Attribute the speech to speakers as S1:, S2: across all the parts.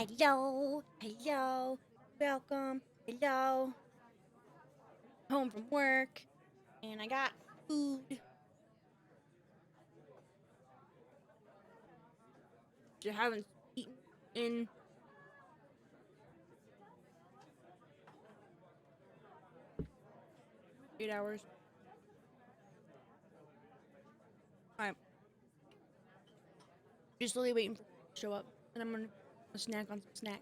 S1: Hello, hello, welcome, hello. Home from work, and I got food. I haven't eaten in 8 hours. Alright, just slowly waiting for to show up, and I'm gonna snack on some snacks.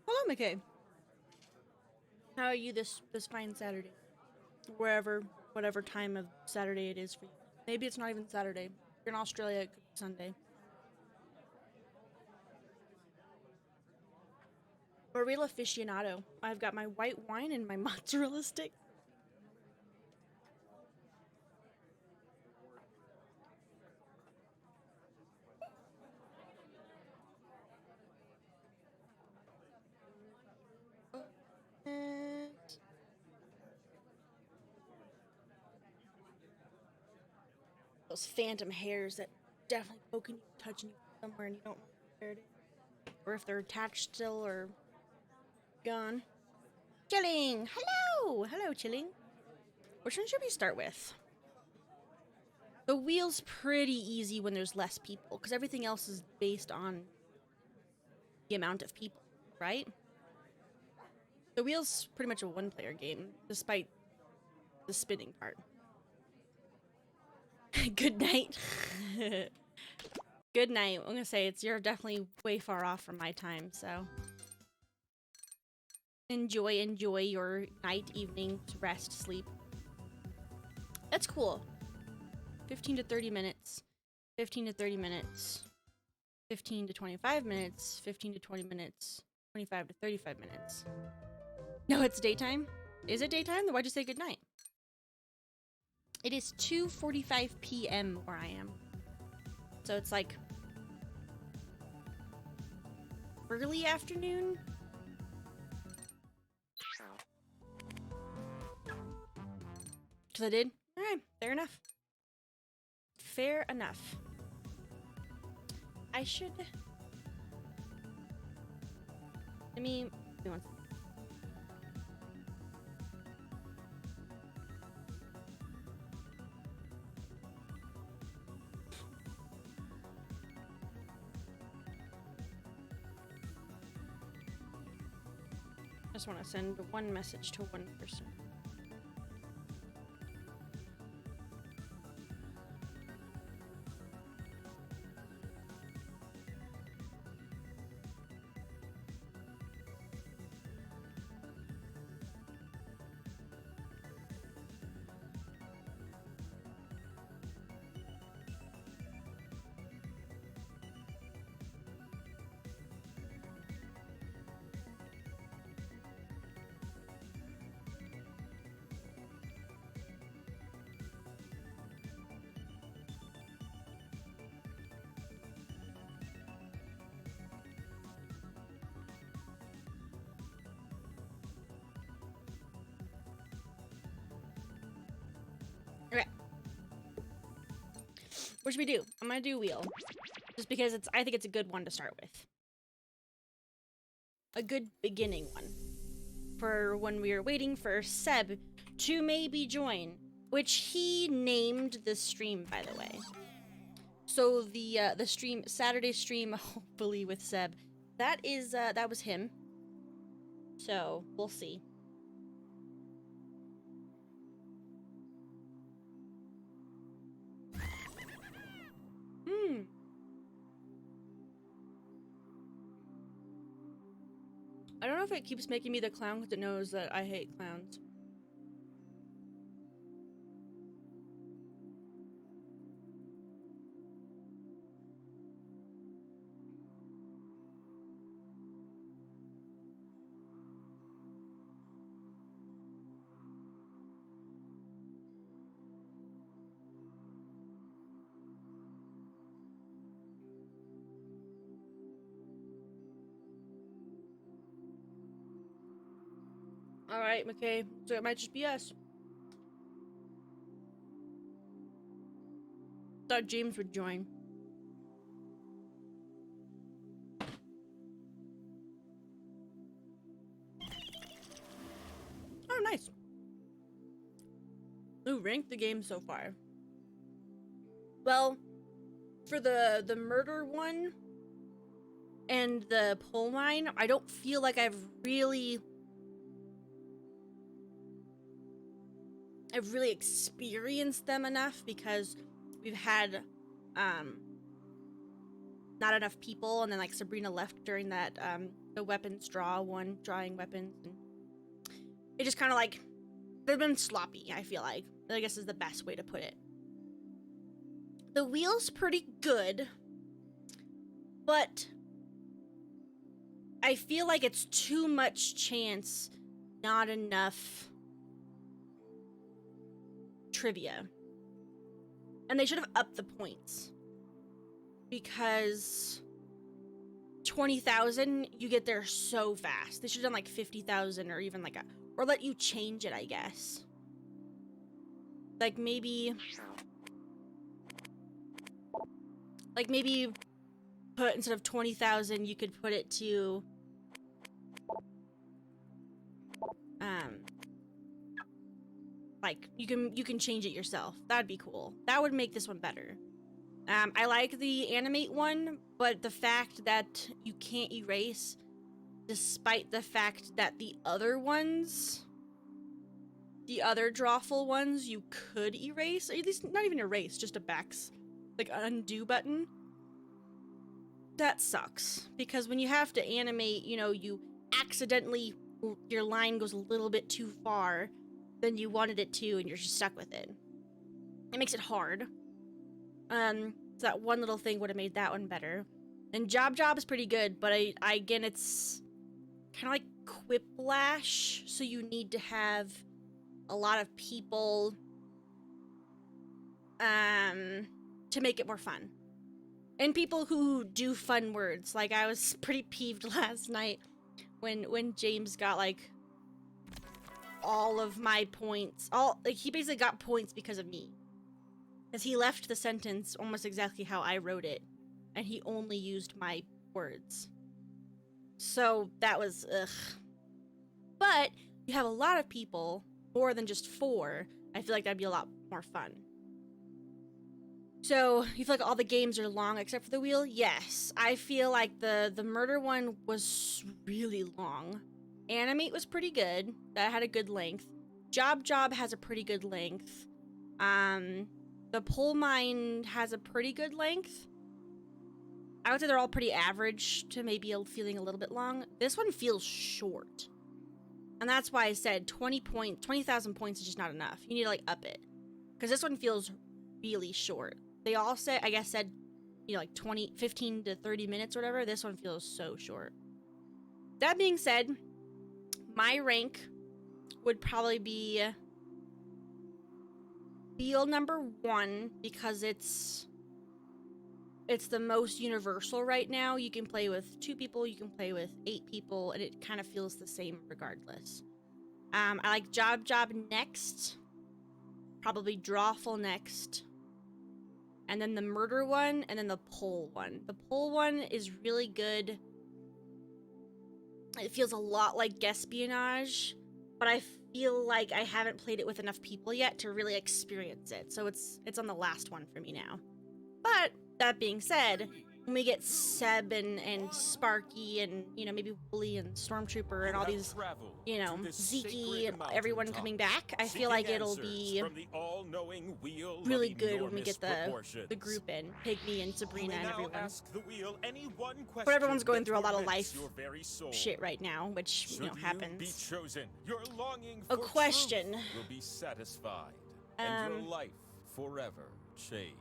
S1: Hello, McKay. How are you this fine Saturday? Wherever, whatever time of Saturday it is for you. Maybe it's not even Saturday. If you're in Australia, it could be Sunday. A real aficionado. I've got my white wine and my mozzarella stick. And those phantom hairs that definitely poking you, touching you somewhere, and you don't know where it is, or if they're attached still or gone. Chilling. Hello, hello, Chilling. Which one should we start with? The wheel's pretty easy when there's less people, because everything else is based on the amount of people, right? The wheel's pretty much a one-player game, despite the spinning part. Good night. Good night. I'm gonna say you're definitely way far off from my time, so enjoy your night, evening, rest, sleep. That's cool. 15 to 30 minutes. 15 to 30 minutes. 15 to 25 minutes. 15 to 20 minutes. 25 to 35 minutes. No, it's daytime? Is it daytime? Then why'd you say good night? It is 2:45 p.m. where I am. So it's like early afternoon? Because I did? Alright, fair enough. Fair enough. I should... Let me... I just want to send one message to one person. Okay. What should we do? I'm gonna do wheel. Just because I think it's a good one to start with. A good beginning one. For when we are waiting for Seb to maybe join. Which he named the stream, by the way. So the stream, Saturday stream, hopefully with Seb, that was him. So, we'll see. I don't know if it keeps making me the clown because it knows that I hate clowns. Alright, McKay. So it might just be us. Thought James would join. Oh, nice. Who ranked the game so far? Well, for the murder one and the coal mine, I don't feel like I've really experienced them enough because we've had not enough people, and then like Sabrina left during that the weapons drawing weapons, and it just kind of like they've been sloppy. I feel like I guess is the best way to put it. The wheel's pretty good, but I feel like it's too much chance, not enough trivia. And they should have upped the points. Because 20,000, you get there so fast. They should have done like 50,000 or even like or let you change it, I guess. Like maybe put, instead of 20,000, you could put it to like you can change it yourself. That'd be cool. That would make this one better. I like the animate one, but the fact that you can't erase, despite the fact that the other ones, the other drawful ones, you could erase, or at least not even erase, just a like undo button. That sucks, because when you have to animate, you know, you accidentally, your line goes a little bit too far than you wanted it to, and you're just stuck with it. It makes it hard. So that one little thing would have made that one better. And Job is pretty good, but I again, it's kind of like Quiplash, so you need to have a lot of people to make it more fun. And people who do fun words. Like, I was pretty peeved last night when James got like all of my points. Like, he basically got points because of me. Because he left the sentence almost exactly how I wrote it, and he only used my words. So that was ugh. But you have a lot of people, more than just 4. I feel like that'd be a lot more fun. So you feel like all the games are long except for the wheel? Yes. I feel like the murder one was really long. Animate was pretty good. That had a good length. Job has a pretty good length. The Pole Mine has a pretty good length. I would say they're all pretty average to maybe feeling a little bit long. This one feels short. And that's why I said 20,000 points is just not enough. You need to like up it. Because this one feels really short. They all said, I guess said, you know, like 15 to 30 minutes or whatever. This one feels so short. That being said, my rank would probably be wheel number 1 because it's the most universal right now. You can play with 2 people, you can play with 8 people, and it kind of feels the same regardless. I like Job next, probably Drawful next, and then the murder one, and then the pole one. The pole one is really good. It feels a lot like Espionage, but I feel like I haven't played it with enough people yet to really experience it. So it's on the last one for me now. But that being said, when we get Seb and Sparky and, you know, maybe Wooly and Stormtrooper and all these, you know, Zeke and everyone coming back, I feel like it'll be really good when we get the group in. Pygmy and Sabrina and everyone. But everyone's going through a lot of life shit right now, which, you know, happens. A question.
S2: Will be satisfied and your life forever changed.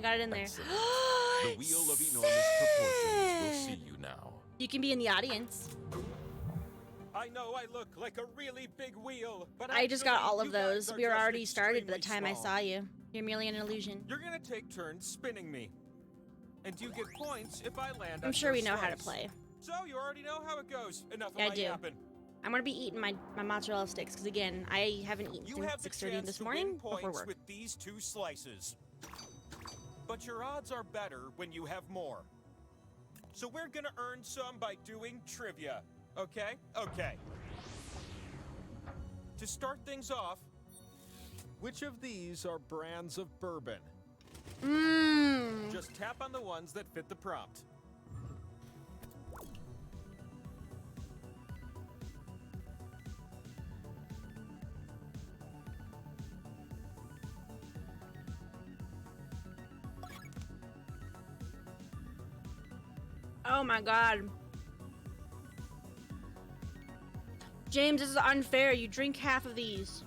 S1: I got it in there.
S2: Excellent. The wheel of enormous proportions will see you now.
S1: You can be in the audience.
S3: I know I look like a really big wheel, but
S1: I just got
S3: actually,
S1: all of
S3: you guys
S1: those.
S3: are
S1: We were
S3: just
S1: already started by the
S3: extremely
S1: time I
S3: small.
S1: saw you. You're merely an illusion.
S3: You're gonna take turns spinning me. And you get points if I land
S1: I'm
S3: on
S1: sure
S3: your
S1: we know how to
S3: slice.
S1: play.
S3: So you already know how it goes. Enough
S1: Yeah, I
S3: of my
S1: do.
S3: yapping.
S1: I'm gonna be eating my mozzarella sticks because again, I haven't eaten
S3: You
S1: since
S3: have the
S1: 6:30
S3: chance
S1: this
S3: to
S1: morning
S3: win
S1: before
S3: points
S1: work.
S3: with these 2 slices. But your odds are better when you have more. So we're gonna earn some by doing trivia. Okay? Okay. To start things off, which of these are brands of bourbon?
S1: Mmm.
S3: Just tap on the ones that fit the prompt.
S1: Oh my god. James, this is unfair. You drink half of these.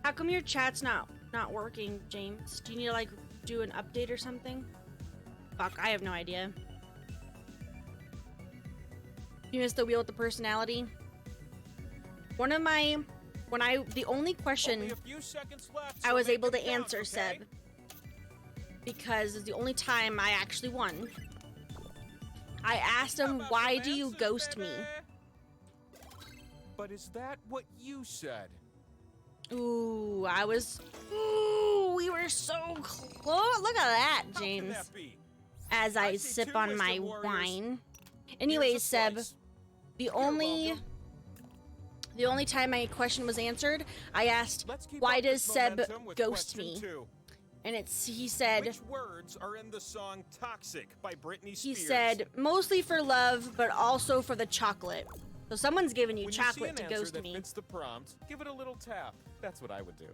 S1: How come your chat's not working, James? Do you need to like do an update or something? Fuck, I have no idea. You missed the wheel with the personality. One of my the only question
S3: Only a few seconds left,
S1: I
S3: so
S1: was
S3: make
S1: able to
S3: them count,
S1: answer,
S3: okay?
S1: Seb, because it's the only time I actually won. I asked
S3: How
S1: him,
S3: about
S1: why
S3: some
S1: do you
S3: answers,
S1: ghost me?
S3: baby? But is that what you said?
S1: Ooh, ooh, we were so close. Look at that,
S3: How can
S1: James.
S3: that be?
S1: As I
S3: see
S1: sip
S3: 2
S1: on
S3: wisdom
S1: my
S3: warriors.
S1: wine.
S3: Here's
S1: Anyways,
S3: a
S1: Seb,
S3: slice.
S1: the
S3: You're
S1: only
S3: welcome.
S1: time my question was answered, I asked,
S3: Let's keep
S1: why
S3: up
S1: does
S3: this
S1: Seb
S3: momentum with
S1: ghost
S3: question
S1: me?
S3: 2.
S1: And he said,
S3: Which words are in the song Toxic by Britney Spears?
S1: he said, mostly for love, but also for the chocolate. So someone's giving you
S3: when
S1: chocolate
S3: you see
S1: to
S3: an answer
S1: ghost
S3: that
S1: me.
S3: fits the prompt, give it a little tap. That's what I would do.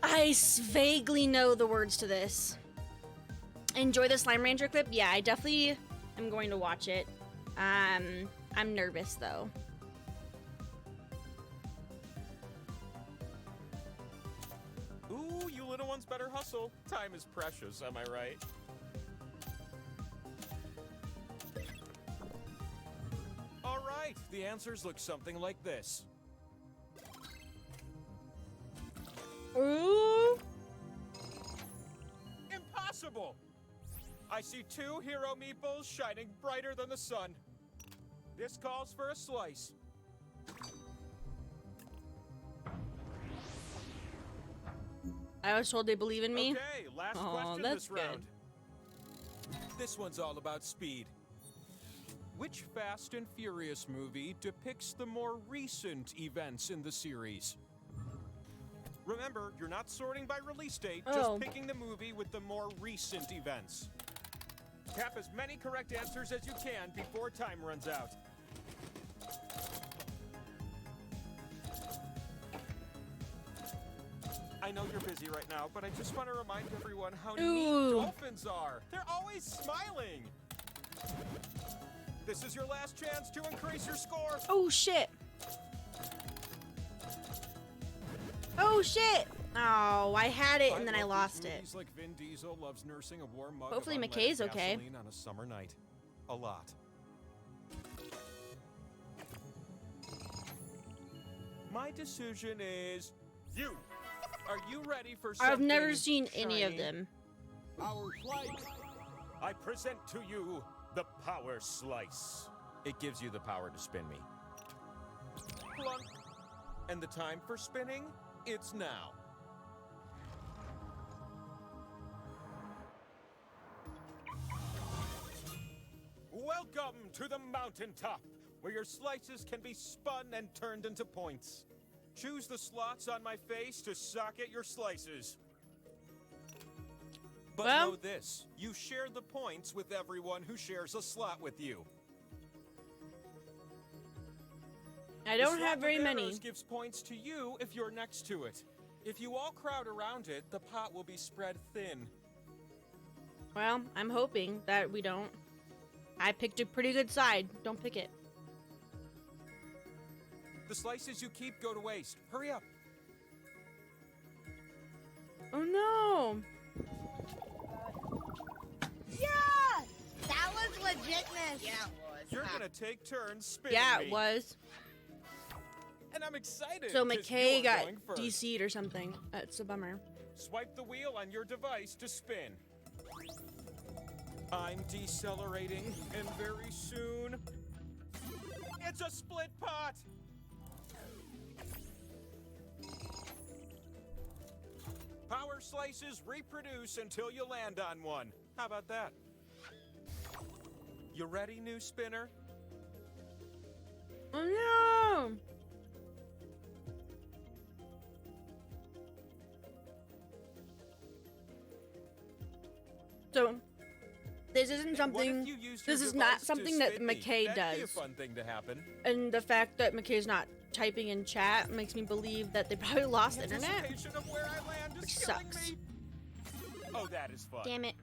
S1: I vaguely know the words to this. Enjoy the Slime Ranger clip? Yeah, I definitely am going to watch it. I'm nervous though.
S3: Ooh, you little ones better hustle. Time is precious, am I right? All right, the answers look something like this.
S1: Ooh.
S3: Impossible! I see 2 hero meeples shining brighter than the sun. This calls for a slice.
S1: I was told they believe in me.
S3: Okay, last
S1: Aw,
S3: question
S1: that's
S3: this round.
S1: good.
S3: This one's all about speed. Which Fast and Furious movie depicts the more recent events in the series? Remember, you're not sorting by release date,
S1: Oh.
S3: just picking the movie with the more recent events. Tap as many correct answers as you can before time runs out. I know you're busy right now, but I just want to remind everyone how neat
S1: Ooh.
S3: dolphins are. They're always smiling. This is your last chance to increase your score.
S1: Oh shit. Oh shit. Oh, I had it and then I
S3: love
S1: lost
S3: these
S1: it.
S3: movies like Vin Diesel loves nursing a warm mug
S1: Hopefully
S3: of
S1: McKay's
S3: unleaded
S1: okay.
S3: gasoline on a summer night. A lot. My decision is you. Are you ready for something
S1: I've never seen any of
S3: shiny?
S1: them.
S3: Power Slice. I present to you the Power Slice. It gives you the power to spin me. Plunk. And the time for spinning? It's now. Welcome to the mountaintop, where your slices can be spun and turned into points. Choose the slots on my face to socket your slices. But
S1: Well-
S3: know this, you share the points with everyone who shares a slot with you.
S1: I
S3: The
S1: don't
S3: slot
S1: have
S3: with
S1: very many.
S3: arrows gives points to you if you're next to it. If you all crowd around it, the pot will be spread thin.
S1: Well, I'm hoping that we don't. I picked a pretty good side. Don't pick it.
S3: The slices you keep go to waste. Hurry up.
S1: Oh no!
S4: Yeah! That was legitness. Yeah, it was.
S3: You're gonna take turns spinning
S1: Yeah,
S3: me.
S1: it was.
S3: And I'm excited.
S1: So
S3: 'cause
S1: McKay
S3: you're
S1: got
S3: going first.
S1: DC'd or something. That's a bummer.
S3: Swipe the wheel on your device to spin. I'm decelerating, and very soon... It's a split pot! Power slices reproduce until you land on one. How about that? You ready, new spinner?
S1: Oh no! So, this isn't
S3: And what
S1: something.
S3: if you used your
S1: This is not
S3: device to
S1: something that
S3: spin me?
S1: McKay
S3: That'd be a
S1: does.
S3: fun thing to happen.
S1: And the fact that McKay's not typing in chat makes me believe that they probably lost internet.
S3: Anticipation of where I land is
S1: Which
S3: killing
S1: sucks.
S3: me. Oh, that is fun.
S1: Damn it.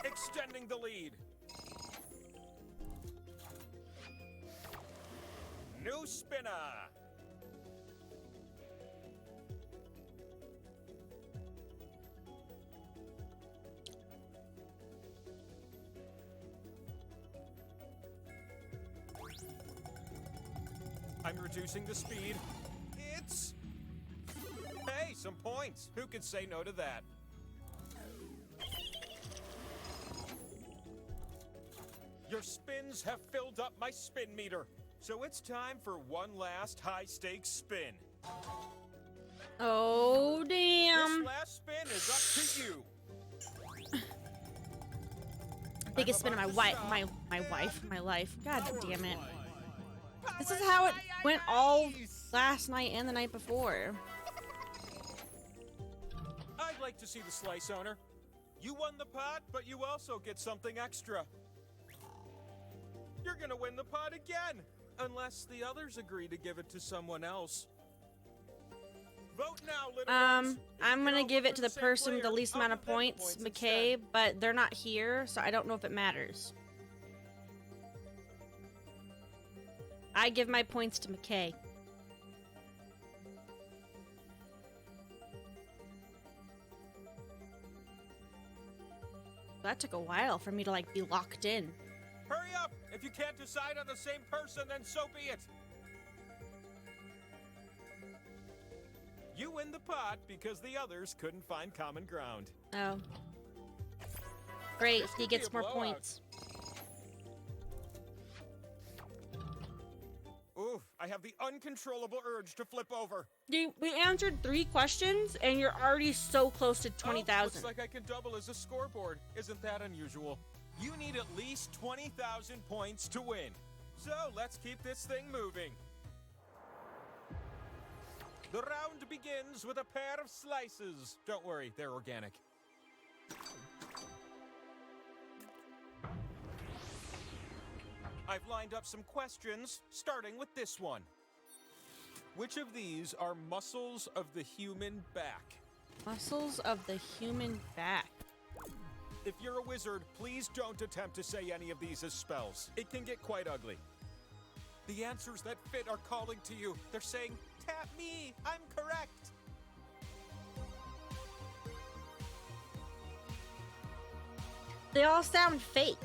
S3: Extending the lead. New spinner. I'm reducing the speed. It's... Hey, some points. Who could say no to that? Your spins have filled up my spin meter. So it's time for one last high-stakes spin.
S1: Oh,
S3: This
S1: damn.
S3: last spin is up to you.
S1: Biggest spin of my wife, my life. God damn it. This is how it went all last night and the night before.
S3: I'd like to see the slice owner. You won the pot, but you also get something extra. You're gonna win the pot again, unless the others agree to give it to someone else. Vote now, little ones. If
S1: I'm
S3: you
S1: gonna
S3: don't
S1: give
S3: vote
S1: it to
S3: for
S1: the
S3: same
S1: person with the
S3: player,
S1: least
S3: I'll
S1: amount of
S3: give them
S1: points,
S3: instead.
S1: McKay, but they're not here, so I don't know if it matters. I give my points to McKay. That took a while for me to like be locked in.
S3: Hurry up! If you can't decide on the same person, then so be it. You win the pot because the others couldn't find common ground.
S1: Oh. Great,
S3: This
S1: he
S3: could be
S1: gets
S3: a
S1: more
S3: blowout.
S1: points.
S3: Oof, I have the uncontrollable urge to flip over.
S1: We answered 3 questions, and you're already so close to
S3: Oh,
S1: 20,000.
S3: looks like I can double as a scoreboard. Isn't that unusual? You need at least 20,000 points to win. So let's keep this thing moving. The round begins with a pair of slices. Don't worry, they're organic. I've lined up some questions, starting with this one. Which of these are muscles of the human back?
S1: Muscles of the human back.
S3: If you're a wizard, please don't attempt to say any of these as spells. It can get quite ugly. The answers that fit are calling to you. They're saying, tap me, I'm correct.
S1: They all sound fake.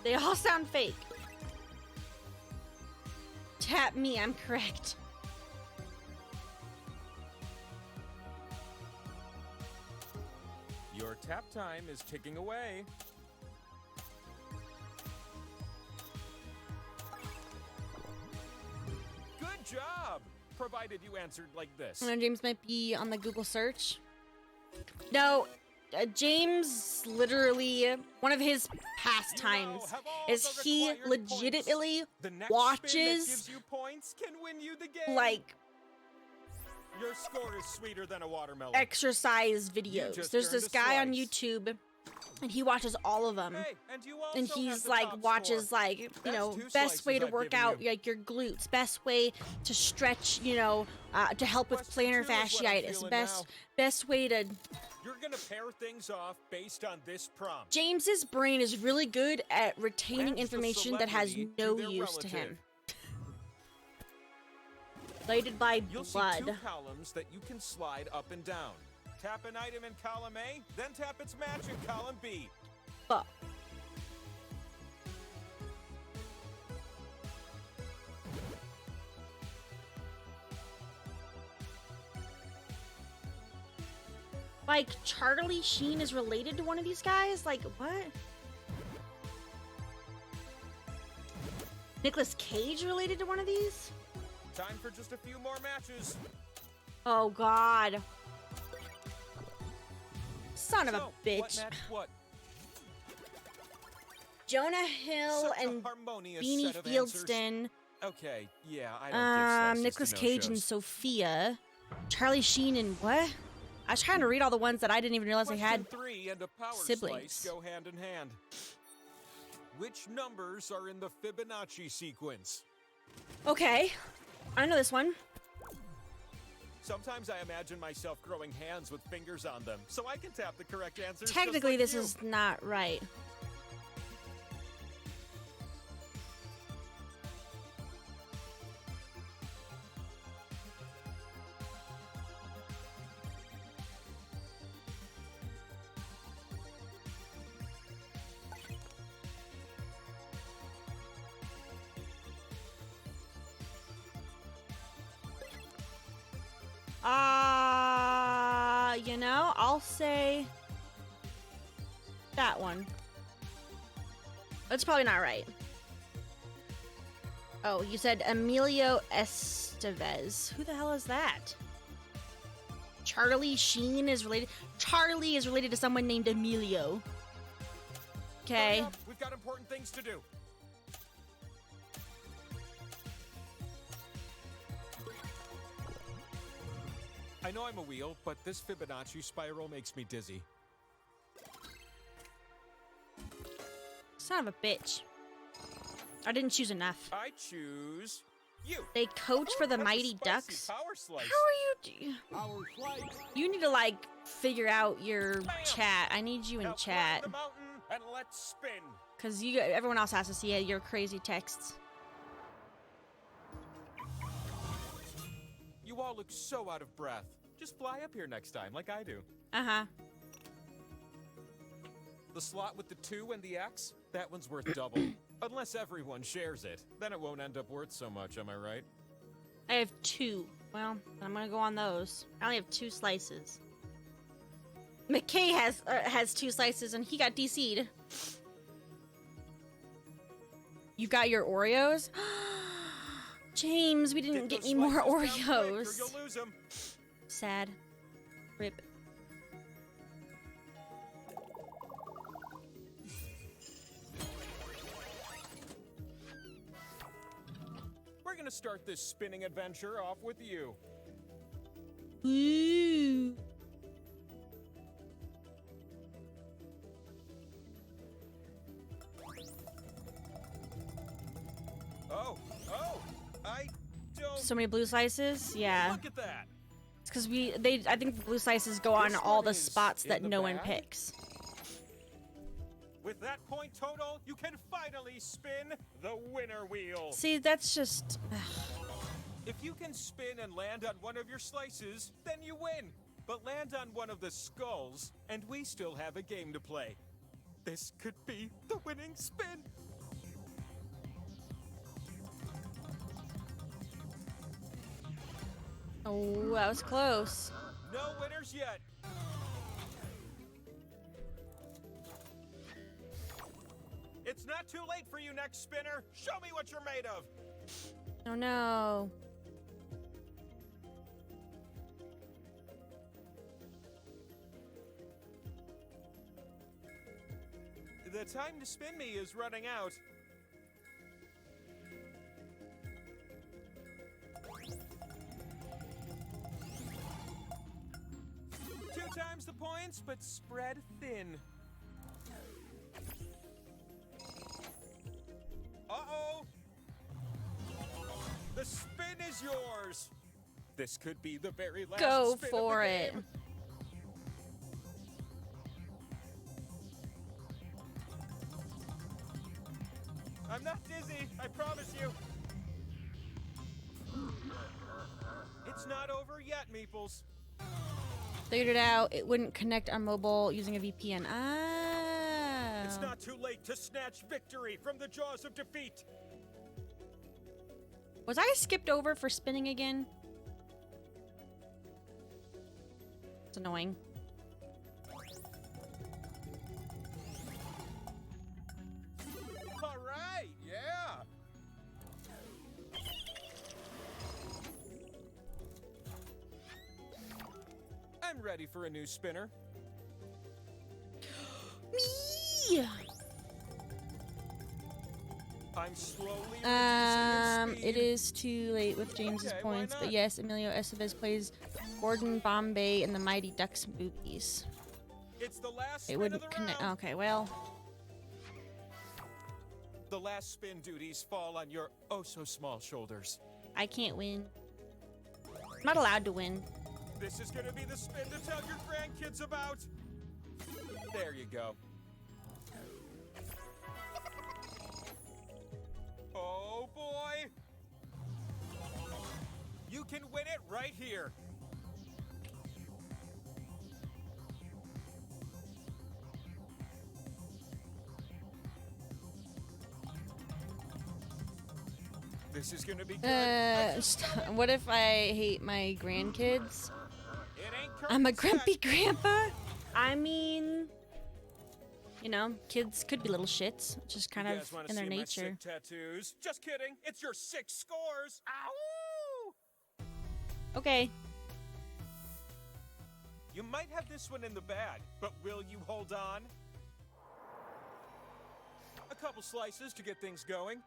S1: They all sound fake. Tap me, I'm correct.
S3: Your tap time is ticking away. Good job! Provided you answered like this.
S1: I know James might be on the Google search. No, James literally, one of his pastimes is he legitimately
S3: The next spin that
S1: watches
S3: gives you points can win you the game.
S1: like
S3: Your score is sweeter than a watermelon.
S1: exercise videos.
S3: just
S1: There's
S3: earned
S1: this
S3: a
S1: guy on
S3: slice.
S1: YouTube and he watches all of them.
S3: Hey, and you also
S1: And
S3: have
S1: he's
S3: the
S1: like
S3: top
S1: watches
S3: score.
S1: like, you
S3: That's
S1: know,
S3: 2
S1: best way
S3: slices
S1: to
S3: I've
S1: work
S3: given
S1: out
S3: you.
S1: like your glutes, best way to stretch, you know, to help with
S3: Question
S1: plantar
S3: 2 is what I'm
S1: fasciitis,
S3: feeling
S1: best way to.
S3: You're gonna pair things off based on this prompt.
S1: James's brain is really good at retaining
S3: Match the
S1: information that has
S3: celebrity
S1: no
S3: to their
S1: use to him.
S3: relative.
S1: Lighted by
S3: You'll see
S1: blood.
S3: 2 columns that you can slide up and down. Tap an item in column A, then tap its match in column B.
S1: Fuck. Like, Charlie Sheen is related to one of these guys? Like, what? Nicolas Cage related to one of these?
S3: Time for just a few more matches.
S1: Oh, God. Son of
S3: So,
S1: a bitch.
S3: What match what?
S1: Jonah Hill
S3: Such a
S1: and
S3: harmonious
S1: Beanie
S3: set of answers.
S1: Fieldston.
S3: Okay, yeah, I don't give
S1: Nicolas
S3: slices to
S1: Cage and
S3: no-shows.
S1: Sophia. Charlie Sheen and what? I was trying to read all the ones that I didn't even realize they had.
S3: Question 3 and a power
S1: siblings.
S3: slice go hand in hand. Which numbers are in the Fibonacci sequence?
S1: Okay. I know this one.
S3: Sometimes I imagine myself growing hands with fingers on them, so I can tap the correct answers. just
S1: Technically,
S3: like
S1: this
S3: you.
S1: is not right. You know, I'll say that one. That's probably not right. Oh, you said Emilio Estevez. Who the hell is that? Charlie Sheen is related. Charlie is related to someone named Emilio. Okay.
S3: Hurry up, we've got important things to do. I know I'm a wheel, but this Fibonacci spiral makes me dizzy.
S1: Son of a bitch. I didn't choose enough.
S3: I choose you.
S1: They coach for the
S3: That's a
S1: Mighty
S3: spicy
S1: Ducks.
S3: Power slice.
S1: How are you? You need to like figure out your chat. I need you in
S3: Now
S1: chat,
S3: climb the mountain and let's spin.
S1: cause everyone else has to see your crazy texts.
S3: You all look so out of breath. Just fly up here next time, like I do. The slot with the 2 and the X, that one's worth double. Unless everyone shares it. Then it won't end up worth so much, am I right?
S1: I have 2. Well, I'm gonna go on those. I only have 2 slices. McKay has 2 slices and he got DC'd. You got your Oreos? James, we didn't get
S3: those
S1: any more
S3: slices down quick, or
S1: Oreos.
S3: you'll lose 'em.
S1: Sad. Rip.
S3: We're gonna start this spinning adventure off with you.
S1: Ooh.
S3: Oh, I don't.
S1: So many blue slices? Yeah.
S3: Look at that.
S1: It's because I think the blue slices go on
S3: This
S1: all
S3: one
S1: the
S3: is
S1: spots
S3: in
S1: that
S3: the
S1: no one
S3: bag.
S1: picks.
S3: With that point total, you can finally spin the winner wheel.
S1: See, that's just...
S3: If you can spin and land on one of your slices, then you win. But land on one of the skulls, and we still have a game to play. This could be the winning spin.
S1: Oh, that was close.
S3: No winners yet. It's not too late for you, next spinner. Show me what you're made of.
S1: Oh no.
S3: The time to spin me is running out. Two times the points, but spread thin. Uh-oh! The spin is yours! This could be the very last
S1: Go
S3: spin
S1: for
S3: of the
S1: it.
S3: game. I'm not dizzy, I promise you. It's not over yet, Meeples.
S1: Figured it out. It wouldn't connect on mobile using a VPN. Ah.
S3: It's not too late to snatch victory from the jaws of defeat.
S1: Was I skipped over for spinning again? It's annoying.
S3: All right, yeah. I'm ready for a new spinner.
S1: Me.
S3: I'm slowly reducing its
S1: It
S3: speed.
S1: is too late with James's
S3: Okay, why
S1: points, but
S3: not?
S1: yes, Emilio Estevez plays Gordon Bombay in the Mighty Ducks movies.
S3: It's the last
S1: It
S3: spin
S1: wouldn't
S3: of the
S1: connect.
S3: round.
S1: Okay, well,
S3: The last spin duties fall on your oh-so-small shoulders.
S1: I can't win. I'm not allowed to win.
S3: This is gonna be the spin to tell your grandkids about. There you go. Oh boy! You can win it right here. This is gonna be good.
S1: What if I hate my grandkids?
S3: It ain't
S1: I'm a
S3: curtain
S1: grumpy
S3: set.
S1: grandpa. I mean, you know, kids could be little shits, just kind
S3: You
S1: of
S3: guys wanna
S1: in their
S3: see my
S1: nature.
S3: sick tattoos? Just kidding. It's your 6 scores. Ow!
S1: Okay.
S3: You might have this one in the bag, but will you hold on? A couple slices to get things going.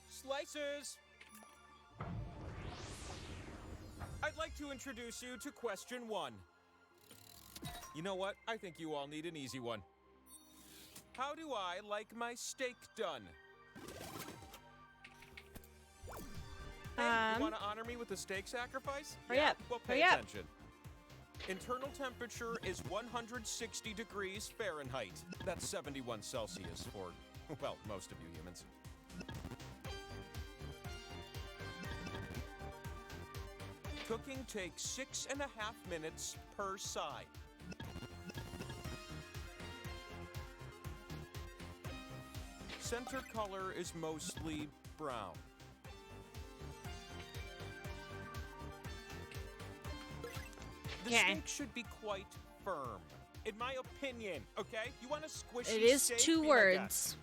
S3: Slices! I'd like to introduce you to question 1. You know what? I think you all need an easy one. How do I like my steak done? Hey, you want to honor me with a steak sacrifice?
S1: Hurry up.
S3: Well, pay
S1: Hurry up.
S3: attention. Internal temperature is 160 degrees Fahrenheit. That's 71 Celsius for, well, most of you humans. Cooking takes 6.5 minutes per side. Center color is mostly brown. The
S1: Okay.
S3: steak should be quite firm, in my opinion. Okay, you want to squish
S1: It is
S3: steak?
S1: 2
S3: Be like that.
S1: words.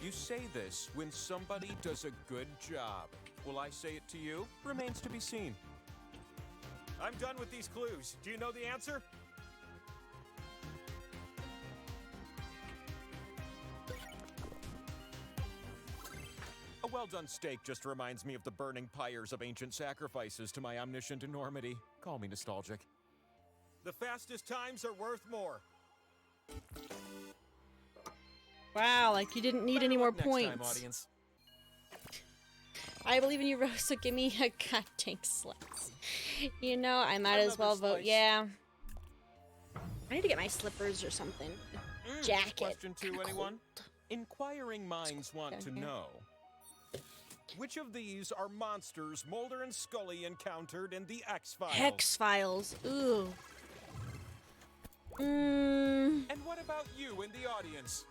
S3: You say this when somebody does a good job. Will I say it to you? Remains to be seen. I'm done with these clues. Do you know the answer? A well-done steak just reminds me of the burning pyres of ancient sacrifices to my omniscient enormity. Call me nostalgic. The fastest times are worth more.
S1: Wow, like you didn't need
S3: Better
S1: any more
S3: luck next time,
S1: points.
S3: audience.
S1: I believe in you, Rose, so give me a goddamn slice. You know, I might as
S3: Another
S1: well vote.
S3: slice.
S1: Yeah. I need to get my slippers or something. Jacket.
S3: Question 2,
S1: Kinda
S3: anyone?
S1: cold.
S3: Inquiring minds want to
S1: down here.
S3: know. Which of these are monsters Mulder and Scully encountered in the X-Files?
S1: Hex files. Ooh. Mm.
S3: And what about you in the audience?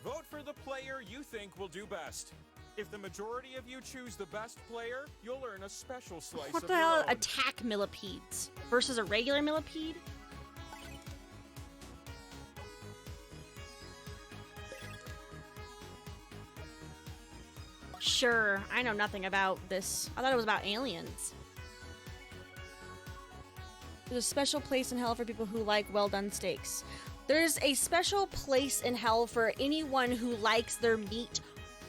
S3: Vote for the player you think will do best. If the majority of you choose the best player, you'll earn a special slice
S1: What
S3: of
S1: the
S3: your
S1: hell?
S3: own.
S1: Attack millipedes versus a regular millipede? sure. I know nothing about this. I thought it was about aliens. There's a special place in hell for people who like well-done steaks. There's a special place in hell for anyone who likes their meat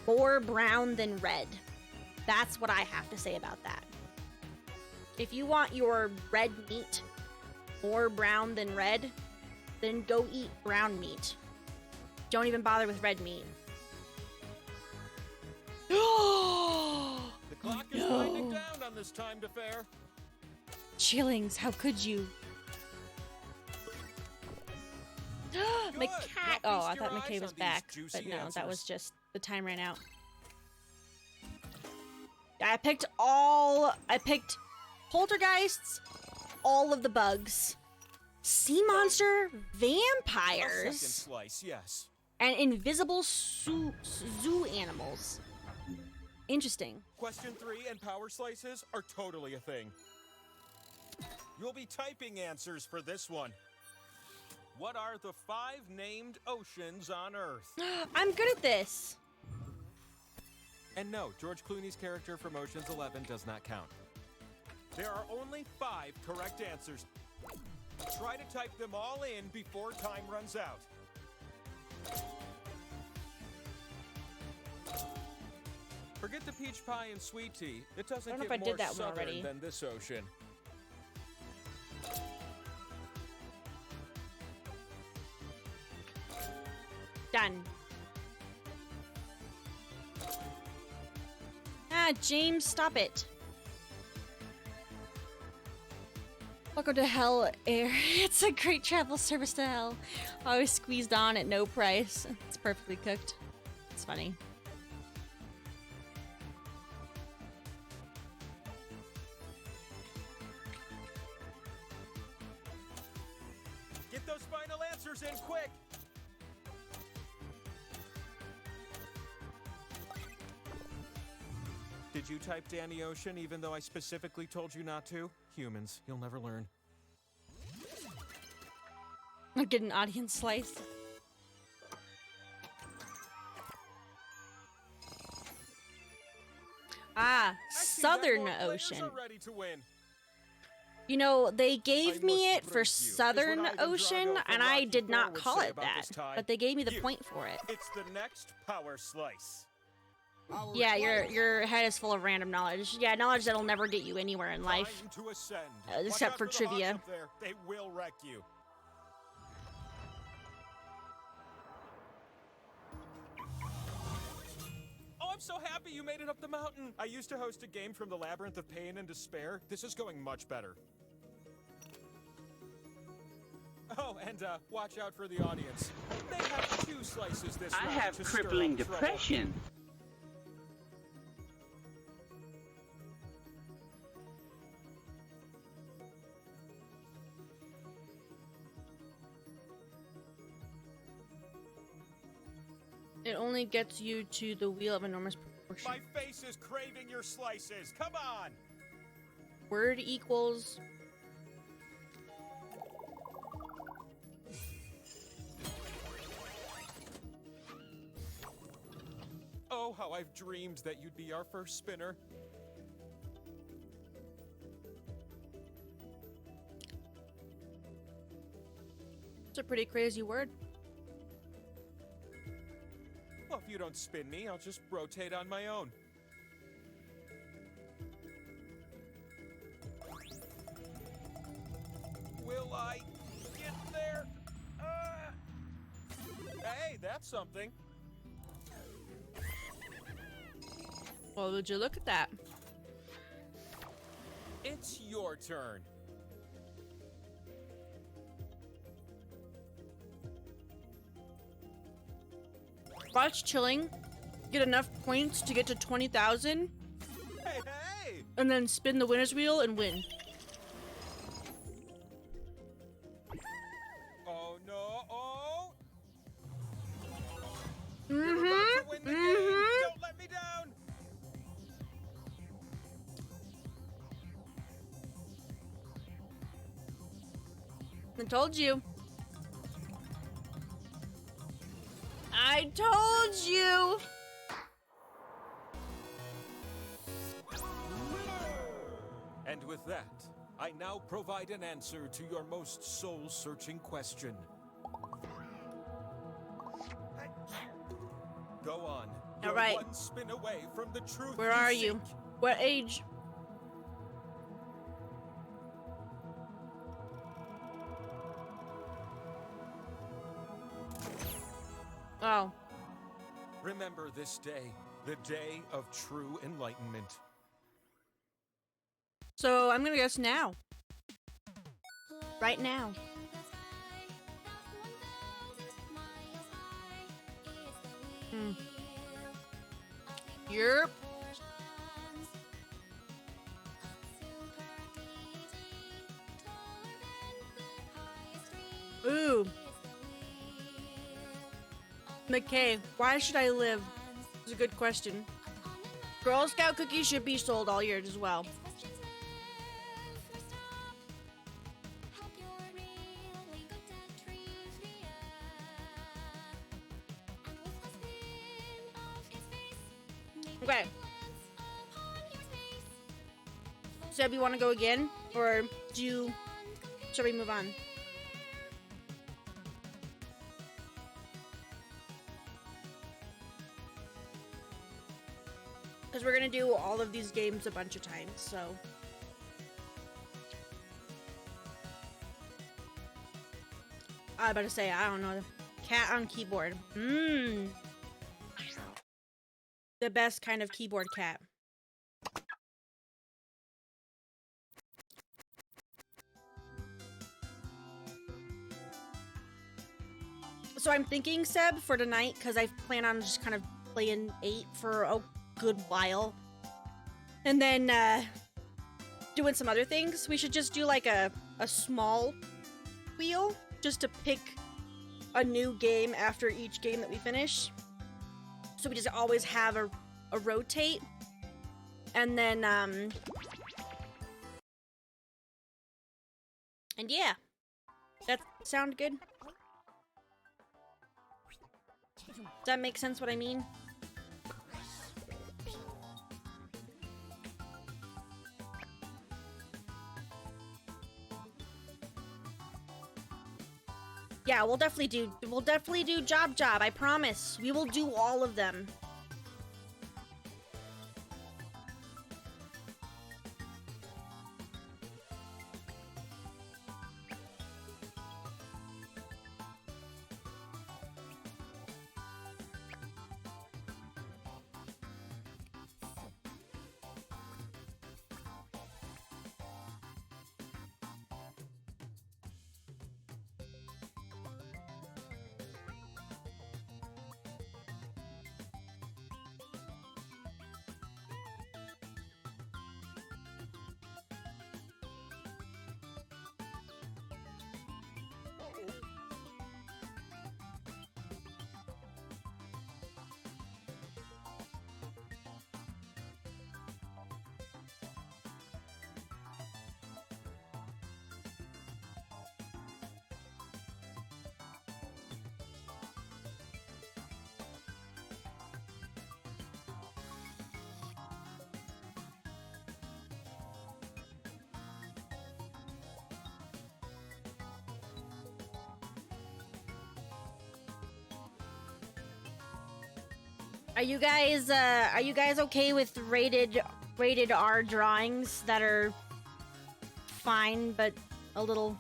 S1: more brown than red. That's what I have to say about that. If you want your red meat more brown than red, then go eat brown meat. Don't even bother with red meat.
S3: The clock is winding down on this timed affair.
S1: Chillings, how could you? McCat. Oh, I thought McKay was back, but no, that was just the time ran out. I picked poltergeists, all of the bugs, sea monster,
S3: A second
S1: vampires,
S3: slice, yes.
S1: and invisible zoo animals. Interesting.
S3: Question 3 and power slices are totally a thing. You'll be typing answers for this one. What are the 5 named oceans on Earth?
S1: I'm good at this.
S3: And no, George Clooney's character from Ocean's 11 does not count. There are only 5 correct answers. Try to type them all in before time runs out. Forget the peach pie and sweet tea. It doesn't
S1: I don't know
S3: get
S1: if I
S3: more
S1: did that one
S3: southern
S1: already.
S3: than this ocean.
S1: Done. Ah, James, stop it. Welcome to Hell Air. It's a great travel service to hell. Always squeezed on at no price. It's perfectly cooked. It's funny.
S3: Get those final answers in quick! Did you type Danny Ocean even though I specifically told you not to? Humans, you'll never learn.
S1: I'll get an audience slice. Ah,
S3: I see
S1: Southern
S3: that more players
S1: Ocean.
S3: are ready to win.
S1: You know, they gave
S3: I
S1: me
S3: must
S1: it for
S3: break you, is what
S1: Southern
S3: Ivan
S1: Ocean,
S3: Drago from
S1: and I
S3: Rocky
S1: did
S3: IV
S1: not
S3: would
S1: call
S3: say
S1: it
S3: about
S1: that.
S3: this tie.
S1: But they gave me the
S3: You.
S1: point for it.
S3: It's the next power slice.
S1: Yeah, your head is full of random knowledge. Yeah, knowledge that'll never get you anywhere in life.
S3: Time to ascend.
S1: Except
S3: Watch
S1: for
S3: out the hogs
S1: trivia.
S3: up there. They will wreck you. Oh, I'm so happy you made it up the mountain. I used to host a game from the Labyrinth of Pain and Despair. This is going much better. Oh, and watch out for the audience. They have 2 slices this
S5: I
S3: round
S5: have
S3: to stir up
S5: crippling
S3: trouble.
S5: depression.
S1: It only gets you to the wheel of enormous proportion.
S3: My face is craving your slices. Come on.
S1: Word equals.
S3: Oh, how I've dreamed that you'd be our first spinner.
S1: It's a pretty crazy word.
S3: Well, if you don't spin me, I'll just rotate on my own. Will I get there? Hey, that's something.
S1: Well, would you look at that?
S3: It's your turn.
S1: Watch Chilling get enough points to get to 20,000,
S3: Hey, hey!
S1: and then spin the winner's wheel and win.
S3: Oh, no, oh!
S1: Mm-hmm.
S3: You're about to win the game. Don't let me down!
S1: I told you. I told you.
S3: And with that, I now provide an answer to your most soul-searching question. Go on. You're
S1: right.
S3: one spin away from the truth.
S1: Where are
S3: seek.
S1: you? What age? Oh.
S3: Remember this day, the day of true enlightenment.
S1: So I'm gonna guess now. Right now. Yep. Ooh. McKay, why should I live? It's a good question. Girl Scout cookies should be sold all year as well. Okay. Seb, you want to go again? Or should we move on? Because we're going to do all of these games a bunch of times, so. I was about to say, I don't know. Cat on keyboard. The best kind of keyboard cat. So I'm thinking, Seb, for tonight, because I plan on just kind of playing 8 for a good while. And then, doing some other things. We should just do, like, a small wheel, just to pick a new game after each game that we finish. So we just always have a rotate. And then, and yeah. That sound good? Does that make sense what I mean? Yeah, we'll definitely do Job, I promise. We will do all of them. Are you guys okay with rated R drawings that are fine but a little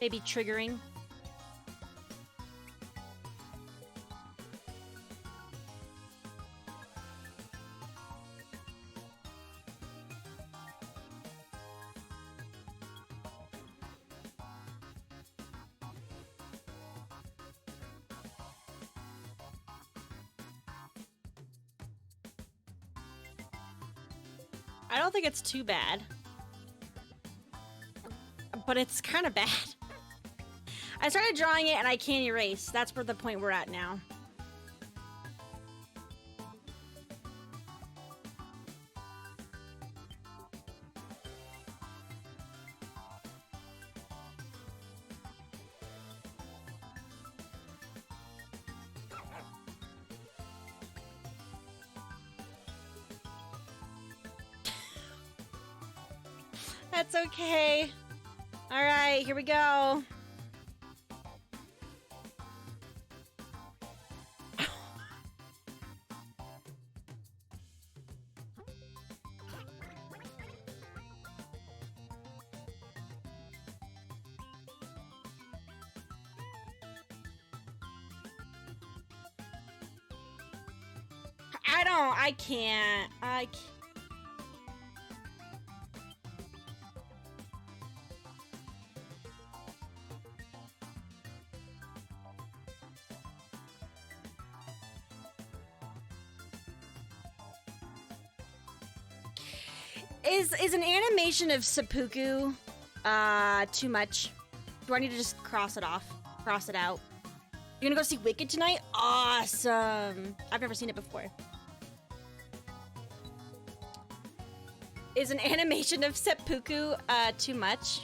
S1: maybe triggering? I don't think it's too bad. But it's kind of bad. I started drawing it and I can't erase. That's where the point we're at now. That's okay. All right, here we go. I can't. Is an animation of seppuku too much? Do I need to just cross it off? Cross it out? You're gonna go see Wicked tonight? Awesome! I've never seen it before. Is an animation of seppuku too much?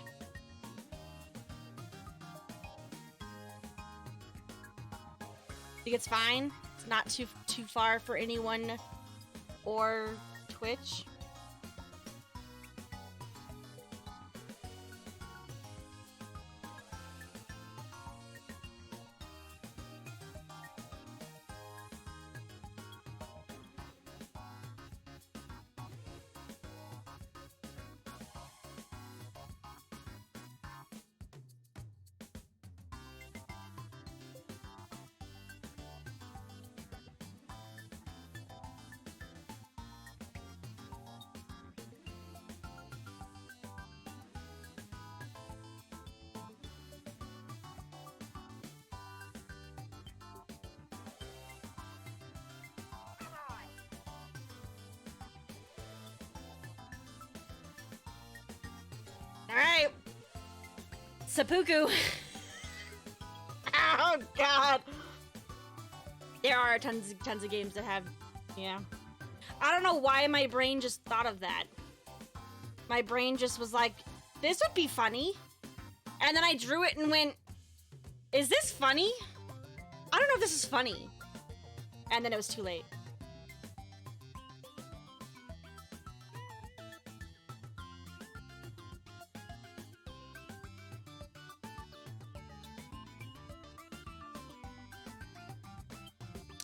S1: Think it's fine? It's not too far for anyone or Twitch? Alright. Seppuku. Oh, God. There are tons of games that have... Yeah. I don't know why my brain just thought of that. My brain just was like, this would be funny. And then I drew it and went, is this funny? I don't know if this is funny. And then it was too late.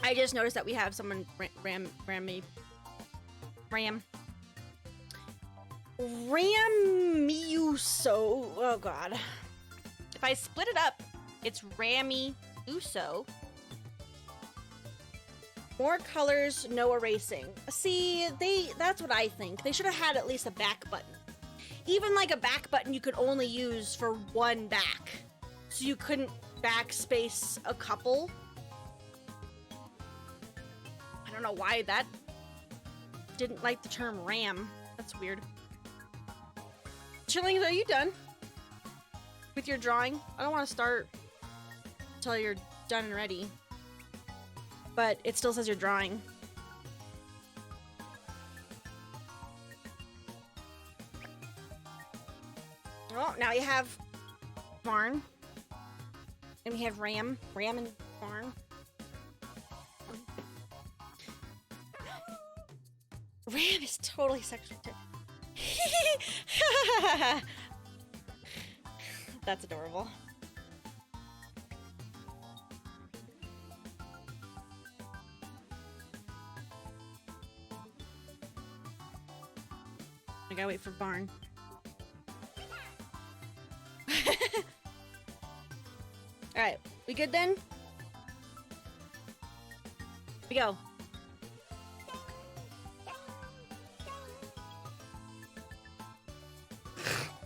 S1: I just noticed that we have someone Ramiuso. Oh God. If I split it up, it's Ramiuso. More colors, no erasing. See, that's what I think. They should have had at least a back button. Even like a back button you could only use for one back. So you couldn't backspace a couple. I don't know why that didn't like the term RAM. That's weird. Chillings, are you done with your drawing? I don't want to start until you're done and ready. But it still says you're drawing. Oh, now you have barn. And we have ram. Ram and barn. Ram is totally sexual too. That's adorable. I gotta wait for barn. Alright, we good then? We go.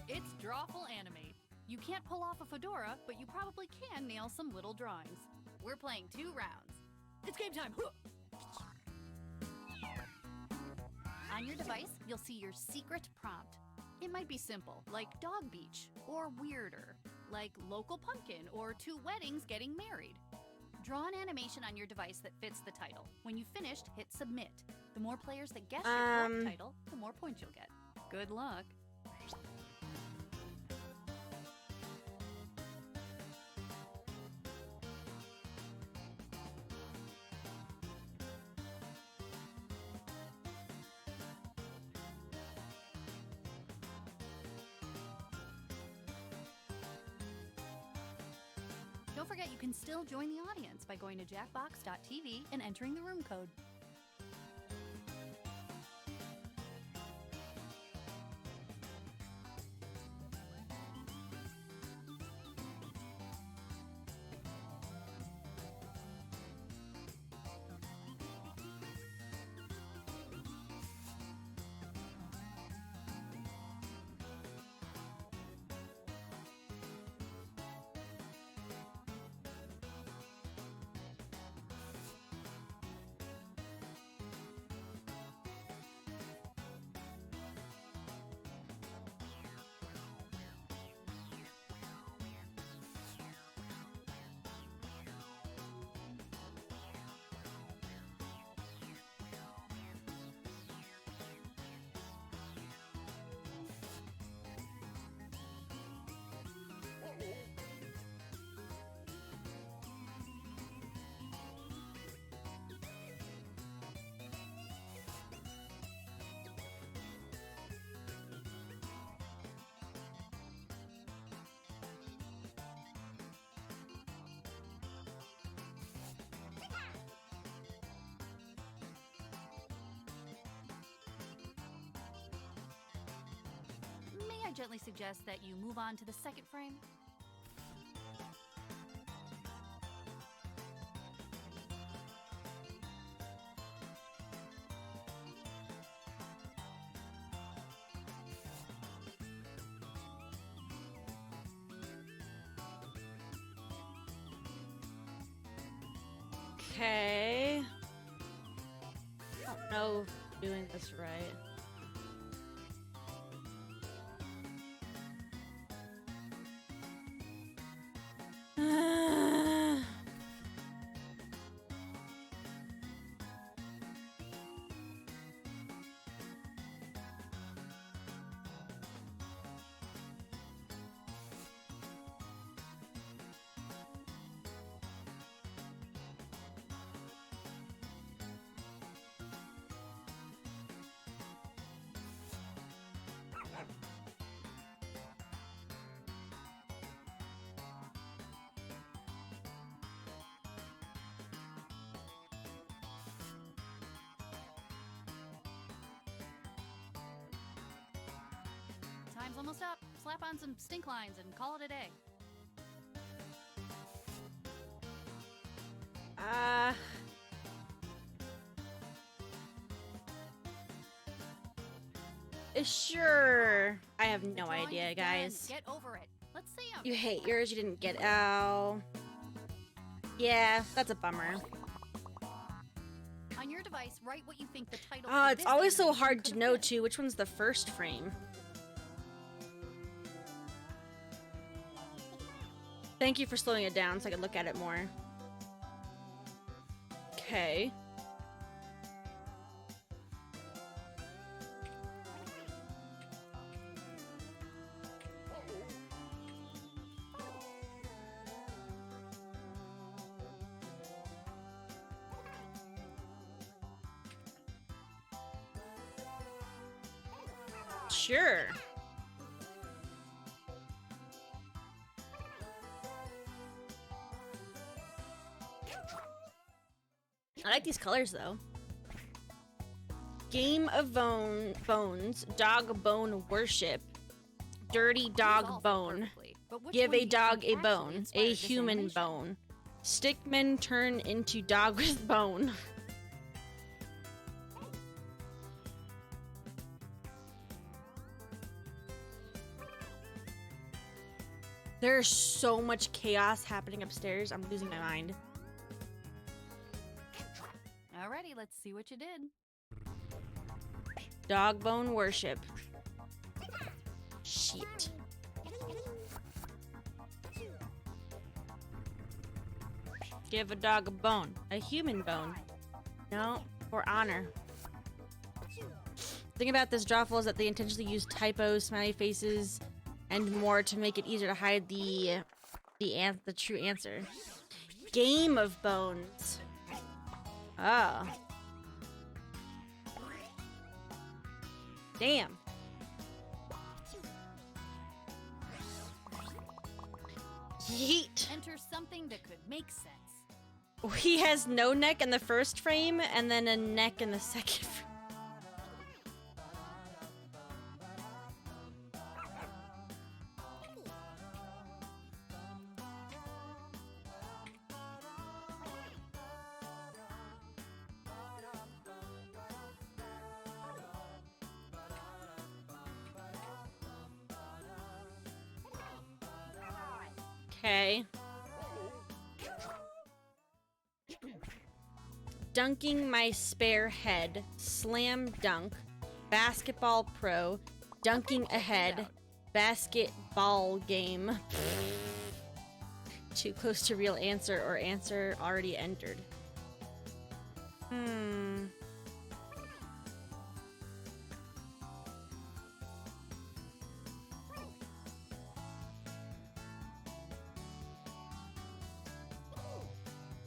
S5: It's Drawful Animate. You can't pull off a fedora, but you probably can nail some little drawings. We're playing 2 rounds. It's game time! On your device, you'll see your secret prompt. It might be simple, like Dog Beach, or weirder, like Local Pumpkin, or 2 weddings getting married. Draw an animation on your device that fits the title. When you've finished, hit submit. The more players that guess your correct title, the more points you'll get. Good luck. Don't forget you can still join the audience by going to jackbox.tv and entering the room code. May I gently suggest that you move on to the second frame?
S1: Okay. I don't know if I'm doing this right.
S5: Time's almost up. Slap on some stink lines and call it a day.
S1: Sure. I have no
S5: Drawing
S1: idea,
S5: is done.
S1: guys.
S5: Get over it. Let's see 'em.
S1: You hate yours, you didn't get out. Yeah, that's a bummer.
S5: On your device, write what you think the title.
S1: Oh,
S5: for
S1: it's
S5: this
S1: always so
S5: animation
S1: hard
S5: could
S1: to
S5: have
S1: know,
S5: been.
S1: too, which one's the first frame. Thank you for slowing it down so I could look at it more. Okay. Sure. I like these colors though. Game of Bones, Dog Bone Worship, Dirty
S5: These
S1: Dog
S5: all fit
S1: Bone,
S5: perfectly, but which
S1: Give
S5: one
S1: a
S5: do you
S1: dog
S5: think
S1: a
S5: actually
S1: bone, a
S5: inspired this
S1: human
S5: animation?
S1: bone. Stickman turn into dog with bone. There's so much chaos happening upstairs. I'm losing my mind.
S5: Alrighty, let's see what you did.
S1: Dog bone worship. Shit. Give a dog a bone. A human bone. No, for honor. The thing about this drawful is that they intentionally use typos, smiley faces, and more to make it easier to hide the true answer. Game of Bones. Oh. Damn. Yeet.
S5: Enter something that could make sense.
S1: He has no neck in the first frame and then a neck in the second frame. Okay. Dunking my spare head. Slam dunk. Basketball pro. Dunking ahead. Basketball game. Too close to real answer or answer already entered.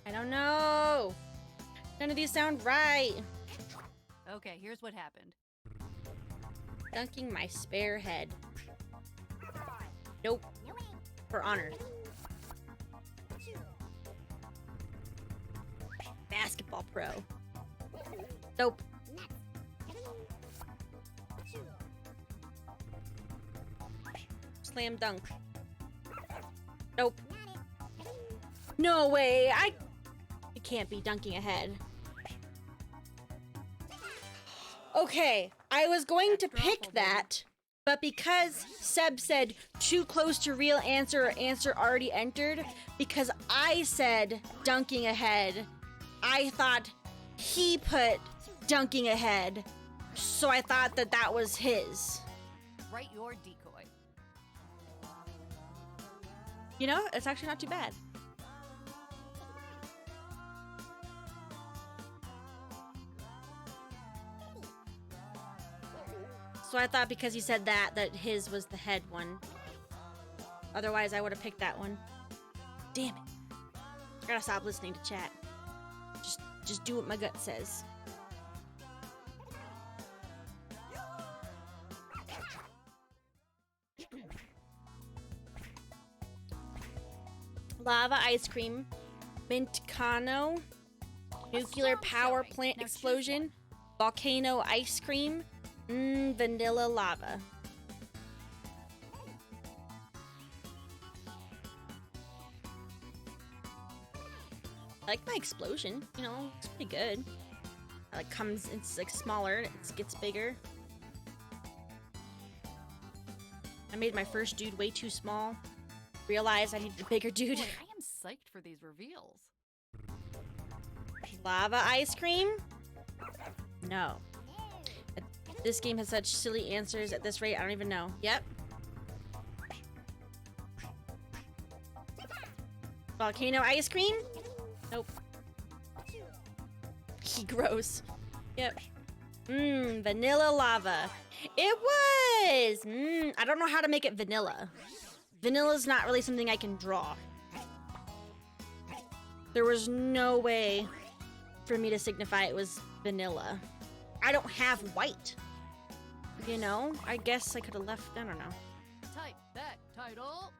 S1: I don't know. None of these sound right.
S5: Okay, here's what happened.
S1: Dunking my spare head. Nope. For honor. Basketball pro. Nope. Slam dunk. Nope. No way. It can't be dunking ahead. Okay, I was going to pick that, but because Seb said too close to real answer or answer already entered, because I said dunking ahead, I thought he put dunking ahead, so I thought that that was his.
S5: Write your decoy.
S1: You know, it's actually not too bad. So I thought because he said that his was the head one. Otherwise, I would have picked that one. Damn it. I gotta stop listening to chat. Just do what my gut says. Lava ice cream. Mint Cano. Nuclear power plant
S5: Now choose
S1: explosion. Volcano ice cream. Vanilla lava. I like my explosion, you know, it's pretty good. It comes, it's like smaller, it gets bigger. I made my first dude way too small. Realized I needed a bigger dude.
S5: Boy, I am psyched for these reveals.
S1: Lava ice cream? No. This game has such silly answers at this rate, I don't even know. Yep. Volcano ice cream? Nope. Gross. Yep. Vanilla lava. It was! I don't know how to make it vanilla. Vanilla's not really something I can draw. There was no way for me to signify it was vanilla. I don't have white. You know? I guess I could have left, I don't know.
S5: Type that title.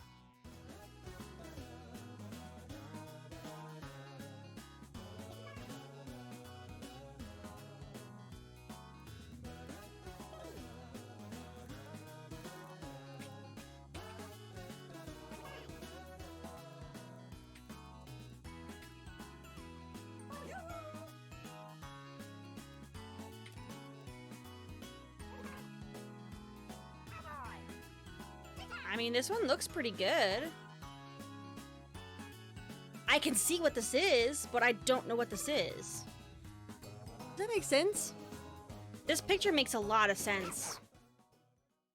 S1: I mean, this one looks pretty good. I can see what this is, but I don't know what this is. Does that make sense? This picture makes a lot of sense.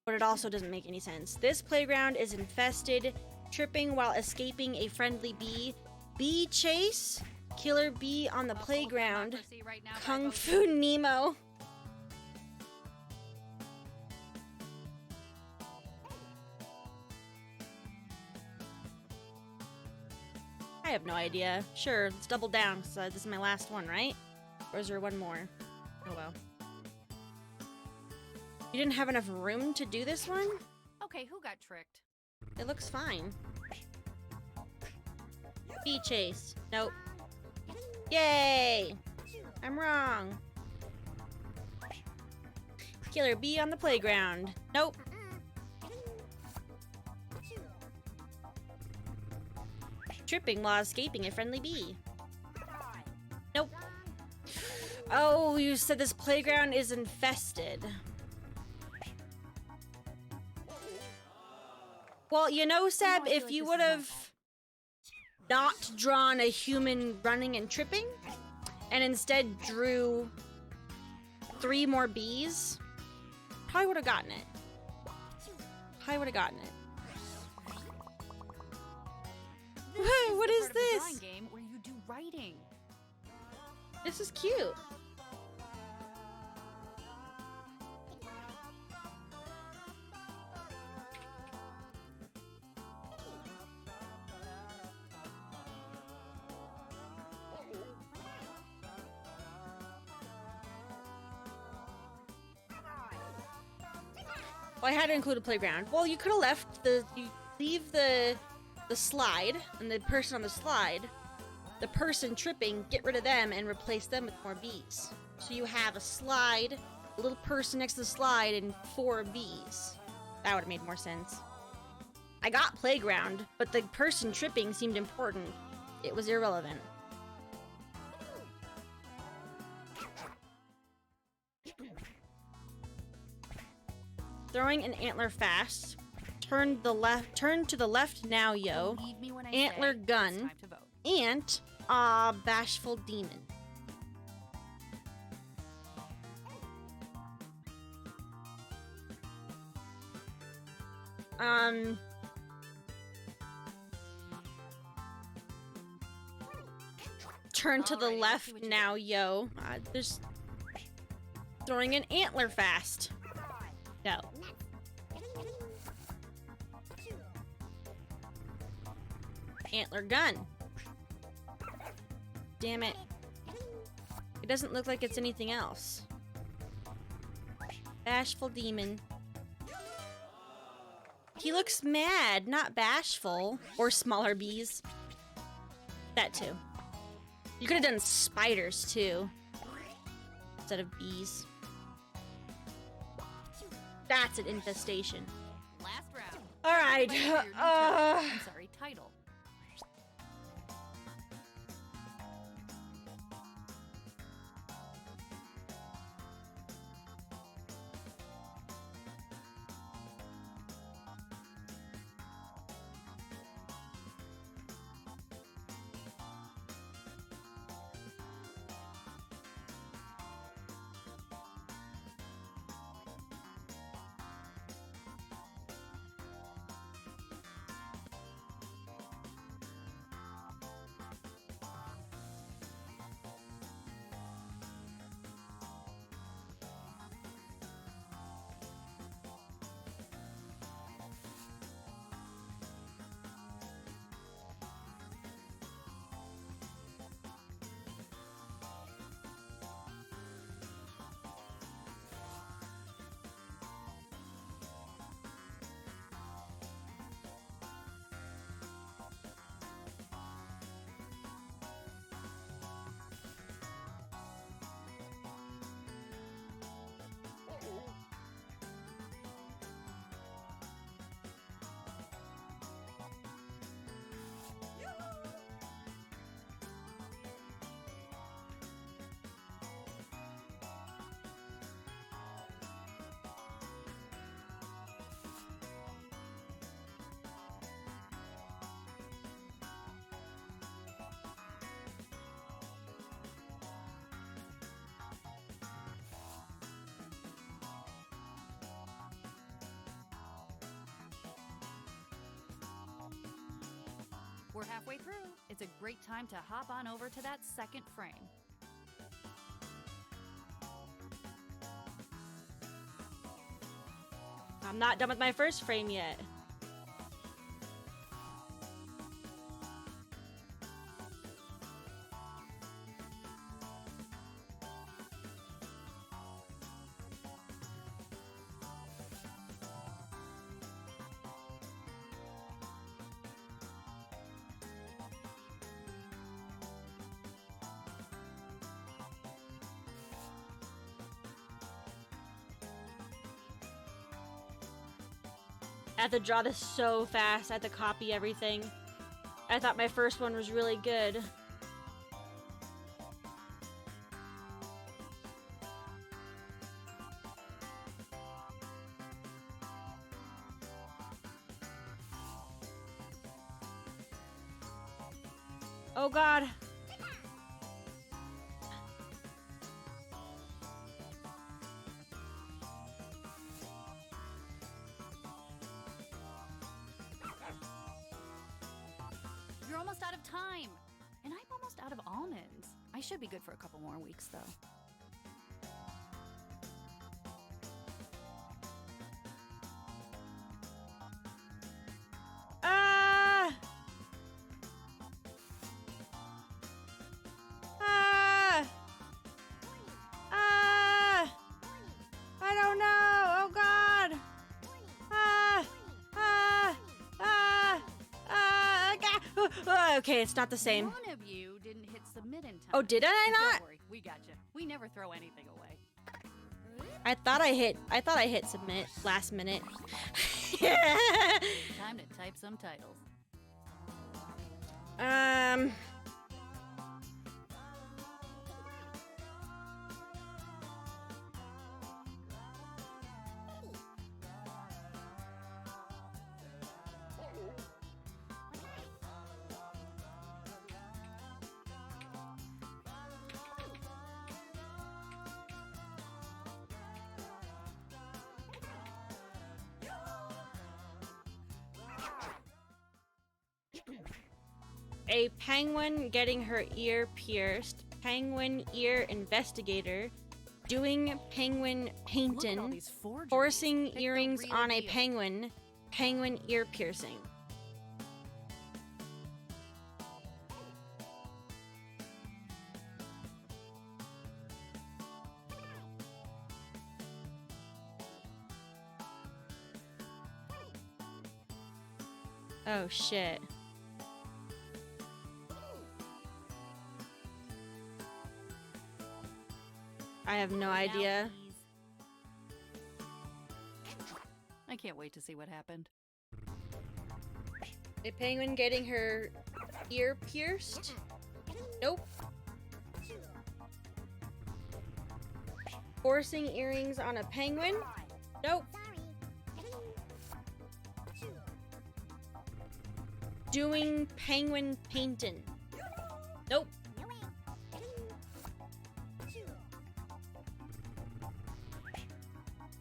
S1: But it also doesn't make any sense. This playground is infested, tripping while escaping a friendly bee. Bee chase? Killer bee on the playground.
S5: Right now,
S1: Kung Fu Nemo. I have no idea. Sure, let's double down. So this is my last one, right? Or is there one more? Oh well. You didn't have enough room to do this one?
S5: Okay, who got tricked?
S1: It looks fine. Bee chase. Nope. Yay! I'm wrong. Killer bee on the playground. Nope. Tripping while escaping a friendly bee. Nope. Oh, you said this playground is infested. Well, you know, Seb, if you would have not drawn a human running and tripping, and instead drew 3 more bees, probably would have gotten it. Probably would have gotten it. Whoa, what is this?
S5: Game where you do writing.
S1: This is cute. Well, I had to include a playground. Well, you could have left you leave the slide and the person on the slide, the person tripping, get rid of them and replace them with more bees. So you have a slide, a little person next to the slide, and 4 bees. That would have made more sense. I got playground, but the person tripping seemed important. It was irrelevant. Throwing an antler fast. Turn to the left now, yo.
S5: Believe me when I
S1: Antler
S5: say
S1: gun.
S5: it's time to vote.
S1: Ant. Bashful demon. Turn to the
S5: Alrighty, let's see
S1: left
S5: what you
S1: now, yo. There's throwing an antler fast. No. Antler gun. Damn it. It doesn't look like it's anything else. Bashful demon. He looks mad, not bashful. Or smaller bees. That too. You could have done spiders too. Instead of bees. That's an infestation.
S5: Last round.
S1: Alright.
S5: Fight for your new turn. I'm sorry, title. We're halfway through. It's a great time to hop on over to that second frame.
S1: I'm not done with my first frame yet. I have to draw this so fast. I have to copy everything. I thought my first one was really good. Oh God.
S5: You're almost out of time. And I'm almost out of almonds. I should be good for a couple more weeks, though.
S1: Ah! Ah! Ah! I don't know. Oh God. Ah! Ah! Ah! Ah! Okay, it's not the same.
S5: One of you didn't hit submit in time.
S1: Oh, did I
S5: But
S1: not?
S5: Don't worry, we got you. We never throw anything away.
S1: I thought I hit submit last minute.
S5: Time to type some titles.
S1: A penguin getting her ear pierced. Penguin ear investigator. Doing penguin
S5: Look at all
S1: painting.
S5: these forgeries.
S1: Forcing
S5: Pick the
S1: earrings
S5: real
S1: on a
S5: deal.
S1: penguin. Penguin ear piercing. Oh shit. I have no
S5: Now,
S1: idea.
S5: please. I can't wait to see what happened.
S1: A penguin getting her ear pierced? Nope. Forcing earrings on a penguin? Nope. Doing penguin painting? Nope.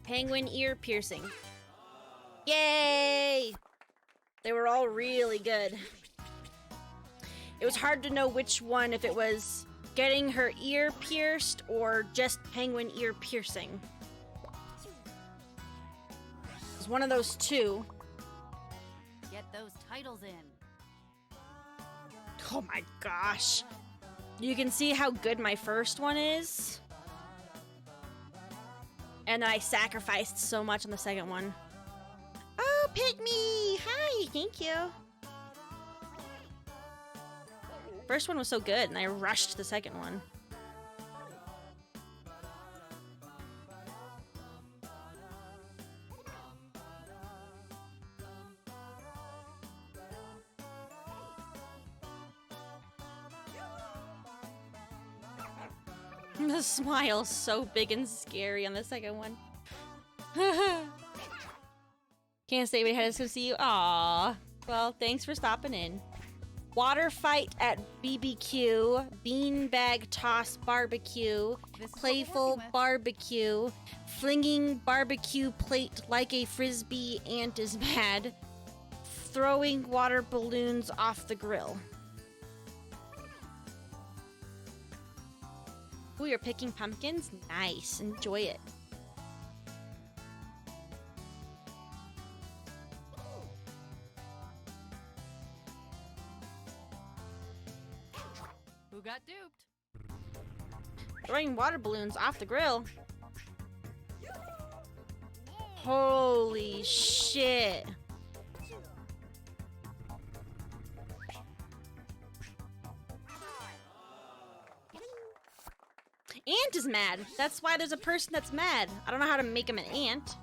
S1: Penguin ear piercing. Yay! They were all really good. It was hard to know which one, if it was getting her ear pierced or just penguin ear piercing. It was one of those two.
S5: Get those titles in.
S1: Oh my gosh. You can see how good my first one is. And I sacrificed so much on the second one. Oh, pick me! Hi, thank you. First one was so good, and I rushed the second one. The smile's so big and scary on the second one. Can't stay wait, had to see you. Aw. Well, thanks for stopping in. Water fight at BBQ, beanbag toss barbecue,
S5: This is what we're
S1: playful
S5: working with.
S1: barbecue, flinging barbecue plate like a frisbee ant is mad, throwing water balloons off the grill. Ooh, you're picking pumpkins? Nice. Enjoy it.
S5: Who got duped?
S1: Throwing water balloons off the grill. Holy shit. Ant is mad. That's why there's a person that's mad. I don't know how to make him an ant.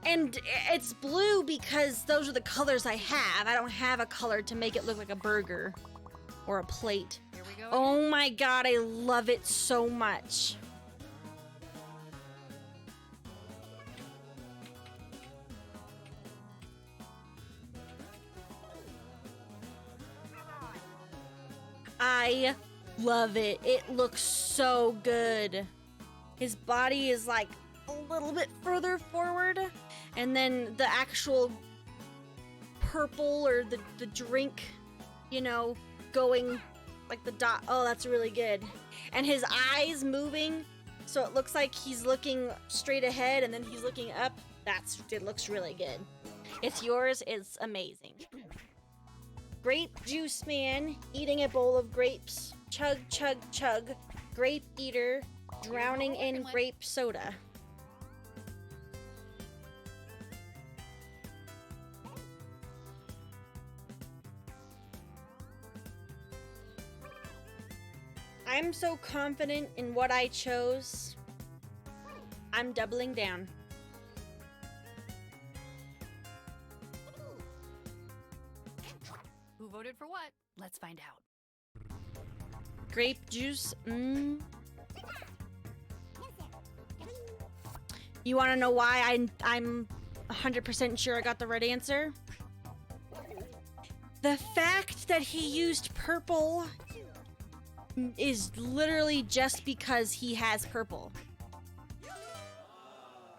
S1: And it's blue because those are the colors I have. I don't have a color to make it look like a burger or a plate.
S5: Here we go.
S1: Oh my god, I love it so much. I love it. It looks so good. His body is like a little bit further forward, and then the actual purple or the drink, you know, going like the dot. Oh, that's really good. And his eyes moving, so it looks like he's looking straight ahead and then he's looking up. It looks really good. It's yours. It's amazing. Grape juice man eating a bowl of grapes. Chug, chug, chug. Grape eater drowning in grape soda. I'm so confident in what I chose. I'm doubling down.
S5: Who voted for what? Let's find out.
S1: Grape juice. You want to know why I'm 100% sure I got the right answer? The fact that he used purple is literally just because he has purple.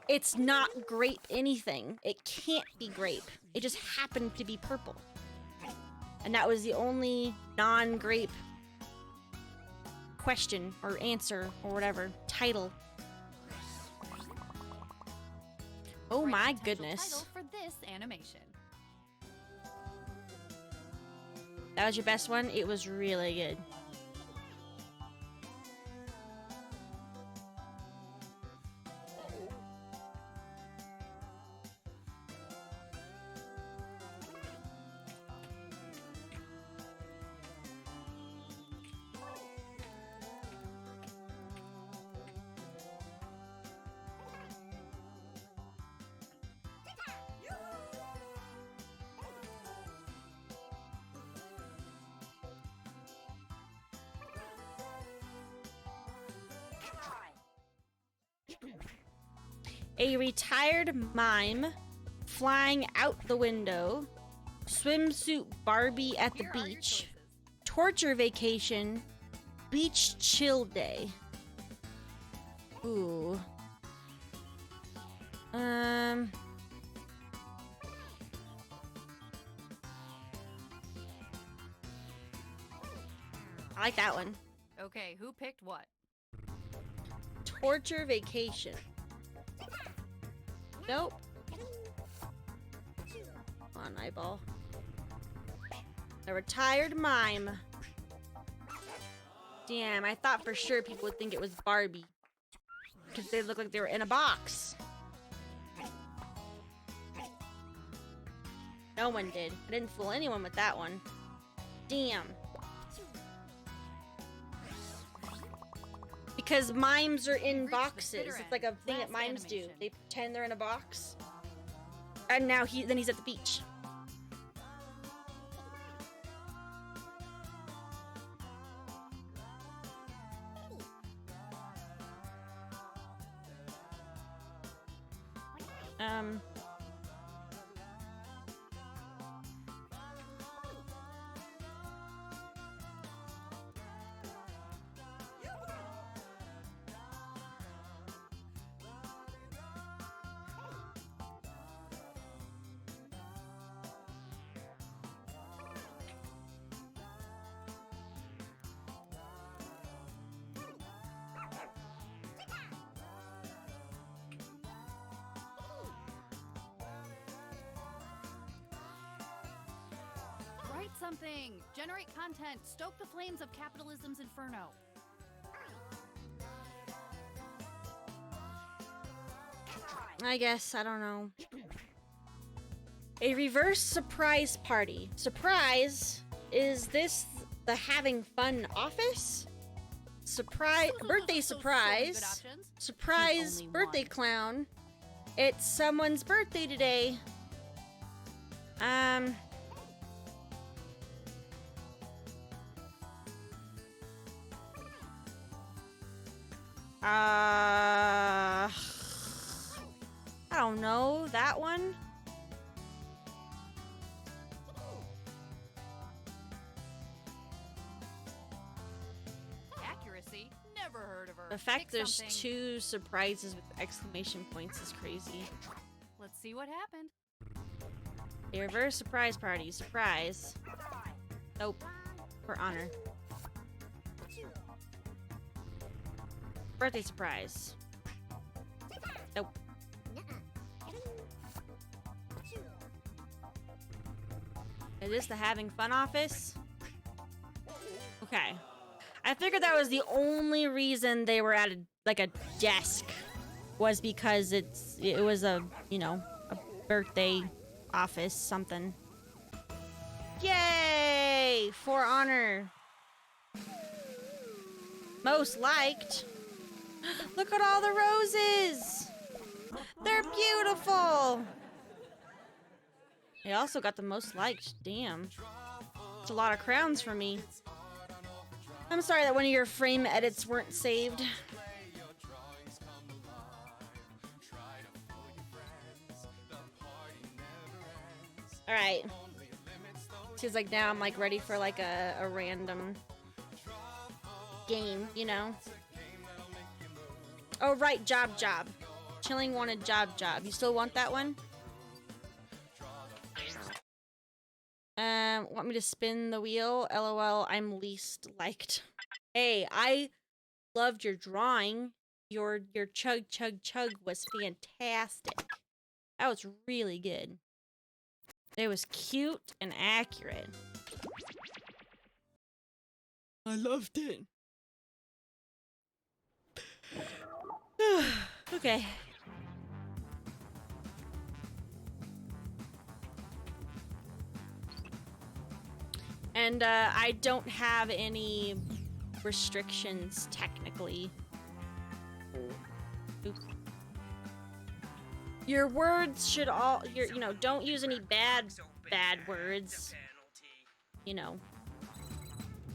S1: It's not grape anything. It can't be grape. It just happened to be purple. And that was the only non-grape question or answer or whatever. Title. Oh
S5: Write
S1: my
S5: the potential
S1: goodness.
S5: title for this animation.
S1: That was your best one? It was really good. A retired mime flying out the window, swimsuit Barbie at the
S5: Here are your
S1: beach,
S5: choices.
S1: torture vacation, beach chill day. Ooh. I like that one.
S5: Okay, who picked what?
S1: Torture vacation. Nope. Come on, eyeball. A retired mime. Damn, I thought for sure people would think it was Barbie. Because they look like they were in a box. No one did. I didn't fool anyone with that one. Damn. Because mimes are in
S5: Reached the
S1: boxes.
S5: bitter
S1: It's
S5: end.
S1: like a thing that
S5: Last
S1: mimes do.
S5: animation.
S1: They pretend they're in a box. And now then he's at the beach.
S5: Write something! Generate content! Stoke the flames of capitalism's inferno!
S1: I guess, I don't know. A reverse surprise party. Surprise? Is this the having fun office? Surprise,
S5: Those are
S1: birthday
S5: so silly good
S1: surprise.
S5: options.
S1: Surprise,
S5: Choose only
S1: birthday
S5: one.
S1: clown. It's someone's birthday today. I don't know. That one?
S5: Accuracy? Never heard of her.
S1: The fact
S5: Pick
S1: there's
S5: something.
S1: 2 surprises with exclamation points is crazy.
S5: Let's see what happened.
S1: A reverse surprise party. Surprise. Nope. For honor. Birthday surprise. Nope. Is this the having fun office? Okay. I figured that was the only reason they were at a desk was because it was a, you know, a birthday office something. Yay! For honor. Most liked. Look at all the roses. They're beautiful. They also got the most liked. Damn. It's a lot of crowns for me. I'm sorry that one of your frame edits weren't saved. Alright. Seems like now I'm like ready for like a random game, you know? Oh right, job. Chilling wanted job. You still want that one? Want me to spin the wheel? LOL, I'm least liked. Hey, I loved your drawing. Your chug was fantastic. That was really good. It was cute and accurate. I loved it. Okay. And I don't have any restrictions technically. Oops. Your words should all you know, don't use any bad words. You know,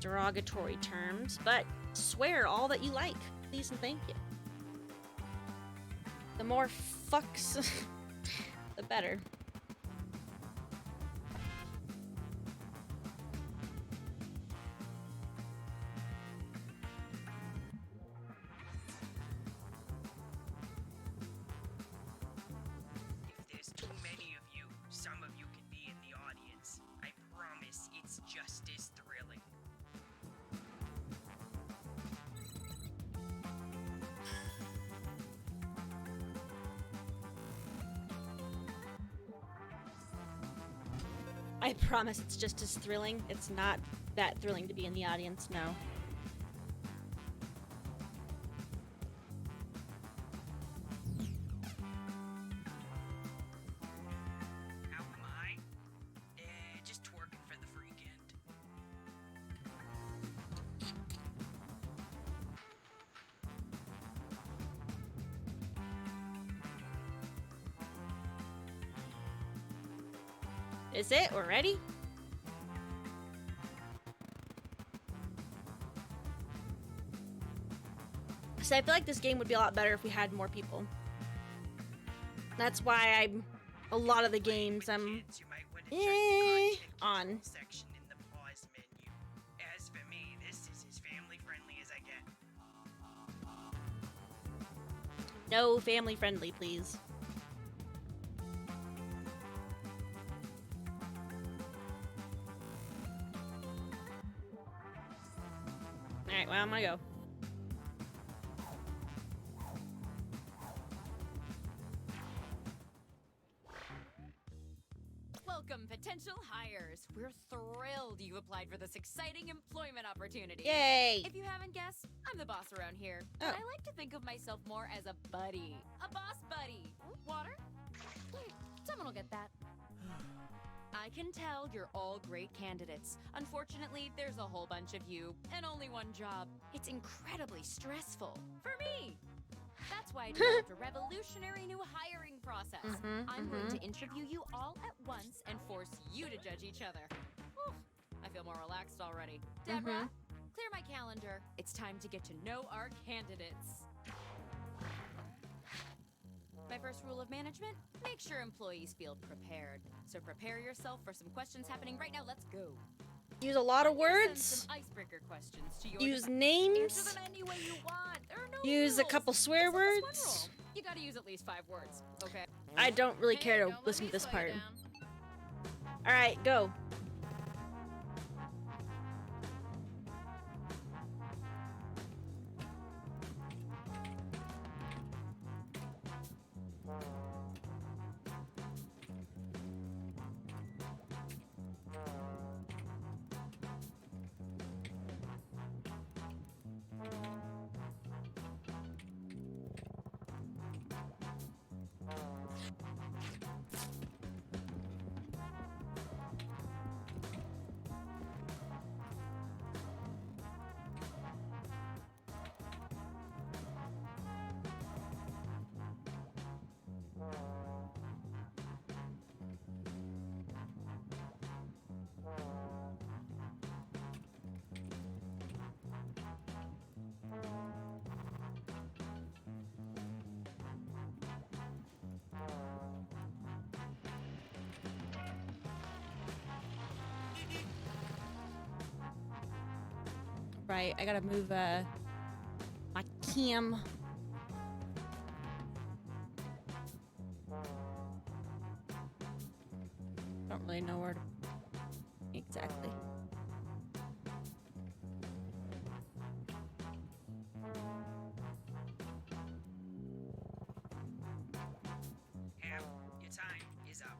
S1: derogatory terms, but swear all that you like. Please and thank you. The more fucks, the better.
S6: If there's too many of you, some of you can be in the audience. I promise it's just as thrilling.
S1: I promise it's just as thrilling. It's not that thrilling to be in the audience, no.
S6: How am I? Just twerking for the freak end.
S1: Is it? We're ready? So I feel like this game would be a lot better if we had more people. That's why a lot of the games I'm
S6: Kids, you might want to check the
S1: on.
S6: content section in the pause menu. As for me, this is as family friendly as I get.
S1: No family friendly, please. Alright, well, I'm gonna go.
S5: Welcome, potential hires. We're thrilled you applied for this exciting employment opportunity.
S1: Yay!
S5: If you haven't guessed, I'm the boss around here. But I like to think of myself more as a buddy. A boss buddy. Water? Someone will get that. I can tell you're all great candidates. Unfortunately, there's a whole bunch of you and only one job. It's incredibly stressful. For me! That's That's why I developed a revolutionary new hiring process. I'm going to interview you all at once and force you to judge each other. Whew, I feel more relaxed already. Deborah, clear my calendar. It's time to get to know our candidates. My first rule of management, make sure employees feel prepared. So prepare yourself for some questions happening right now. Let's go.
S1: Use a lot of
S5: I'm gonna send
S1: words.
S5: some icebreaker questions to your
S1: Use
S5: device.
S1: names.
S5: Answer them any way you want. There are no
S1: Use a
S5: rules.
S1: couple swear
S5: Except this one
S1: words.
S5: rule. You gotta use at least 5 words, okay?
S1: I don't really care to
S5: Don't let
S1: listen
S5: me
S1: to this
S5: slow you
S1: part.
S5: down.
S1: All right, go. Right, I gotta move my cam. Don't really know where to exactly.
S6: Hap, your time is up.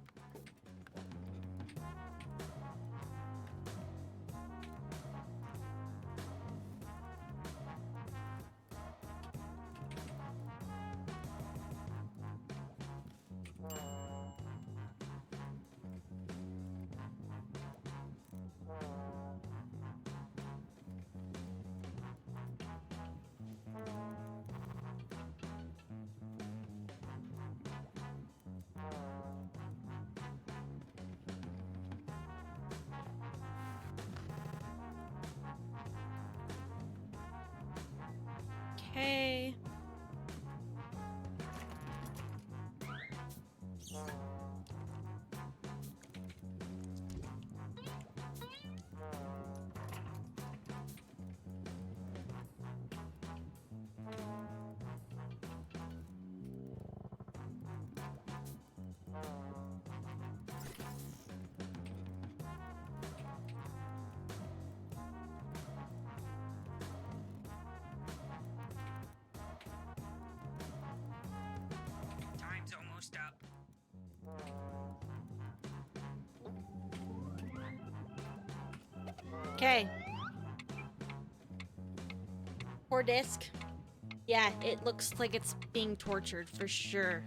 S1: Okay.
S6: Time's almost up.
S1: Okay. Poor disc. Yeah, it looks like it's being tortured for sure.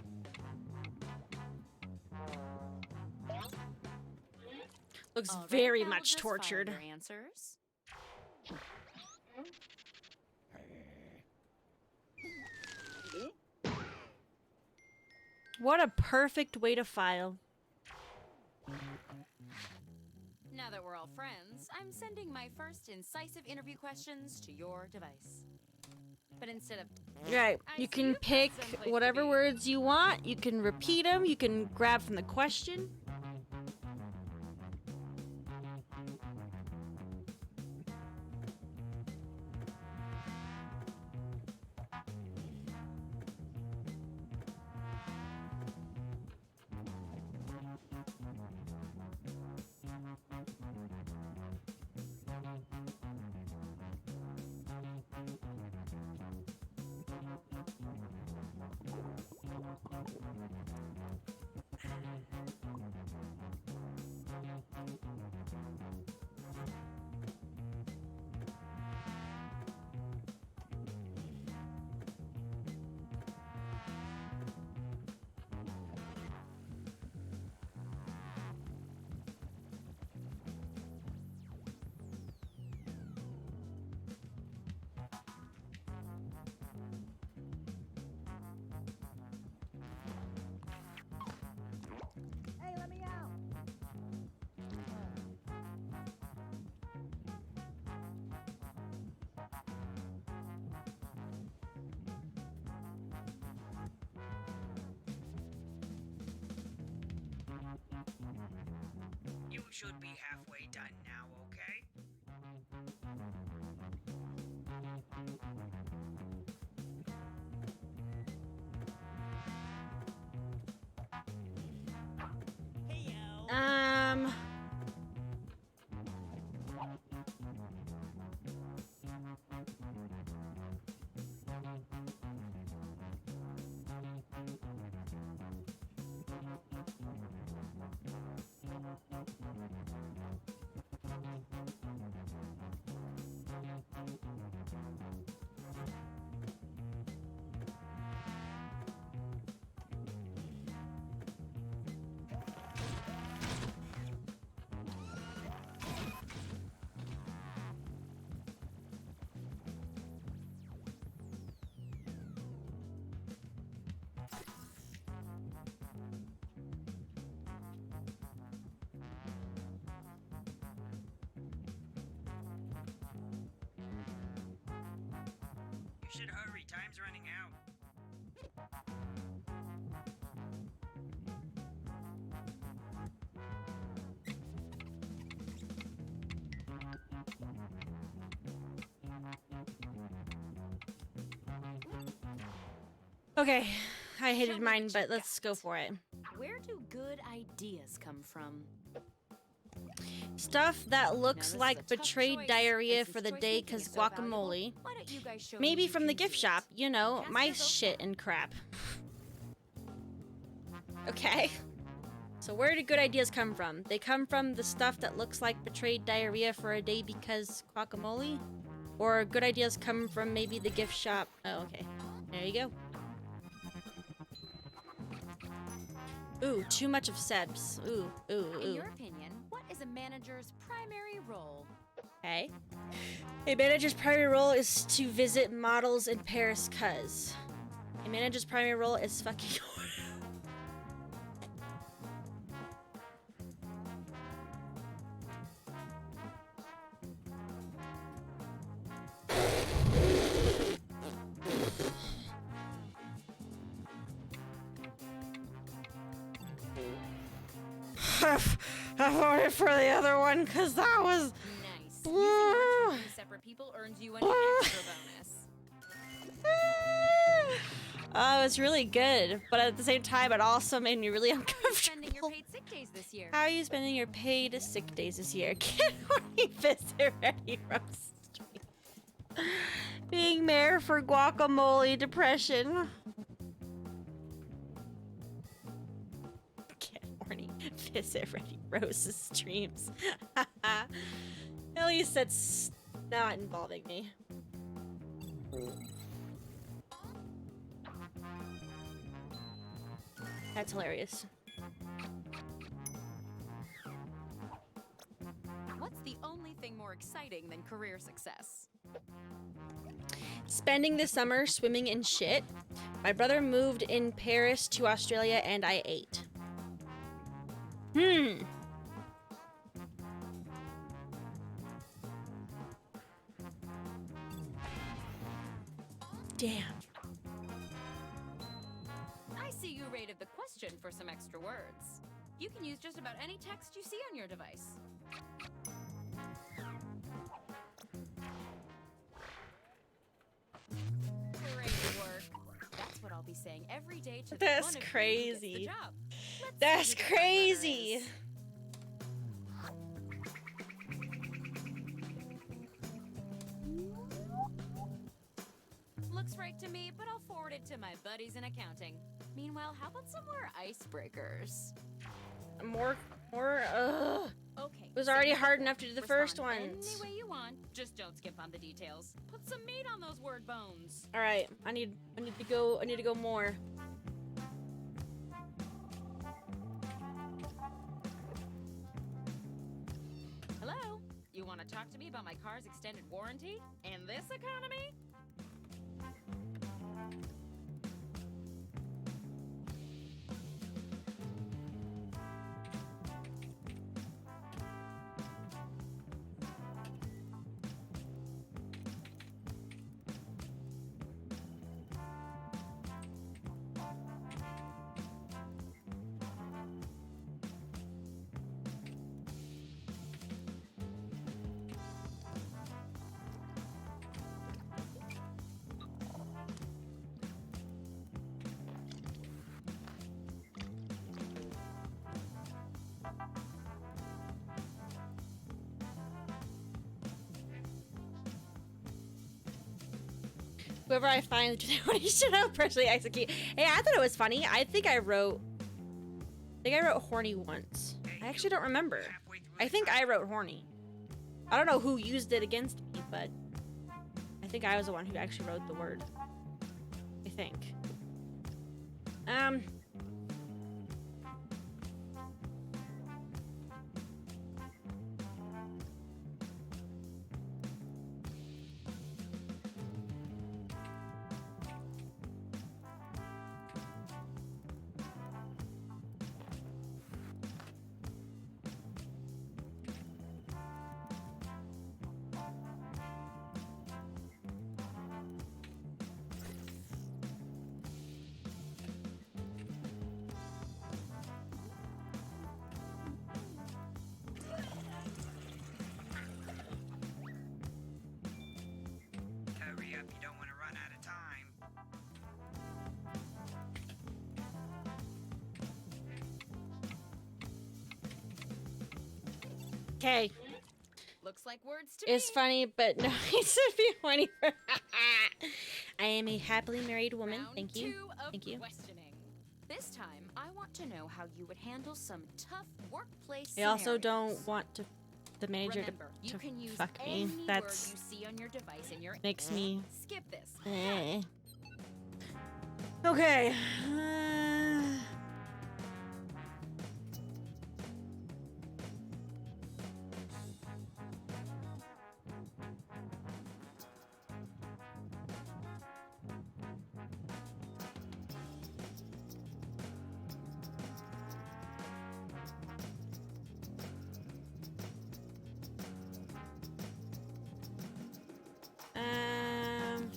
S1: Looks
S5: All right,
S1: very
S5: now
S1: much
S5: just file
S1: tortured.
S5: your answers.
S1: What a perfect way to file.
S5: Now that we're all friends, I'm sending my first incisive interview questions to your device. But instead of
S1: Right,
S5: I
S1: you
S5: see
S1: can
S5: you've got
S1: pick
S5: someplace to
S1: whatever
S5: be.
S1: words you want. You can repeat them. You can grab from the question.
S6: should be halfway done now, okay?
S1: Um.
S6: You should hurry, time's running out.
S1: Okay, I
S5: Show
S1: hated
S5: me
S1: mine,
S5: what
S1: but
S5: you
S1: let's go
S5: got.
S1: for it.
S5: Where do good ideas come from?
S1: Stuff that
S5: Now,
S1: looks
S5: this is
S1: like
S5: a tough
S1: betrayed
S5: choice,
S1: diarrhea
S5: and
S1: for
S5: since
S1: the
S5: choice
S1: day
S5: making
S1: because
S5: is so valuable,
S1: guacamole.
S5: why don't you guys show
S1: Maybe
S5: me you
S1: from the
S5: can
S1: gift
S5: do
S1: shop,
S5: it?
S1: you know,
S5: Cast
S1: my
S5: your vote
S1: shit
S5: now.
S1: and crap. Okay. So where do good ideas come from? They come from the stuff that looks like betrayed diarrhea for a day because guacamole? Or good ideas come from maybe the gift shop? Oh, okay. There you go. Ooh, too much of Sebs. Ooh, ooh,
S5: In
S1: ooh.
S5: your opinion, what is a manager's primary role?
S1: Okay. A manager's primary role is to visit models in Paris, cuz. A manager's primary role is fucking I voted for the other one because that was.
S5: Nice. Using lunch with 2 separate people earns you an extra bonus.
S1: Oh, it's really good, but at the same time, it also made me really
S5: How are you spending your
S1: uncomfortable.
S5: paid sick days this year?
S1: How are you spending your paid sick days this year? Get horny visit ready roast. Being mayor for guacamole depression. Get horny visit ready roast streams. At least it's not involving me. That's hilarious.
S5: What's the only thing more exciting than career success?
S1: Spending the summer swimming in shit. My brother moved in Paris to Australia and I ate. Damn.
S5: I see you rated the question for some extra words. You can use just about any text you see on your device. Great work. That's what I'll be saying every day to the
S1: That's
S5: one of you who gets the
S1: crazy.
S5: job. Let's see
S1: That's
S5: who the front runner
S1: crazy.
S5: is. Looks right to me, but I'll forward it to my buddies in accounting. Meanwhile, how about some more icebreakers?
S1: More,
S5: Okay.
S1: It was already
S5: same
S1: hard
S5: before.
S1: enough to do the first
S5: Respond
S1: ones.
S5: Any way you want. Just don't skip on the details. Put some meat on those word bones.
S1: All right, I need to go more.
S5: Hello? You want to talk to me about my car's extended warranty? In this economy?
S1: Whoever I find the should I'll personally execute. Hey, I thought it was funny. I think I wrote horny once. I actually don't remember. I think I wrote horny. I don't know who used it against me, but I think I was the one who actually wrote the word. I think.
S6: Hurry up, you don't want to run out of time.
S1: Okay.
S5: Looks like words to
S1: It's
S5: me.
S1: funny, but no, it should be horny. I am a happily married woman.
S5: Round
S1: Thank you.
S5: 2 of
S1: Thank you.
S5: questioning. This time, I want to know how you would handle some tough workplace
S1: I also don't
S5: scenarios.
S1: want the manager
S5: Remember, you
S1: to
S5: can use
S1: fuck
S5: any
S1: me.
S5: word
S1: That's
S5: you see on your device in your
S1: makes me.
S5: skip this.
S1: Eh. Okay. Um.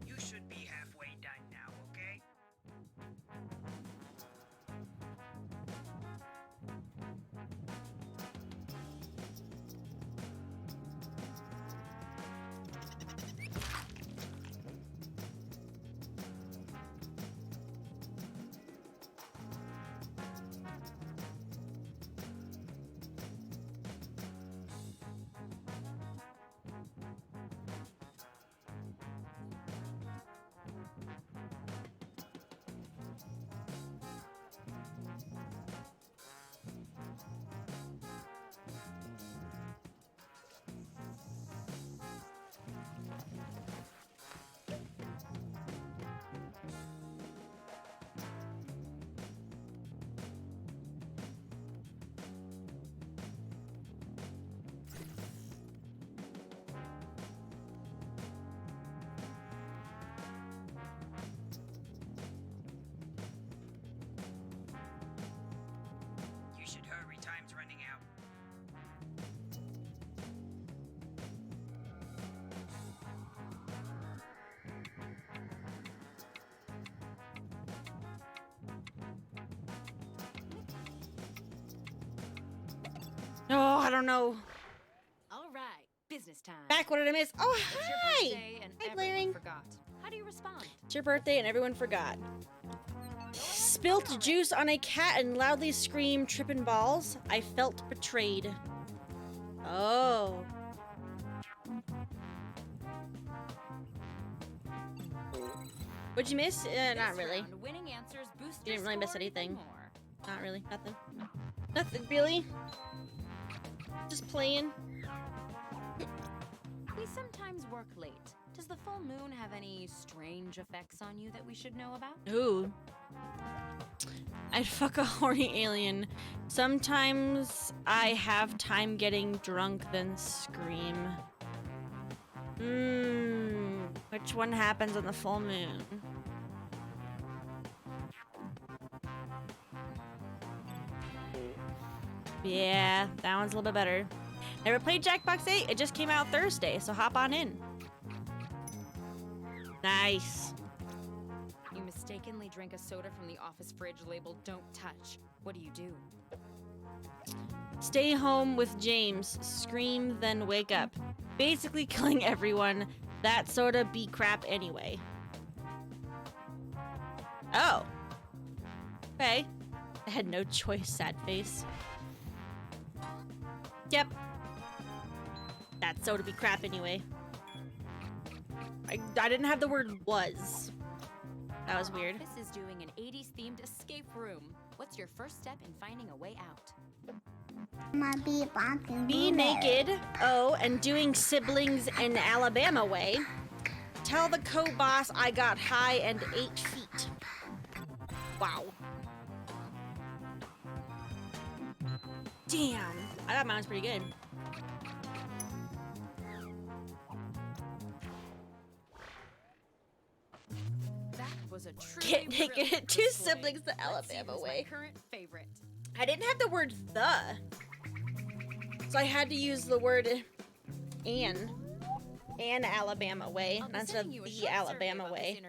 S6: You should be halfway done now, okay? You should hurry, time's running out.
S1: Oh, I don't know.
S5: All right, business time.
S1: Back, what did I miss? Oh,
S5: It's your
S1: hi!
S5: birthday and
S1: Hi,
S5: everyone
S1: Blaring.
S5: forgot. How do you respond?
S1: It's your birthday and everyone forgot. Spilt juice on a cat and loudly screamed, tripping balls. I felt betrayed. Oh. What'd you miss? Not
S5: This
S1: really.
S5: round, winning answers boost
S1: You
S5: your
S1: didn't really miss
S5: score even
S1: anything.
S5: more.
S1: Not really. Nothing. Nothing really. Just playing.
S5: We sometimes work late. Does the full moon have any strange effects on you that we should know about?
S1: Ooh. I'd fuck a horny alien. Sometimes I have time getting drunk, then scream. Which one happens on the full moon? Yeah, that one's a little bit better. Never played Jackbox 8? It just came out Thursday, so hop on in. Nice.
S7: You mistakenly drank a soda from the office fridge labeled "Don't touch." What do?
S1: Stay home with James. Scream, then wake up. Basically killing everyone. That soda be crap anyway. Oh. Okay. I had no choice, sad face. Yep. That soda be crap anyway. I didn't have the word was. That was weird.
S7: Office is doing an 80s themed escape room. What's your first step in finding a way out?
S1: Be naked. Oh, and doing siblings in Alabama way. Tell the co-boss I got high and 8 feet. Wow. Damn. I thought mine was pretty good.
S7: That was a true.
S1: Get naked. Two siblings the Alabama way.
S7: My current favorite.
S1: I didn't have the word the. So I had to use the word an Alabama way instead of the Alabama way.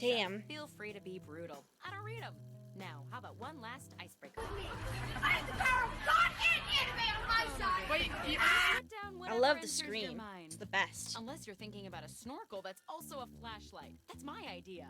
S1: Damn.
S7: Feel free to be brutal. I don't read them. Now, how about one last icebreaker?
S1: I love the scream. It's the best.
S7: Unless you're thinking about a snorkel that's also a flashlight. That's my idea.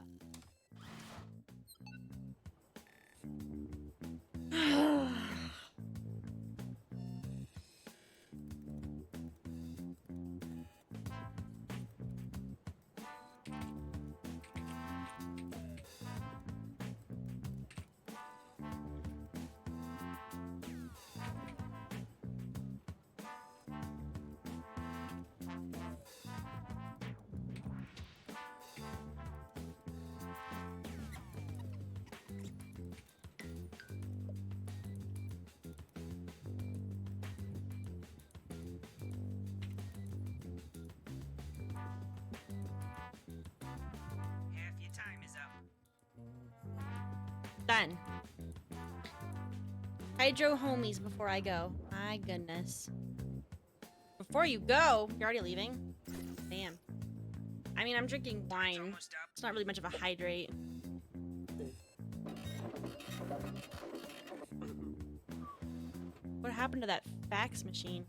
S6: Half your time is up.
S1: Done. Hydro homies before I go. My goodness. Before you go, you're already leaving? Damn. I mean, I'm drinking wine.
S6: Almost up.
S1: It's not really much of a hydrate. What happened to that fax machine?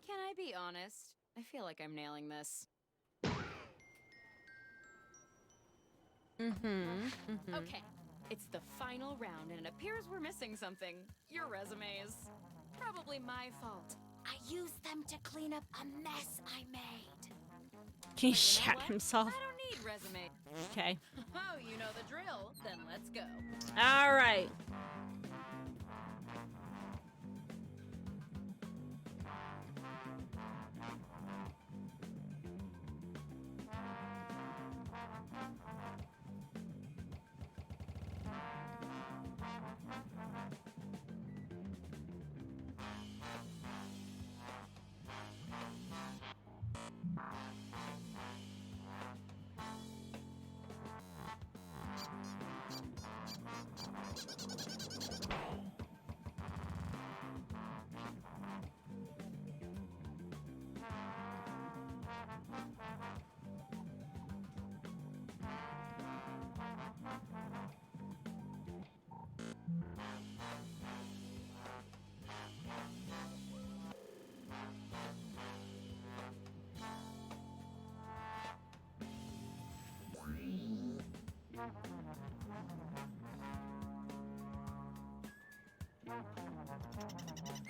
S7: Can I be honest? I feel like I'm nailing this. Okay, it's the final round, and it appears we're missing something. Your resumes. Probably my fault. I used them to clean up a mess I made.
S1: Can he
S7: You know
S1: shat
S7: what?
S1: himself?
S7: I don't need resumes.
S1: Okay.
S7: Oh, you know the drill. Then let's go.
S1: All right.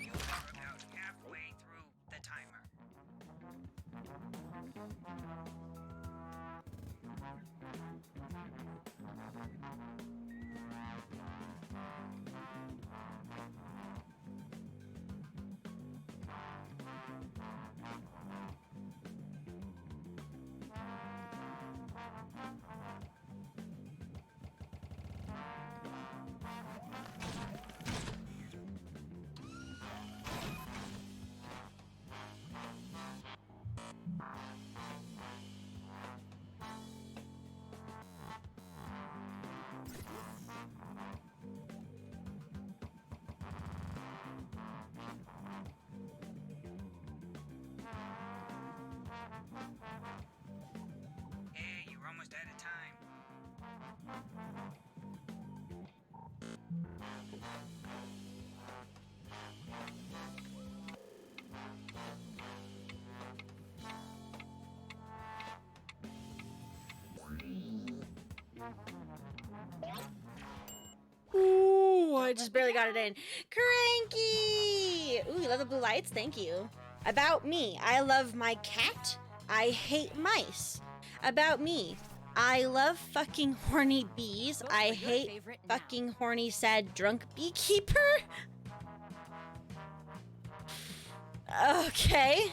S6: You are about halfway through the timer.
S1: Ooh, I just barely got it in. Cranky! Ooh, you love the blue lights? Thank you. About me, I love my cat. I hate mice. About me, I love fucking horny bees.
S7: Vote
S1: I
S7: for your
S1: hate
S7: favorite now.
S1: fucking horny, sad, drunk beekeeper. Okay.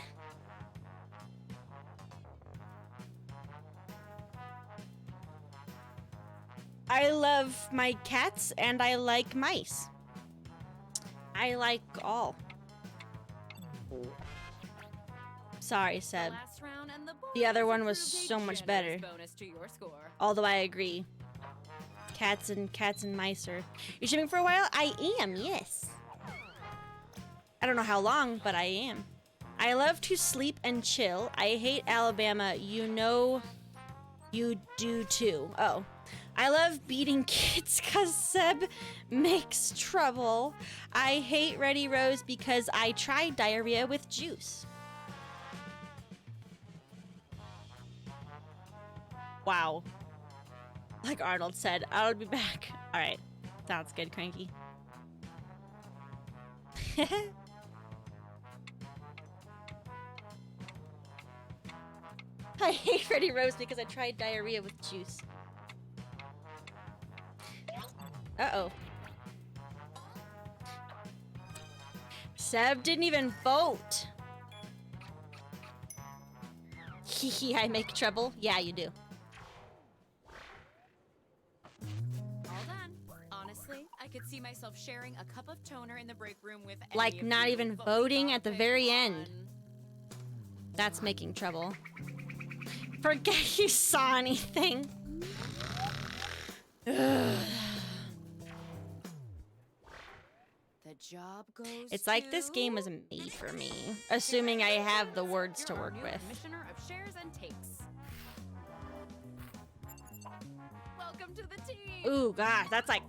S1: I love my cats and I like mice. I like all. Sorry, Seb.
S7: Last round and the
S1: The other
S7: boys
S1: one was
S7: approved a
S1: so much
S7: generous
S1: better.
S7: Bonus to your score.
S1: Although I agree. Cats and mice are... You shipping for a while? I am, yes. I don't know how long, but I am. I love to sleep and chill. I hate Alabama. You know you do too. Oh. I love beating kids cause Seb makes trouble. I hate Ready Rose because I tried diarrhea with juice. Wow. Like Arnold said, I'll be back. All right. Sounds good, Cranky. I hate Ready Rose because I tried diarrhea with juice. Uh-oh. Seb didn't even vote. Hee I make trouble. Yeah, you do.
S7: All done. Honestly, I could see myself sharing a cup of toner in the break room with any
S1: Like,
S7: of
S1: not
S7: you,
S1: even
S7: but we
S1: voting
S7: gotta
S1: at the
S7: pick
S1: very end.
S7: one.
S1: That's making trouble. Forget you saw anything.
S7: The job goes
S1: It's like this game was made for me, assuming I have the words to
S7: You're our
S1: work
S7: new
S1: with.
S7: Commissioner of Shares and Takes. Welcome to the team.
S1: Ooh, gosh, that's like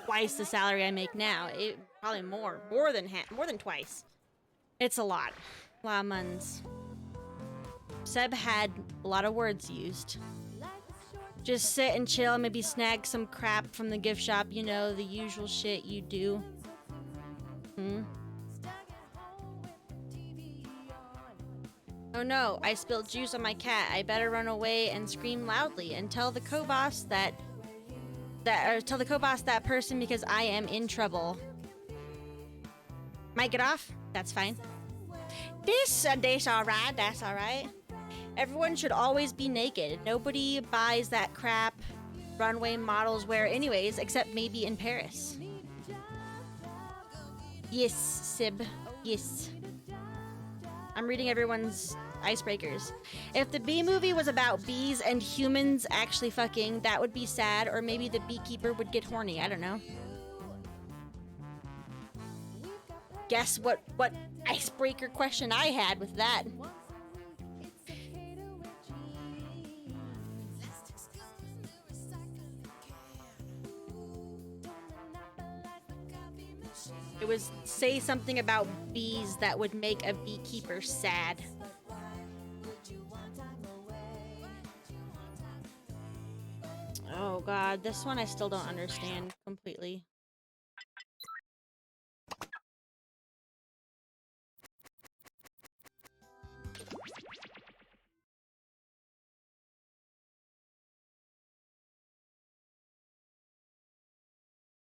S1: twice the salary I make now. It probably more than twice. It's a lot of muns. Seb had a lot of words used. Just sit and chill, maybe snag some crap from the gift shop, you know, the usual shit you do. Oh no, I spilled juice on my cat. I better run away and scream loudly and tell the co-boss tell the co-boss that person because I am in trouble. Might get off? That's fine. That's alright. Everyone should always be naked. Nobody buys that crap runway models wear anyways, except maybe in Paris. Yes, Sib. Yes. I'm reading everyone's icebreakers. If the bee movie was about bees and humans actually fucking, that would be sad, or maybe the beekeeper would get horny. I don't know. Guess what icebreaker question I had with that? It was say something about bees that would make a beekeeper sad. Oh god, this one I still don't understand completely.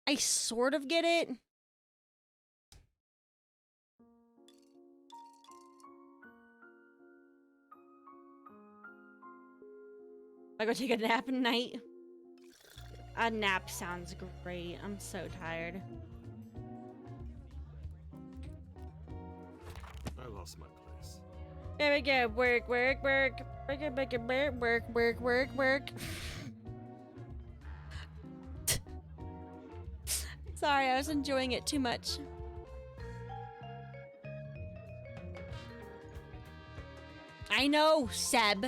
S1: I sort of get it. I go take a nap at night. A nap sounds great. I'm so tired.
S8: I lost my place.
S1: There we go. Work. Work. Sorry, I was enjoying it too much. I know, Seb.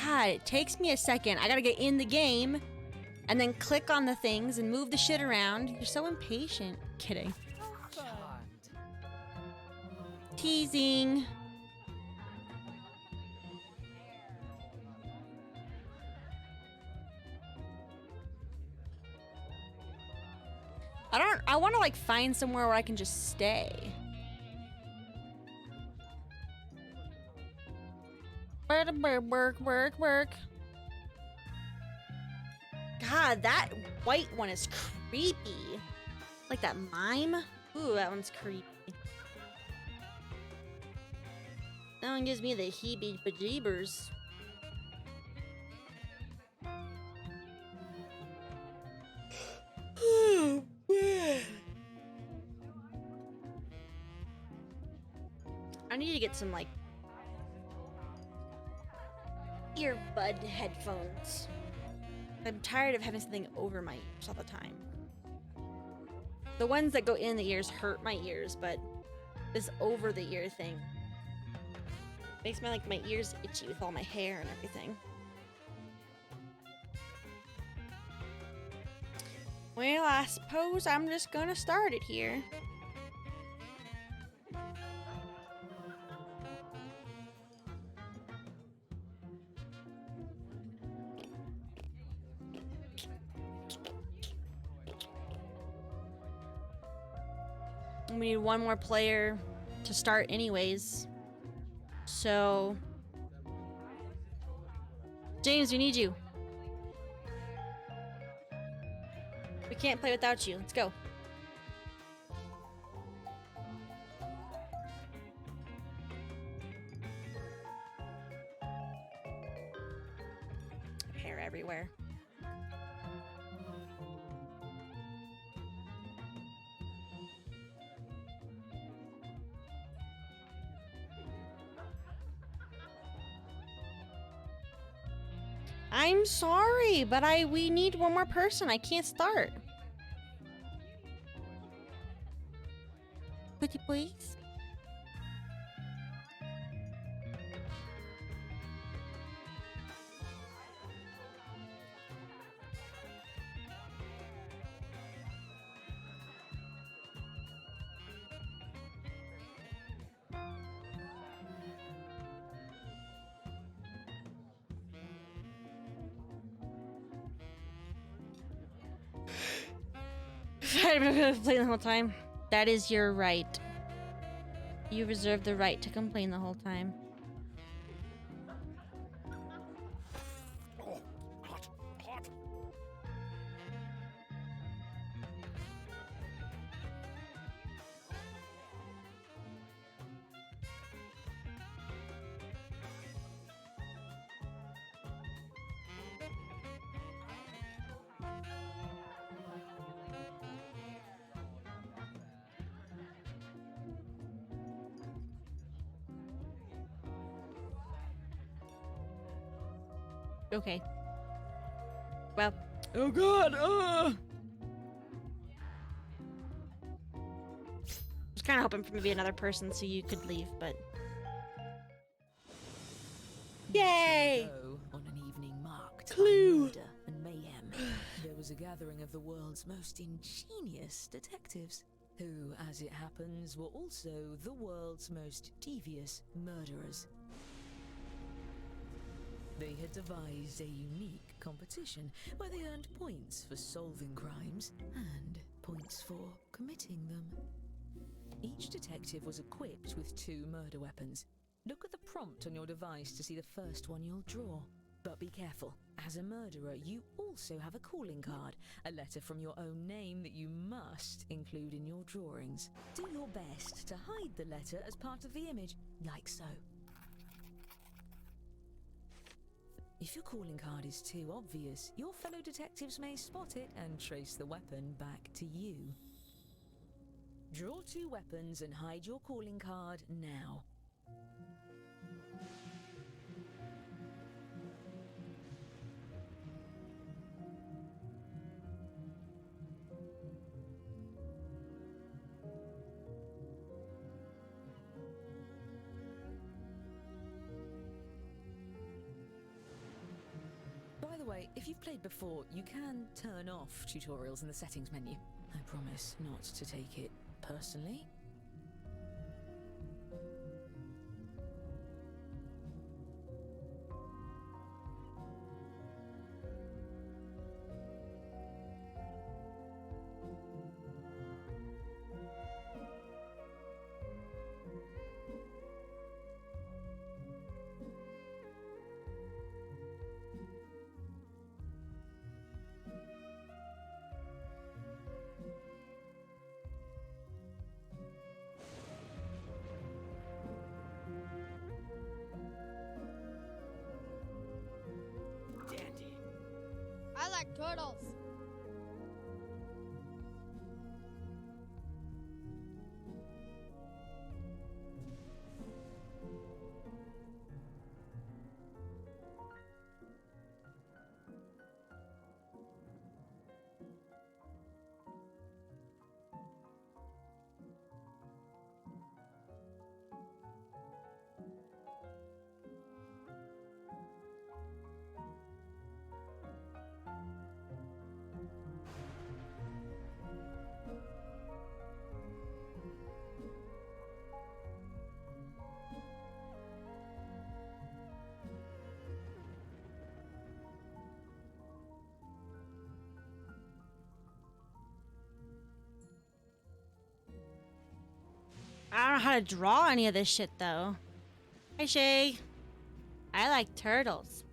S1: God, it takes me a second. I gotta get in the game and then click on the things and move the shit around. You're so impatient. Kidding. Teasing. I want to like find somewhere where I can just stay. Work. God, that white one is creepy. Like that mime. Ooh, that one's creepy. That one gives me the heebie-jeebers. Oh, man. I need to get some, like, earbud headphones. I'm tired of having something over my ears all the time. The ones that go in the ears hurt my ears, but this over-the-ear thing makes my ears itchy with all my hair and everything. Well, I suppose I'm just gonna start it here. We need one more player to start anyways. So... James, we need you. We can't play without you. Let's go. Hair everywhere. I'm sorry, but we need one more person. I can't start. Pretty please. I'm gonna complain the whole time. That is your right. You reserve the right to complain the whole time. Okay. Well. Oh god! I was kind of hoping for maybe another person so you could leave, but... Yay!
S8: On an evening marked
S1: Clue.
S8: by murder and mayhem, there was a gathering of the world's most ingenious detectives, who, as it happens, were also the world's most devious murderers. They had devised a unique competition where they earned points for solving crimes and points for committing them. Each detective was equipped with 2 murder weapons. Look at the prompt on your device to see the first one you'll draw. But be careful, as a murderer you also have a calling card, a letter from your own name that you must include in your drawings. Do your best to hide the letter as part of the image, like so. If your calling card is too obvious, your fellow detectives may spot it and trace the weapon back to you. Draw 2 weapons and hide your calling card now. By the way, if you've played before, you can turn off tutorials in the settings menu. I promise not to take it personally.
S4: like turtles.
S1: I don't know how to draw any of this shit though. Hi Shay. I like turtles.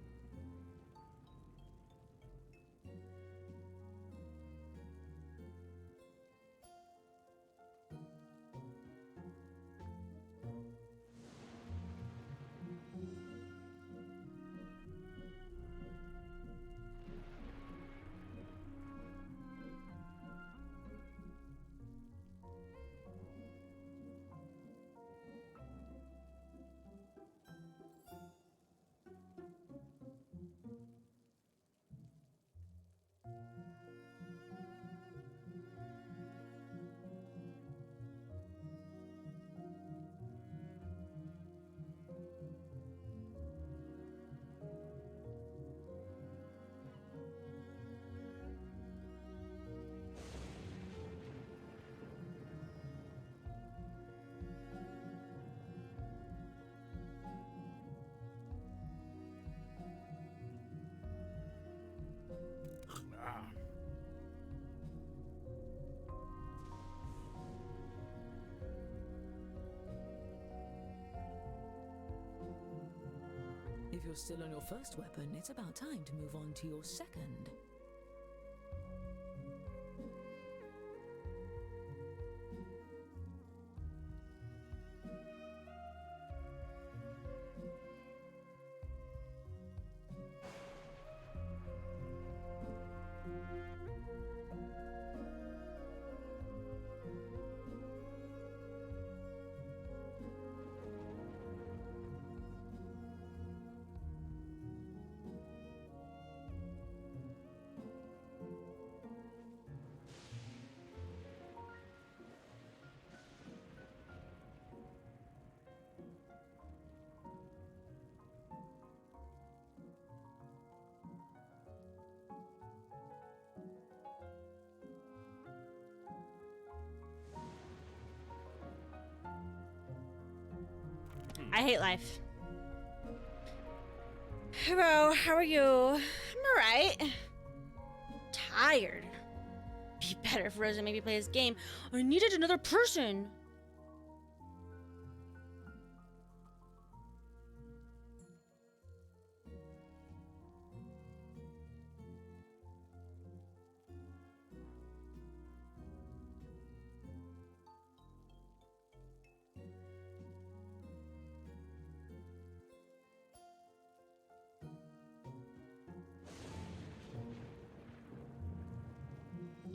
S8: If you're still on your first weapon, it's about time to move on to your second.
S1: I hate life. Hello, how are you? I'm alright. Tired. Be better if Rosa made me play this game. I needed another person.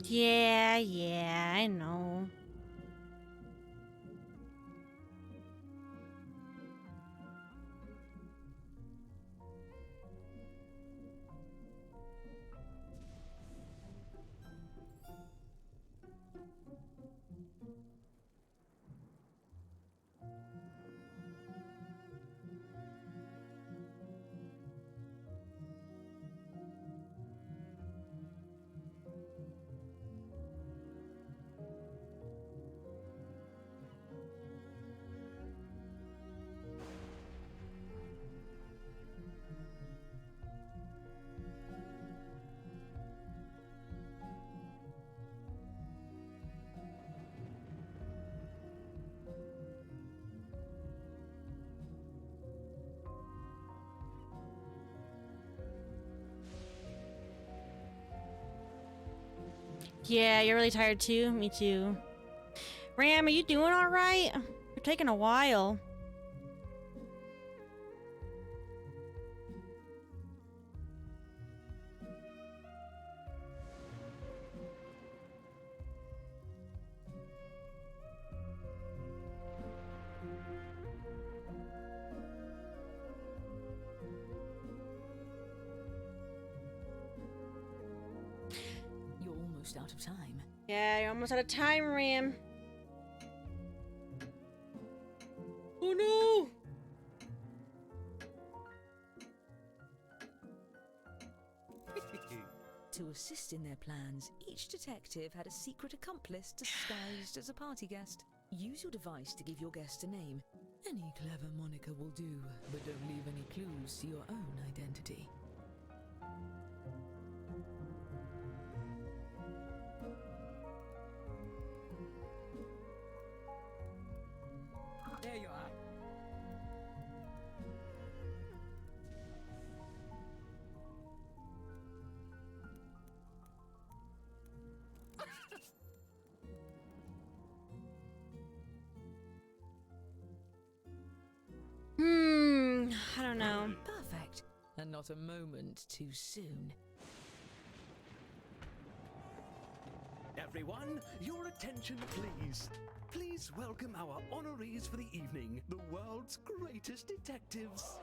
S1: Yeah, I know. Yeah, you're really tired too? Me too. Ram, are you doing alright? You're taking a while.
S8: almost out of time.
S1: Yeah, you're almost out of time, Ram. Oh no!
S8: To assist in their plans, each detective had a secret accomplice disguised as a party guest. Use your device to give your guest a name. Any clever moniker will do, but don't leave any clues to your own identity.
S9: There you are.
S1: I don't know.
S8: Perfect. And not a moment too soon.
S10: Everyone, your attention please. Please welcome our honorees for the evening, the world's greatest detectives.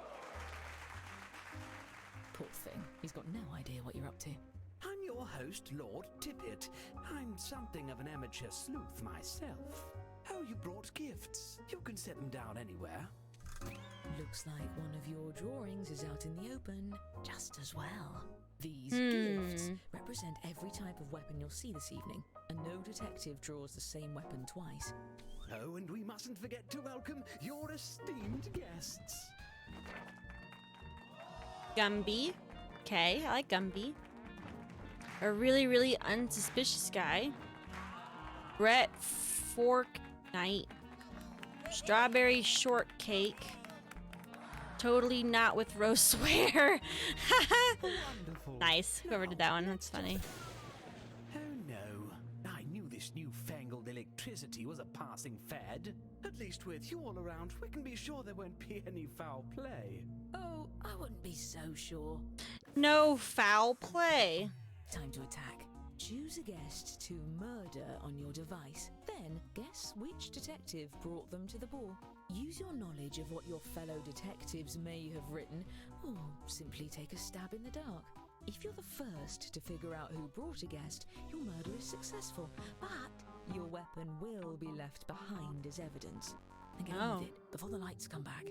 S8: Poor thing. He's got no idea what you're up to.
S10: I'm your host, Lord Tippett. I'm something of an amateur sleuth myself. Oh, you brought gifts. You can set them down anywhere.
S8: Looks like one of your drawings is out in the open, just as well. These gifts represent every type of weapon you'll see this evening, and no detective draws the same weapon twice.
S10: Oh, and we mustn't forget to welcome your esteemed guests.
S1: Gumby. Okay, I like Gumby. A really, really unsuspicious guy. Brett Forknight. Strawberry shortcake. Totally not with Rose Swear.
S10: Wonderful.
S1: Nice. Whoever did that one, that's funny.
S10: Oh no, I knew this newfangled electricity was a passing fad. At least with you all around, we can be sure there won't be any foul play.
S8: Oh, I wouldn't be so sure.
S1: No foul play.
S8: Time to attack. Choose a guest to murder on your device. Then guess which detective brought them to the ball. Use your knowledge of what your fellow detectives may have written, or simply take a stab in the dark. If you're the first to figure out who brought a guest, your murder is successful, but your weapon will be left behind as evidence. And get on with it before the lights come back.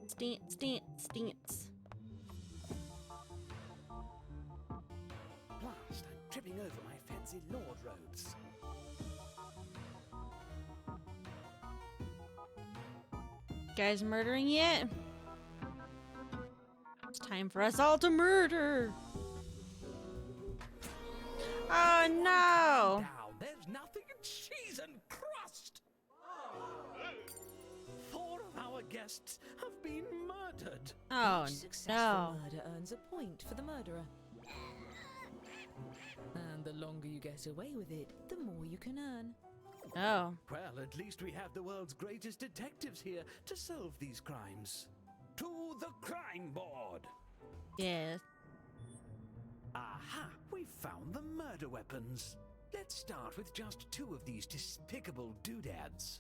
S1: Stints.
S10: Blast, I'm tripping over my fancy lord robes.
S1: Guys murdering yet? It's time for us all to murder. Oh no!
S10: Now, there's nothing in cheese and crust. 4 of our guests have been murdered.
S1: Oh
S8: Each successful
S1: no.
S8: murder earns a point for the murderer. And the longer you get away with it, the more you can earn.
S1: Oh.
S10: Well, at least we have the world's greatest detectives here to solve these crimes. To the crime board!
S1: Yes.
S10: Aha! We've found the murder weapons. Let's start with just 2 of these despicable doodads.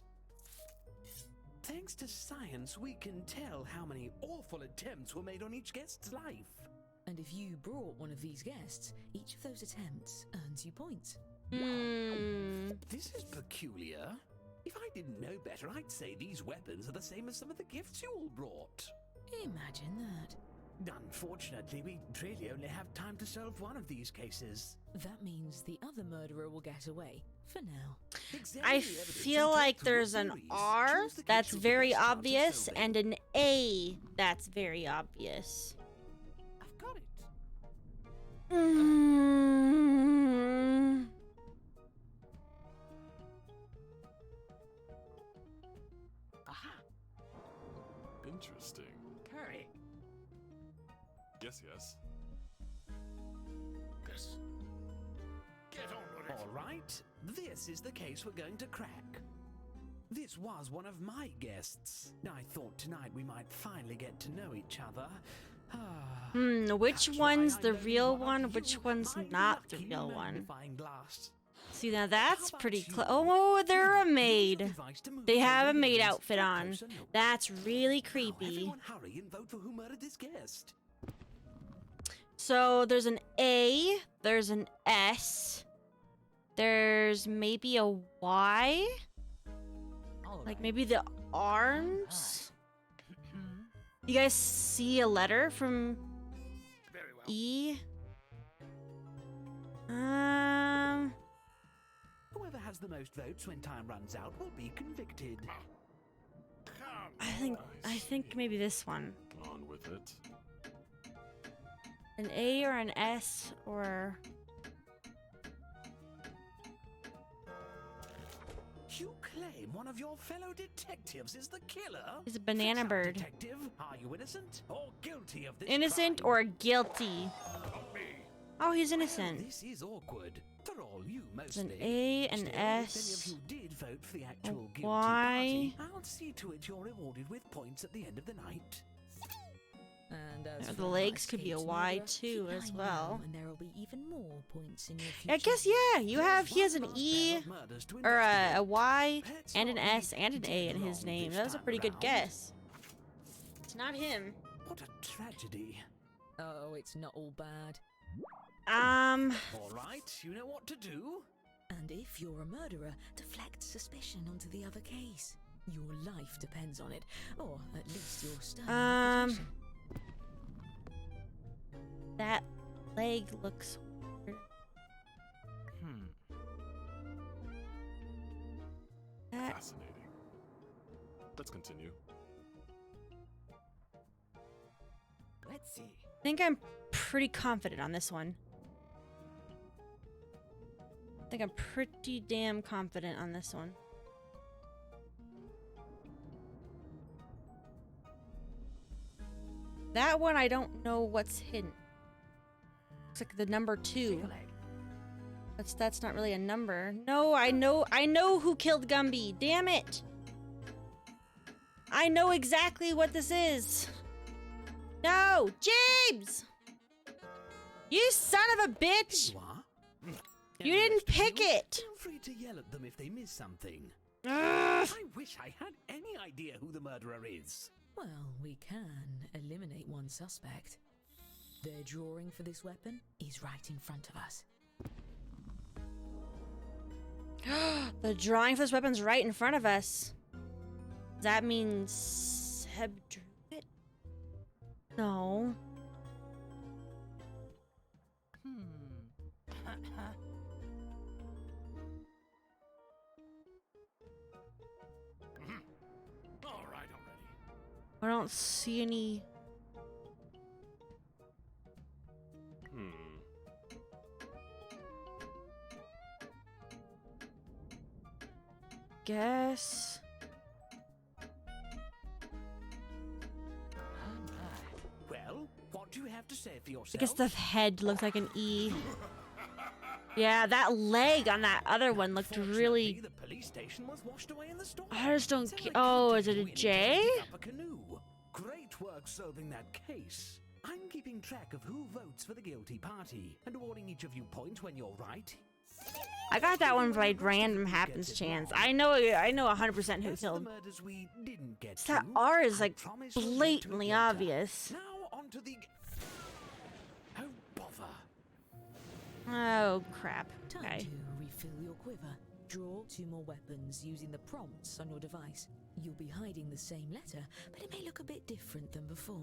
S10: Thanks to science, we can tell how many awful attempts were made on each guest's life.
S8: And if you brought one of these guests, each of those attempts earns you points.
S10: This is peculiar. If I didn't know better, I'd say these weapons are the same as some of the gifts you all brought.
S8: Imagine that.
S10: Unfortunately, we really only have time to solve one of these cases.
S8: That means the other murderer will get away, for now.
S1: I feel like there's an R that's very obvious and an A that's very obvious.
S10: I've got it. Aha!
S11: Interesting.
S10: Hurry!
S11: Yes.
S10: Yes. Get on with it. All right, this is the case we're going to crack. This was one of my guests. I thought tonight we might finally get to know each other.
S1: Which one's the real one? Which one's not the real one? See, now that's pretty close. Oh, they're a maid. They have a maid outfit on. That's really creepy.
S10: Everyone hurry and vote for who murdered this guest.
S1: So there's an A, there's an S, there's maybe a Y, like maybe the arms. You guys see a letter from E?
S10: Whoever has the most votes when time runs out will be convicted.
S1: I think maybe this one.
S11: On with it.
S1: An A or an S or...
S10: You claim one of your fellow detectives is the killer?
S1: He's a banana
S10: Fess up,
S1: bird.
S10: Detective, are you innocent or guilty of this
S1: Innocent
S10: crime?
S1: or guilty? Oh, he's innocent.
S10: This is awkward. For all you,
S1: It's an
S10: mostly.
S1: A, an
S10: Still,
S1: S,
S10: if any of you did vote for the actual guilty
S1: Y.
S10: party, I'll see to it you're rewarded with points at the end of the night.
S8: And
S1: Yeah,
S8: as
S1: the
S8: for
S1: legs could be a
S8: Kate's
S1: Y
S8: murderer,
S1: too
S8: keep
S1: as
S8: lying
S1: well.
S8: low and there will be even more points in your future.
S1: I guess, yeah, you have, he has an
S10: One
S1: E
S10: last pair of murders to
S1: or
S10: investigate.
S1: a Y
S10: Let's
S1: and an
S10: not
S1: S
S10: be
S1: and an A in
S10: dead
S1: his
S10: wrong
S1: name.
S10: this
S1: That was a
S10: time
S1: pretty good
S10: around.
S1: guess. It's not him.
S10: What a tragedy.
S8: Oh, it's not all bad.
S10: All right, you know what to do.
S8: And if you're a murderer, deflect suspicion onto the other case. Your life depends on it, or at least your stern reputation.
S1: That leg looks weird. That,
S11: Fascinating. Let's continue.
S9: Let's see.
S1: I think I'm pretty confident on this one. I think I'm pretty damn confident on this one. That one, I don't know what's hidden. Looks like the number 2. That's not really a number. No, I know who killed Gumby. Damn it! I know exactly what this is. No, James! You son of a bitch!
S10: You are.
S1: You didn't pick it.
S10: Feel free to yell at them if they miss something.
S1: Ugh.
S10: I wish I had any idea who the murderer is.
S8: Well, we can eliminate one suspect. Their drawing for this weapon is right in front of us.
S1: The drawing for this weapon's right in front of us. Does that mean Seb drew it? No.
S11: All right already.
S1: I don't see any. Guess.
S10: Well, what do you have to say for yourself?
S1: I guess the head looked like an E. Yeah, that leg on that other one looked really.
S10: The police station was washed away in the storm.
S1: I just don't.
S10: Sounds like
S1: Oh,
S10: you
S1: is it a
S10: two in
S1: J?
S10: taking up a canoe. Great work solving that case. I'm keeping track of who votes for the guilty party and awarding each of you points when you're right.
S1: I got that one by random happens chance. I know 100% who
S10: As for the
S1: killed.
S10: murders we didn't get
S1: That
S10: to,
S1: R is
S10: I
S1: like
S10: promise you'll get to it
S1: blatantly
S10: later.
S1: obvious.
S10: Now on to the. Oh bother!
S1: Oh crap.
S8: Time
S1: Okay.
S8: to refill your quiver. Draw 2 more weapons using the prompts on your device. You'll be hiding the same letter, but it may look a bit different than before.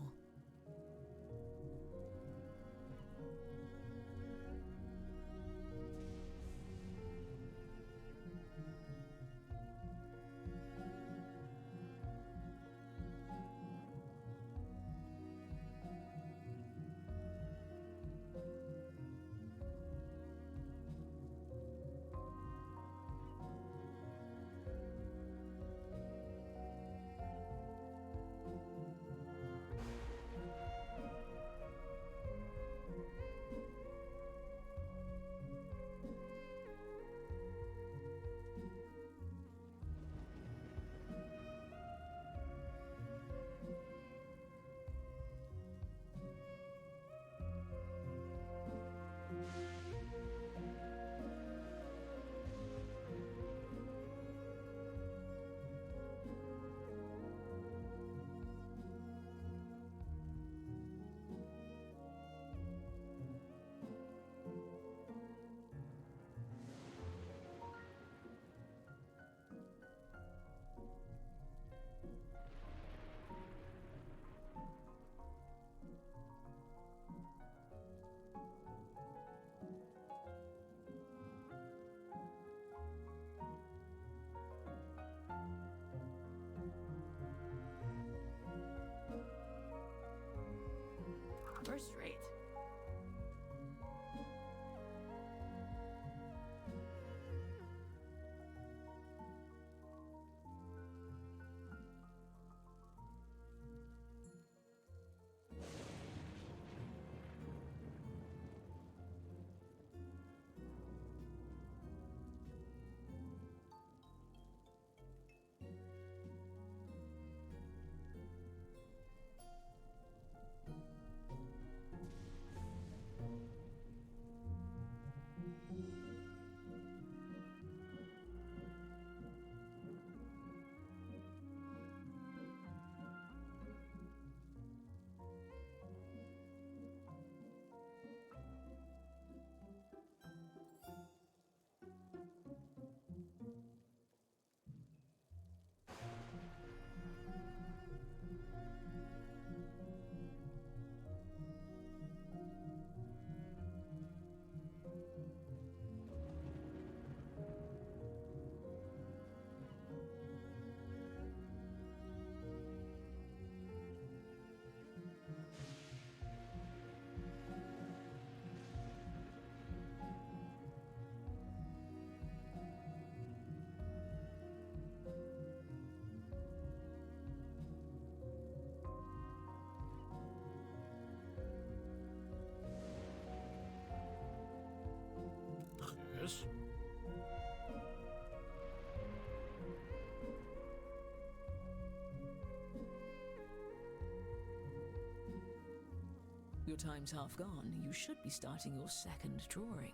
S8: Your time's half gone. You should be starting your second drawing.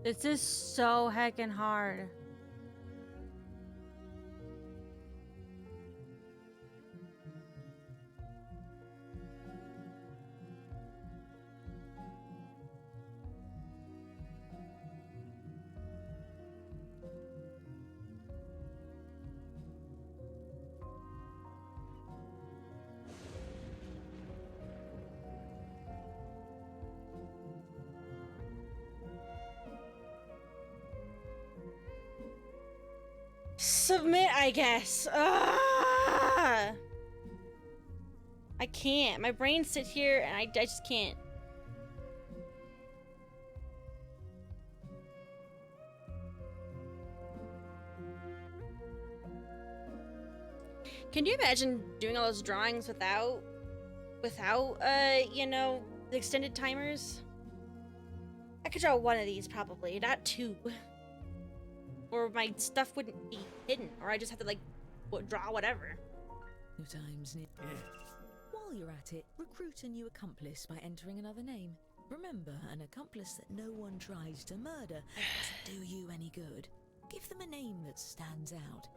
S1: This is so heckin' hard. Submit, I guess. I can't. My brain sits here and I just can't. Can you imagine doing all those drawings without, you know, the extended timers? I could draw one of these probably, not two. Or my stuff wouldn't be hidden, or I just have to, like, draw whatever.
S8: Your time's near. While you're at it, recruit a new accomplice by entering another name. Remember, an accomplice that no one tries to murder doesn't do you any good. Give them a name that stands out.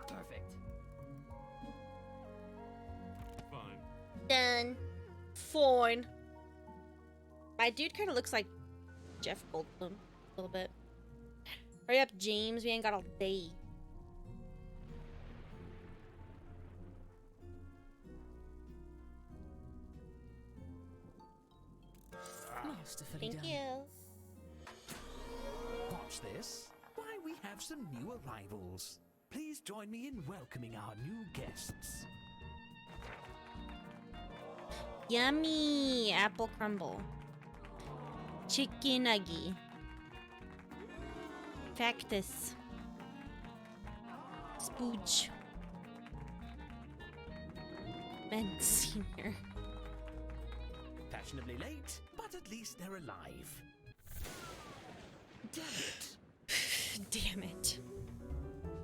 S9: Perfect.
S11: Fine.
S1: Done. Fine. My dude kind of looks like Jeff Goldblum a little bit. Hurry up, James. We ain't got all day.
S8: Masterfully
S1: Thank
S8: done.
S1: you.
S10: Watch this. Why, we have some new arrivals. Please join me in welcoming our new guests.
S1: Yummy apple crumble. Chicken nuggy. Cactus. Spooch. Men Senior.
S10: Fashionably late, but at least they're alive. Damn it.
S1: Damn it.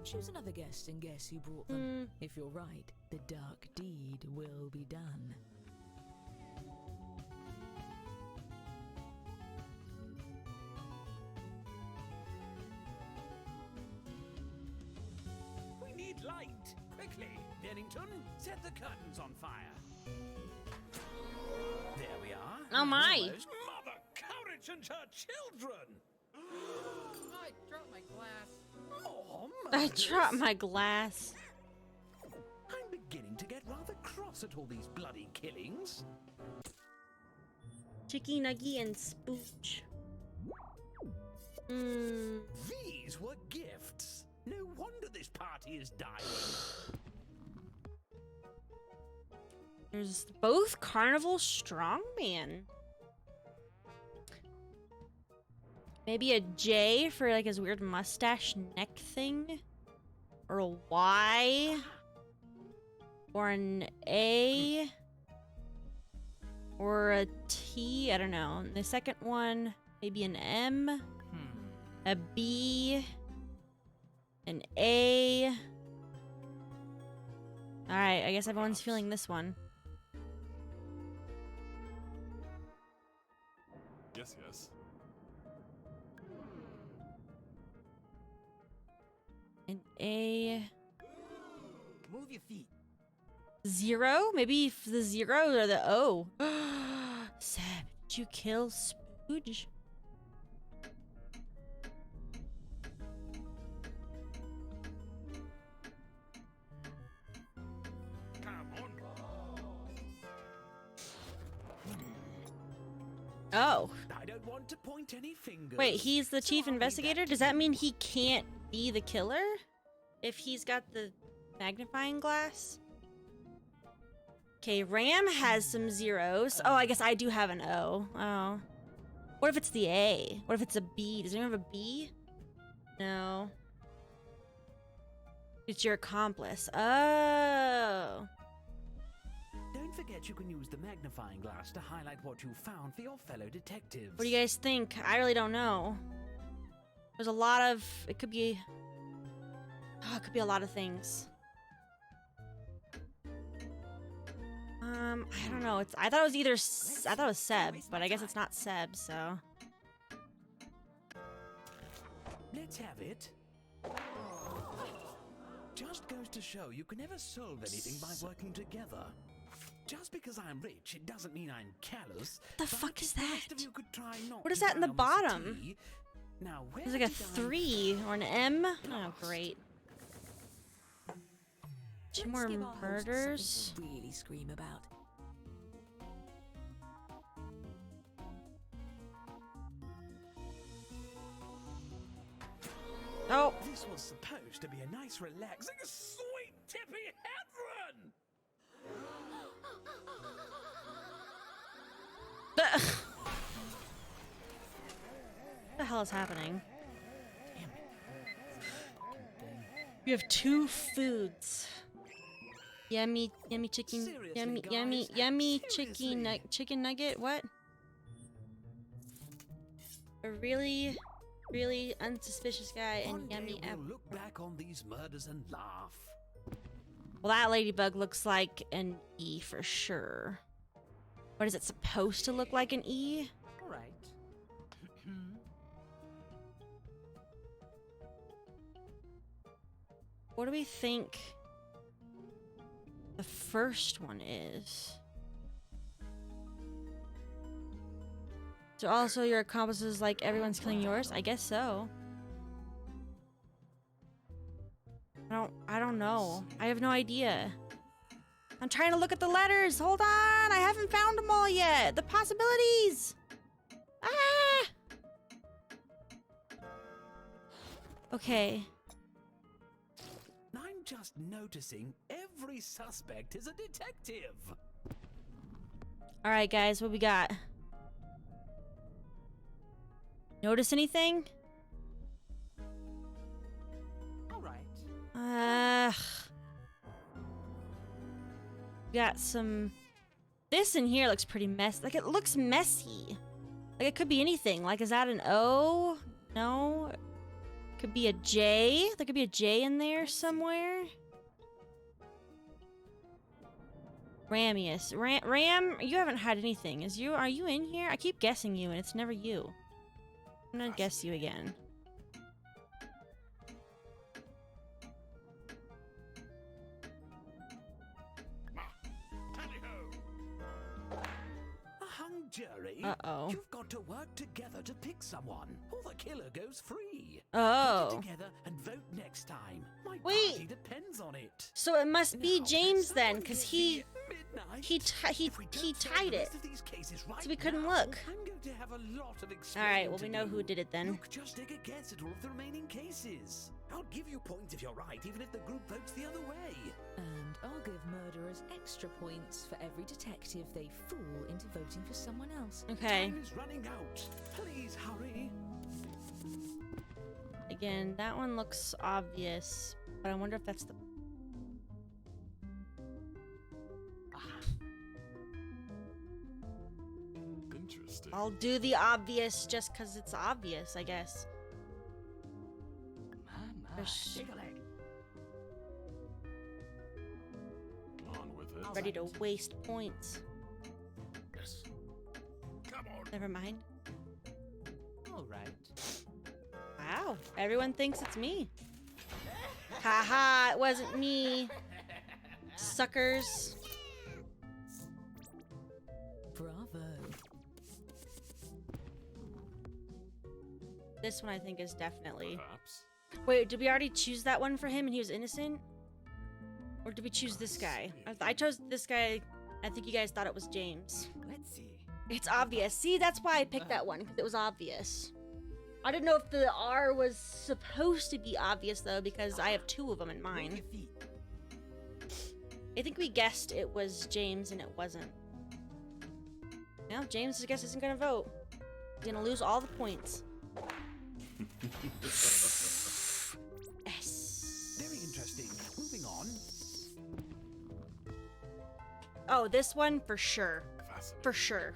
S8: Choose another guest and guess who brought them. If you're right, the dark deed will be done.
S10: We need light. Quickly, Bennington, set the curtains on fire. There we are.
S1: Oh my.
S10: Where's Mother Courage and her children?
S7: I dropped my glass.
S10: Oh,
S1: I
S10: Murders.
S1: dropped my glass.
S10: beginning to get rather cross at all these bloody killings.
S1: Chicky Nuggy and Spooch.
S10: These were gifts. No wonder this party is dying.
S1: There's both Carnival Strongman. Maybe a J for like his weird mustache neck thing? Or a Y? Or an A? Or a T? I don't know. And the second one, maybe an M? A B? An A? Alright, I guess everyone's feeling this one.
S11: Yes, yes.
S1: An A.
S9: Move your feet.
S1: 0? Maybe the 0 or the O. Seb, did you kill Spooge? Oh.
S10: I don't want to point any fingers.
S1: Wait, he's the chief investigator? Does that mean he can't be the killer? If he's got the magnifying glass? Okay, Ram has some zeros. Oh, I guess I do have an O. Oh. What if it's the A? What if it's a B? Does anyone have a B? No. It's your accomplice. Oh.
S10: Don't forget you can use the magnifying glass to highlight what you found for your fellow detectives.
S1: What do you guys think? I really don't know. There's a lot of... It could be... Oh, it could be a lot of things. I don't know. I thought it was either... I thought it was Seb, but I guess it's not Seb, so...
S10: Let's have it. Just goes to show you can never solve anything by working together. Just because I'm rich, it doesn't mean I'm callous.
S1: The fuck is that?
S10: Most of you could try not
S1: What is
S10: to
S1: that in the
S10: drown
S1: bottom?
S10: tea. Now, where
S1: There's like a
S10: did I-
S1: 3 or an M. Oh, great. 2 more
S8: Let's give our host
S1: murders.
S8: something to really scream about.
S1: Oh.
S10: This was supposed to be a nice, relaxing, sweet, tippy heaven.
S1: What the hell is happening? You have 2 foods. Yummy chicken.
S10: Seriously,
S1: Yummy
S10: guys?
S1: chicken nugget. What? A really unsuspicious guy and
S10: One day
S1: yummy
S10: we'll
S1: apple.
S10: look back on these murders and laugh.
S1: Well, that ladybug looks like an E for sure. What is it supposed to look like an E?
S9: All right.
S1: What do we think the first one is? So also your accomplices like everyone's killing yours? I guess so. I don't know. I have no idea. I'm trying to look at the letters. Hold on. I haven't found them all yet. The possibilities. Ah! Okay.
S10: I'm just noticing every suspect is a detective.
S1: All right, guys. What we got? Notice anything?
S9: All right.
S1: Got some... This in here looks pretty messy. Like, it looks messy. Like, it could be anything. Like, is that an O? No. Could be a J. There could be a J in there somewhere. Ramius. Ram, you haven't had anything. Are you in here? I keep guessing you, and it's never you. I'm gonna guess you again.
S10: A hung jury?
S1: Uh-oh.
S10: You've got to work together to pick someone, or the killer goes free.
S1: Oh.
S10: Get it together and vote next time. My
S1: Wait.
S10: party depends on it.
S1: So it must be
S10: Now,
S1: James then,
S10: someone
S1: because
S10: get
S1: he
S10: me at midnight.
S1: he
S10: If we don't solve
S1: tied
S10: the
S1: it.
S10: rest of these cases right
S1: So we couldn't
S10: now,
S1: look.
S10: I'm going to have a lot of
S1: All right, well,
S10: explaining
S1: we
S10: to
S1: know
S10: do.
S1: who did it then.
S10: Look, just take a guess at all of the remaining cases. I'll give you points if you're right, even if the group votes the other way.
S8: And I'll give murderers extra points for every detective they fool into voting for someone else.
S1: Okay.
S10: Time is running out. Please hurry.
S1: Again, that one looks obvious, but I wonder if that's the...
S11: Interesting.
S1: I'll do the obvious just because it's obvious, I guess. There's-
S9: Take a leg.
S11: On with it.
S1: Ready to waste points.
S11: Yes. Come on.
S1: Never mind.
S9: All right.
S1: Wow, everyone thinks it's me. Haha, it wasn't me. Suckers.
S8: Bravo.
S1: This one I think is definitely...
S11: Perhaps.
S1: Wait, did we already choose that one for him and he was innocent? Or did we choose this guy? I chose this guy. I think you guys thought it was James.
S9: Let's see.
S1: It's obvious. See, that's why I picked that one, because it was obvious. I didn't know if the R was supposed to be obvious, though, because I have two of them in
S9: Move
S1: mine.
S9: your feet.
S1: I think we guessed it was James, and it wasn't. Now, James, I guess, isn't going to vote. He's going to lose all the points. Yes.
S10: Very interesting. Moving on.
S1: Oh, this one for sure.
S11: Fascinating.
S1: For sure.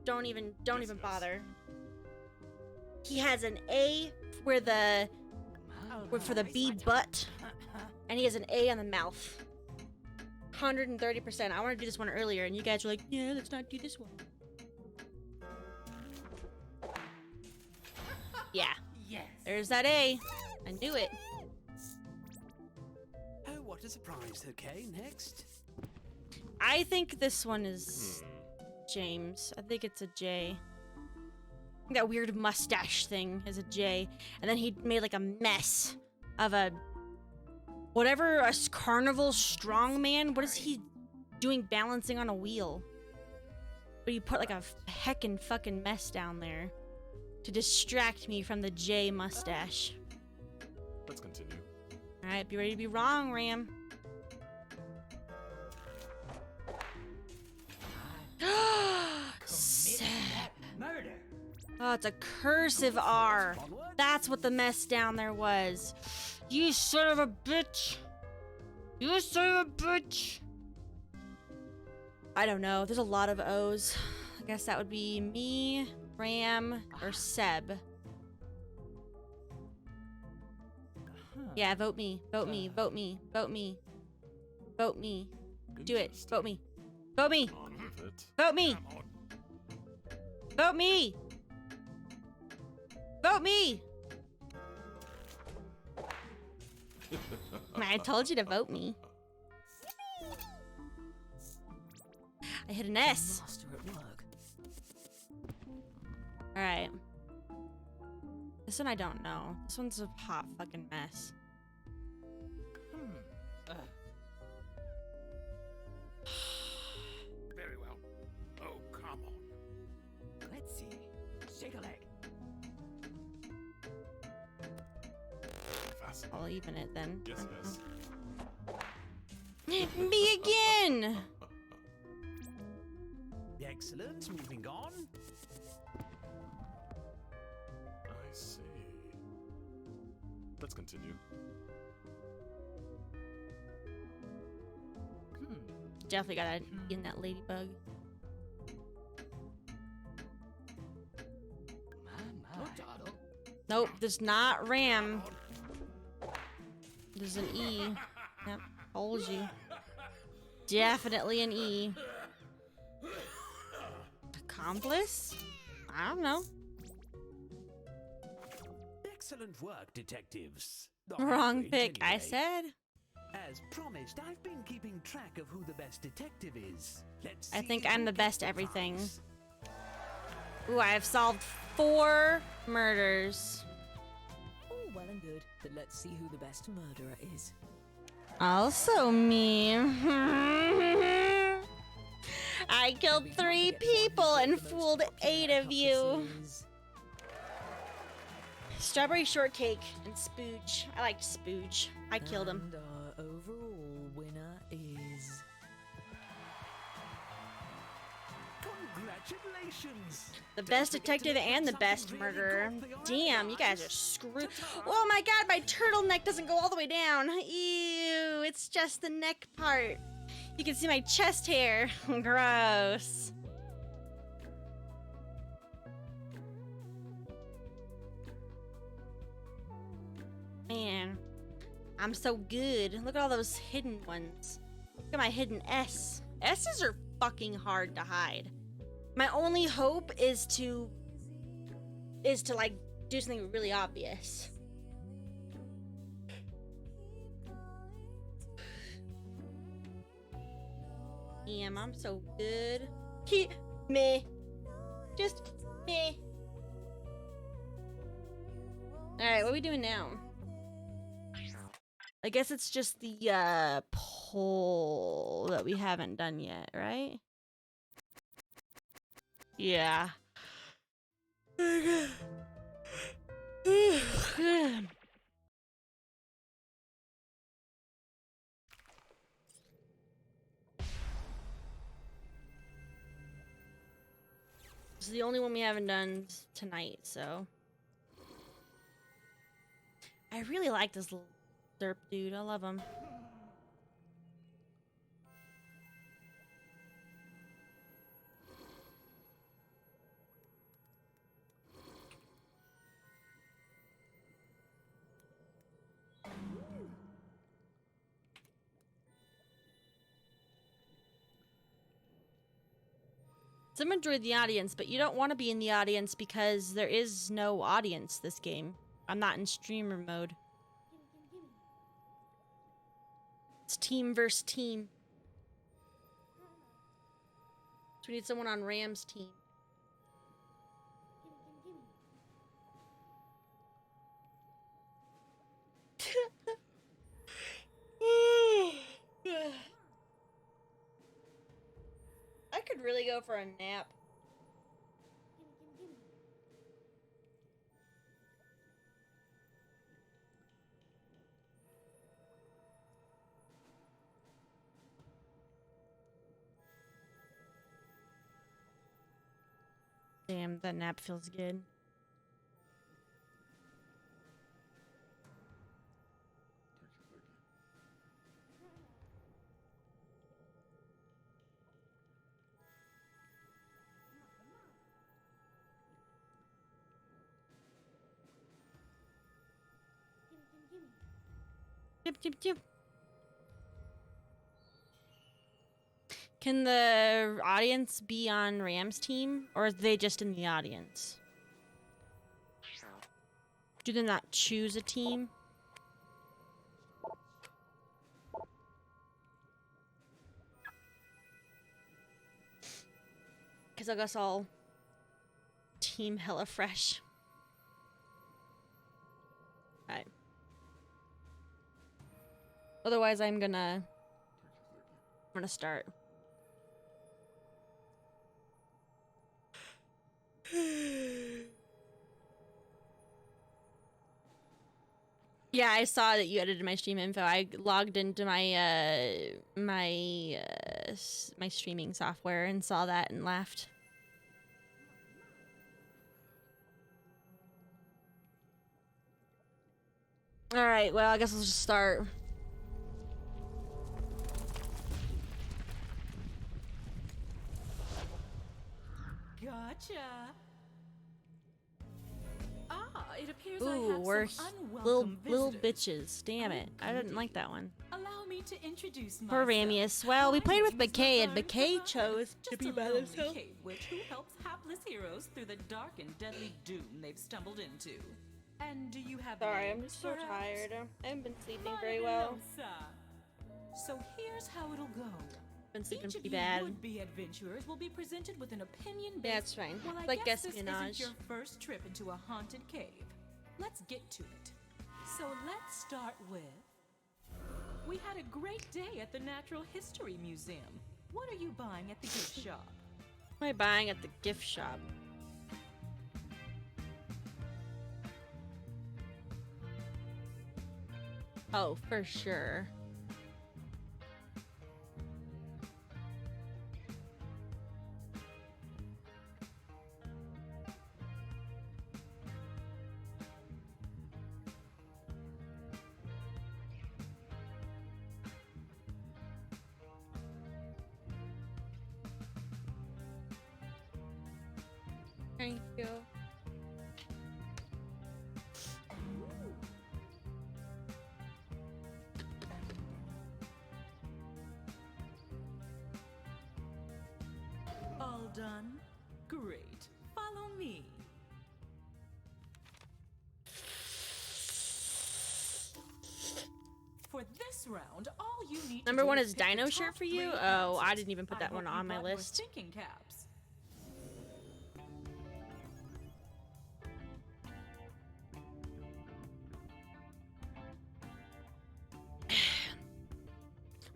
S1: Don't even
S11: Yes.
S1: bother. He has an A for the for the B butt, and he has an A on the mouth. 130%. I wanted to do this one earlier, and you guys were like, "Yeah, let's not do this one." Yeah,
S9: Yes.
S1: there's that A. I knew it.
S10: Oh, what a surprise. Okay, next.
S1: I think this one is James. I think it's a J. I think that weird mustache thing is a J. And then he made like a mess of a... Whatever, a carnival strongman? What is he doing balancing on a wheel? But you put like a heckin' fucking mess down there to distract me from the J mustache.
S11: Let's continue.
S1: Alright, be ready to be wrong, Ram.
S9: That murder.
S1: Oh, it's a cursive R. That's what the mess down there was. You son of a bitch. You son of a bitch. I don't know. There's a lot of O's. I guess that would be me, Ram, or Seb. Yeah, vote me. Vote me. Vote me. Vote me. Vote me. Do it. Vote me. Vote me.
S11: On with it.
S1: Vote me. Vote me. Vote me. I told you to vote me. I hit an S.
S8: Master at work.
S1: Alright. This one I don't know. This one's a hot fucking mess.
S11: Very well. Oh, come on.
S9: Let's see. Shake a leg.
S11: Fascinating.
S1: I'll even it then.
S11: Yes, yes.
S1: Me again!
S10: Excellent. Moving on.
S11: I see. Let's continue.
S1: Definitely gotta be in that ladybug.
S9: My.
S1: Nope, there's not Ram. There's an E. Yep, told you. Definitely an E. Accomplice? I don't know.
S10: Excellent work, detectives.
S1: Wrong
S10: Great,
S1: pick, I
S10: anyway.
S1: said.
S10: As promised, I've been keeping track of who the best detective is. Let's
S1: I
S10: see
S1: think
S10: who
S1: I'm the
S10: gets
S1: best
S10: the
S1: everything.
S10: prize.
S1: Ooh, I have solved 4 murders.
S8: All well and good, but let's see who the best murderer is.
S1: Also me. I killed 3 people and fooled 8 of you. Strawberry shortcake and Spooge. I liked Spooge. I killed him.
S8: And our overall winner is...
S10: Congratulations!
S1: The best detective and the best murderer. Damn, you guys are screwed. Oh my god, my turtleneck doesn't go all the way down. Ew, it's just the neck part. You can see my chest hair. Gross. Man, I'm so good. Look at all those hidden ones. Look at my hidden S. S's are fucking hard to hide. My only hope is to like do something really obvious. Damn, I'm so good. Me. Just me. Alright, what are we doing now? I guess it's just the poll that we haven't done yet, right? Yeah. This is the only one we haven't done tonight, so. I really like this little derp dude. I love him. Someone joined the audience, but you don't want to be in the audience because there is no audience this game. I'm not in streamer mode. It's team versus team. So we need someone on Ram's team. I could really go for a nap. Damn, that nap feels good. Can the audience be on Ram's team, or are they just in the audience? Do they not choose a team? Because I guess I'll team HelloFresh. Alright. Otherwise, I'm gonna start. Yeah, I saw that you edited my stream info. I logged into my my streaming software and saw that and laughed. All right, well, I guess we'll just start.
S8: Gotcha. It appears
S1: Ooh, we're little bitches. Damn it. I didn't like that one.
S8: Allow me to introduce
S1: Poor Ramius. Well, we played with McKay, and McKay chose to be by
S8: lonely
S1: himself.
S8: cave witch who helps hapless heroes through the dark and deadly doom they've stumbled into. And do you have
S1: Sorry, I'm
S8: names,
S1: just so
S8: perhaps?
S1: tired. I haven't been sleeping
S8: Not
S1: very
S8: even
S1: well.
S8: know, sir. So here's how it'll go.
S1: Been sleeping
S8: Each of
S1: pretty
S8: you
S1: bad.
S8: would-be adventurers will be presented with an opinion-based...
S1: Yeah, it's fine.
S8: Well, I
S1: Like
S8: guess this
S1: espionage.
S8: isn't your first trip into a haunted cave. Let's get to it. So let's start with... We had a great day at the Natural History Museum. What are you buying at the gift shop?
S1: What am I buying at the gift shop? Oh, for sure. Thank you.
S8: All done? Great. Follow me. For this round, all you need
S1: Number
S8: to do
S1: one
S8: is
S1: is
S8: pick the
S1: Dino
S8: top
S1: shirt for you?
S8: 3
S1: Oh, I
S8: answers.
S1: didn't even put
S8: I
S1: that
S8: hope
S1: one
S8: you
S1: on my
S8: bought your
S1: list.
S8: thinking caps.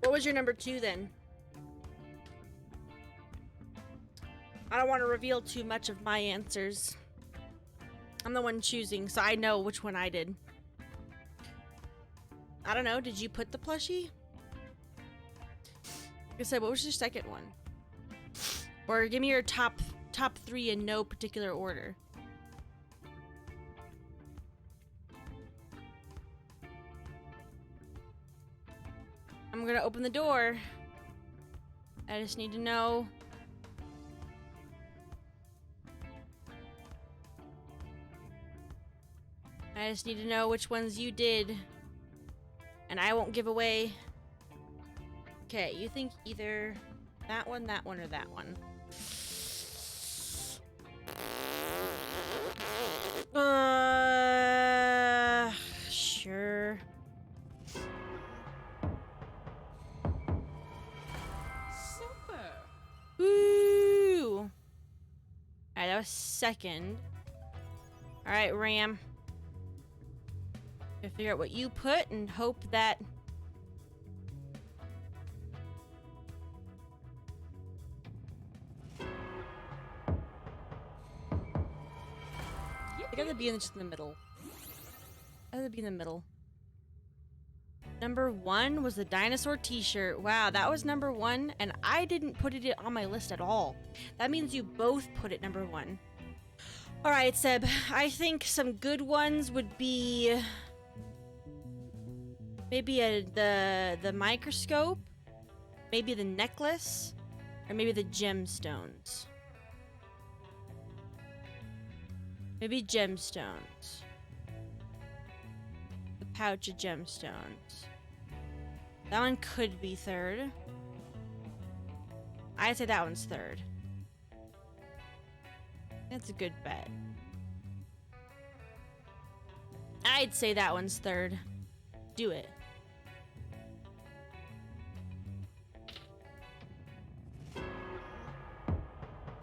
S1: What was your number 2 then? I don't want to reveal too much of my answers. I'm the one choosing, so I know which one I did. I don't know. Did you put the plushie? Like I said, what was your second one? Or give me your top 3 in no particular order. I'm gonna open the door. I just need to know. I just need to know which ones you did. And I won't give away. Okay, you think either that one, or that one. Sure.
S8: Super.
S1: Woo! Alright, that was second. Alright, Ram. Gotta figure out what you put and hope that... I gotta be just in the middle. I gotta be in the middle. Number 1 was the dinosaur t-shirt. Wow, that was number 1, and I didn't put it on my list at all. That means you both put it number 1. Alright, Seb. I think some good ones would be... maybe the microscope, maybe the necklace, or maybe the gemstones. Maybe gemstones. The pouch of gemstones. That one could be third. I'd say that one's third. That's a good bet. I'd say that one's third. Do it.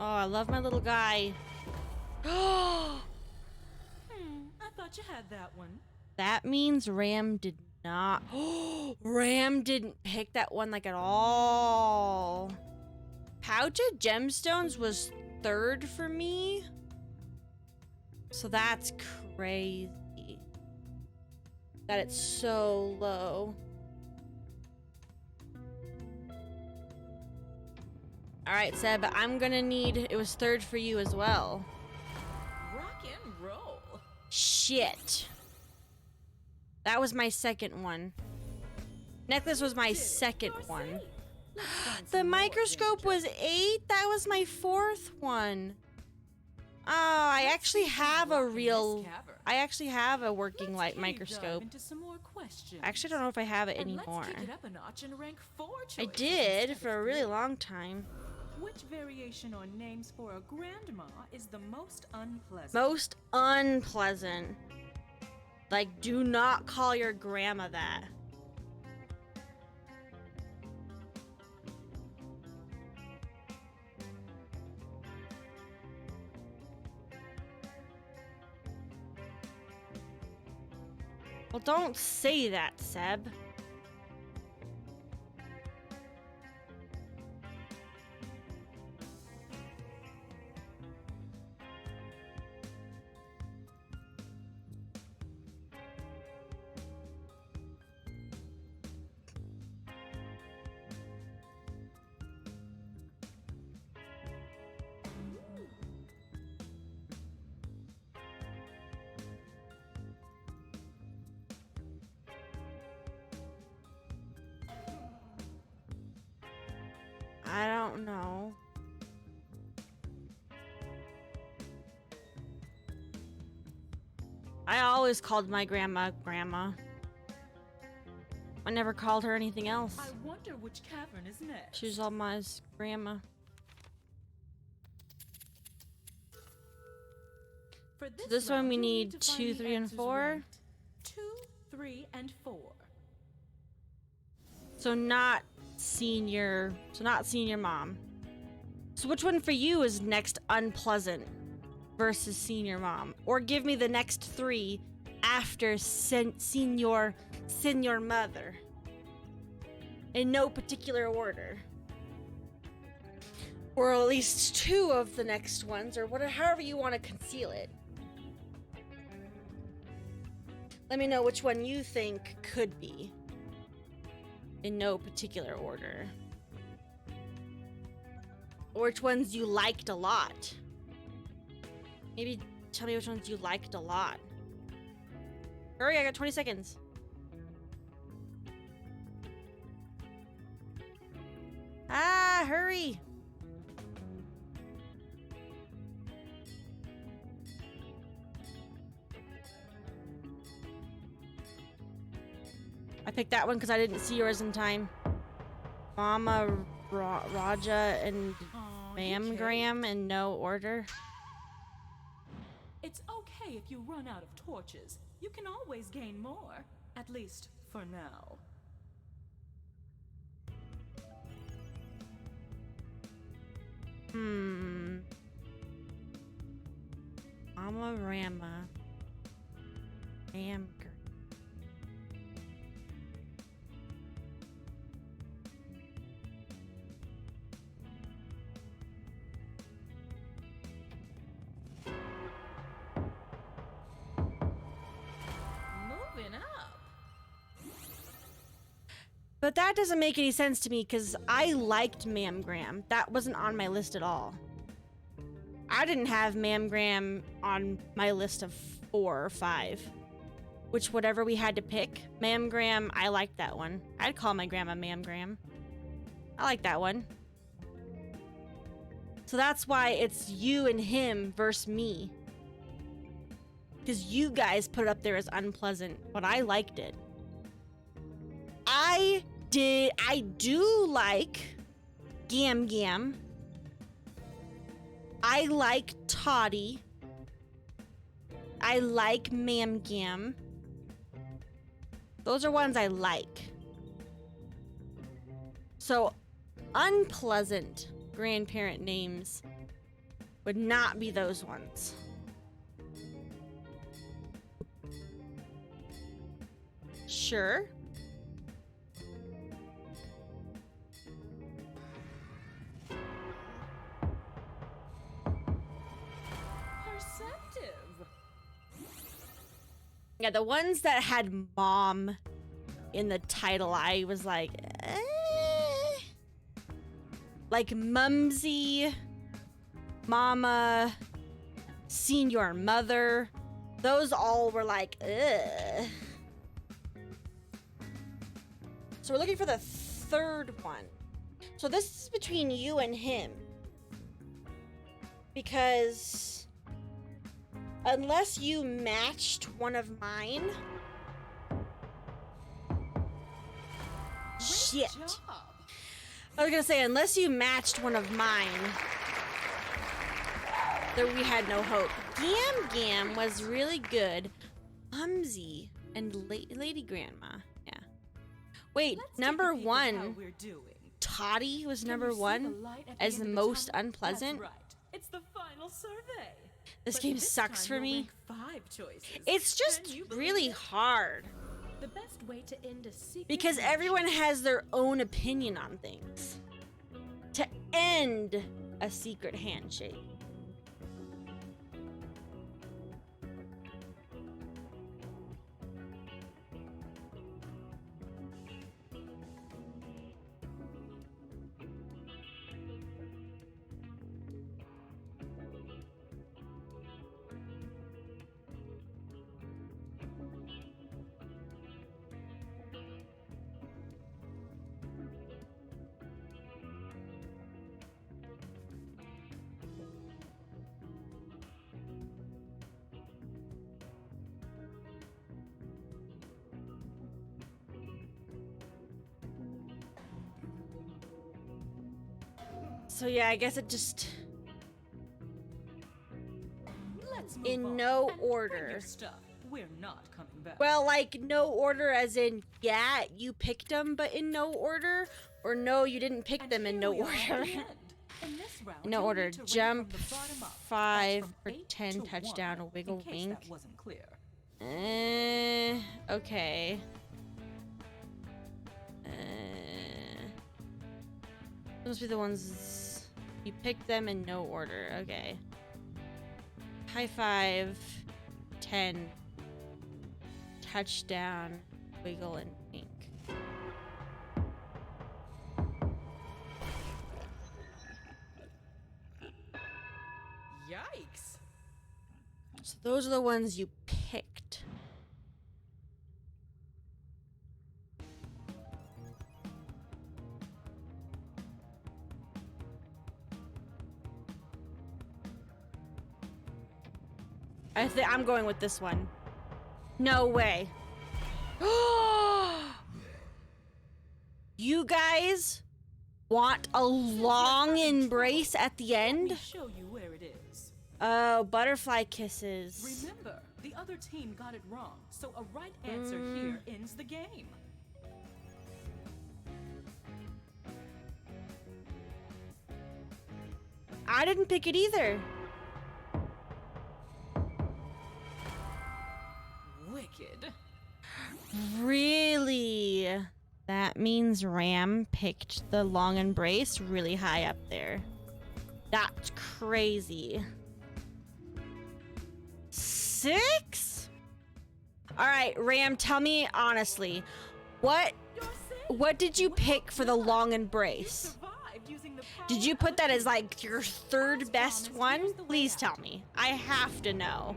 S1: Oh, I love my little guy. Oh!
S8: I thought you had that one.
S1: That means Ram did not. Oh, Ram didn't pick that one like at all. Pouch of gemstones was third for me. So that's crazy. That it's so low. Alright, Seb, I'm gonna need... It was third for you as well.
S8: Rock and roll.
S1: Shit. That was my second one. Necklace was my second one. The microscope was 8? That was my 4th one. Oh, I actually have a real... I actually have a working light microscope. I actually don't know if I have it anymore.
S8: Let's kick it up a notch and rank 4
S1: I
S8: choices
S1: did
S8: instead
S1: for a
S8: of
S1: really
S8: 3.
S1: long time.
S8: Which variation on names for a grandma is the most unpleasant?
S1: Most unpleasant. Like, do not call your grandma that. Well, don't say that, Seb. I don't know. I always called my grandma Grandma. I never called her anything else.
S8: I wonder which cavern is next.
S1: She was all my grandma.
S8: For
S1: So this one
S8: round,
S1: we
S8: you'll
S1: need
S8: to find
S1: 2,
S8: the
S1: 3, and
S8: answers
S1: 4.
S8: ranked 2, 3, and 4.
S1: So not senior mom. So which one for you is next unpleasant versus senior mom? Or give me the next 3 after senior mother. In no particular order. Or at least 2 of the next ones, or whatever, however you want to conceal it. Let me know which one you think could be. In no particular order. Or which ones you liked a lot. Maybe tell me which ones you liked a lot. Hurry, I got 20 seconds. Ah, hurry. I picked that one because I didn't see yours in time. Mama, Raja, and Ma'am Graham in no order.
S8: It's okay if you run out of torches. You can always gain more. At least for now.
S1: Mama Rama. Ma'am Graham.
S8: Moving up.
S1: But that doesn't make any sense to me because I liked Ma'am Graham. That wasn't on my list at all. I didn't have Ma'am Graham on my list of 4 or 5. Which, whatever we had to pick. Ma'am Graham, I liked that one. I'd call my grandma Ma'am Graham. I like that one. So that's why it's you and him versus me. Because you guys put it up there as unpleasant, but I liked it. I do like Gam Gam. I like Toddy. I like Ma'am Gam. Those are ones I like. So, unpleasant grandparent names would not be those ones. Sure.
S8: Perceptive.
S1: Yeah, the ones that had mom in the title, I was like, like Mumsy, Mama, Senior Mother. Those all were like, ugh. So we're looking for the third one. So this is between you and him. Because unless you matched one of mine. Shit. I was gonna say, unless you matched one of mine, then we had no hope. Gam Gam was really good. Mumsy and Lady Grandma. Yeah. Wait, number 1. Toddy was number 1 as the most unpleasant.
S8: Right. It's the final survey.
S1: This game sucks for me.
S8: 5 choices.
S1: It's just really hard.
S8: The best way to end a secret
S1: Because everyone has their own opinion on things. To end a secret handshake. So yeah, I guess it just
S8: Let's move
S1: in
S8: on
S1: no
S8: and bring
S1: order.
S8: your stuff. We're not coming back.
S1: Well, like no order as in yeah, you picked them but in no order, or no, you didn't pick
S8: And
S1: them in
S8: here
S1: no
S8: we are at
S1: order.
S8: the end. In this round,
S1: No
S8: you'll
S1: order.
S8: need to rank
S1: Jump,
S8: from the bottom up. That's
S1: 5,
S8: from 8
S1: pretend,
S8: to
S1: touchdown,
S8: 1,
S1: a wiggle,
S8: in case
S1: wink.
S8: that wasn't clear.
S1: Okay. Those must be the ones you picked them in no order. Okay. High 5, 10, touchdown, wiggle, and wink.
S8: Yikes!
S1: So those are the ones you picked. I'm going with this one. No way. You guys want a long embrace at the
S8: Let
S1: end?
S8: me show you where it is.
S1: Oh, butterfly kisses.
S8: Remember, the other team got it wrong, so a right answer here ends the game.
S1: I didn't pick it either.
S8: Wicked.
S1: Really? That means Ram picked the long embrace really high up there. That's crazy. 6? All right, Ram, tell me honestly, what did you pick for the long embrace? Did you put that as like your third best one? Please tell me. I have to know.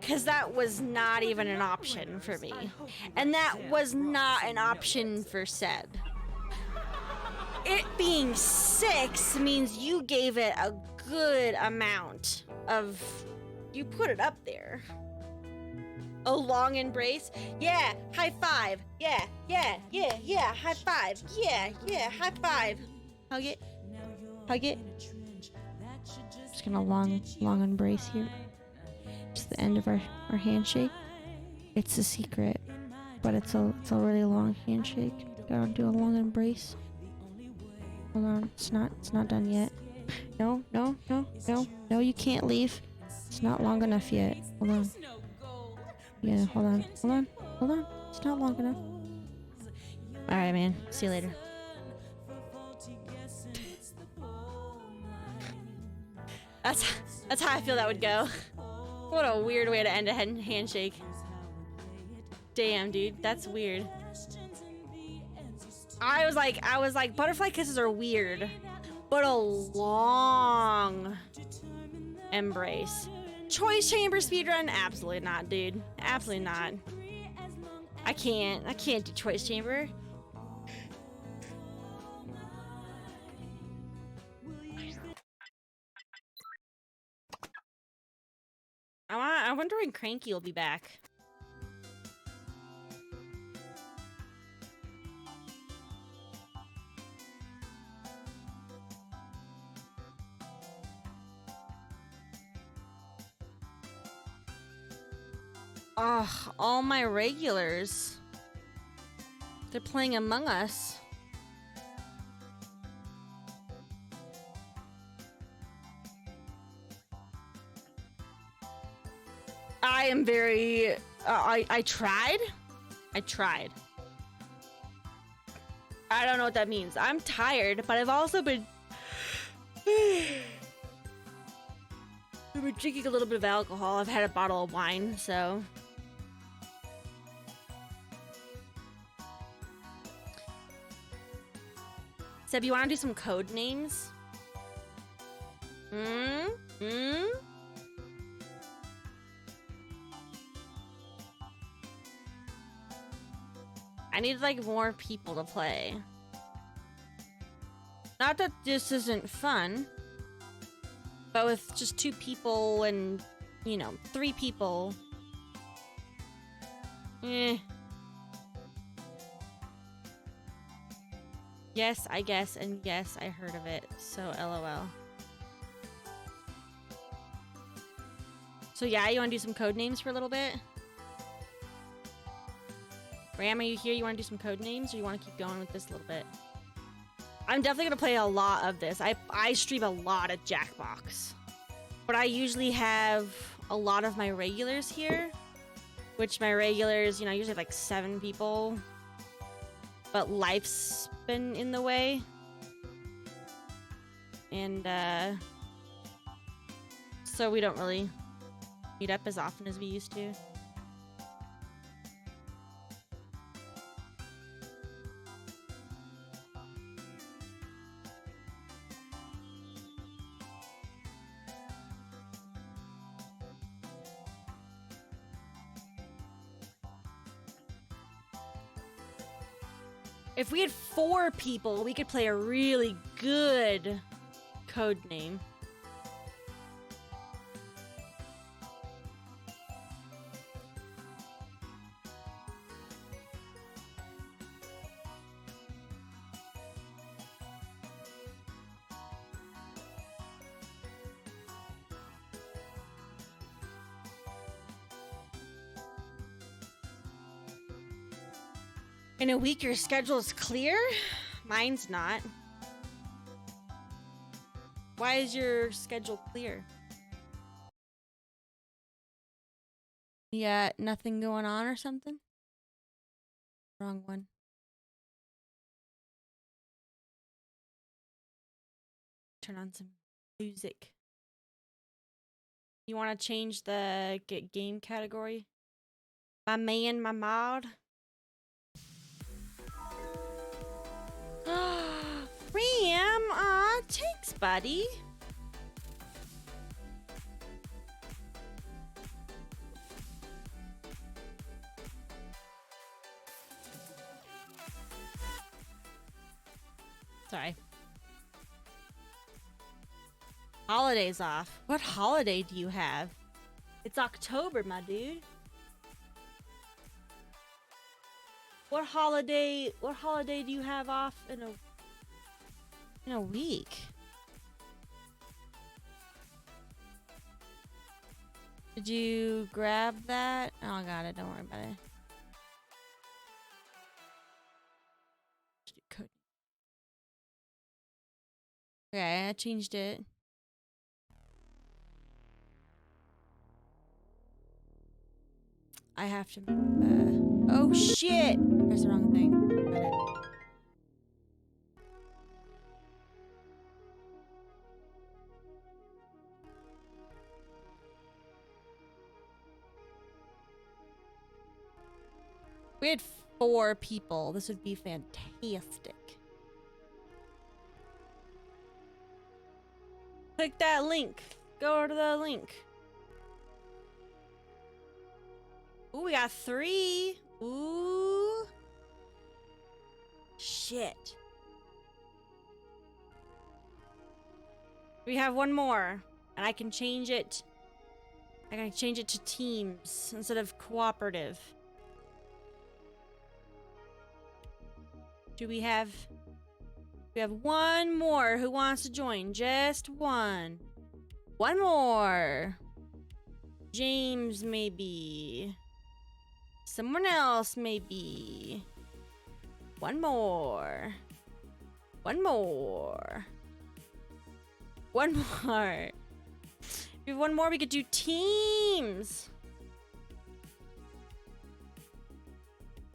S1: Because that was not even an option for me. And that was not an option for Seb. It being 6 means you gave it a good amount of... You put it up there. A long embrace? Yeah, high 5. Yeah, high 5. Yeah, high 5. Hug it. Hug it. Just gonna long embrace here. It's the end of our handshake. It's a secret, but it's a really long handshake. Gotta do a long embrace. Hold on, it's not done yet. No, you can't leave. It's not long enough yet. Hold on. Yeah, hold on. It's not long enough. Alright, man. See you later. That's how I feel that would go. What a weird way to end a handshake. Damn, dude, that's weird. I was like, butterfly kisses are weird, but a long embrace. Choice chamber speedrun? Absolutely not, dude. Absolutely not. I can't do choice chamber. I wonder when Cranky will be back. Ugh, all my regulars. They're playing Among Us. I am very... I tried. I tried. I don't know what that means. I'm tired, but I've also been... I've been drinking a little bit of alcohol. I've had a bottle of wine, so... Seb, you want to do some code names? I need, like, more people to play. Not that this isn't fun, but with just 2 people and, you know, 3 people. Yes, I guess, and yes, I heard of it, so LOL. So yeah, you want to do some code names for a little bit? Ram, are you here? You want to do some code names, or you want to keep going with this a little bit? I'm definitely going to play a lot of this. I stream a lot at Jackbox. But I usually have a lot of my regulars here. Which my regulars, you know, I usually have like 7 people. But life's been in the way. And, so we don't really meet up as often as we used to. If we had 4 people, we could play a really good code name. In a week, your schedule is clear? Mine's not. Why is your schedule clear? Yeah, nothing going on or something? Wrong one. Turn on some music. You want to change the game category? My man, my mod? Ram, aw, thanks, buddy. Sorry. Holidays off. What holiday do you have? It's October, my dude. What holiday do you have off in a week? Did you grab that? Oh, I got it. Don't worry about it. Okay, I changed it. I have to oh shit! I pressed the wrong thing. Got it. We had 4 people. This would be fantastic. Click that link. Go to the link. Ooh, we got 3. Ooh. Shit. We have 1 more. And I can change it. I can change it to teams instead of cooperative. Do we have 1 more who wants to join? Just 1. 1 more. James, maybe. Someone else, maybe. 1 more. 1 more. 1 more. If we have 1 more, we could do teams.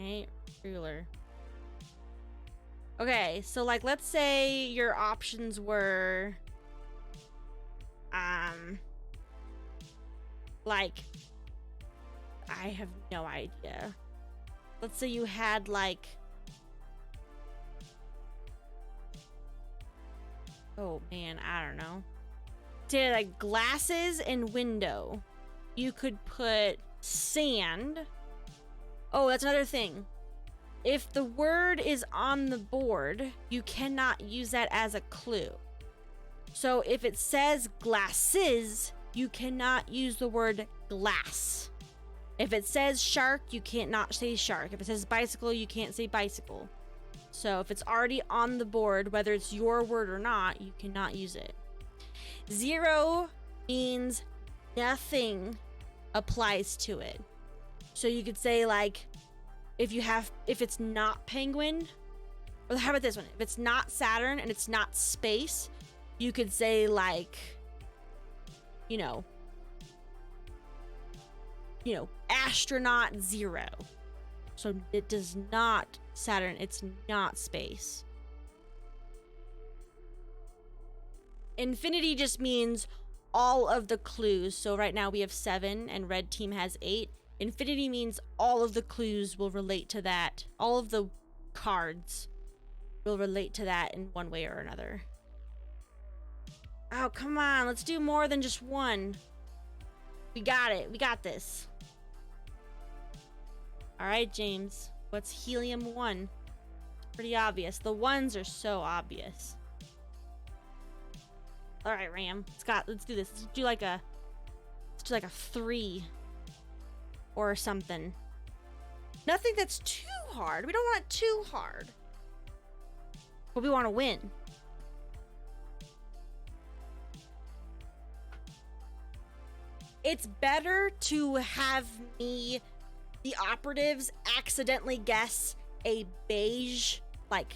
S1: Right, ruler. Okay, so like let's say your options were like I have no idea. Let's say you had like oh man, I don't know. Say like glasses and window. You could put sand. Oh, that's another thing. If the word is on the board, you cannot use that as a clue. So if it says glasses, you cannot use the word glass. If it says shark, you can't not say shark. If it says bicycle, you can't say bicycle. So if it's already on the board, whether it's your word or not, you cannot use it. 0 means nothing applies to it. So you could say like, if it's not penguin, or how about this one? If it's not Saturn and it's not space, you could say like, you know, astronaut 0. So it does not Saturn, it's not space. Infinity just means all of the clues. So right now we have 7 and red team has 8. Infinity means all of the clues will relate to that. All of the cards will relate to that in one way or another. Oh, come on. Let's do more than just one. We got it. We got this. All right, James. What's helium 1? It's pretty obvious. The 1s are so obvious. All right, Ram. Let's do this. Let's do like a 3 or something. Nothing that's too hard. We don't want it too hard. But we want to win. It's better to have me, the operatives, accidentally guess a beige, like,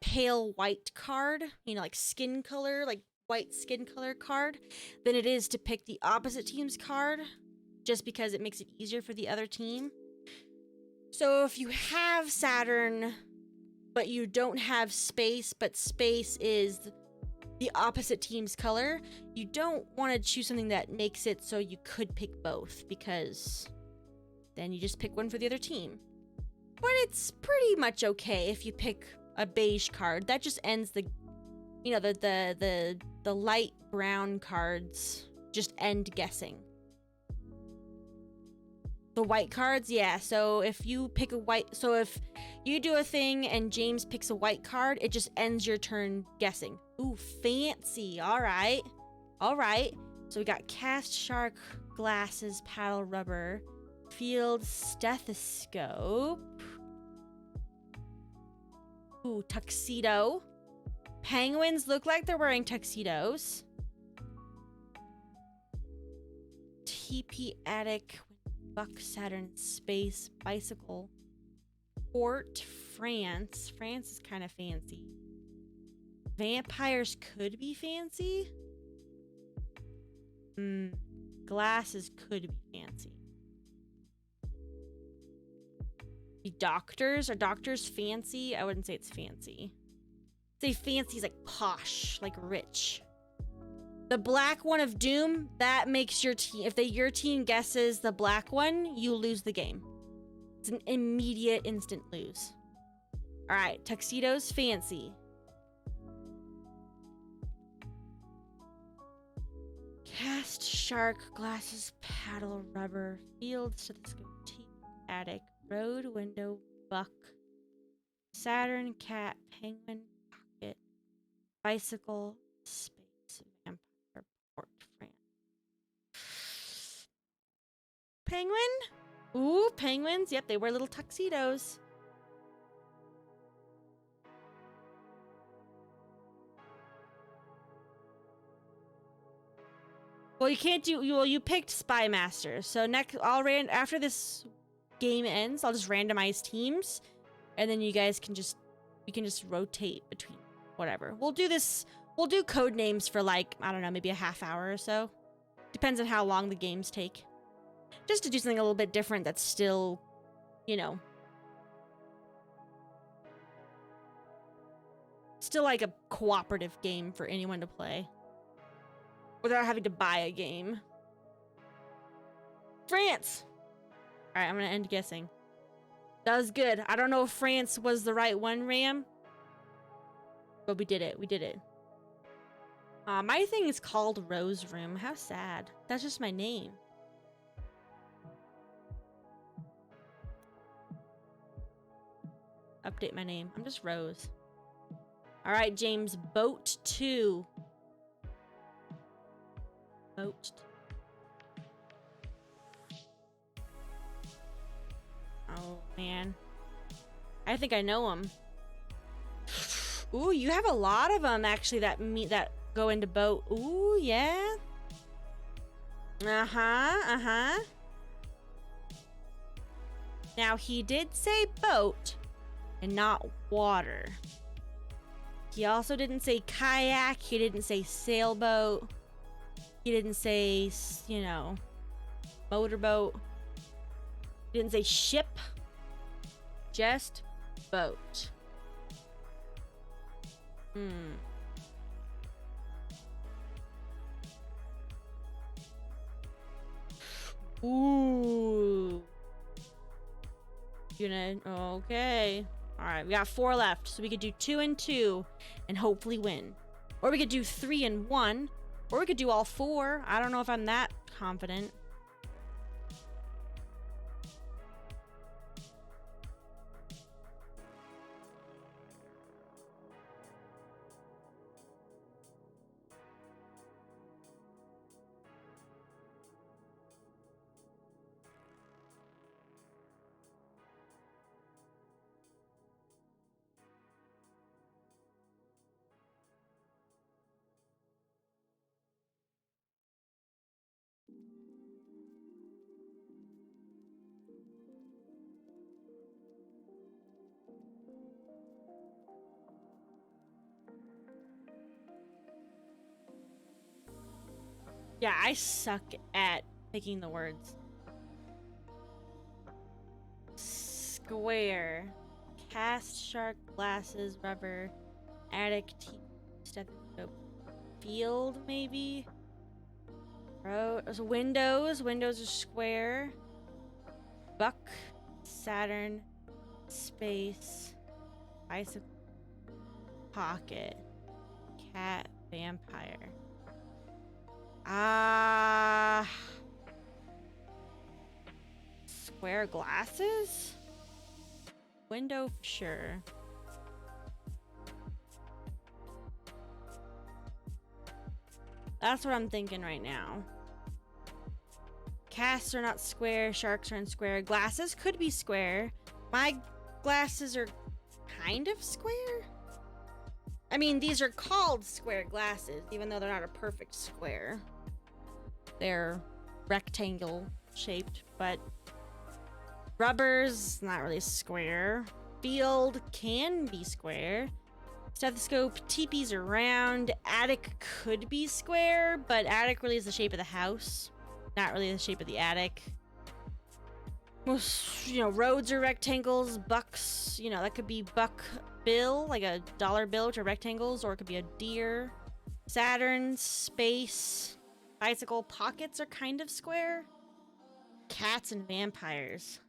S1: pale white card, like skin color, like white skin color card, than it is to pick the opposite team's card, just because it makes it easier for the other team. So if you have Saturn, but you don't have space, but space is the opposite team's color, you don't want to choose something that makes it so you could pick both, because then you just pick one for the other team. But it's pretty much okay if you pick a beige card. That just ends the light brown cards just end guessing. The white cards, yeah, so if you pick if you do a thing and James picks a white card, it just ends your turn guessing. Ooh, fancy. All right. So we got cast shark, glasses, paddle rubber, field stethoscope. Ooh, tuxedo. Penguins look like they're wearing tuxedos. TP attic, buck, Saturn, space, bicycle. Port, France. France is kind of fancy. Vampires could be fancy. Glasses could be fancy. Doctors? Are doctors fancy? I wouldn't say it's fancy. Say fancy is like posh, like rich. The black one of doom, that makes your team, if your team guesses the black one, you lose the game. It's an immediate instant lose. All right, tuxedos, fancy. Cast shark, glasses, paddle, rubber, field, stethoscope, teeth, attic, road, window, buck, Saturn, cat, penguin, pocket, bicycle, space, vampire, port, France. Penguin? Ooh, penguins. Yep, they wear little tuxedos. Well, you can't do. Well, you picked Spy Master. So next, after this game ends, I'll just randomize teams, and then you guys can just rotate between whatever. We'll do this. We'll do Codenames for like, I don't know, maybe a half hour or so. Depends on how long the games take. Just to do something a little bit different that's still, you know, still like a cooperative game for anyone to play without having to buy a game. France! Alright, I'm gonna end guessing. That was good. I don't know if France was the right one, Ram. But we did it. We did it. My thing is called Rose Room. How sad. That's just my name. Update my name. I'm just Rose. Alright, James. Boat 2. Boat 2. Oh, man. I think I know them. Ooh, you have a lot of them, actually, that go into boat. Ooh, yeah. Uh-huh. Now, he did say boat and not water. He also didn't say kayak. He didn't say sailboat. He didn't say, you know, motorboat. He didn't say ship. Just boat. Ooh. Okay. Alright, we got 4 left. So we could do 2 and 2 and hopefully win. Or we could do 3 and 1. Or we could do all 4. I don't know if I'm that confident. Yeah, I suck at picking the words. Square. Cast, shark, glasses, rubber, attic, stethoscope. Field, maybe? Windows. Windows are square. Buck. Saturn. Space. Bicycle. Pocket. Cat. Vampire. Square glasses? Window, sure. That's what I'm thinking right now. Casts are not square, sharks aren't square. Glasses could be square. My glasses are kind of square. I mean, these are called square glasses, even though they're not a perfect square. They're rectangle shaped, but rubber's not really square. Field can be square. Stethoscope, teepees are round. Attic could be square, but attic really is the shape of the house, not really the shape of the attic. Most, roads are rectangles. Bucks, that could be buck bill, like a dollar bill, which are rectangles, or it could be a deer. Saturn, space, bicycle. Pockets are kind of square. Cats and vampires.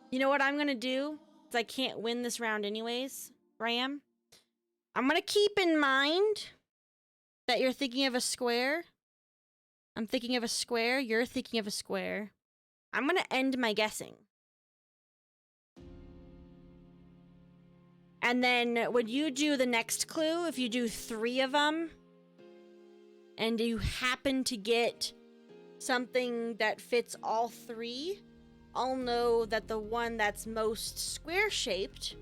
S1: You know what I'm gonna do? Because I can't win this round anyways, Ram. I'm gonna keep in mind that you're thinking of a square. I'm thinking of a square. You're thinking of a square. I'm gonna end my guessing. And then when you do the next clue, if you do 3 of them, and you happen to get something that fits all 3, I'll know that the one that's most square-shaped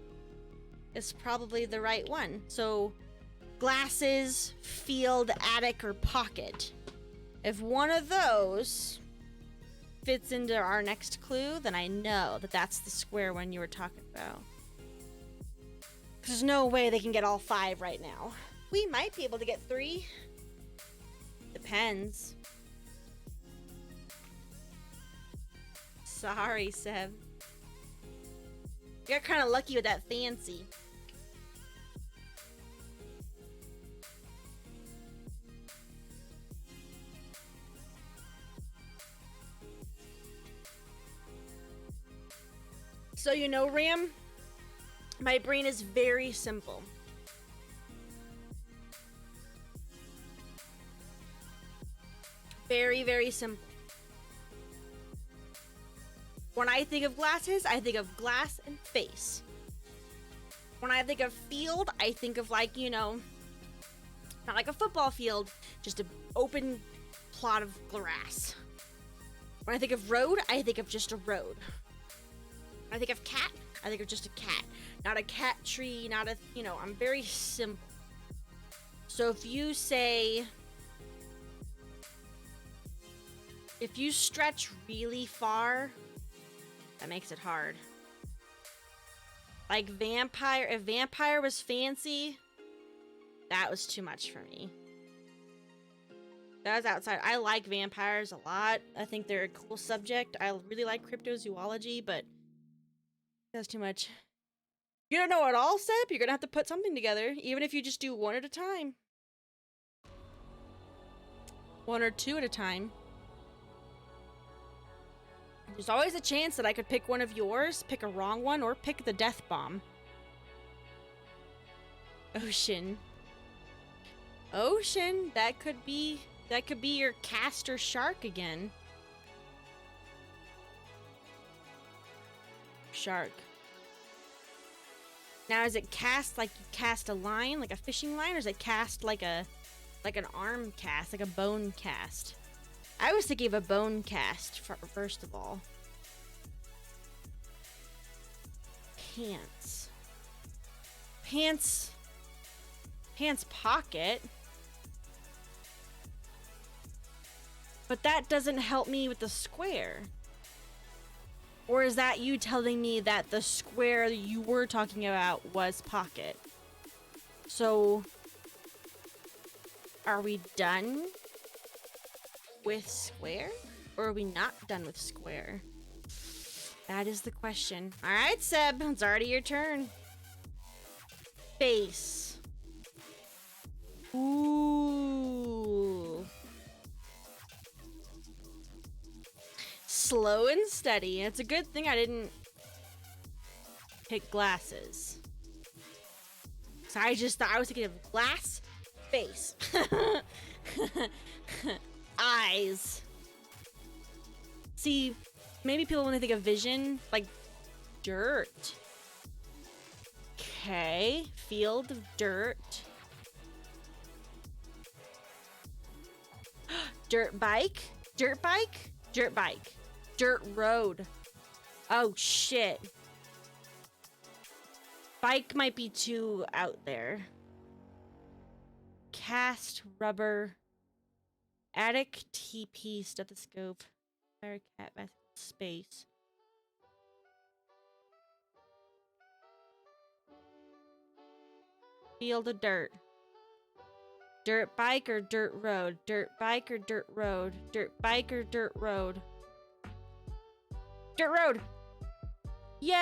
S1: is probably the right one. So, glasses, field, attic, or pocket. If one of those fits into our next clue, then I know that that's the square one you were talking about. There's no way they can get all 5 right now. We might be able to get 3. depends. Sorry, Seb. You got kind of lucky with that fancy. So you know, Ram, my brain is very simple. Very, very simple. When I think of glasses, I think of glass and face. When I think of field, I think of like, you know, not like a football field, just an open plot of grass. When I think of road, I think of just a road. When I think of cat, I think of just a cat. Not a cat tree, not a, you know, I'm very simple. So if you say, if you stretch really far, that makes it hard. Like vampire, if vampire was fancy, that was too much for me. That was outside. I like vampires a lot. I think they're a cool subject. I really like cryptozoology, but that's too much. You don't know it all, Seb? You're gonna have to put something together, even if you just do one at a time. One or two at a time. There's always a chance that I could pick one of yours, pick a wrong one, or pick the death bomb. Ocean. Ocean, that could be your caster shark again. Shark. Now is it cast like you cast a line, like a fishing line, or is it cast like an arm cast, like a bone cast? I was thinking of a bone cast first of all. Pants. Pants pocket. But that doesn't help me with the square. Or is that you telling me that the square you were talking about was pocket? So, are we done with square? Or are we not done with square? That is the question. Alright, Seb, it's already your turn. Face. Ooh. Slow and steady. It's a good thing I didn't pick glasses. So I just thought I was thinking of glass, face. Eyes. See, maybe people when they think of vision, like dirt. Okay, field of dirt. Dirt bike? Dirt bike? Dirt bike. Dirt road. Oh shit. Bike might be too out there. Cast rubber. Attic TP stethoscope. Fire cat space. Field of dirt. Dirt bike or dirt road? Dirt bike or dirt road? Dirt bike or dirt road? Dirt road! Yay!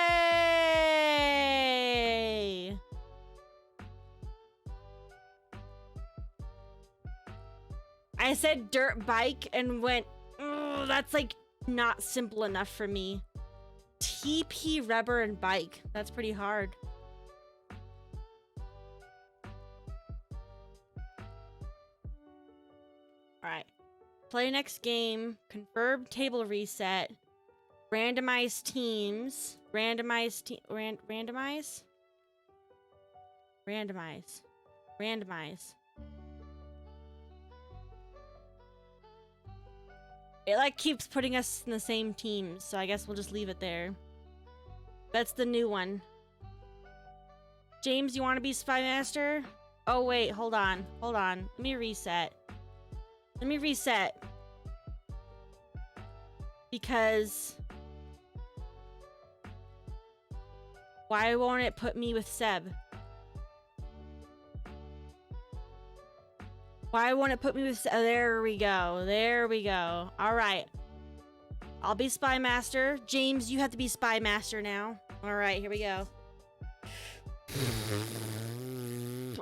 S1: I said dirt bike and went, oh, that's like not simple enough for me. TP, rubber, and bike. That's pretty hard. Alright. Play next game. Confirm table reset. Randomize teams. Randomize. It like keeps putting us in the same teams, so I guess we'll just leave it there. That's the new one. James, you want to be Spy Master? Oh wait, hold on. Let me reset. Because why won't it put me with Seb? Why won't it put me with... Oh, there we go. There we go. All right. I'll be Spy Master. James, you have to be Spy Master now. All right, here we go.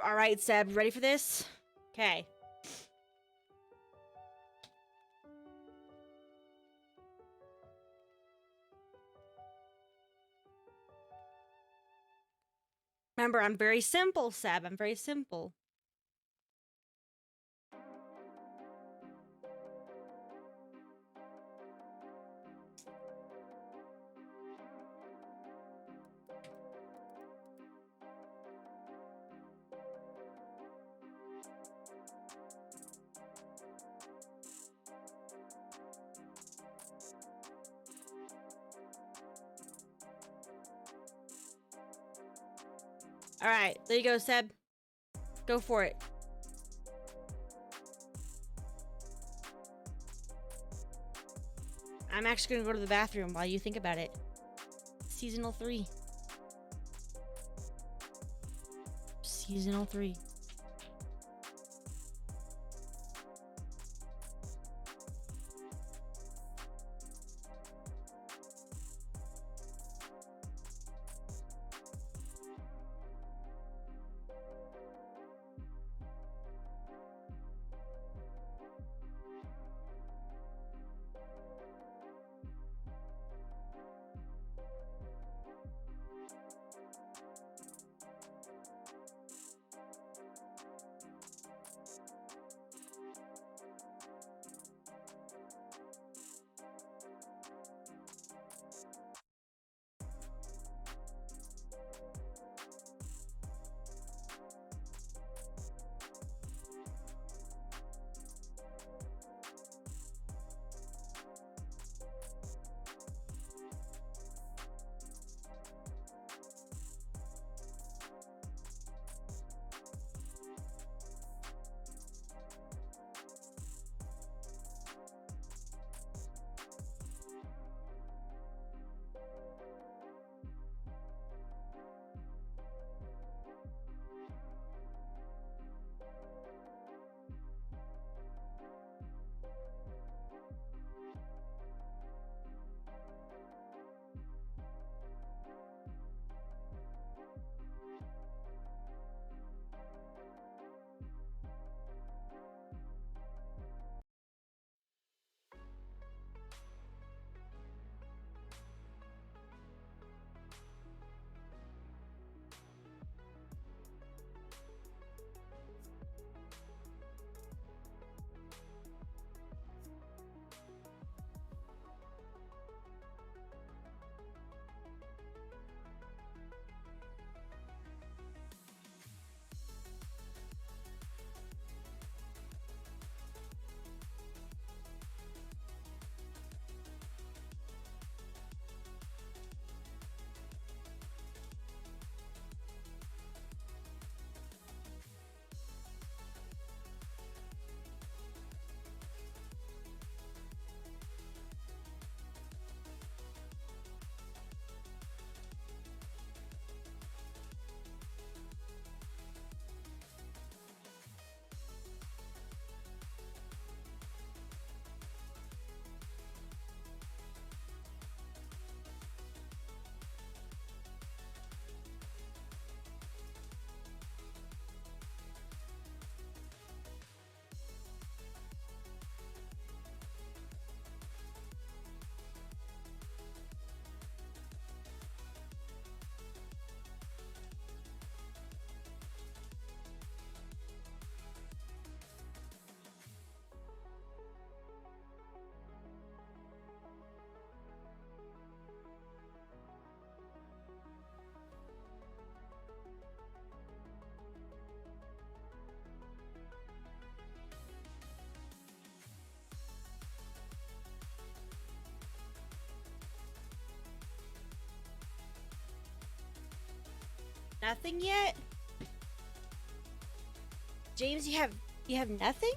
S1: All right, Seb, ready for this? Okay. Remember, I'm very simple, Seb. I'm very simple. All right, there you go, Seb. Go for it. I'm actually gonna go to the bathroom while you think about it. Seasonal 3. Seasonal 3. Nothing yet? James, you have nothing?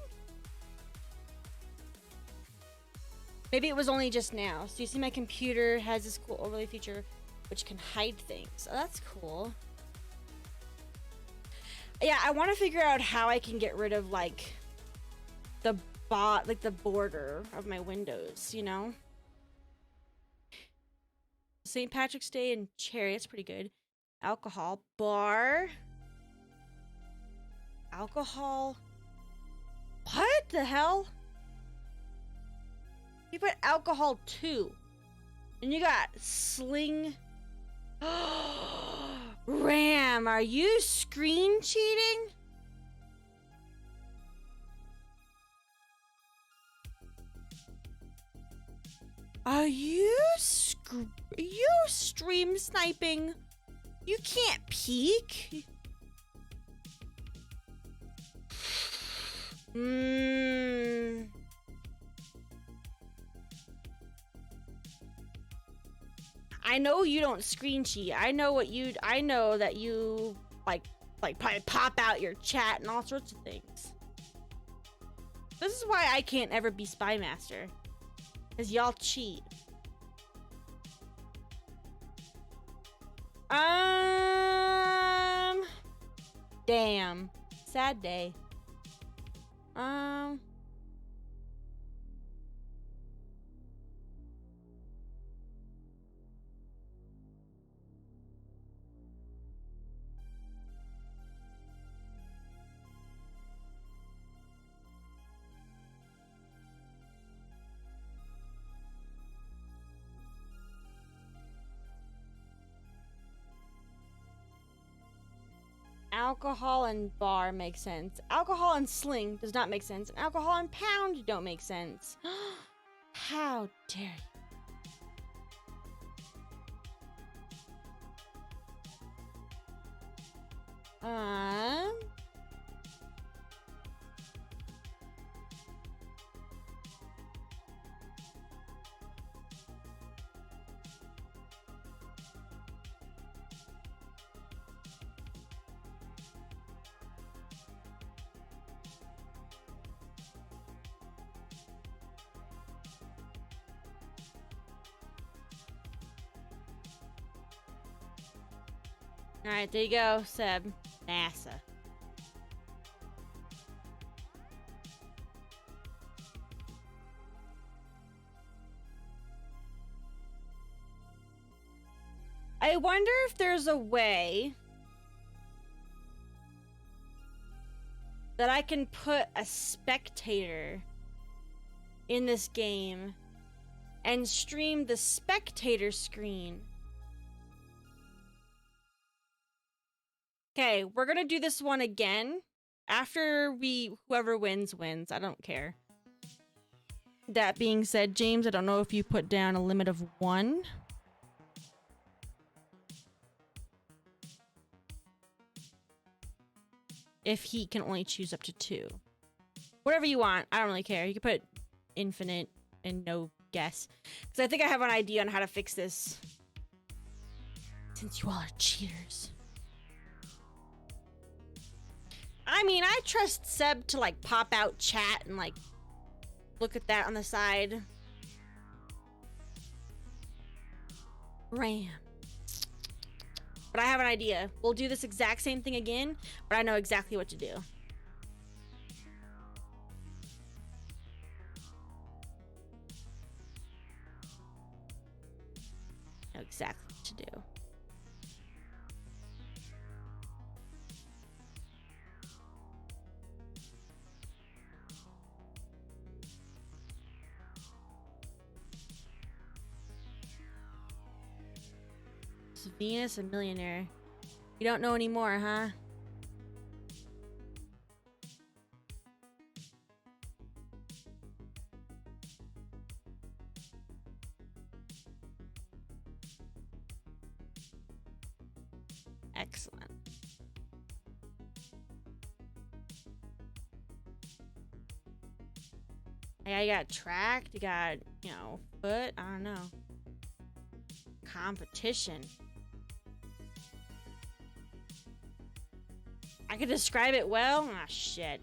S1: Maybe it was only just now. So you see my computer has this cool overlay feature which can hide things. Oh, that's cool. Yeah, I want to figure out how I can get rid of like like the border of my windows, you know? St. Patrick's Day and cherry, that's pretty good. Alcohol. Bar. Alcohol. What the hell? You put alcohol too. And you got sling. Ram, are you screen cheating? Are you stream sniping? You can't peek. I know you don't screen cheat. I know that you like probably pop out your chat and all sorts of things. This is why I can't ever be Spy Master. Cause y'all cheat. Damn. Sad day. Alcohol and bar makes sense. Alcohol and sling does not make sense. And alcohol and pound don't make sense. How dare you? Alright, there you go, Seb. NASA. I wonder if there's a way that I can put a spectator in this game and stream the spectator screen. Okay, we're gonna do this one again. After whoever wins, wins. I don't care. That being said, James, I don't know if you put down a limit of 1. If he can only choose up to 2. Whatever you want, I don't really care. You can put infinite and no guess. Because I think I have an idea on how to fix this. Since you all are cheaters. I mean, I trust Seb to, like, pop out chat and, like, look at that on the side. Ram. But I have an idea. We'll do this exact same thing again, but I know exactly what to do. I know exactly what to do. Venus, a millionaire. You don't know anymore, huh? Excellent. Yeah, you got tracked, you got, you know, foot, I don't know. Competition. I could describe it well? Ah, shit.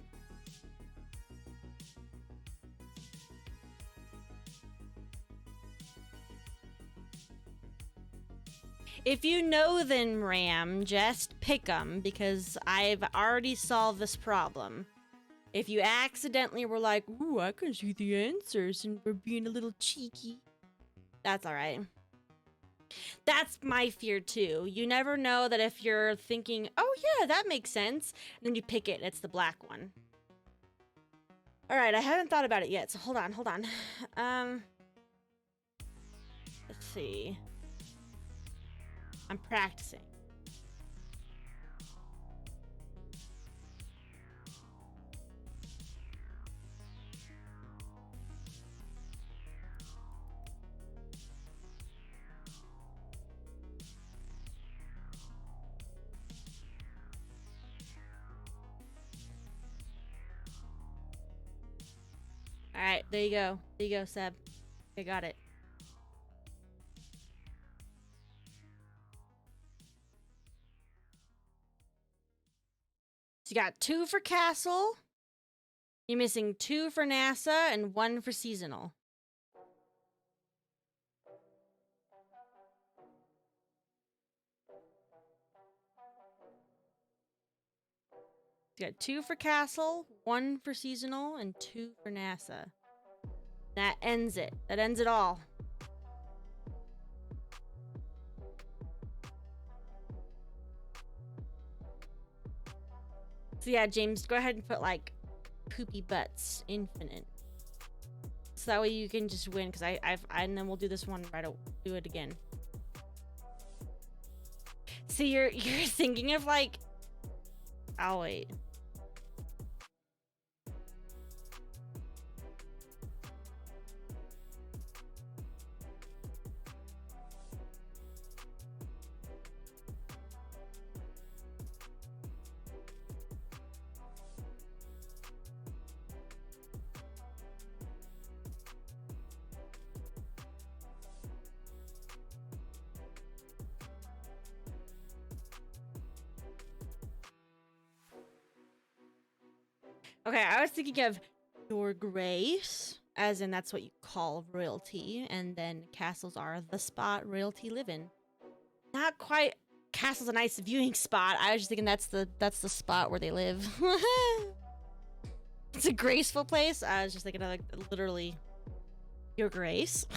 S1: If you know them, Ram, just pick them, because I've already solved this problem. If you accidentally were like, ooh, I can see the answers and we're being a little cheeky, that's alright. That's my fear too. You never know that if you're thinking, oh yeah, that makes sense, and then you pick it and it's the black one. Alright, I haven't thought about it yet, so hold on. Let's see. I'm practicing. Alright, there you go. There you go, Seb. I got it. So you got 2 for Castle. You're missing 2 for NASA and 1 for seasonal. You got 2 for Castle, 1 for seasonal, and 2 for NASA. That ends it. That ends it all. So yeah, James, go ahead and put like poopy butts infinite. So that way you can just win, because and then we'll do this one do it again. See, you're thinking of like, I'll wait. Okay, I was thinking of Your Grace, as in that's what you call royalty, and then castles are the spot royalty live in. Not quite. Castle's a nice viewing spot. I was just thinking that's the spot where they live. It's a graceful place. I was just thinking of like literally Your Grace.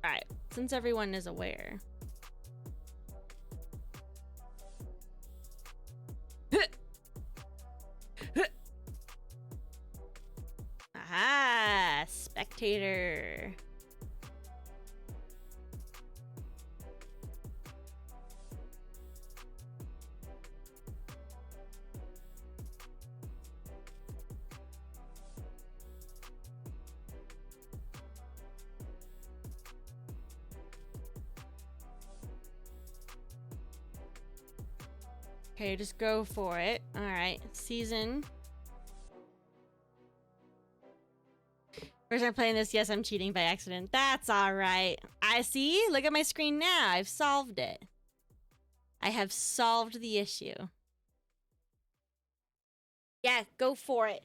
S1: All right, since everyone is aware. Aha! Spectator. Okay, just go for it. All right, season. First time playing this, yes, I'm cheating by accident. That's all right. I see. Look at my screen now. I've solved it. I have solved the issue. Yeah, go for it.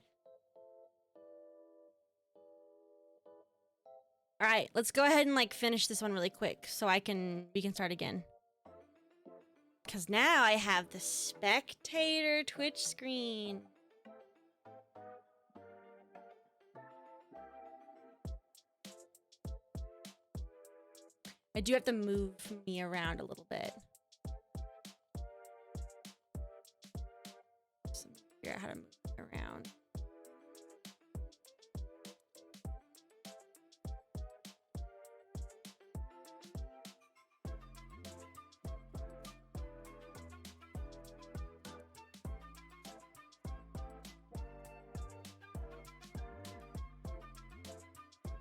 S1: All right, let's go ahead and like finish this one really quick so we can start again. Because now I have the spectator Twitch screen. I do have to move me around a little bit. So figure out how to move around.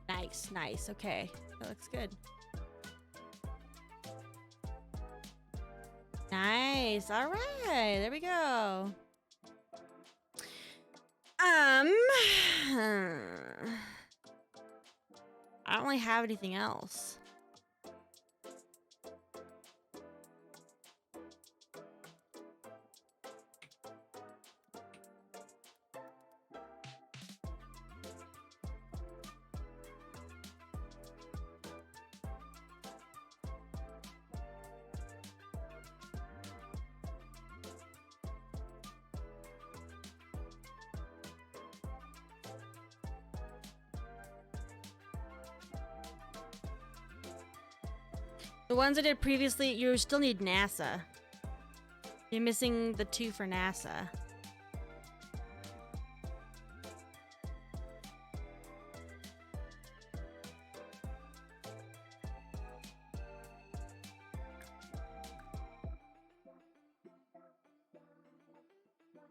S1: Nice, nice. Okay, that looks good. Nice. All right, there we go. I don't really have anything else. The ones I did previously, you still need NASA. You're missing the 2 for NASA.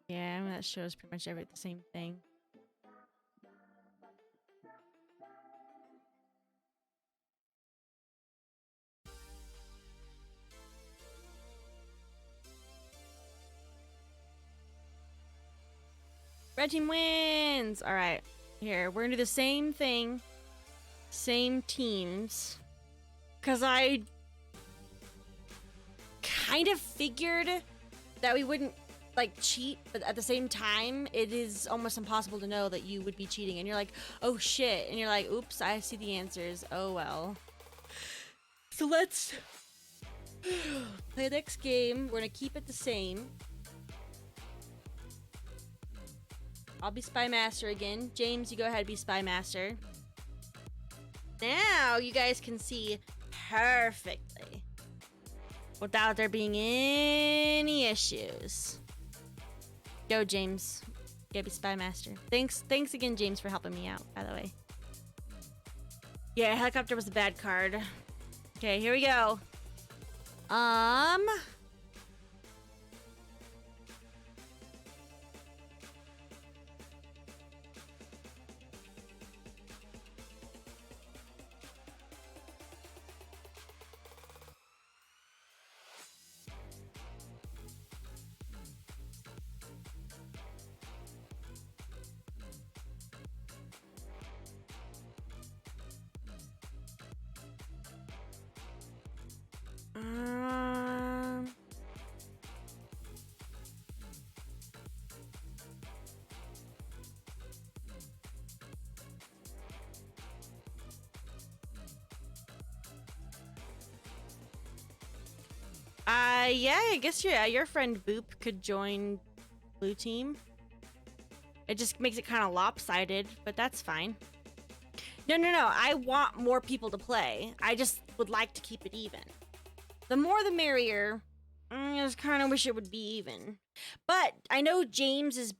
S1: Yeah, I mean, that shows pretty much the same thing. Red team wins! Alright, here, we're gonna do the same thing. Same teams. Because I kind of figured that we wouldn't, like, cheat, but at the same time, it is almost impossible to know that you would be cheating. And you're like, oh shit. And you're like, oops, I see the answers. Oh well. So let's play the next game. We're gonna keep it the same. I'll be Spy Master again. James, you go ahead and be Spy Master. Now you guys can see perfectly without there being any issues. Go, James. You gotta be Spy Master. Thanks again, James, for helping me out, by the way. Yeah, helicopter was a bad card. Okay, here we go. Yeah, I guess your friend Boop could join blue team. It just makes it kind of lopsided, but that's fine. No, I want more people to play. I just would like to keep it even. The more the merrier. I just kind of wish it would be even. But I know James has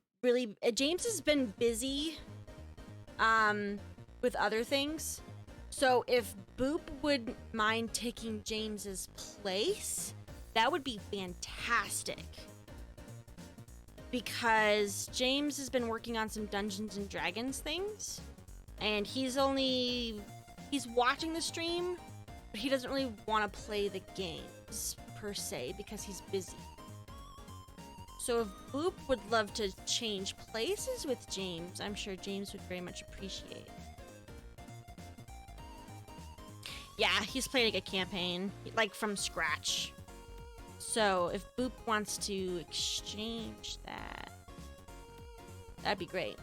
S1: been busy with other things. So if Boop would mind taking James's place, that would be fantastic. Because James has been working on some Dungeons and Dragons things. And he's watching the stream, but he doesn't really want to play the games, per se, because he's busy. So if Boop would love to change places with James, I'm sure James would very much appreciate. Yeah, he's playing like a campaign, like from scratch. So if Boop wants to exchange that, that'd be great.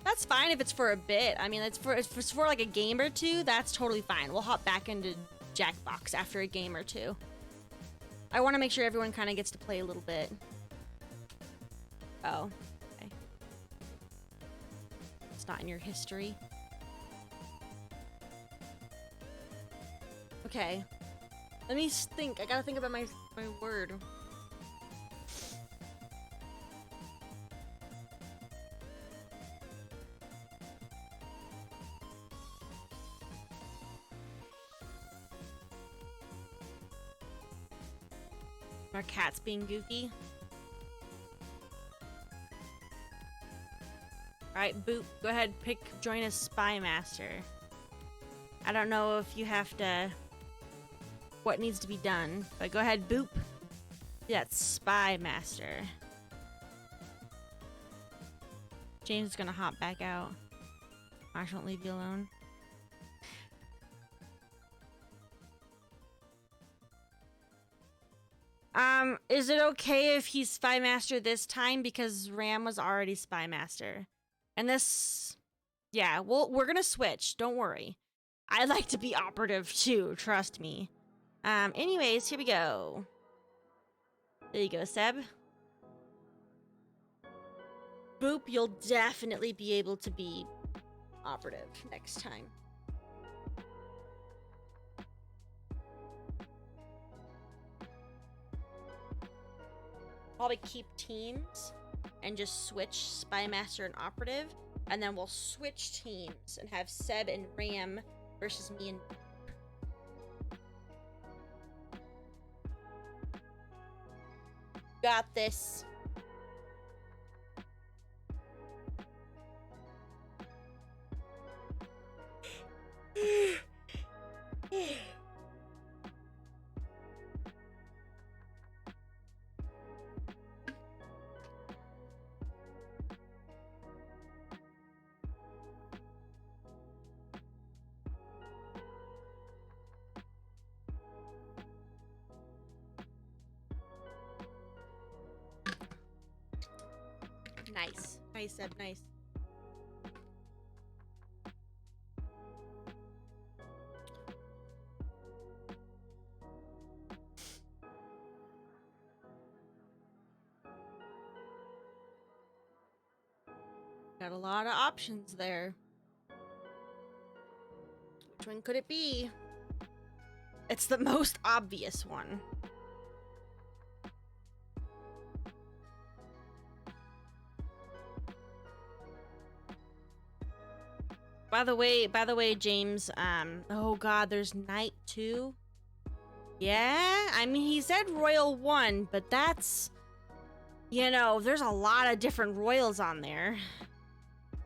S1: That's fine if it's for a bit. I mean, if it's for like a game or two, that's totally fine. We'll hop back into Jackbox after a game or two. I want to make sure everyone kind of gets to play a little bit. Oh, okay. It's not in your history. Okay. Let me think. I gotta think about my word. Our cat's being goofy. Alright, Boop, go ahead, join as Spy Master. I don't know if you have to, what needs to be done, but go ahead, Boop. Yeah, it's Spy Master. James is gonna hop back out. I won't leave you alone. Is it okay if he's Spy Master this time? Because Ram was already Spy Master. And this... Yeah, we're gonna switch. Don't worry. I like to be operative too, trust me. Anyways, here we go. There you go, Seb. Boop, you'll definitely be able to be operative next time. Probably keep teams and just switch Spy Master and Operative, and then we'll switch teams and have Seb and Ram versus me and got this. Nice. Nice, Seb, nice. Got a lot of options there. Which one could it be? It's the most obvious one. By the way, James, oh god, there's Knight 2? Yeah, I mean, he said Royal 1, but that's, you know, there's a lot of different Royals on there.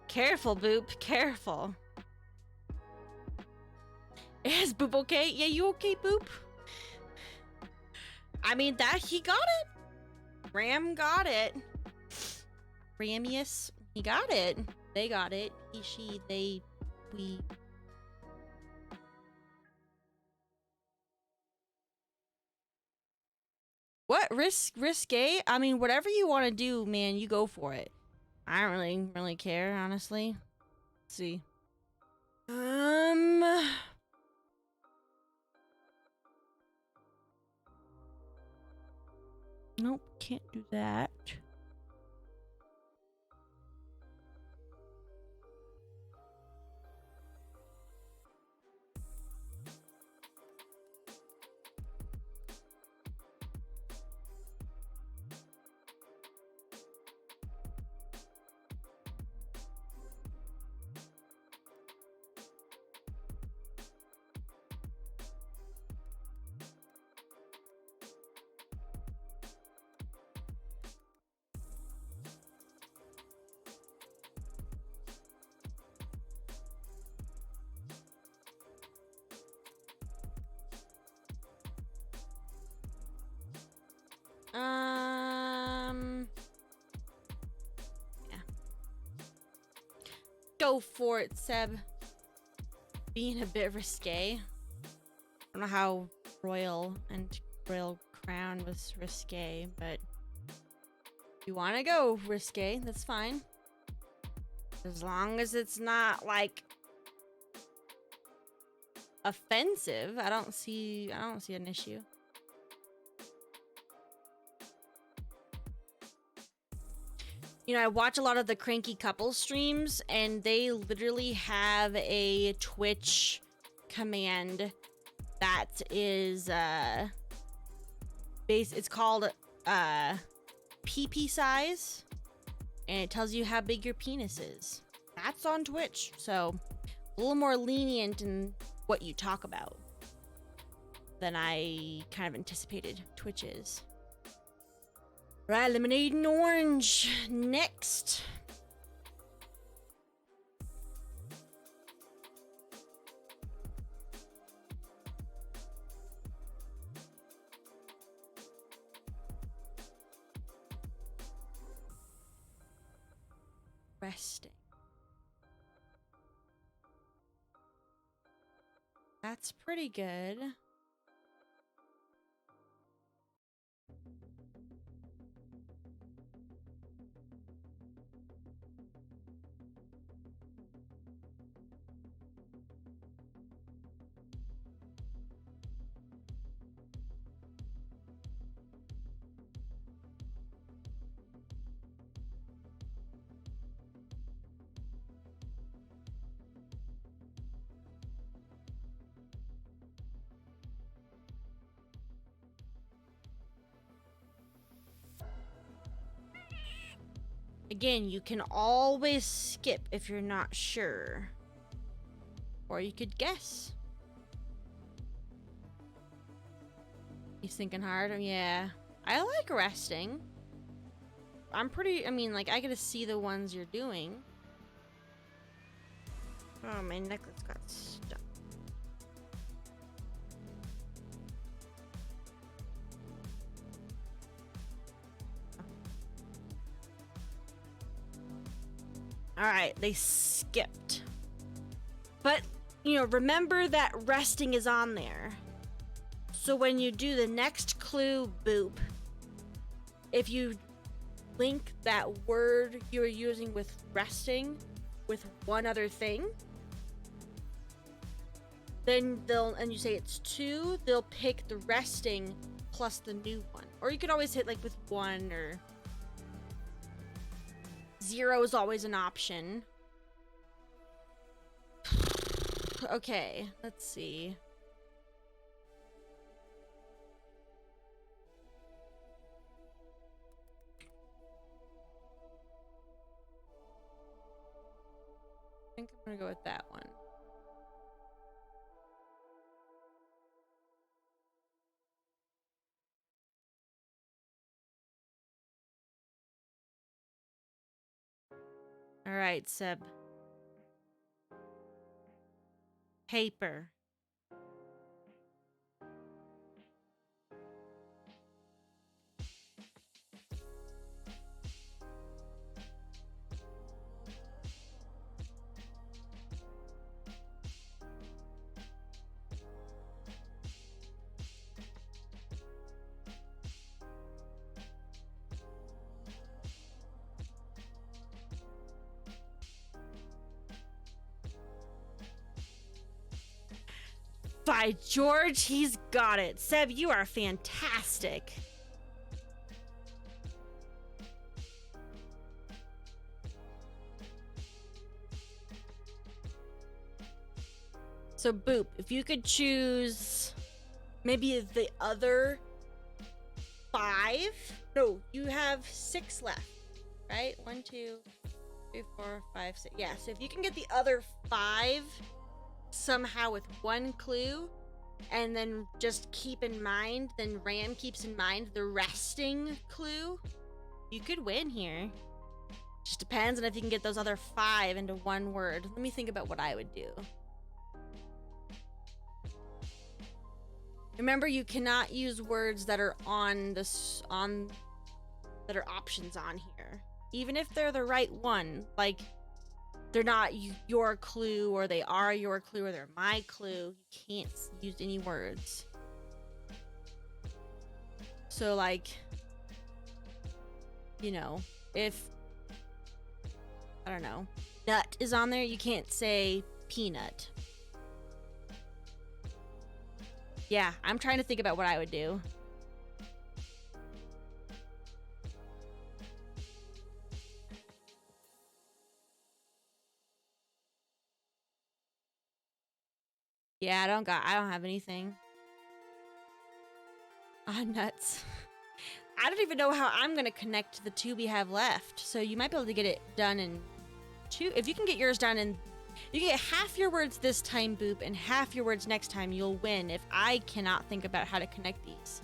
S1: Careful, Boop, careful. Is Boop okay? Yeah, you okay, Boop? I mean, that, he got it. Ram got it. Ramius, he got it. They got it. He, she, they, we. What? Risque? I mean, whatever you want to do, man, you go for it. I don't really care, honestly. Let's see. Nope, can't do that. Yeah. Go for it, Seb. Being a bit risque. I don't know how Royal and Royal Crown was risque, but if you want to go risque, that's fine. As long as it's not, like, offensive, I don't see an issue. You know, I watch a lot of the cranky couple streams, and they literally have a Twitch command that is it's called PP size, and it tells you how big your penis is. That's on Twitch, so a little more lenient in what you talk about than I kind of anticipated Twitch is. Right, lemonade and orange. Next. Resting. That's pretty good. Again, you can always skip if you're not sure. Or you could guess. He's thinking hard. Yeah. I like resting. I mean, like, I gotta see the ones you're doing. Oh, my necklace got stuck. Alright, they skipped. But, you know, remember that resting is on there. So when you do the next clue, boop, if you link that word you're using with resting with one other thing, then and you say it's 2, they'll pick the resting plus the new one. Or you could always hit like with 1, or 0 is always an option. Okay, let's see. I think I'm gonna go with that one. All right, Seb. Paper. By George, he's got it. Seb, you are fantastic. So, Boop, if you could choose maybe the other 5. No, you have 6 left, right? 1, 2, 3, 4, 5, 6. Yeah, so if you can get the other 5 somehow with 1 clue, and then just keep in mind, then Ram keeps in mind the resting clue, you could win here. Just depends on if you can get those other 5 into 1 word. Let me think about what I would do. Remember, you cannot use words that are that are options on here, even if they're the right one. Like, they're not your clue, or they are your clue, or they're my clue. You can't use any words. So, like, you know, if, I don't know, nut is on there, you can't say peanut. Yeah, I'm trying to think about what I would do. Yeah, I don't have anything. Ah, nuts. I don't even know how I'm gonna connect to the 2 we have left. So you might be able to get it done in 2. If you can get yours done in, you can get half your words this time, Boop, and half your words next time, you'll win if I cannot think about how to connect these.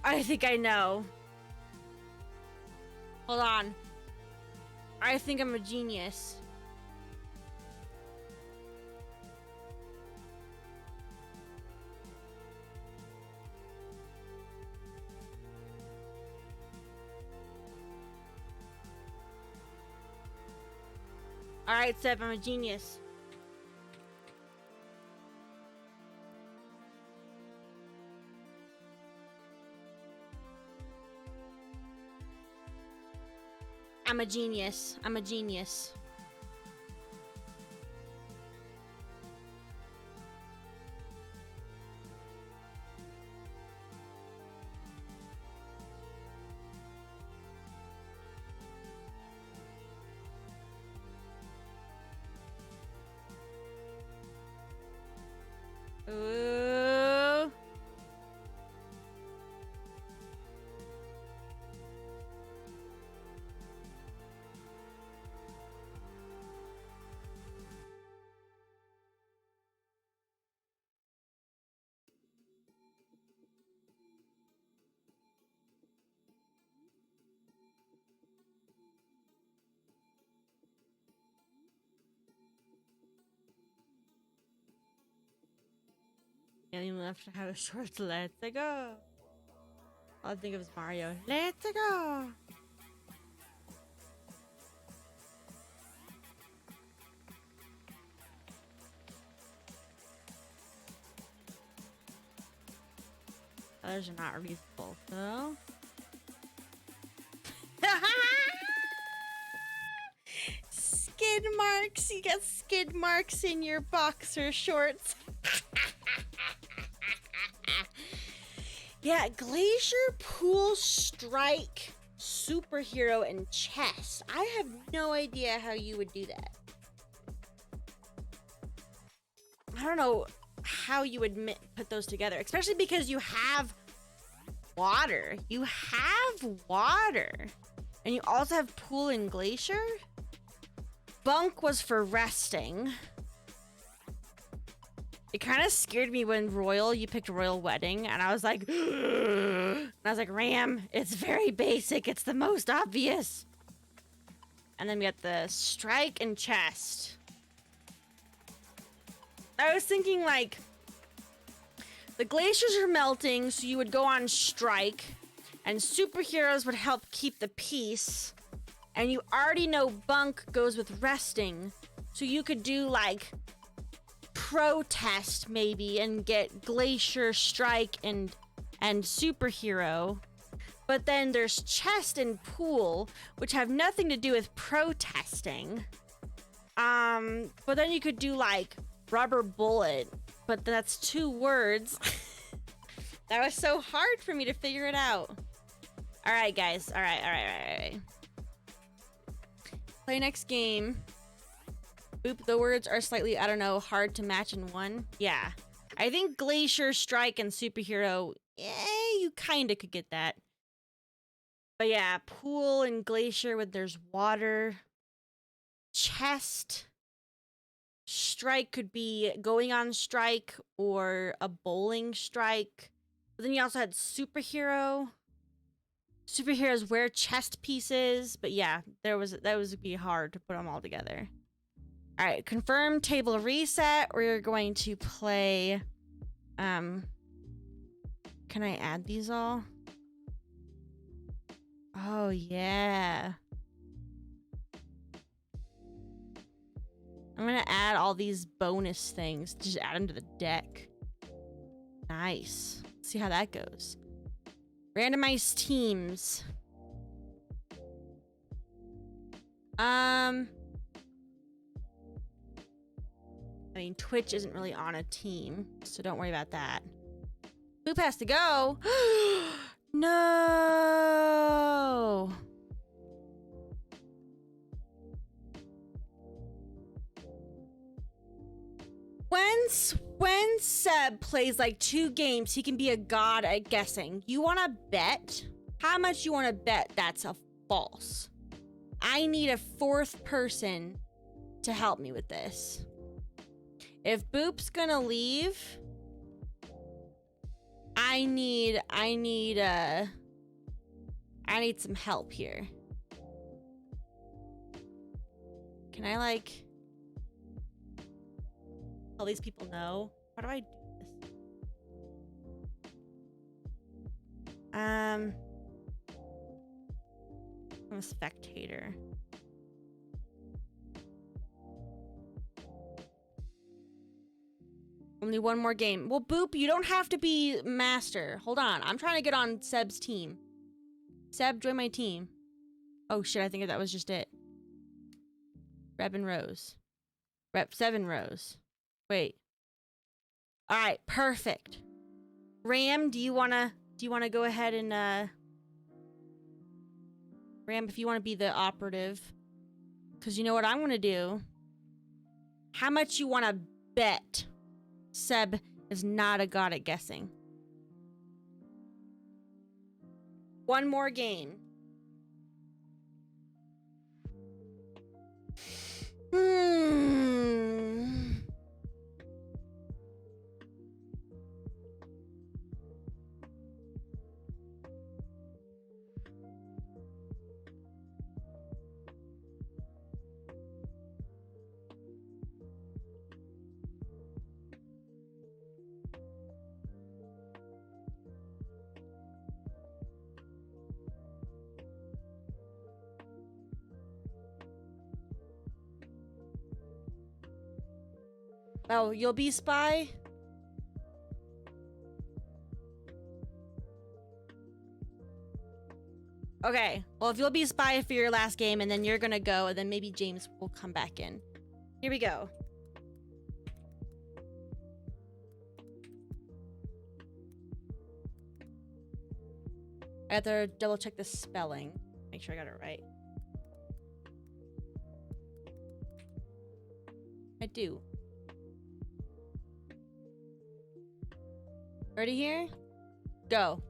S1: I think I know. Hold on. I think I'm a genius. All right, Seb, I'm a genius. I'm a genius. I'm a genius. Ooh. Alien left to have a short. Let's go. All I think of is Mario. Let's go. Others are not reasonable, though. Skid marks. You got skid marks in your boxer shorts. Yeah, Glacier, Pool, Strike, Superhero, and Chess. I have no idea how you would do that. I don't know how you would put those together, especially because you have water. You have water. And you also have Pool and Glacier. Bunk was for resting. It kind of scared me when you picked Royal Wedding, and I was like, Ram, it's very basic. It's the most obvious. And then we got the Strike and Chest. I was thinking, like, the glaciers are melting, so you would go on Strike, and superheroes would help keep the peace. And you already know Bunk goes with resting, so you could do, like, protest maybe and get Glacier, Strike, and Superhero. But then there's Chest and Pool, which have nothing to do with protesting. But then you could do like Rubber Bullet, but that's 2 words. That was so hard for me to figure it out. All right, guys. All right. Play next game. Oop, the words are slightly, I don't know, hard to match in one. Yeah. I think Glacier, Strike, and Superhero, you kind of could get that. But yeah, Pool and Glacier with there's water. Chest. Strike could be going on strike or a bowling strike. But then you also had Superhero. Superheroes wear chest pieces. But yeah, that would be hard to put them all together. All right, confirm table reset. We're going to play. Can I add these all? Oh yeah. I'm gonna add all these bonus things. Just add them to the deck. Nice. Let's see how that goes. Randomized teams. I mean, Twitch isn't really on a team, so don't worry about that. Boop has to go. No. When Seb plays like 2 games, he can be a god at guessing. You want to bet? How much you want to bet that's a false? I need a 4th person to help me with this. If Boop's gonna leave, I need some help here. Can I like tell these people no? How do I do this? I'm a spectator. Only one more game. Well, Boop, you don't have to be master. Hold on. I'm trying to get on Seb's team. Seb, join my team. Oh, shit. I think that was just it. Rep and Rose. Rep 7 Rose. Wait. All right. Perfect. Ram, do you want to go ahead and, Ram, if you want to be the operative. Because you know what I'm going to do? How much you want to bet Seb is not a god at guessing? One more game. Oh, you'll be spy? Okay. Well, if you'll be spy for your last game, and then you're gonna go, and then maybe James will come back in. Here we go. I have to double check the spelling. Make sure I got it right. I do. Ready here? Go.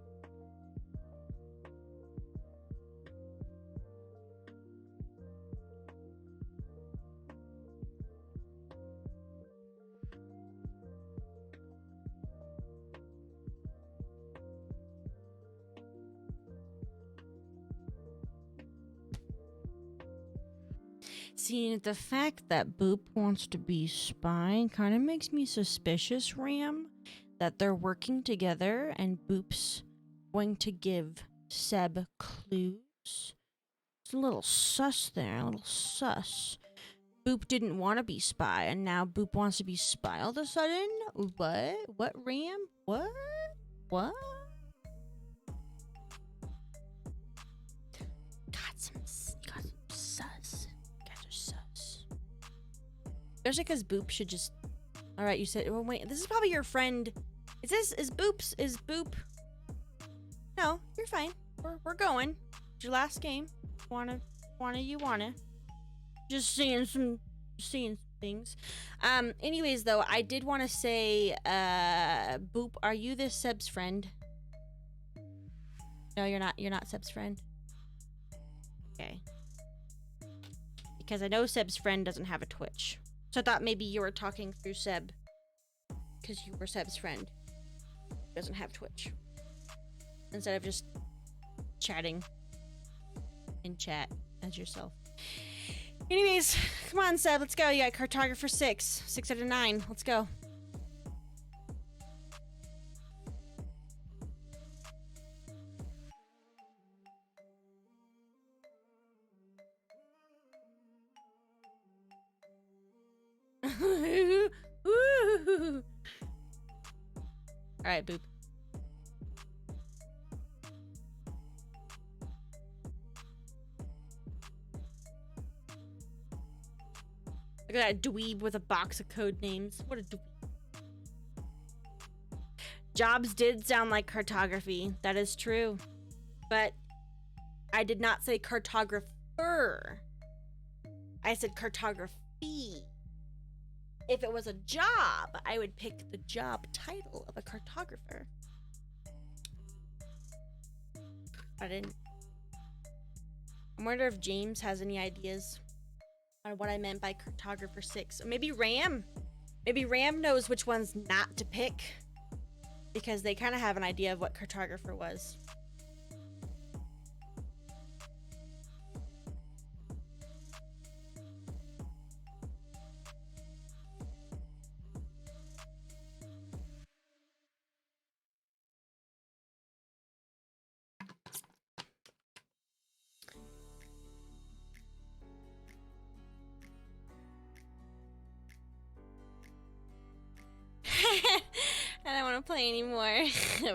S1: See, the fact that Boop wants to be spy kind of makes me suspicious, Ram, that they're working together and Boop's going to give Seb clues. It's a little sus there, a little sus. Boop didn't want to be spy, and now Boop wants to be spy all of a sudden? What? What, Ram? What? What? Got some sus. Guys are sus. Especially because Boop should just... Alright, you said... Well, wait, this is probably your friend... Is Boop... No, you're fine. We're going. It's your last game. You wanna. Just seeing things. Anyways, though, I did want to say, Boop, are you this Seb's friend? No, you're not. You're not Seb's friend. Okay. Because I know Seb's friend doesn't have a Twitch. So I thought maybe you were talking through Seb. Because you were Seb's friend. Who doesn't have Twitch. Instead of just chatting in chat as yourself. Anyways, come on, Seb, let's go. You got cartographer 6. 6 out of 9. Let's go. Alright, Boop. Look at that dweeb with a box of code names. What a dweeb. Jobs did sound like cartography. That is true. But I did not say cartographer. I said cartography. If it was a job, I would pick the job title of a cartographer. I didn't. I wonder if James has any ideas on what I meant by cartographer 6. Or maybe Ram. Maybe Ram knows which ones not to pick. Because they kind of have an idea of what cartographer was. want to play anymore.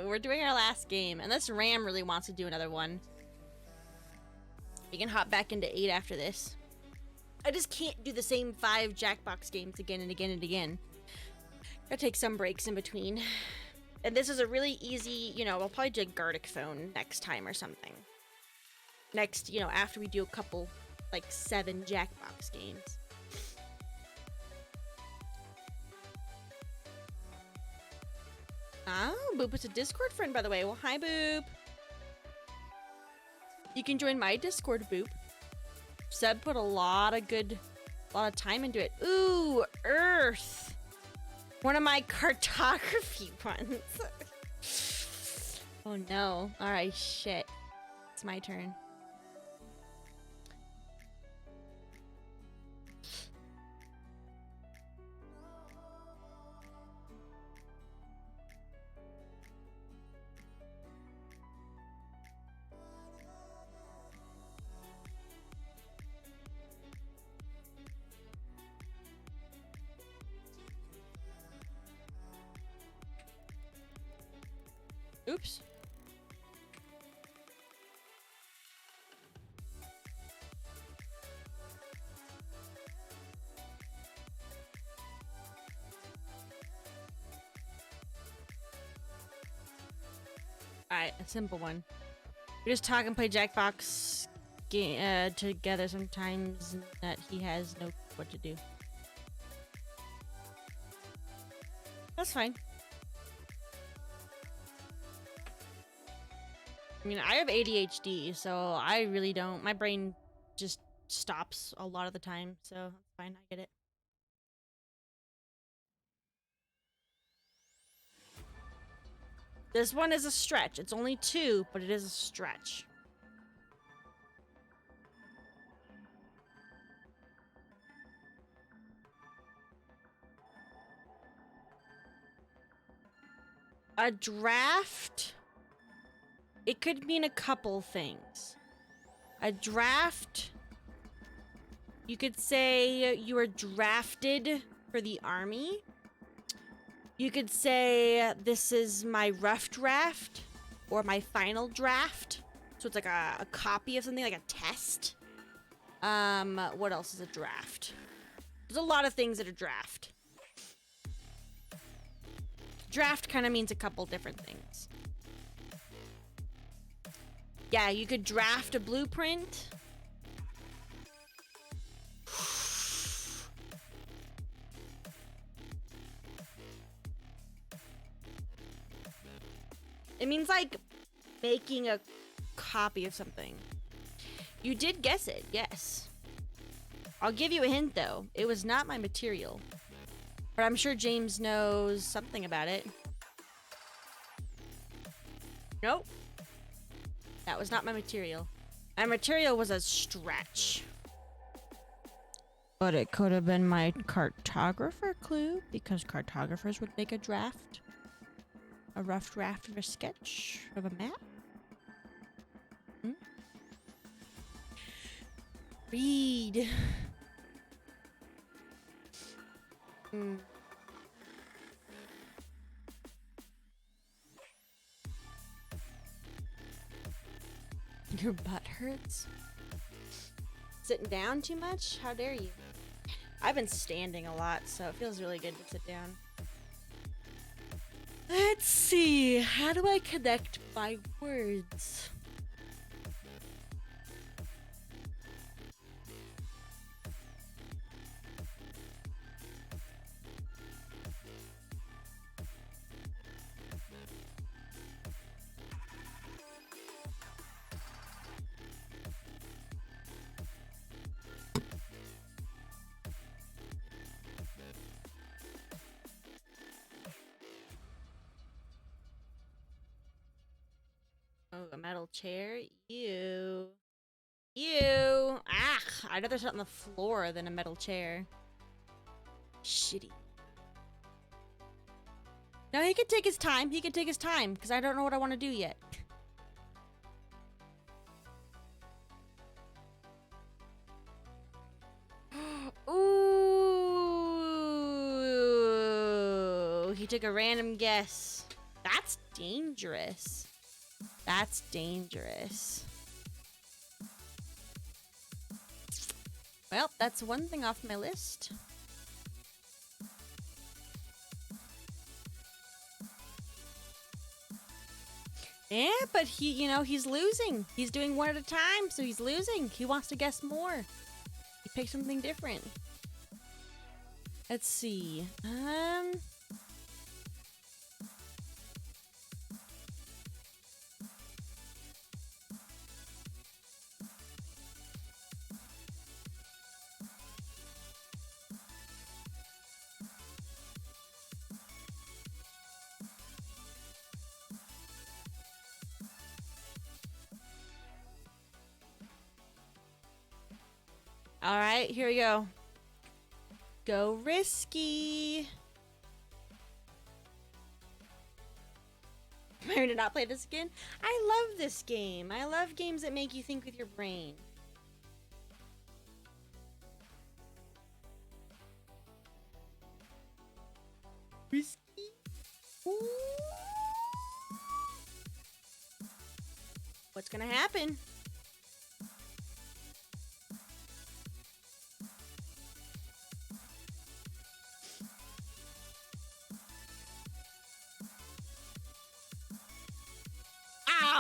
S1: We're doing our last game. Unless Ram really wants to do another one. We can hop back into 8 after this. I just can't do the same 5 Jackbox games again and again and again. Gotta take some breaks in between. And this is a really easy, you know, I'll probably do a Gartic phone next time or something. Next, you know, after we do a couple, like 7 Jackbox games. Oh, Boop is a Discord friend, by the way. Well, hi, Boop. You can join my Discord, Boop. Seb put a lot of time into it. Ooh, Earth. One of my cartography ones. Oh no. Alright, shit. It's my turn. Oops. Alright, a simple one. We just talk and play Jackbox together sometimes that he has no what to do. That's fine. I mean, I have ADHD, so I really don't. My brain just stops a lot of the time, so that's fine. I get it. This one is a stretch. It's only 2, but it is a stretch. A draft? It could mean a couple things. A draft, you could say you were drafted for the army. You could say this is my rough draft or my final draft. So it's like a copy of something, like a test. What else is a draft? There's a lot of things that are draft. Draft kind of means a couple different things. Yeah, you could draft a blueprint. It means like making a copy of something. You did guess it, yes. I'll give you a hint though. It was not my material. But I'm sure James knows something about it. Nope. That was not my material. My material was a stretch. But it could have been my cartographer clue, because cartographers would make a draft. A rough draft of a sketch of a map. Hmm? Read. Hmm. Your butt hurts? Sitting down too much? How dare you? I've been standing a lot, so it feels really good to sit down. Let's see. How do I connect my words? Oh, a metal chair? Ew. Ew. Ah, I'd rather sit on the floor than a metal chair. Shitty. No, he can take his time. He can take his time, because I don't know what I want to do yet. Ooh. He took a random guess. That's dangerous. That's dangerous. Well, that's one thing off my list. Yeah, but he, you know, he's losing. He's doing one at a time, so he's losing. He wants to guess more. He picked something different. Let's see. All right, here we go. Go risky. Mary did not play this again. I love this game. I love games that make you think with your brain. Risky. Ooh. What's gonna happen?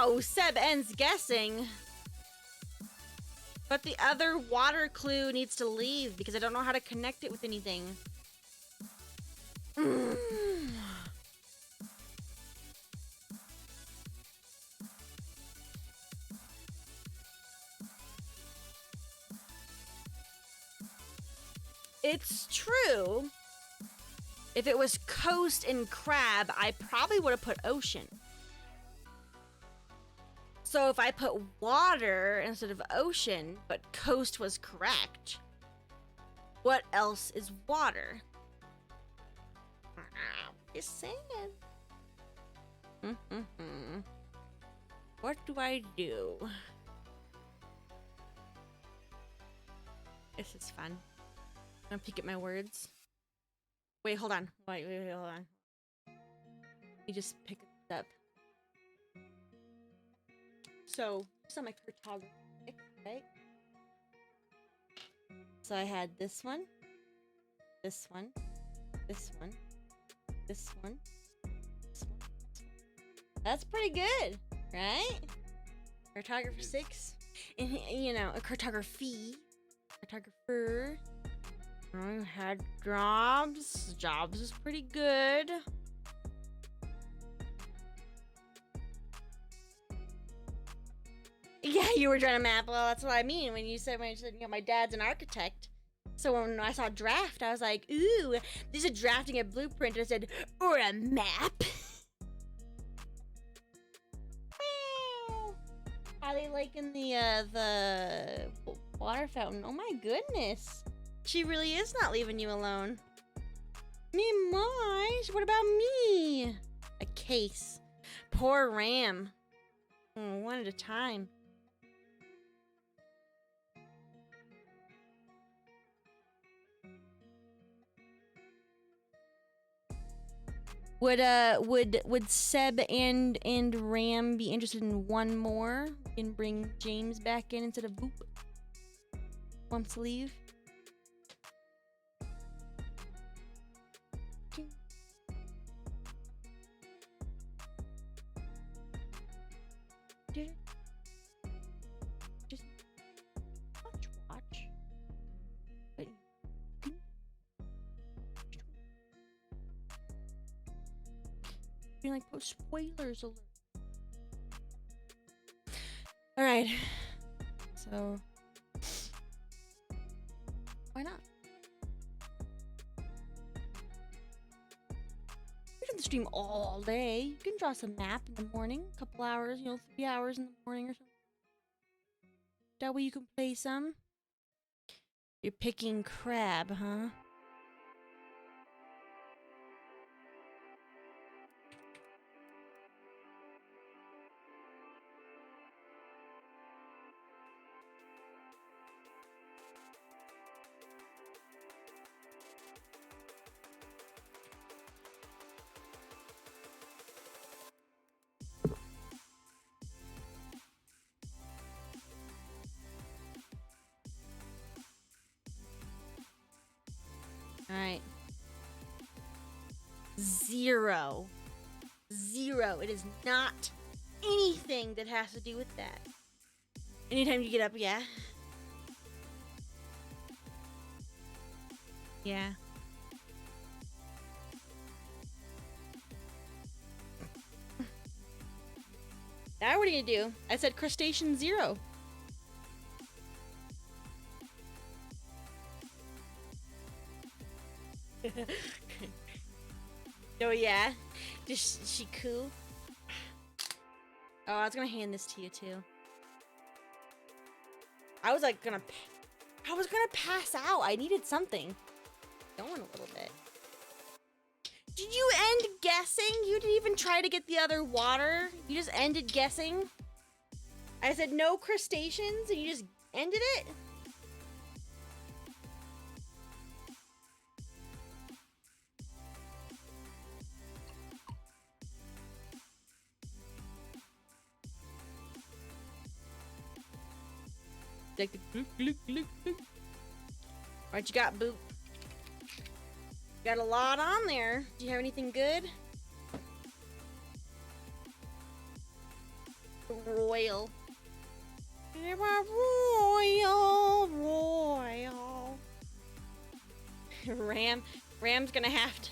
S1: Ow! Seb ends guessing. But the other water clue needs to leave because I don't know how to connect it with anything. It's true. If it was coast and crab, I probably would have put ocean. So if I put water instead of ocean, but coast was correct, what else is water? Just saying. What do I do? This is fun. I'm gonna peek at my words. Wait, hold on. Wait, hold on. Let me just pick it up. So, just on my cartography, right? So I had this one, this one, this one, this one, this one. That's pretty good, right? Cartographer 6, and you know, a cartography, cartographer. I had jobs. Jobs is pretty good. Yeah, you were trying to map. Well, that's what I mean when you said you know, my dad's an architect. So when I saw draft, I was like, ooh, this is drafting a blueprint. And I said, or a map. How they liking the water fountain? Oh my goodness, she really is not leaving you alone. Me, Marge. What about me? A case. Poor Ram. One at a time. Would Seb and Ram be interested in one more and bring James back in instead of Boop? Wants to leave? Just watch. But being like, oh, spoilers alert. All right. So why not? You can stream all day. You can draw some map in the morning, a couple hours, you know, 3 hours in the morning or something. That way you can play some. You're picking crab, huh? Zero. Zero. It is not anything that has to do with that. Anytime you get up, yeah. Yeah. Now what are you gonna do? I said crustacean 0. Oh yeah? Just she cool? Oh, I was gonna hand this to you too. I was like gonna pass out. I needed something. Going a little bit. Did you end guessing? You didn't even try to get the other water? You just ended guessing? I said no crustaceans and you just ended it? Like the gloop, gloop, gloop, gloop. What you got, Boop? Got a lot on there. Do you have anything good? Royal. Royal. Ram's gonna have to.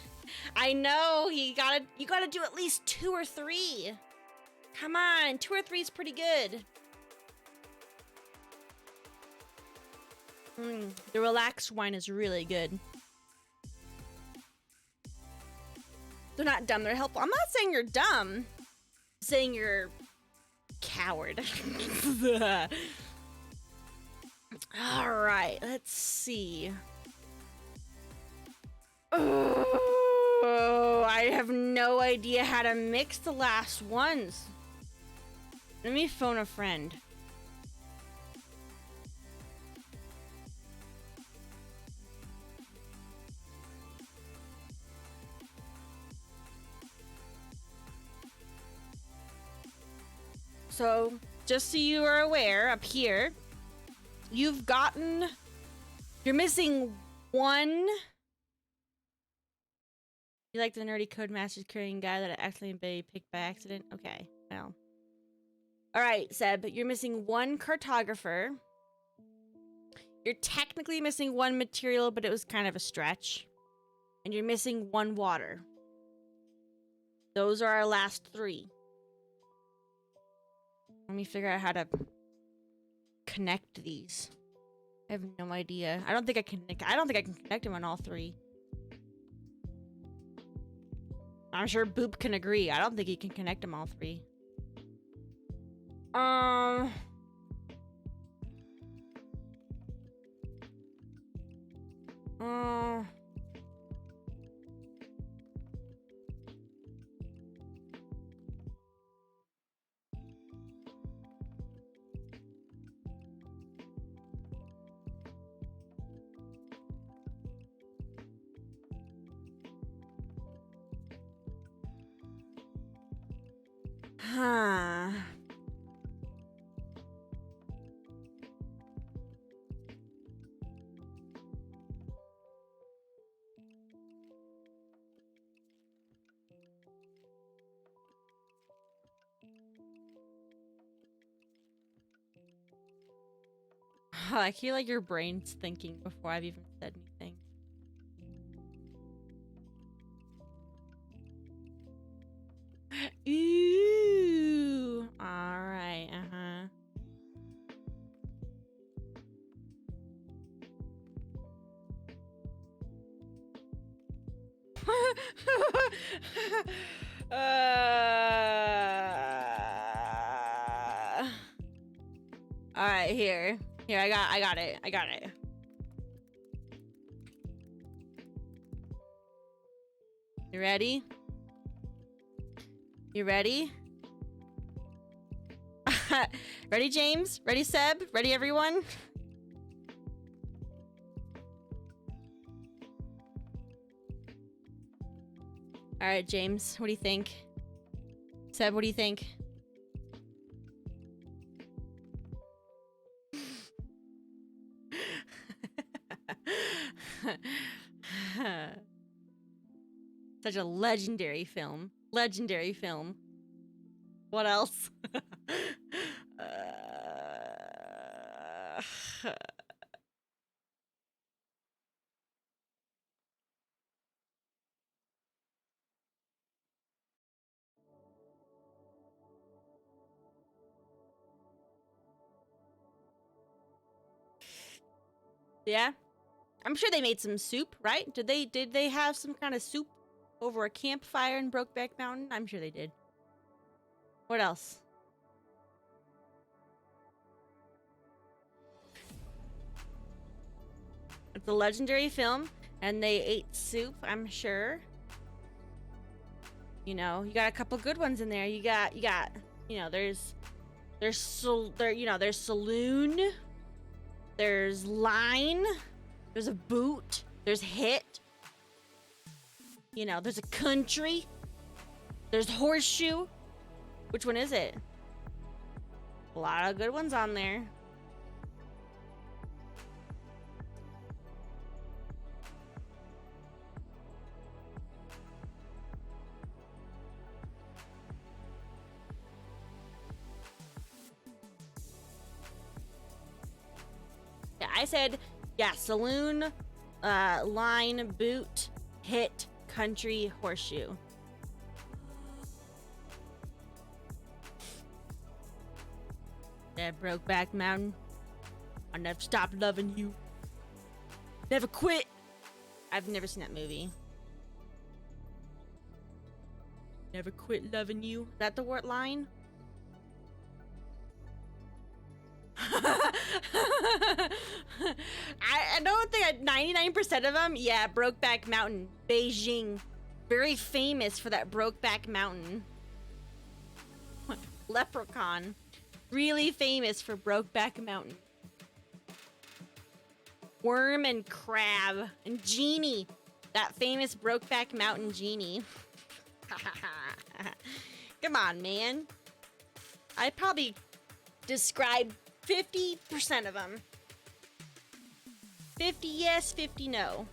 S1: I know you gotta do at least 2 or 3. Come on, 2 or 3 is pretty good. The relaxed wine is really good. They're not dumb, they're helpful. I'm not saying you're dumb. I'm saying you're coward. Alright, let's see. Oh, I have no idea how to mix the last ones. Let me phone a friend. So, just so you are aware, up here, you're missing 1. You like the nerdy Codemasters carrying guy that I accidentally picked by accident? Okay, well. Alright, Seb, you're missing 1 cartographer. You're technically missing 1 material, but it was kind of a stretch. And you're missing 1 water. Those are our last 3. Let me figure out how to connect these. I have no idea. I don't think I can connect them on all 3. I'm sure Boop can agree. I don't think he can connect them all 3. Huh. I feel like your brain's thinking before I've even said anything. Ooh. Alright, Alright, here. Here, I got it. You ready? You ready? Ready, James? Ready, Seb? Ready, everyone? Alright, James, what do you think? Seb, what do you think? Such a legendary film. Legendary film. What else? Yeah. I'm sure they made some soup, right? Did they have some kind of soup over a campfire in Brokeback Mountain? I'm sure they did. What else? It's a legendary film, and they ate soup, I'm sure. You know, you got a couple good ones in there. You got, you know, there's Saloon, there's Line, there's a Boot, there's Hit. You know, there's a Country, there's Horseshoe. Which one is it? A lot of good ones on there. Yeah, I said, yeah, Saloon, Line, Boot, Hit, Country, Horseshoe. Yeah, Brokeback Mountain. I never stopped loving you. Never quit. I've never seen that movie. Never quit loving you. Is that the word line? I don't think 99% of them. Yeah, Brokeback Mountain, Beijing, very famous for that Brokeback Mountain. Leprechaun, really famous for Brokeback Mountain. Worm and Crab and Genie, that famous Brokeback Mountain genie. Come on, man. I probably describe 50% of them. 50 yes, 50 no.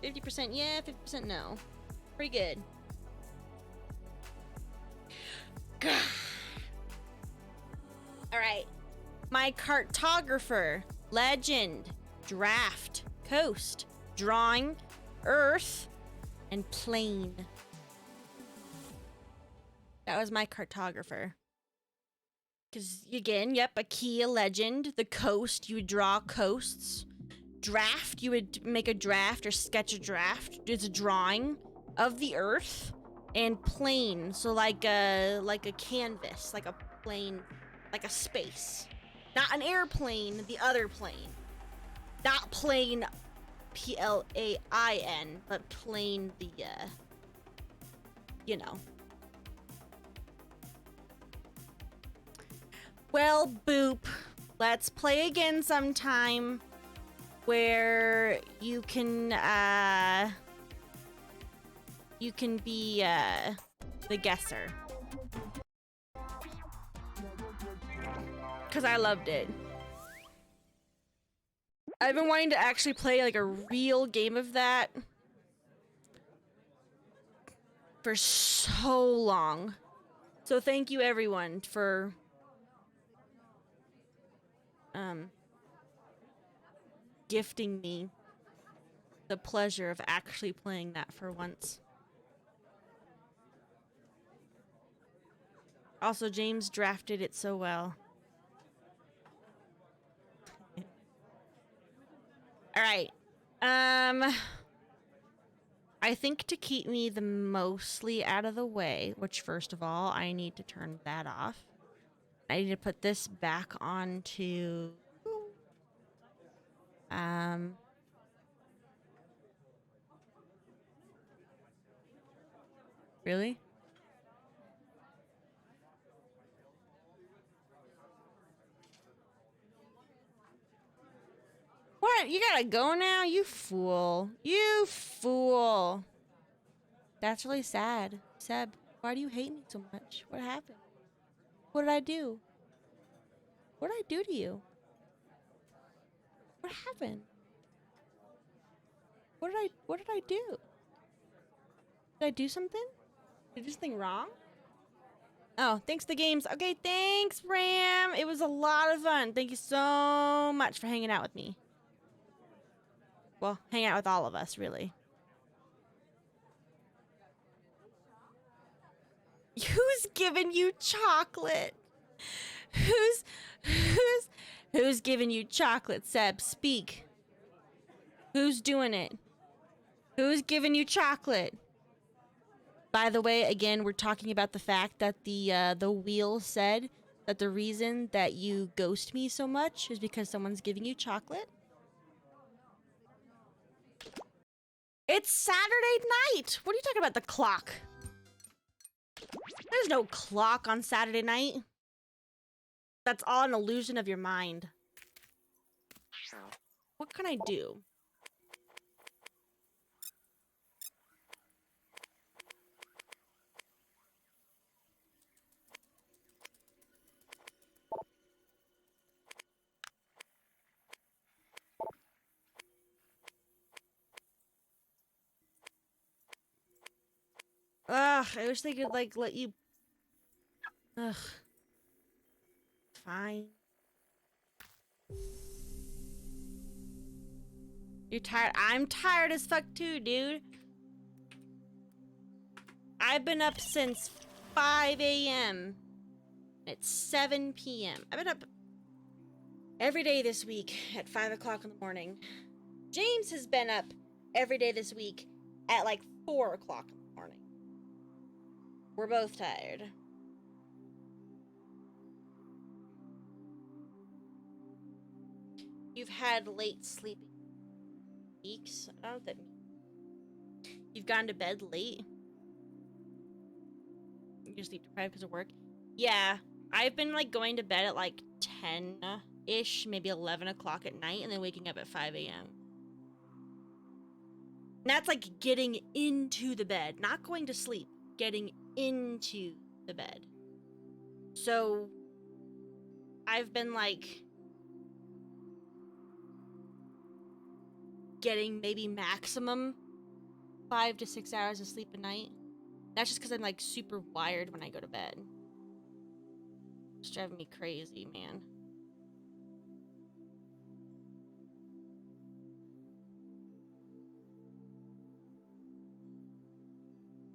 S1: 50% yeah, 50% no. Pretty good. Alright. My cartographer. Legend. Draft. Coast. Drawing. Earth. And plane. That was my cartographer. Because, again, yep, a key, a legend. The coast, you would draw coasts. Draft, you would make a draft or sketch a draft. It's a drawing of the earth. And plane, so like a canvas, like a plane, like a space. Not an airplane, the other plane. Not plane, Plain, but plane, the, you know. Well, Boop, let's play again sometime where you can be, the guesser. Because I loved it. I've been wanting to actually play, like, a real game of that for so long. So thank you, everyone, for gifting me the pleasure of actually playing that for once. Also, James drafted it so well. All right. I think to keep me the mostly out of the way, which first of all, I need to turn that off. I need to put this back onto really? What? You gotta go now? You fool. You fool. That's really sad. Seb, why do you hate me so much? What happened? What did I do? What did I do to you? What happened? What did I do? Did I do something? Did I do something wrong? Oh, thanks to the games. Okay, thanks, Ram. It was a lot of fun. Thank you so much for hanging out with me. Well, hang out with all of us, really. Who's giving you chocolate? Who's giving you chocolate, Seb? Speak. Who's doing it? Who's giving you chocolate? By the way, again, we're talking about the fact that the wheel said that the reason that you ghost me so much is because someone's giving you chocolate. It's Saturday night. What are you talking about, the clock? There's no clock on Saturday night. That's all an illusion of your mind. What can I do? Ugh, I wish they could, like, let you... Ugh. Fine. You're tired? I'm tired as fuck too, dude. I've been up since 5 a.m. It's 7 p.m. I've been up every day this week at 5 o'clock in the morning. James has been up every day this week at like 4 o'clock in the morning. We're both tired. You've had late sleeping weeks. I don't know what that means. You've gone to bed late. You're sleep deprived because of work. Yeah, I've been like going to bed at like 10-ish, maybe 11 o'clock at night, and then waking up at 5 a.m. And that's like getting into the bed, not going to sleep, getting into the bed. So I've been like getting maybe maximum 5 to 6 hours of sleep a night. That's just because I'm like super wired when I go to bed. It's driving me crazy, man.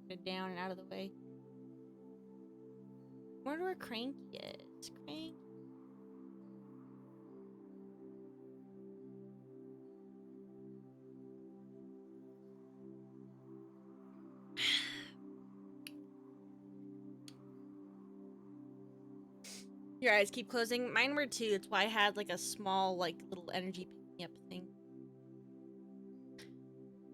S1: Get down and out of the way. I wonder where Cranky is. Cranky. Your eyes keep closing. Mine were too. That's why I had like a small, like little energy pick me up thing.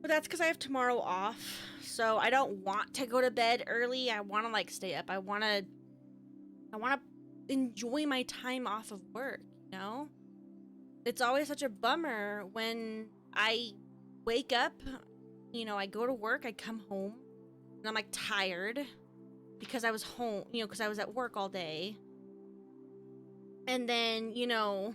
S1: But that's because I have tomorrow off. So I don't want to go to bed early. I want to like stay up. I want to enjoy my time off of work, you know? It's always such a bummer when I wake up, you know, I go to work, I come home, and I'm like tired because I was home, you know, because I was at work all day. And then, you know,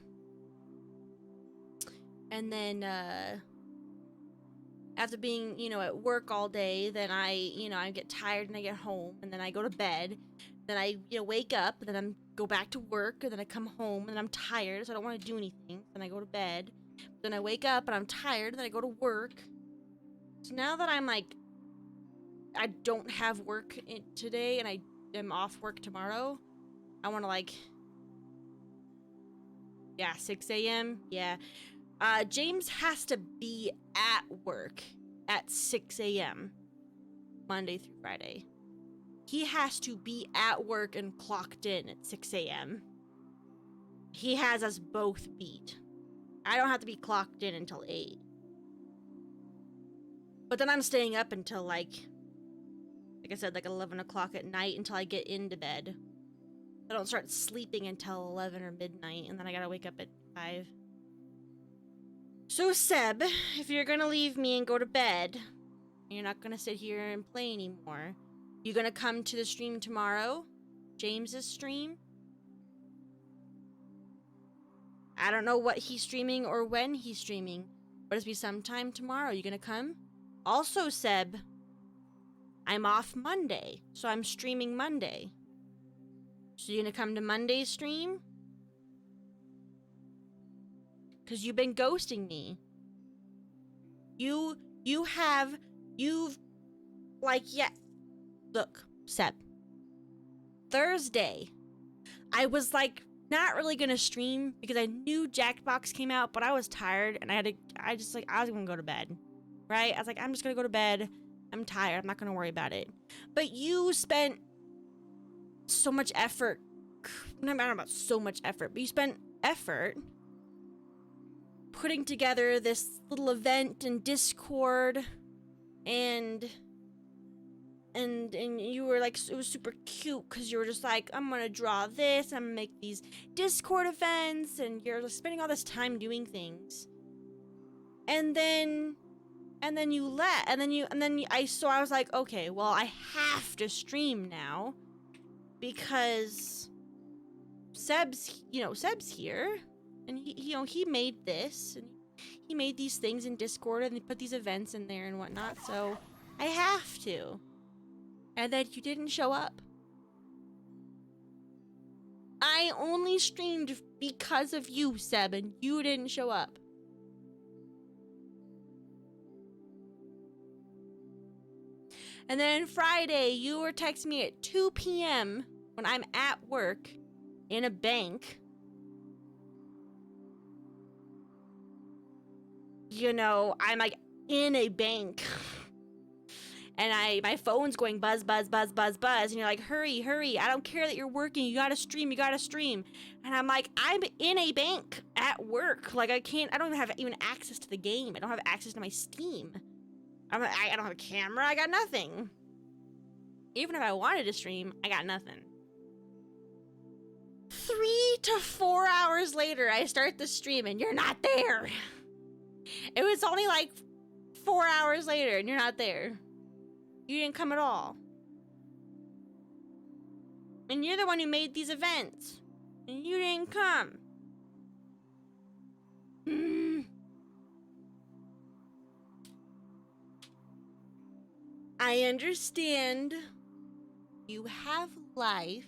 S1: after being, you know, at work all day, then I get tired and I get home, and then I go to bed, then I, you know, wake up, and then I go back to work, and then I come home, and I'm tired, so I don't want to do anything, then I go to bed, then I wake up, and I'm tired, and then I go to work. So now that I'm like, I don't have work today, and I am off work tomorrow, I want to like... Yeah, 6 a.m. Yeah. James has to be at work at 6 a.m. Monday through Friday. He has to be at work and clocked in at 6 a.m. He has us both beat. I don't have to be clocked in until 8. But then I'm staying up until like I said, like 11 o'clock at night until I get into bed. I don't start sleeping until 11 or midnight, and then I gotta wake up at 5. So, Seb, if you're gonna leave me and go to bed, you're not gonna sit here and play anymore, you gonna come to the stream tomorrow? James's stream? I don't know what he's streaming or when he's streaming, but it'll be sometime tomorrow. You gonna come? Also, Seb, I'm off Monday, so I'm streaming Monday. So you gonna come to Monday's stream? Cause you've been ghosting me. You've like, yeah. Look, Seb. Thursday, I was like not really gonna stream because I knew Jackbox came out, but I was tired and I was gonna go to bed. Right? I was like, I'm just gonna go to bed. I'm tired. I'm not gonna worry about it. But you spent so much effort. Not about so much effort, but you spent effort putting together this little event in Discord, and you were like, it was super cute because you were just like, I'm gonna draw this, I'm gonna make these Discord events, and you're spending all this time doing things, and then you let, so I was like, okay, well, I have to stream now because Seb's here, and he made this, and he made these things in Discord, and he put these events in there and whatnot, so I have to. And then you didn't show up. I only streamed because of you, Seb, and you didn't show up. And then Friday, you were texting me at 2 p.m. when I'm at work in a bank. I'm like in a bank. And my phone's going buzz, buzz, buzz, buzz, buzz. And you're like, hurry. I don't care that you're working. You gotta stream. And I'm like, I'm in a bank at work. Like, I don't even have access to the game. I don't have access to my Steam. I don't have a camera. I got nothing. Even if I wanted to stream, I got nothing. 3 to 4 hours later, I start the stream and you're not there. It was only like 4 hours later and you're not there. You didn't come at all. And you're the one who made these events. And you didn't come. I understand you have life.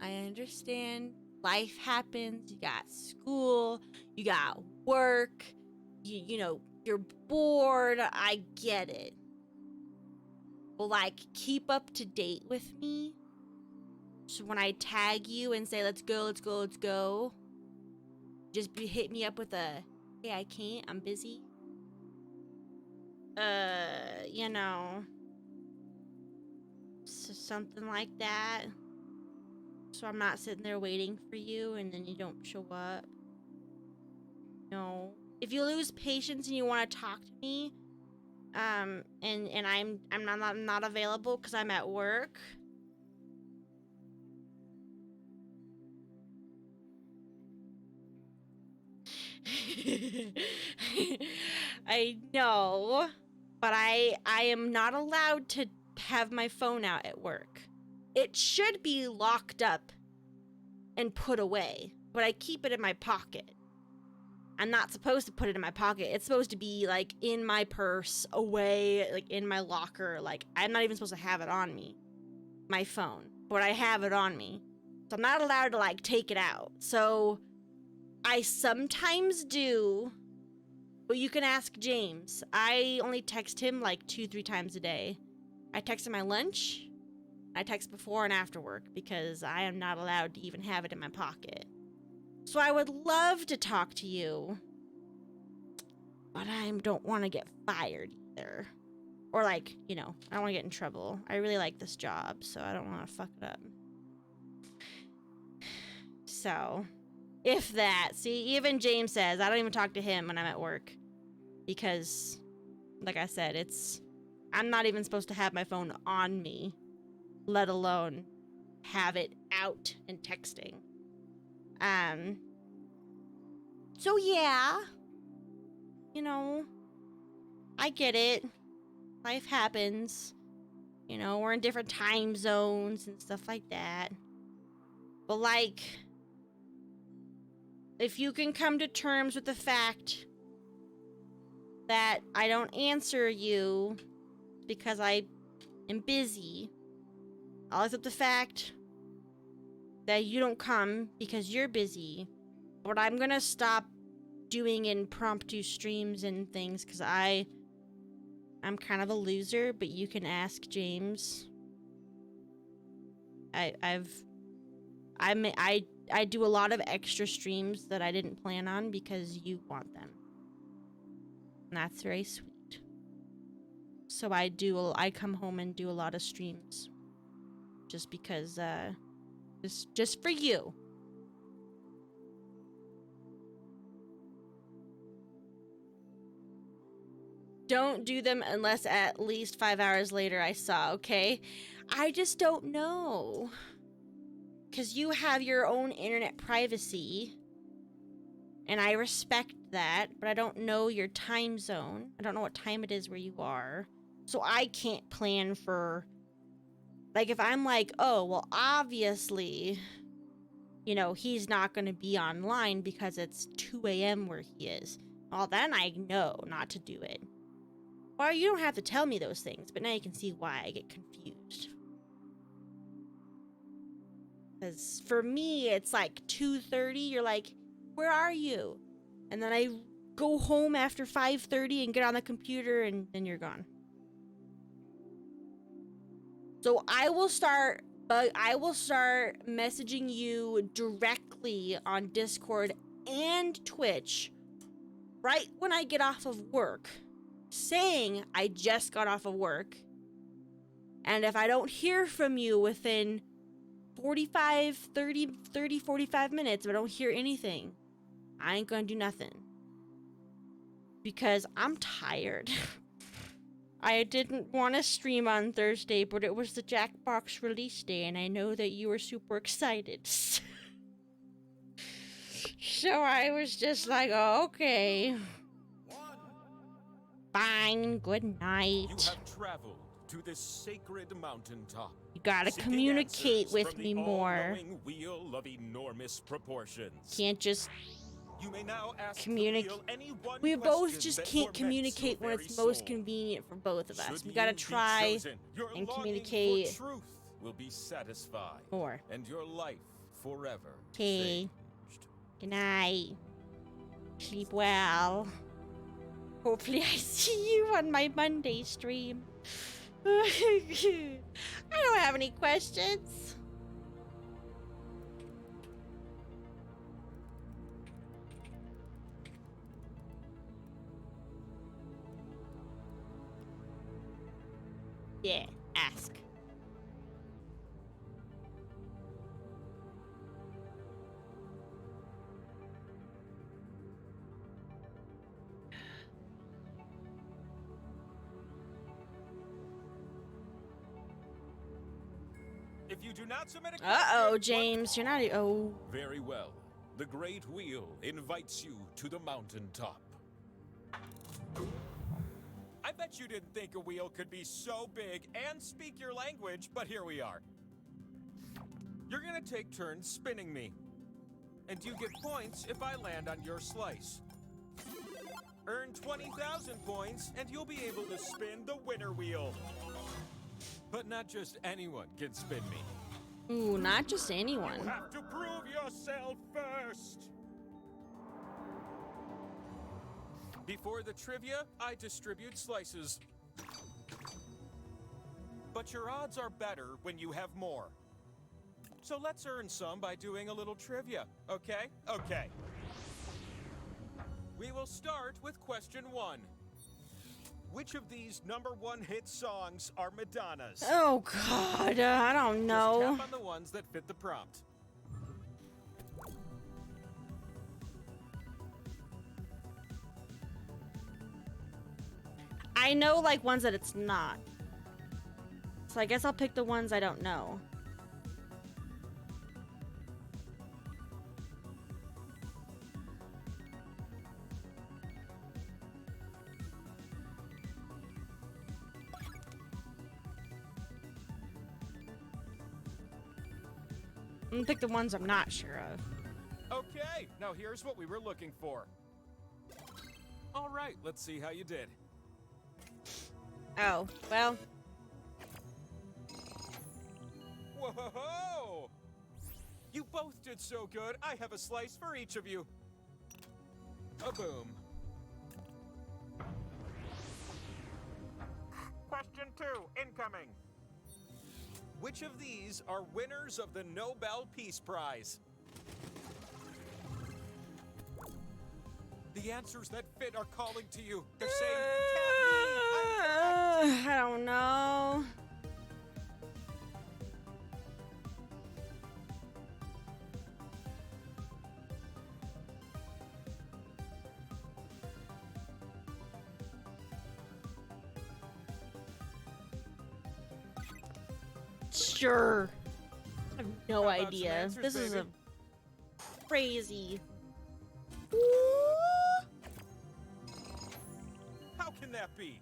S1: I understand life happens. You got school. You got work. You're bored. I get it. But, like, keep up to date with me. So when I tag you and say, let's go, just hit me up with a, hey, I can't, I'm busy. So something like that. So I'm not sitting there waiting for you and then you don't show up. No. If you lose patience and you want to talk to me, and I'm not available because I'm at work. I know, but I am not allowed to have my phone out at work. It should be locked up and put away, but I keep it in my pocket. I'm not supposed to put it in my pocket. It's supposed to be, like, in my purse, away, like, in my locker. Like, I'm not even supposed to have it on me. My phone. But I have it on me. So I'm not allowed to, like, take it out. So I sometimes do. But you can ask James. I only text him, like, 2-3 times a day. I text him my lunch. I text before and after work. Because I am not allowed to even have it in my pocket. So I would love to talk to you, but I don't want to get fired either. Or like, I don't want to get in trouble. I really like this job, so I don't want to fuck it up. So, if that, see, even James says, I don't even talk to him when I'm at work. Because, like I said, I'm not even supposed to have my phone on me, let alone have it out and texting. So yeah, I get it. Life happens. We're in different time zones and stuff like that. But, like, if you can come to terms with the fact that I don't answer you because I am busy. I'll accept the fact that you don't come because you're busy. But I'm gonna stop doing impromptu streams and things because I'm kind of a loser, but you can ask James. I do a lot of extra streams that I didn't plan on because you want them. And that's very sweet. So I come home and do a lot of streams just because just for you. Don't do them unless at least 5 hours later I saw, okay? I just don't know. Because you have your own internet privacy. And I respect that, but I don't know your time zone. I don't know what time it is where you are. So I can't plan for... Like, if I'm like, oh, well, obviously, you know, he's not going to be online because it's 2 a.m. where he is. Well, then I know not to do it. Well, you don't have to tell me those things, but now you can see why I get confused. Because for me, it's like 2:30. You're like, where are you? And then I go home after 5:30 and get on the computer, and then you're gone. So I will start messaging you directly on Discord and Twitch right when I get off of work, saying I just got off of work. And if I don't hear from you within 45 minutes, if I don't hear anything, I ain't gonna do nothing. Because I'm tired. I didn't want to stream on Thursday, but it was the Jackbox release day, and I know that you were super excited. So I was just like, oh, okay. Fine, good night.
S2: You have traveled to this sacred mountaintop.
S1: You gotta communicate with me more.
S2: Wheel of enormous proportions.
S1: Can't just
S2: you may now ask
S1: communicate. We both just can't communicate when it's most convenient for both of us. We gotta try and communicate.
S2: Truth will be satisfied
S1: more.
S2: And your life forever.
S1: Okay. Good night. Sleep well. Hopefully I see you on my Monday stream. I don't have any questions. Yeah, ask.
S2: If you do not submit a
S1: Uh-oh, James, you're not... Oh.
S2: Very well. The Great Wheel invites you to the mountaintop. I bet you didn't think a wheel could be so big and speak your language, but here we are. You're gonna take turns spinning me. And you get points if I land on your slice. Earn 20,000 points, and you'll be able to spin the winner wheel. But not just anyone can spin me.
S1: Ooh, not just anyone.
S2: You have to prove yourself first. Before the trivia, I distribute slices. But your odds are better when you have more. So let's earn some by doing a little trivia, okay? Okay. We will start with question 1. Which of these #1 hit songs are Madonna's?
S1: Oh, God, I don't know.
S2: Just tap on the ones that fit the prompt.
S1: I know, like, ones that it's not. So I guess I'll pick the ones I don't know. I'm gonna pick the ones I'm not sure of.
S2: Okay, now here's what we were looking for. All right, let's see how you did.
S1: Oh, well.
S3: Whoa! You both did so good. I have a slice for each of you. A boom. Question 2, incoming. Which of these are winners of the Nobel Peace Prize? The answers that fit are calling to you. They're saying, "Tap me, I'm correct."
S1: I don't know. Sure. I have no
S3: How about some
S1: idea.
S3: answers,
S1: This is a
S3: baby?
S1: crazy.
S3: How can that be?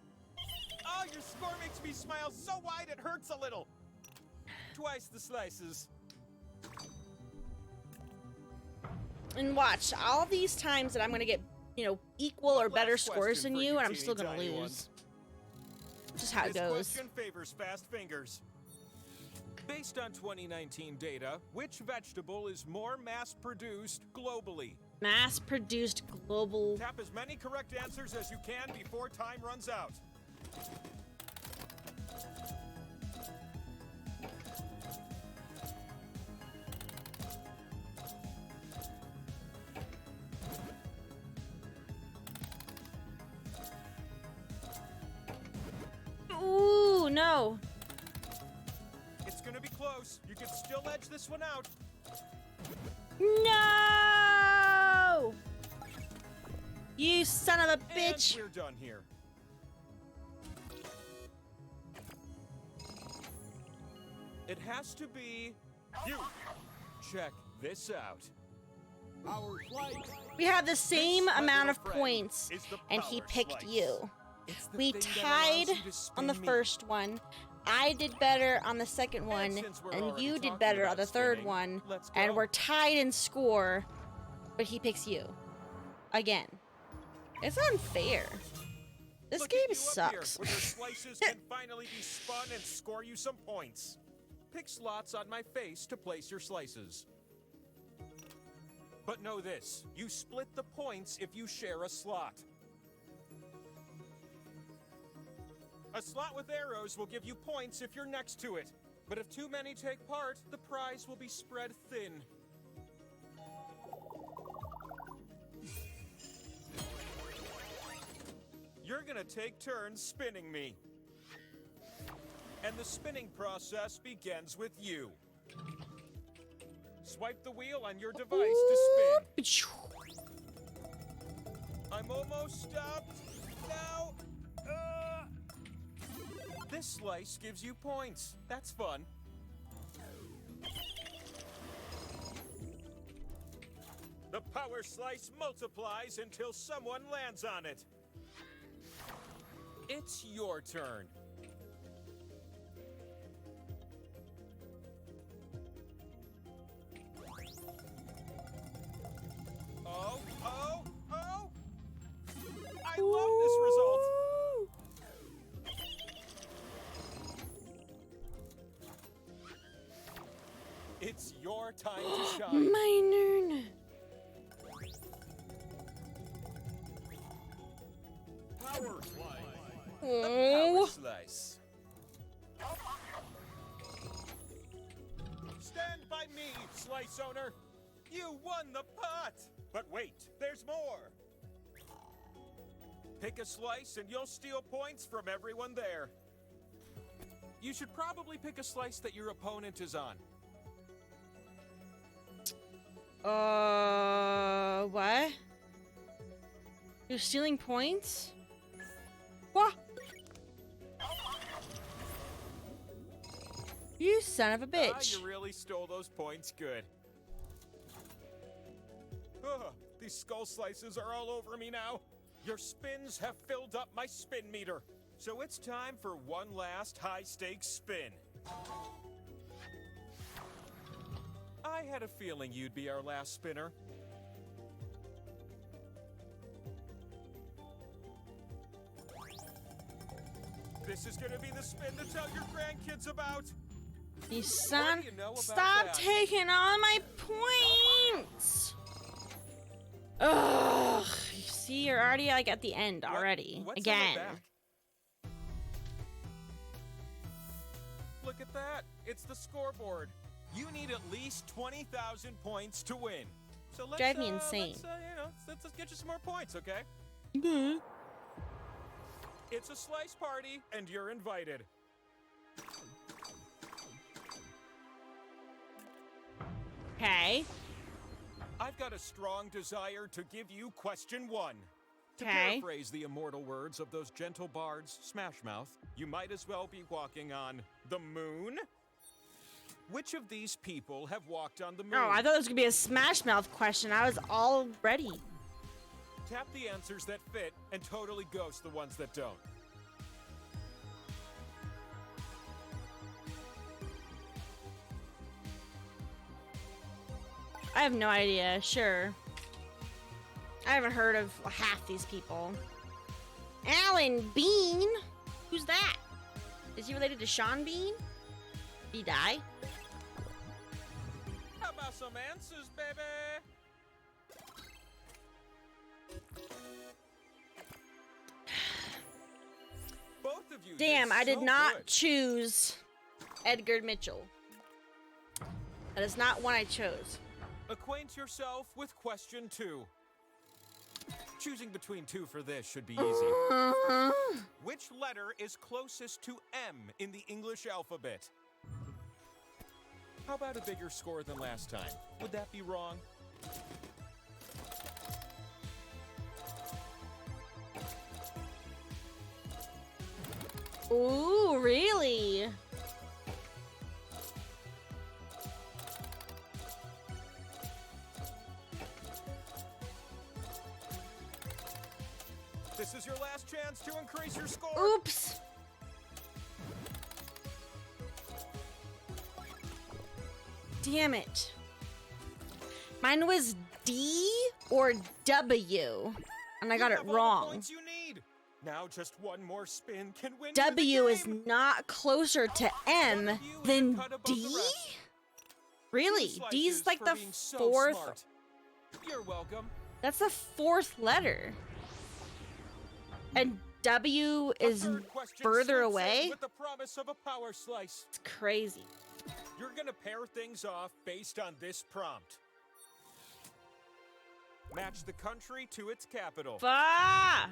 S3: Oh, your score makes me smile so wide it hurts a little. Twice the slices.
S1: And watch, all these times that I'm gonna get, you know, equal or better
S3: Last
S1: scores
S3: question
S1: than
S3: for
S1: you,
S3: you
S1: and I'm still gonna
S3: teeny-tiny
S1: lose.
S3: ones.
S1: Just how it
S3: This
S1: goes.
S3: question favors fast fingers. Based on 2019 data, which vegetable is more mass-produced globally?
S1: Mass-produced global.
S3: Tap as many correct answers as you can before time runs out.
S1: Ooh, no.
S3: It's gonna be close. You can still edge this one out.
S1: No! You son of a bitch!
S3: And we're done here. It has to be you. Check this out.
S11: Our flight.
S1: We have the same
S3: This, my
S1: amount of
S3: little friend,
S1: points,
S3: is the
S1: and he
S3: power
S1: picked
S3: slice.
S1: you.
S3: It's the
S1: We
S3: thing that
S1: tied
S3: allows you to
S1: on the
S3: spin me.
S1: first one. I did better on the second one,
S3: since we're
S1: and
S3: already
S1: you did
S3: talking
S1: better on
S3: about
S1: the third
S3: spinning,
S1: one,
S3: let's
S1: and
S3: go.
S1: we're tied in score, but he picks you. Again. It's unfair. This
S3: Look
S1: game
S3: at you up here,
S1: sucks.
S3: where your slices can finally be spun and score you some points. Pick slots on my face to place your slices. But know this, you split the points if you share a slot. A slot with arrows will give you points if you're next to it. But if too many take part, the prize will be spread thin. You're gonna take turns spinning me. And the spinning process begins with you. Swipe the wheel on your device to spin. I'm almost stopped. Now. This slice gives you points. That's fun. The power slice multiplies until someone lands on it. It's your turn. Oh, oh, oh! I love this result. It's your time to shine.
S1: My turn.
S11: Power slice.
S3: Power
S1: Oh.
S3: slice. Stand by me, slice owner. You won the pot. But wait, there's more. Pick a slice and you'll steal points from everyone there. You should probably pick a slice that your opponent is on.
S1: What? You're stealing points? What? You son of a bitch.
S3: You really stole those points good. Ugh, these skull slices are all over me now. Your spins have filled up my spin meter. So it's time for one last high-stakes spin. I had a feeling you'd be our last spinner.
S2: This is gonna be the spin to tell your grandkids about.
S1: You son,
S2: do you know about
S1: stop
S2: that?
S1: taking all my points. Ugh. You see, you're already like at the end already.
S2: What's on the
S1: Again.
S2: back? Look at that. It's the scoreboard. You need at least 20,000 points to win. So let's
S1: Drive me insane.
S2: Let's get you some more points, okay?
S1: Mm-hmm.
S2: It's a slice party, and you're invited.
S1: Okay.
S2: I've got a strong desire to give you question 1. To
S1: Okay.
S2: paraphrase the immortal words of those gentle bards, Smashmouth, you might as well be walking on the moon. Which of these people have walked on the moon?
S1: Oh, I thought it was gonna be a Smash Mouth question. I was all ready.
S2: Tap the answers that fit and totally ghost the ones that don't.
S1: I have no idea. Sure. I haven't heard of half these people. Alan Bean? Who's that? Is he related to Sean Bean? Did he die?
S2: How about some answers, baby? Both of you.
S1: Damn, I did
S2: so
S1: not
S2: good.
S1: choose Edgar Mitchell. That is not one I chose.
S2: Acquaint yourself with question 2. Choosing between 2 for this should be easy. Which letter is closest to M in the English alphabet? How about a bigger score than last time? Would that be wrong?
S1: Ooh, really?
S2: This is your last chance to increase your score.
S1: Oops. Damn it. Mine was D or W, and I got
S2: You
S1: it
S2: have all the
S1: wrong.
S2: points you need. Now just one more spin can win you
S1: W
S2: the
S1: is
S2: game.
S1: not closer to M
S2: One of you
S1: than
S2: is cut above
S1: D?
S2: the rest.
S1: Really?
S2: Two
S1: D's
S2: slices
S1: like
S2: for
S1: the
S2: being so
S1: fourth.
S2: smart. You're welcome.
S1: That's the fourth letter. And W
S2: A
S1: is
S2: third question
S1: further
S2: slips in
S1: away?
S2: with the promise of a power slice.
S1: It's crazy.
S2: You're gonna pair things off based on this prompt. Match the country to its capital.
S1: Bah!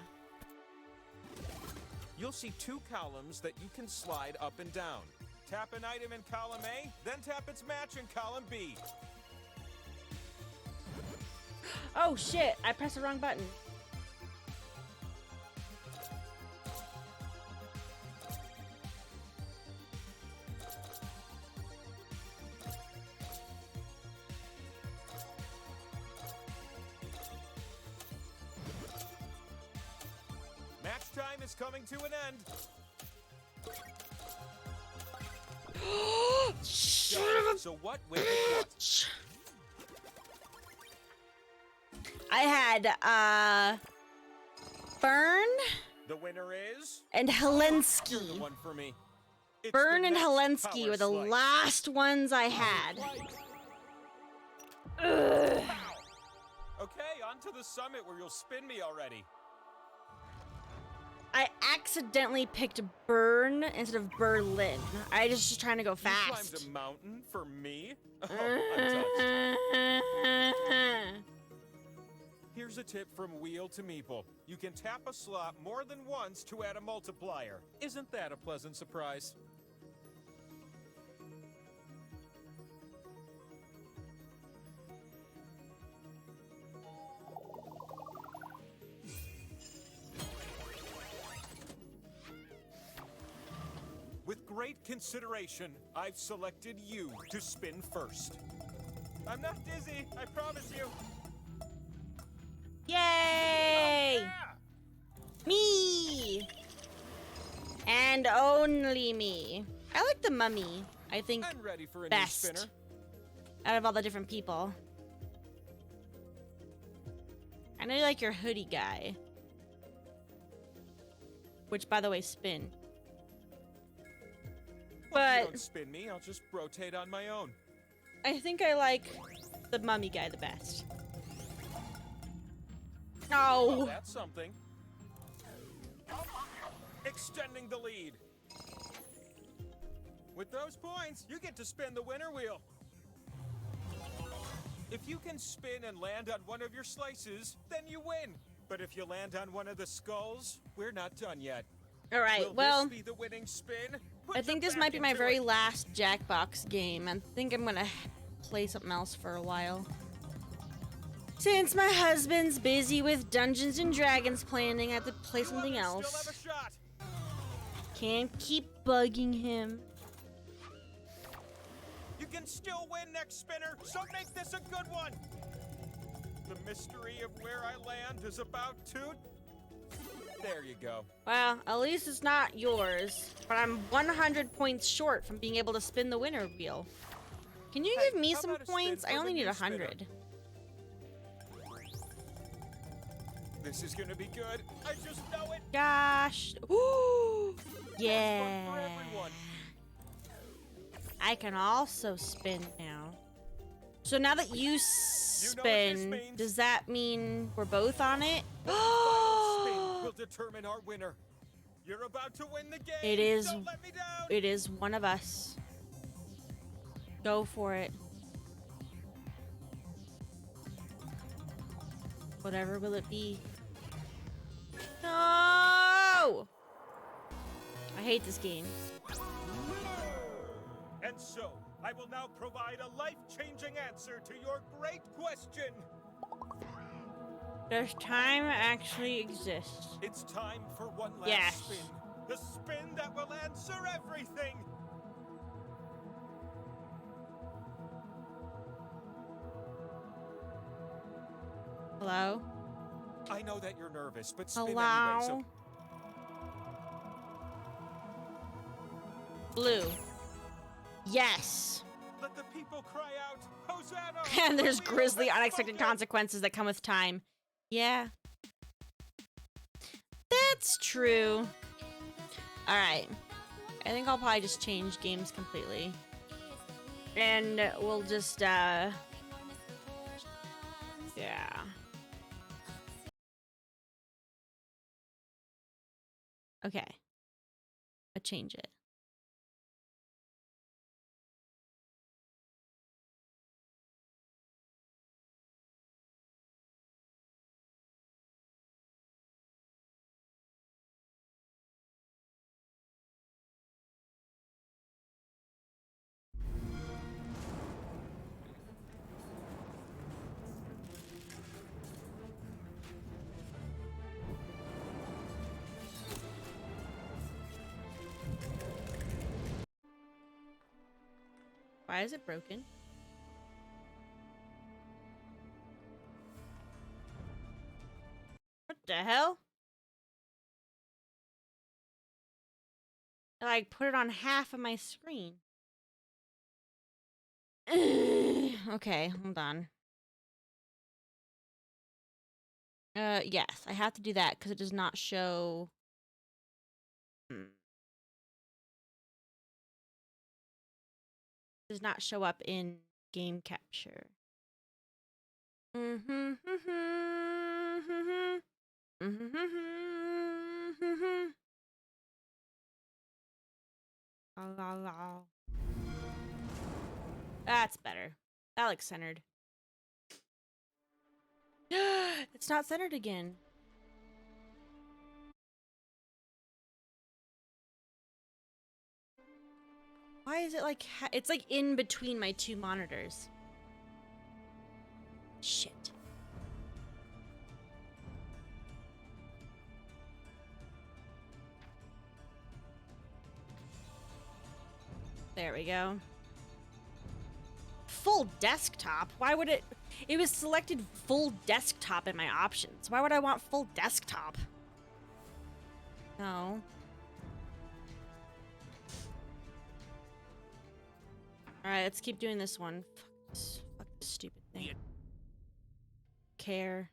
S2: You'll see 2 columns that you can slide up and down. Tap an item in column A, then tap its match in column B.
S1: Oh shit, I pressed the wrong button.
S2: Match time is coming to an end.
S1: Son of a
S2: So what went with what?
S1: bitch. I had Byrne
S2: The winner is
S1: and
S2: You're the
S1: Helensky.
S2: one for me. It's
S1: Byrne
S2: the
S1: and
S2: next
S1: Helensky
S2: power
S1: were the
S2: slice.
S1: last ones I had. Ugh.
S2: Okay, on to the summit where you'll spin me already.
S1: I accidentally picked Bern instead of Berlin. I just trying to go
S2: You climbed
S1: fast.
S2: a mountain for me? Oh, I'm touched. Here's a tip from Wheel to Meeple. You can tap a slot more than once to add a multiplier. Isn't that a pleasant surprise? With great consideration, I've selected you to spin first. I'm not dizzy, I promise you.
S1: Yay! Me! And only me. I like the mummy, I think,
S2: I'm ready for a
S1: best
S2: new spinner.
S1: out of all the different people. I know you like your hoodie guy. Which, by the way, spin.
S2: If you
S1: But
S2: don't spin me, I'll just rotate on my own.
S1: I think I like the mummy guy the best. No.
S2: That's something. Extending the lead. With those points, you get to spin the winner wheel. If you can spin and land on one of your slices, then you win. But if you land on one of the skulls, we're not done yet.
S1: All right,
S2: Will
S1: well,
S2: this be the winning spin? Put
S1: I
S2: your
S1: think this
S2: back
S1: might be my
S2: into
S1: very
S2: it.
S1: last Jackbox game. I think I'm gonna play something else for a while. Since my husband's busy with Dungeons and Dragons planning, I have to play something
S2: You others
S1: else.
S2: Still have a shot.
S1: Can't keep bugging him.
S2: You can still win next spinner, so make this a good one. The mystery of where I land is about to... There you go.
S1: Well, at least it's not yours. But I'm 100 points short from being able to spin the winner wheel. Can you
S2: Hey,
S1: give me
S2: how
S1: some
S2: about a spin
S1: points? I
S2: for
S1: only
S2: the
S1: need
S2: new spinner?
S1: 100.
S2: This is gonna be good. I just know it.
S1: Gosh. Ooh.
S2: Fun
S1: Yeah.
S2: for everyone.
S1: I can also spin now. So now that you spin,
S2: means?
S1: does that mean we're both on it?
S2: Final spin will determine our winner. You're about to win the game.
S1: It is.
S2: Don't let me down.
S1: It is one of us. Go for it. Whatever will it be? No! I hate this game.
S2: And so, I will now provide a life-changing answer to your great question.
S1: Does time actually exist?
S2: It's time for one last
S1: Yes.
S2: spin. The spin that will answer everything.
S1: Hello?
S2: I know that you're nervous, but spin
S1: Hello?
S2: anyway, so
S1: Blue. Yes.
S2: let the people cry out, Hosanna!
S1: And there's
S2: The wheel
S1: grisly,
S2: has
S1: unexpected
S2: spoken!
S1: consequences that come with time. Yeah. That's true. Alright. I think I'll probably just change games completely. And we'll just, yeah. Okay. I'll change it. Why is it broken? What the hell? I like put it on half of my screen. Okay, hold on. Yes, I have to do that because it does not show. Does not show up in game capture. That's better. That looks centered. It's not centered again. Why is it like it's like in between my two monitors? Shit. There we go. Full desktop? Why would it? It was selected full desktop in my options. Why would I want full desktop? No. Alright, let's keep doing this one. Fuck this stupid thing. Care.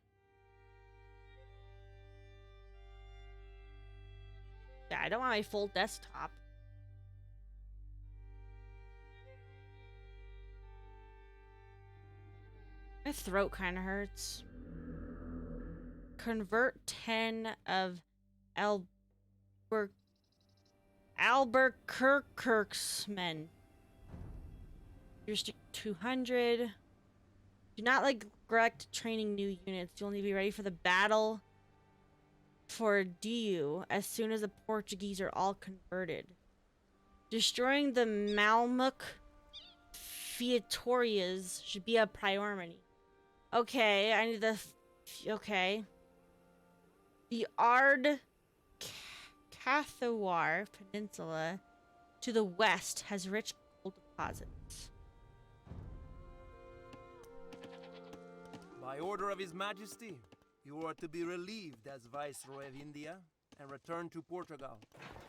S1: Yeah, I don't want my full desktop. My throat kind of hurts. Convert 10 of Albuquerque's men. Restrict 200. Do not neglect training new units. You'll need to be ready for the battle for Diu as soon as the Portuguese are all converted. Destroying the Malmuk Fiatorias should be a priority. Okay, I need the... Okay. The Ard Cathawar Peninsula to the west has rich gold deposits.
S12: By order of His Majesty, you are to be relieved as Viceroy of India and return to Portugal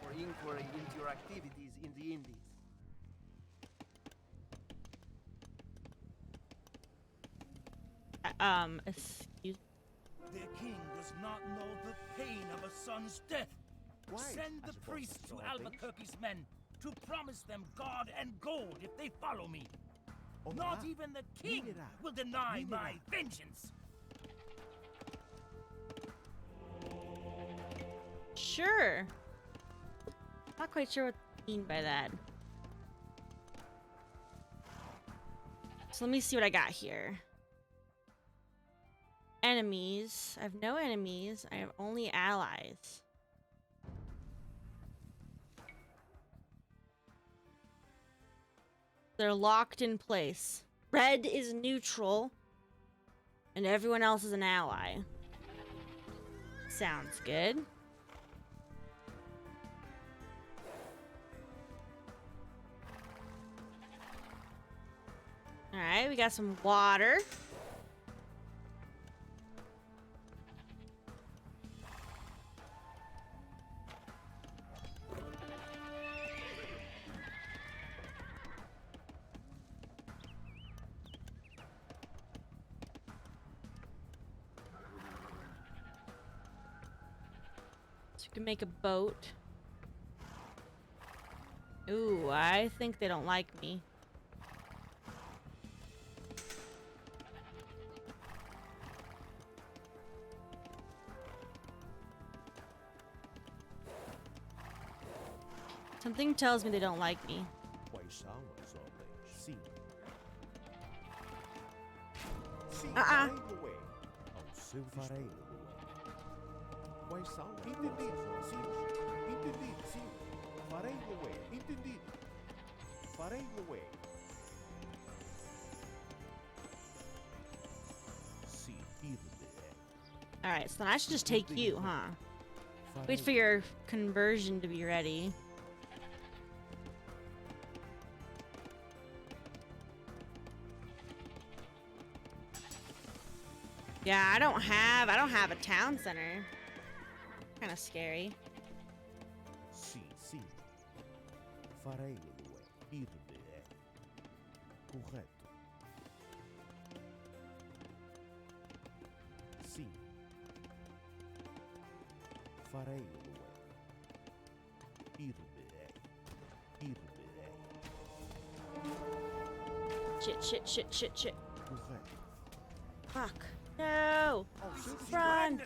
S12: for inquiry into your activities in the Indies.
S1: Excuse me.
S13: Their king does not know the pain of a son's death. Send the priest to Albuquerque's men to promise them God and gold if they follow me. Not even the king will deny my vengeance.
S1: Sure. Not quite sure what you mean by that. So let me see what I got here. Enemies. I have no enemies. I have only allies. They're locked in place. Red is neutral, and everyone else is an ally. Sounds good. Alright, we got some water. So you can make a boat. Ooh, I think they don't like me. Something tells me they don't like me. Alright, so then I should just take you, huh? Wait for your conversion to be ready. Yeah, I don't have a town center. Kind of scary.
S14: Sì, sì. Farei le due. Irbe è. Corretto. Sì. Farei le due. Irbe è. Irbe è.
S1: Shit.
S14: Corretto.
S1: Fuck. No! Run!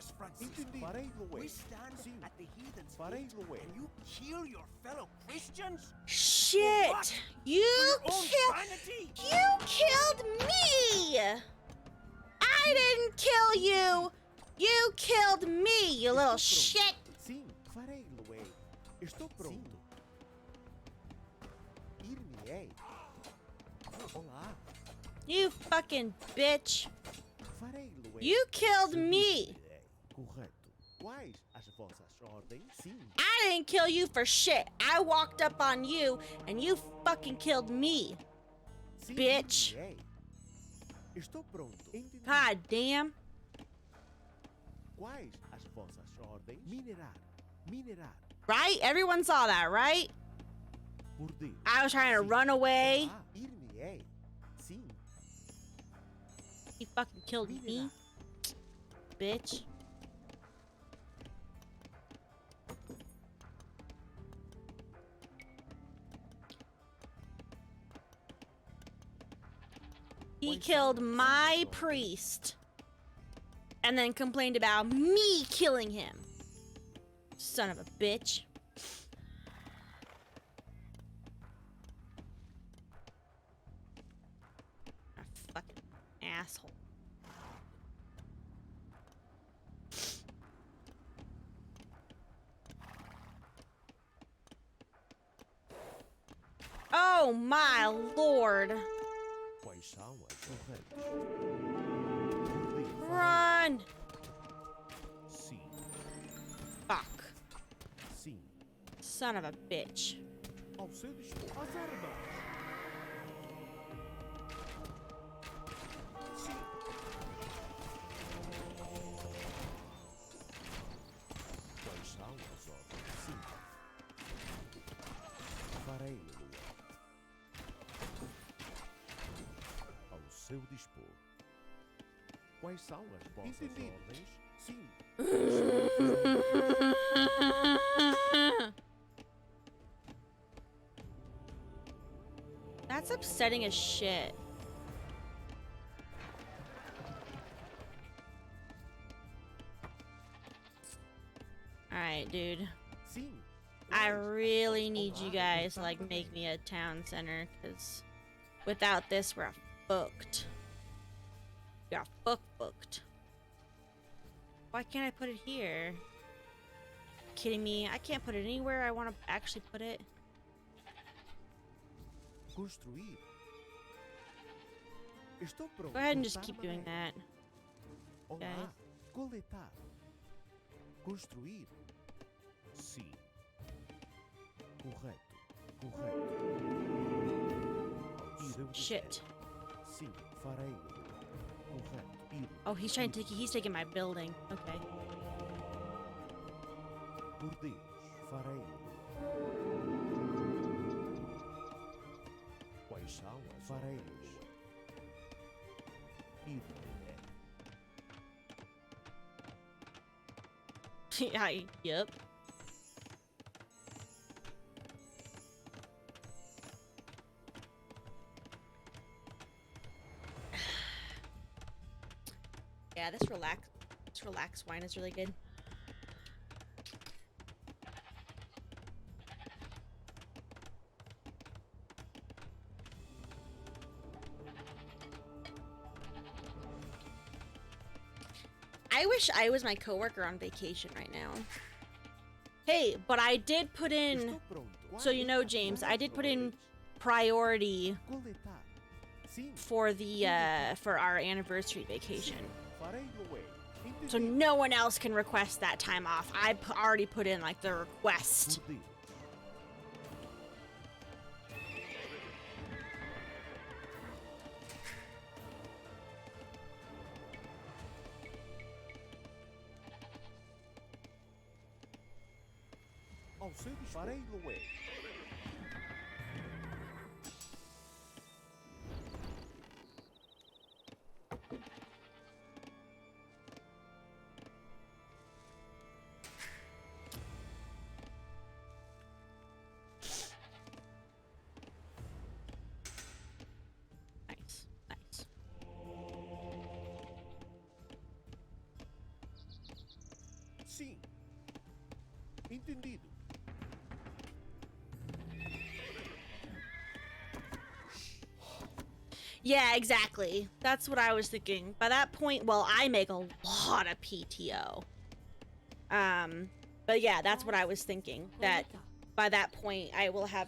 S13: We stand at the heathen's gate and you kill your fellow Christians?
S1: Shit!
S13: What?
S1: You killed me! I didn't kill you! You killed me, you little shit!
S14: Sim, farei, Luei. Estou pronto. Ir-me-ei. Olá.
S1: You fucking bitch!
S14: Farei, Luei.
S1: You killed me!
S14: Correto. Quais as vossas ordens? Sim.
S1: I didn't kill you for shit. I walked up on you and you fucking killed me.
S14: Sim,
S1: Bitch.
S14: ir-me-ei. Estou pronto. Entendi.
S1: God damn.
S14: Quais as vossas ordens? Minerar.
S1: Right? Everyone saw that, right?
S14: Por Deus.
S1: I was trying to run away.
S14: Ah, ir-me-ei. Sim.
S1: You fucking killed me. Bitch. He killed my priest. And then complained about me killing him. Son of a bitch. A fucking asshole. Oh my lord. Run! Fuck. Son of a bitch.
S14: Seu dispor. Quais são as vossas ordens? Sim.
S1: That's upsetting as shit. Alright, dude. I really need you guys to, like, make me a town center, because without this, we're booked. We are booked. Why can't I put it here? Kidding me? I can't put it anywhere I want to actually put it.
S14: Construir. Estou pronto.
S1: Go ahead and just keep doing that. Okay.
S14: Olá. Coletar. Construir. Sim. Correto.
S1: Shit.
S14: Sim, farei. Correto.
S1: Oh, he's taking my building. Okay.
S14: Por Deus, farei. Quais são as fareias?
S1: Yep. Yeah, this relax wine is really good. I wish I was my coworker on vacation right now. Hey, but I did put in, so you know, James, I did put in priority for the for our anniversary vacation. So no one else can request that time off. I already put in like the request.
S14: Ao seu farei Lué.
S1: Nice.
S14: Sim. Entendido.
S1: Yeah, exactly. That's what I was thinking. By that point, well, I make a lot of PTO. But yeah, that's what I was thinking. That by that point, I will have...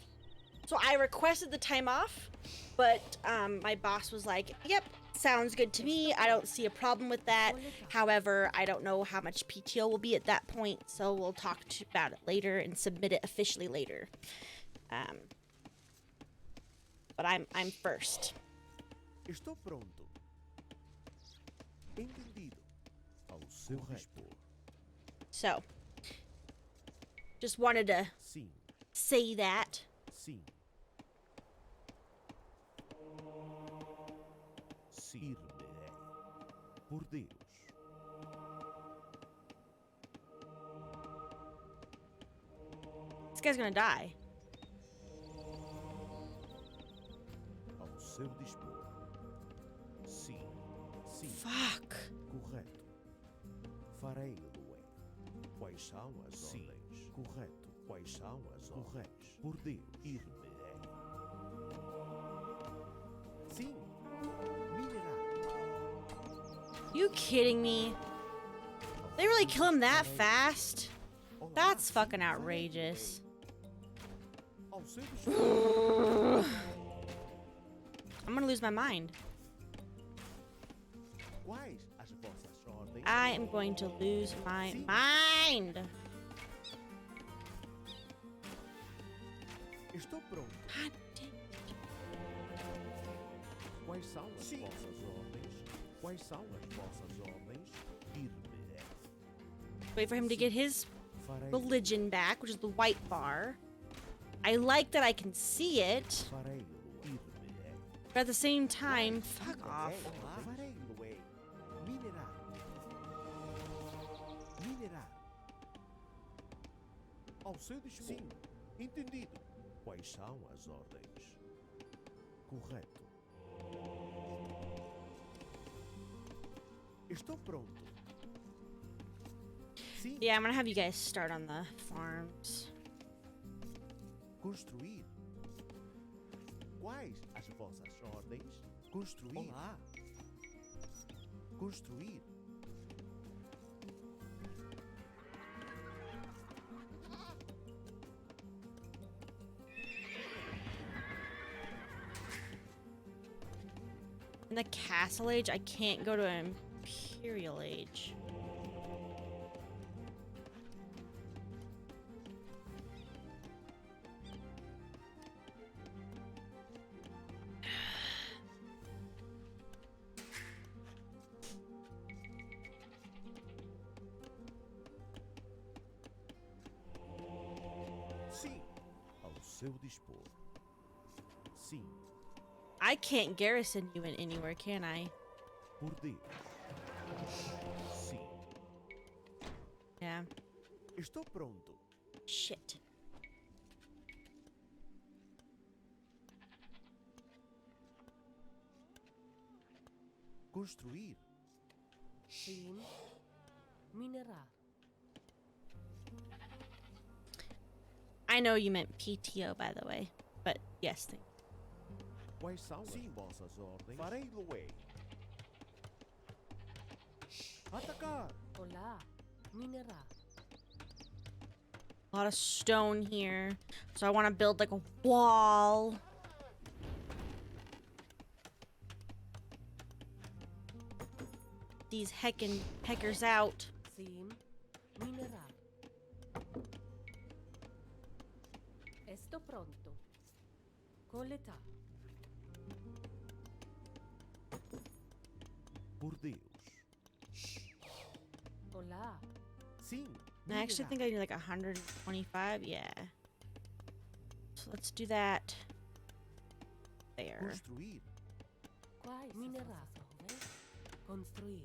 S1: So I requested the time off, but my boss was like, yep, sounds good to me. I don't see a problem with that. However, I don't know how much PTO will be at that point, so we'll talk about it later and submit it officially later. But I'm first.
S14: Estou pronto. Entendido. Ao seu dispor.
S1: So, just wanted to say that.
S14: Sim. Sirve. Por Deus.
S1: This guy's gonna die.
S14: Ao seu dispor. Sim. Sim.
S1: Fuck.
S14: Correto. Farei-lo-ei. Quais são as ordens? Correto. Quais são as ordens? Por Deus. Ir-me-ei. Sim. Mineral.
S1: You kidding me? They really kill him that fast? That's fucking outrageous.
S14: Ao seu dispor.
S1: I'm gonna lose my mind.
S14: Quais as vossas ordens?
S1: I am going to lose my mind.
S14: Estou pronto.
S1: God damn.
S14: Quais são as vossas ordens? Quais são as vossas ordens? Ir-me-ei.
S1: Wait for him to get his
S14: Farei.
S1: religion back, which is the white bar. I like that I can see it,
S14: Farei-lo. Ir-me-ei.
S1: but at the same time, fuck off.
S14: Farei-lo-ei. Minerar. Minerar. Ao seu dispor. Sim. Entendido. Quais são as ordens? Correto. Estou pronto. Sim.
S1: Yeah, I'm gonna have you guys start on the farms.
S14: Construir. Quais as vossas ordens? Construir. Olá. Construir.
S1: In the Castle Age, I can't go to Imperial Age.
S14: Sim. Ao seu dispor. Sim.
S1: I can't garrison you in anywhere, can I?
S14: Por Deus. Sim.
S1: Yeah.
S14: Estou pronto.
S1: Shit.
S14: Construir.
S15: Sim. Minerar.
S1: I know you meant PTO, by the way. But yes, thank you.
S14: Quais são as vossas ordens? Farei-lo-ei. Atacar.
S15: Olá. Minerar.
S1: A lot of stone here. So I want to build like a wall. These heckin' peckers out.
S15: Sim. Minerar. Estou pronto. Coletar.
S14: Por Deus.
S15: Olá.
S14: Sim.
S1: I actually think I need like 125. Yeah. So let's do that. There.
S14: Construir.
S15: Quais minerar. Construir.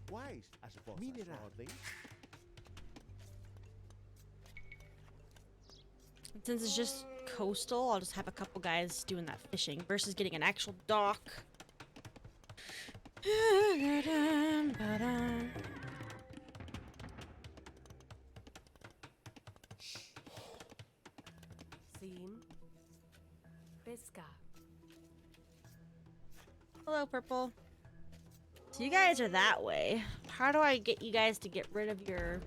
S14: Quais as vossas ordens?
S1: Since it's just coastal, I'll just have a couple guys doing that fishing versus getting an actual dock.
S15: Sim. Pescar.
S1: Hello, Purple. So you guys are that way. How do I get you guys to get rid of your...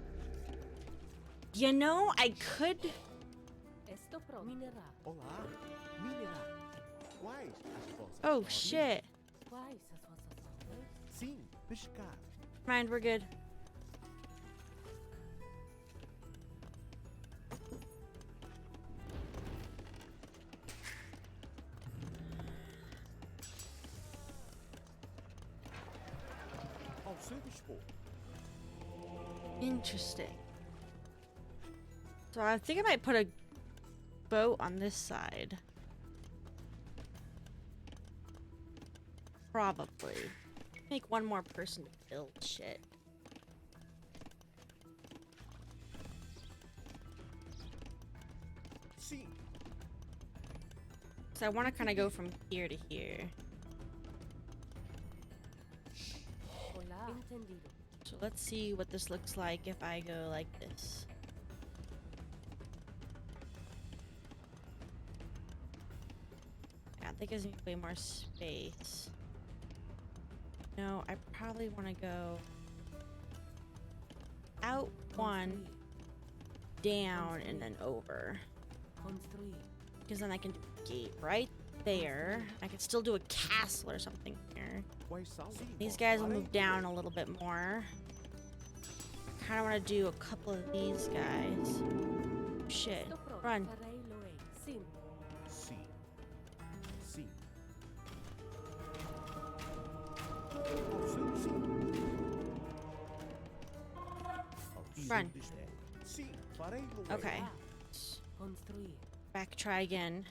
S1: You know, I could...
S15: Estou pronto. Minerar.
S14: Olá. Minerar. Quais as vossas
S1: Oh,
S14: ordens?
S1: shit.
S15: Quais as vossas ordens?
S14: Sim. Pescar.
S1: Mind, we're good.
S14: Ao seu dispor.
S1: Interesting. So I think I might put a boat on this side. Probably. Make one more person to build shit.
S14: Sim.
S1: So I want to kind of go from here to here.
S15: Hola. Entendido.
S1: So let's see what this looks like if I go like this. Yeah, that gives me way more space. No, I probably want to go out one, down, and then over. Because then I can do a gate right there. I can still do a castle or something here. These guys will move down a little bit more. Kind of want to do a couple of these guys. Shit. Run. Run. Okay. Back, try again.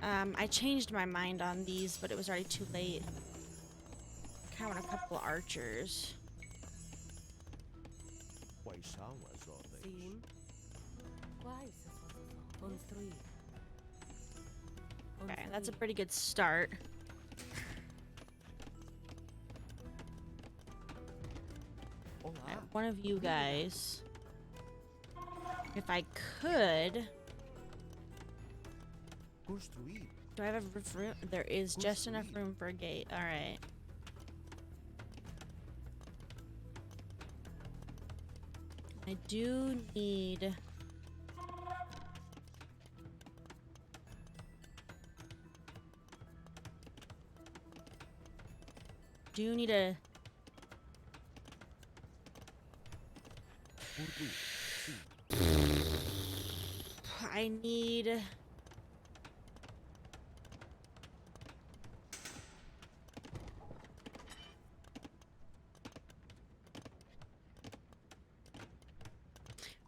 S1: I changed my mind on these, but it was already too late. Kind of want a couple of archers. Okay, that's a pretty good start. One of you guys, if I could, do I have enough room? There is just enough room for a gate. All right. I do need a I need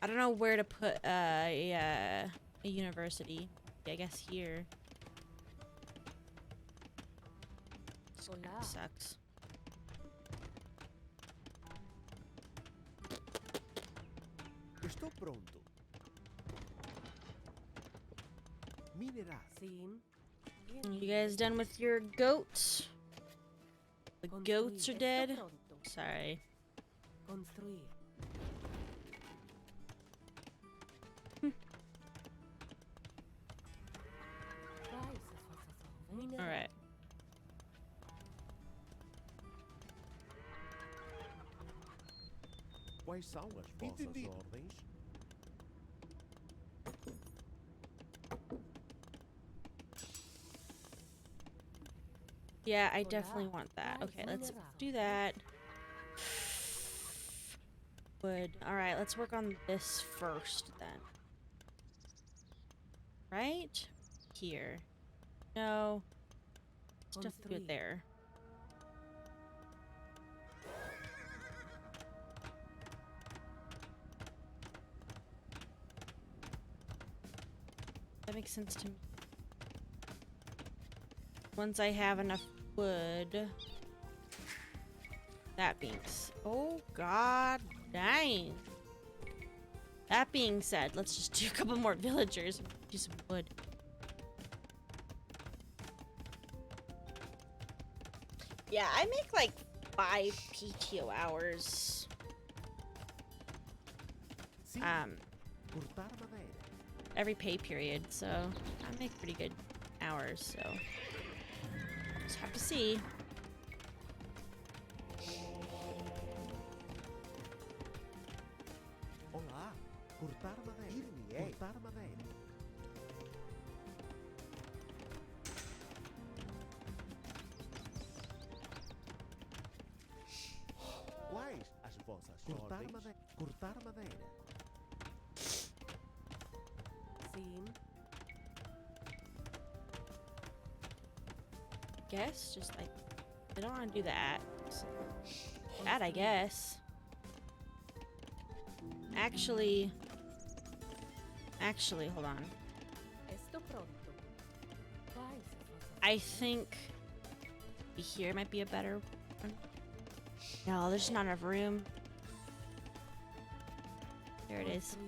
S1: I don't know where to put a university. I guess here. Sucks.
S14: Estou pronto. Mineral.
S1: You guys done with your goats? The goats are dead. Sorry. All right.
S14: Quais são as vossas ordens?
S1: Yeah, I definitely want that. Okay, let's do that. Wood. All right, let's work on this first then. Right? Here. No. Stuff to do it there. That makes sense to me. Once I have enough wood. That being oh god dang. That being said, let's just do a couple more villagers and do some wood. Yeah, I make like 5 PTO hours. Every pay period, so I make pretty good hours, so just have to see.
S14: Olá, cortar madeira. Cortar madeira. Quais as vossas ordens? Cortar madeira.
S1: Guess just like I don't want to do that. That I guess. Actually, hold on. I think here might be a better one. No, there's not enough room. There it is.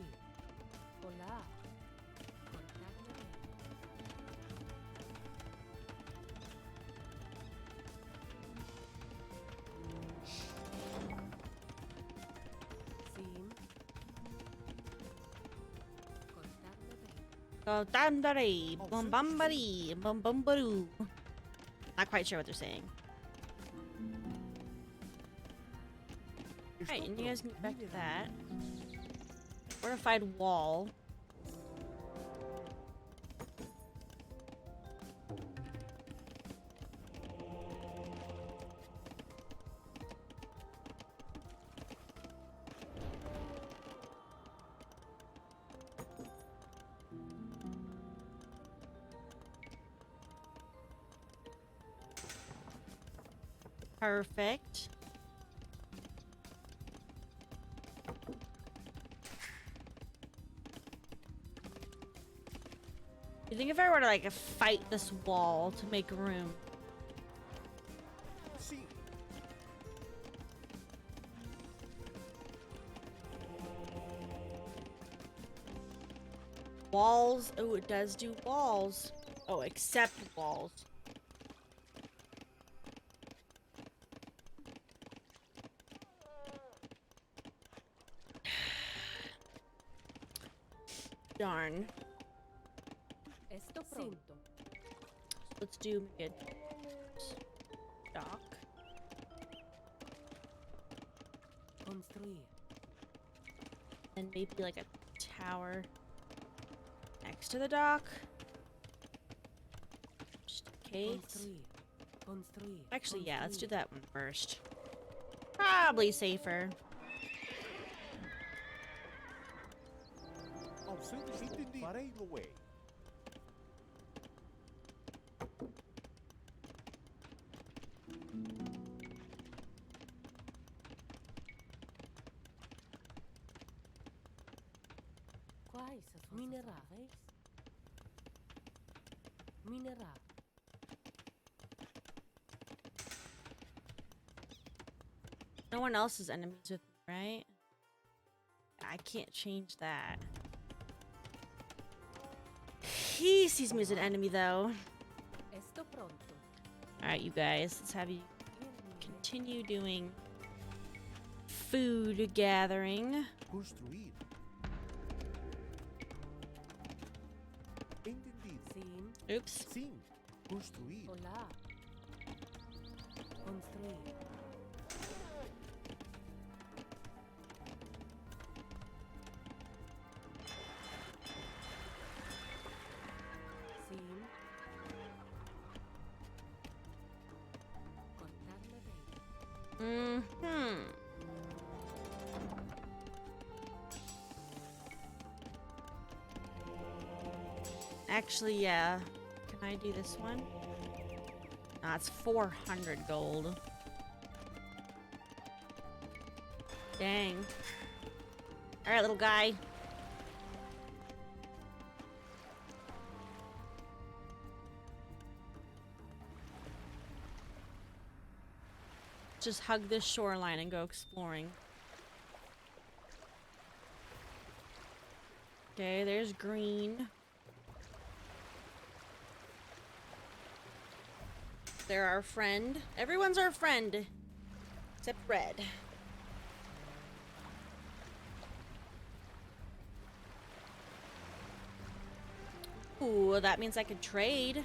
S1: Go dandari, bum bumbari, bum bumbaroo. Not quite sure what they're saying. Alright, and you guys can get back to that. Fortified wall. Perfect. You think if I were to like fight this wall to make room?
S14: See.
S1: Walls. Oh, it does do walls. Oh, except walls. Darn.
S15: Esto pronto.
S1: Let's do mid dock.
S15: Construir.
S1: And maybe like a tower next to the dock. Just in case.
S15: Construir. Construir.
S1: Actually, yeah, let's do that one first. Probably safer.
S14: Farei lo way.
S15: Quais as minerais? Mineral.
S1: No one else is enemies with me, right? I can't change that. He sees me as an enemy, though.
S15: Esto pronto.
S1: Alright, you guys. Let's have you continue doing food gathering.
S14: Construir. Entendido.
S15: Sim.
S1: Oops.
S14: Sim. Construir.
S15: Olá. Construir. Sim. Cortar madeira.
S1: Mm-hmm. Actually, yeah. Can I do this one? Ah, it's 400 gold. Dang. Alright, little guy. Just hug this shoreline and go exploring. Okay, there's green. They're our friend. Everyone's our friend. Except red. Ooh, that means I could trade.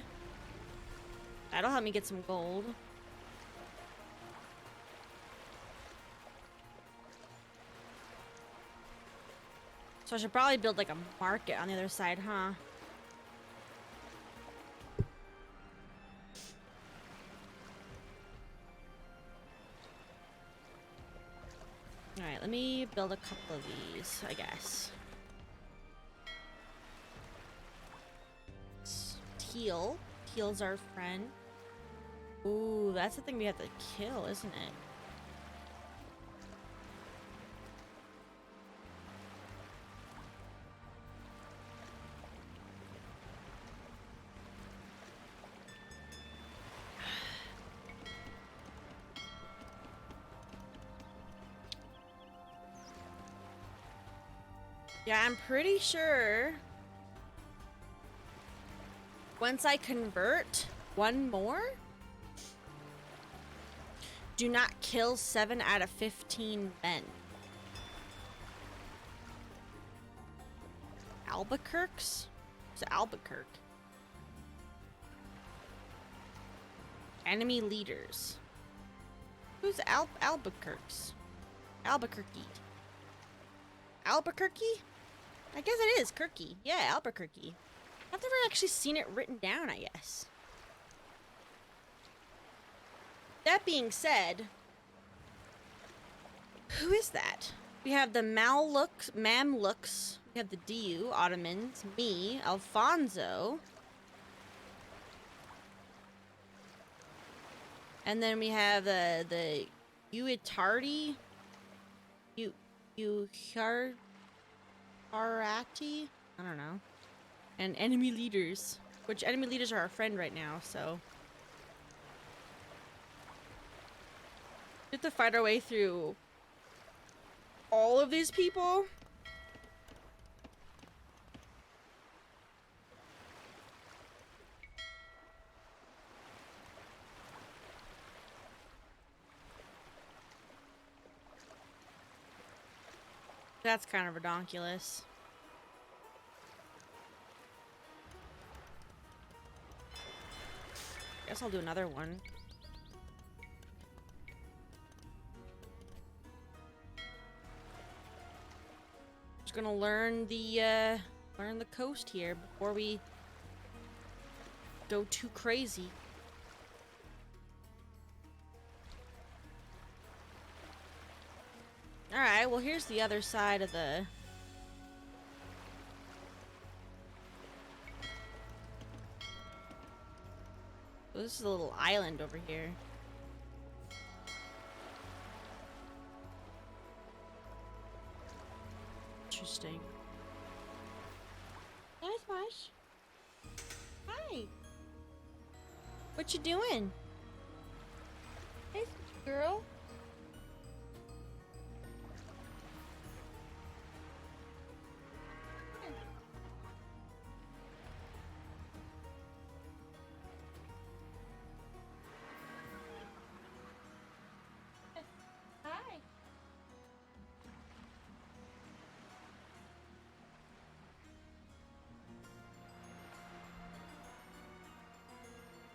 S1: That'll help me get some gold. So I should probably build like a market on the other side, huh? Alright, let me build a couple of these, I guess. Teal. Teal's our friend. Ooh, that's the thing we have to kill, isn't it? Yeah, I'm pretty sure once I convert one more, do not kill 7 out of 15 men. Albuquerques? Who's Albuquerque? Enemy leaders. Who's Albuquerque's? Albuquerque. Albuquerque? I guess it is Kirky. Yeah, Albuquerque. I've never actually seen it written down, I guess. That being said, who is that? We have the Mamluks. We have the Diu, Ottomans, me, Alfonso. And then we have the Uitardi. Harati? I don't know. And enemy leaders. Which enemy leaders are our friend right now, so. We have to fight our way through all of these people. That's kind of redonkulous. Guess I'll do another one. Just gonna learn the coast here before we go too crazy. Alright, well here's the other side of the... So this is a little island over here. Interesting. Hi, Smash. Hi. What you doing? Hey, girl. Hi.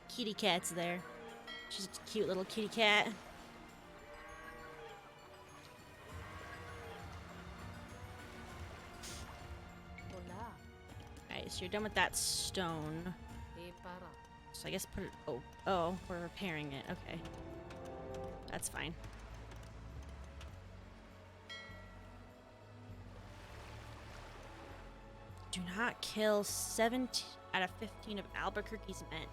S1: Kitty cat's there. She's a cute little kitty cat.
S15: Hola.
S1: Alright, so you're done with that stone.
S15: E para.
S1: So I guess put it... Oh, we're repairing it. Okay. That's fine. Do not kill 17 out of 15 of Albuquerque's men.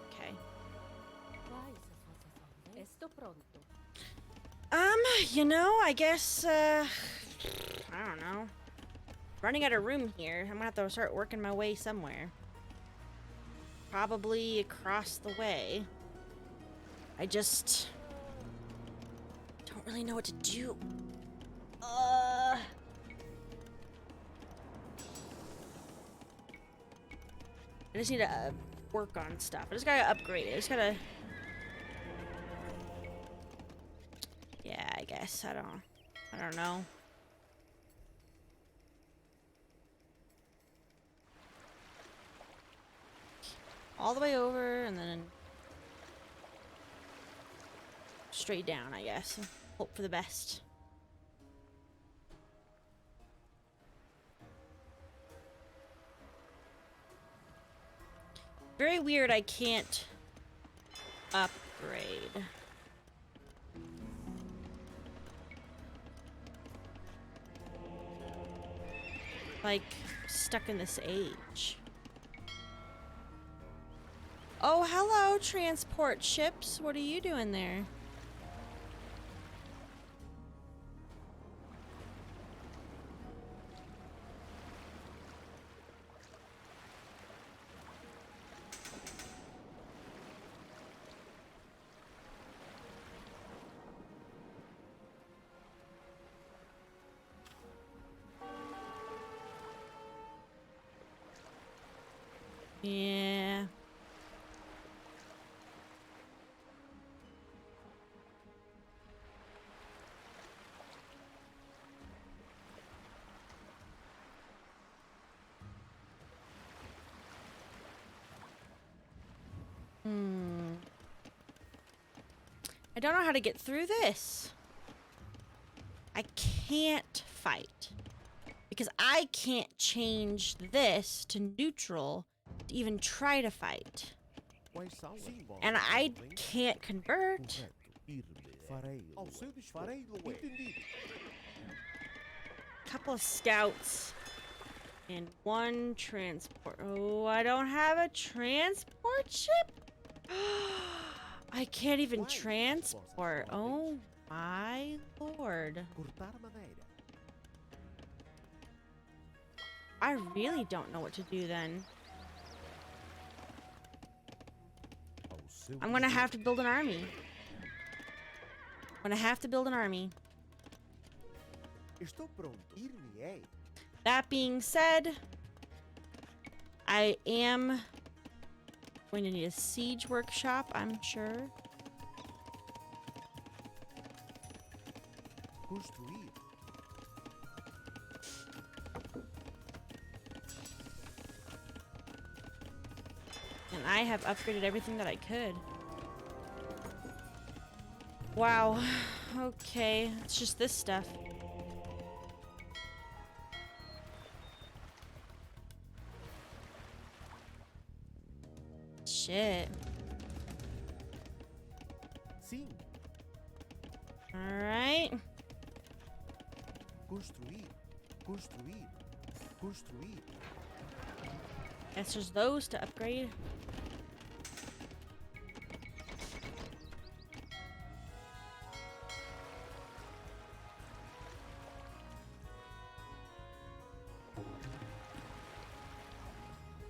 S1: Okay.
S15: Esto pronto.
S1: You know, I guess, I don't know. Running out of room here. I'm gonna have to start working my way somewhere. Probably across the way. I just don't really know what to do. I just need to work on stuff. I just gotta upgrade it. I just gotta... Yeah, I guess. I don't know. All the way over and then straight down, I guess. Hope for the best. Very weird I can't upgrade. Like, stuck in this age. Oh, hello, transport ships. What are you doing there? Yeah. don't know how to get through this. I can't fight. Because I can't change this to neutral to even try to fight. And I can't convert. Couple of scouts and one transport. Oh, I don't have a transport ship? I can't even transport. Oh my lord. I really don't know what to do then. I'm gonna have to build an army. I'm gonna have to build an army. That being said, I am going to need a siege workshop, I'm sure. And I have upgraded everything that I could. Wow. Okay, it's just this stuff. Shit. Alright. Guess there's those to upgrade.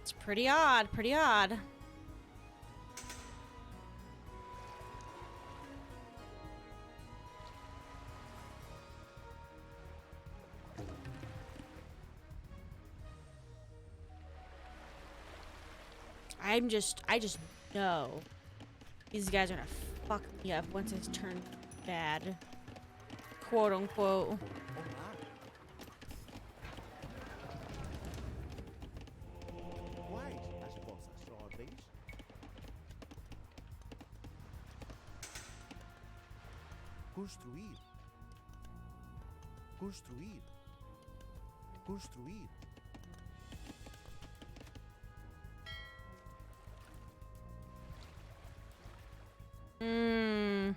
S1: It's pretty odd, pretty odd. I just know these guys are gonna fuck me up once I turn bad. Quote unquote.
S14: Construir.
S1: Hmm.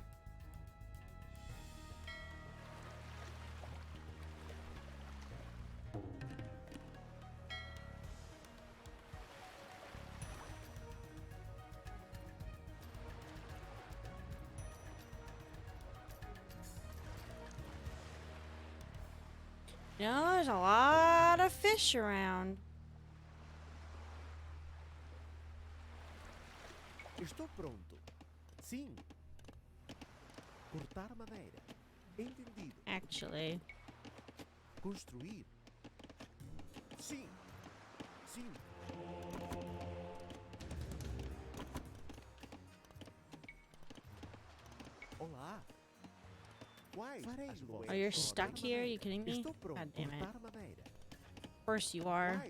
S1: You know, there's a lot of fish around.
S14: Estou pronto. Sim. Cortar madeira. Entendido.
S1: Actually.
S14: Construir. Sim. Sim. Olá.
S1: Oh, you're stuck here? Are you kidding me? God damn it. Of course you are.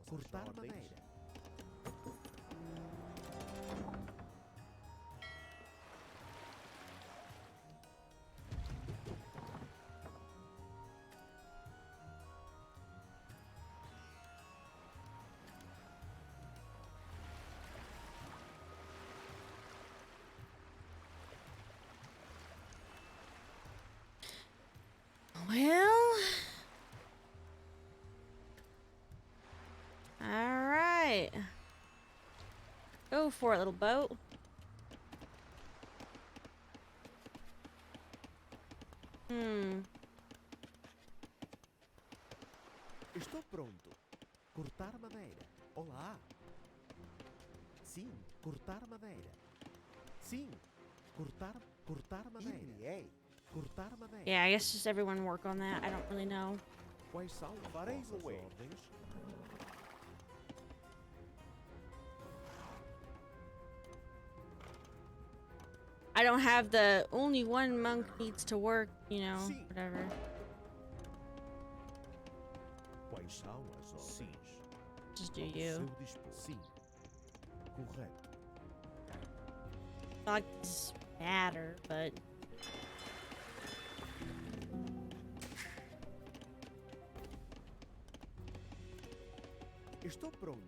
S14: Cortar madeira.
S1: Well. Alright. Go for it, little boat.
S14: Estou pronto. Cortar madeira. Olá. Sim, cortar madeira. Sim, cortar madeira. Cortar madeira.
S1: Yeah, I guess just everyone work on that. I don't really know.
S14: Quais são as vossas ordens?
S1: I don't have the only one monk needs to work, you know, whatever.
S14: Quais são as ordens?
S1: Just do you.
S14: Sim. Correto.
S1: Like these matter, but
S14: Estou pronto.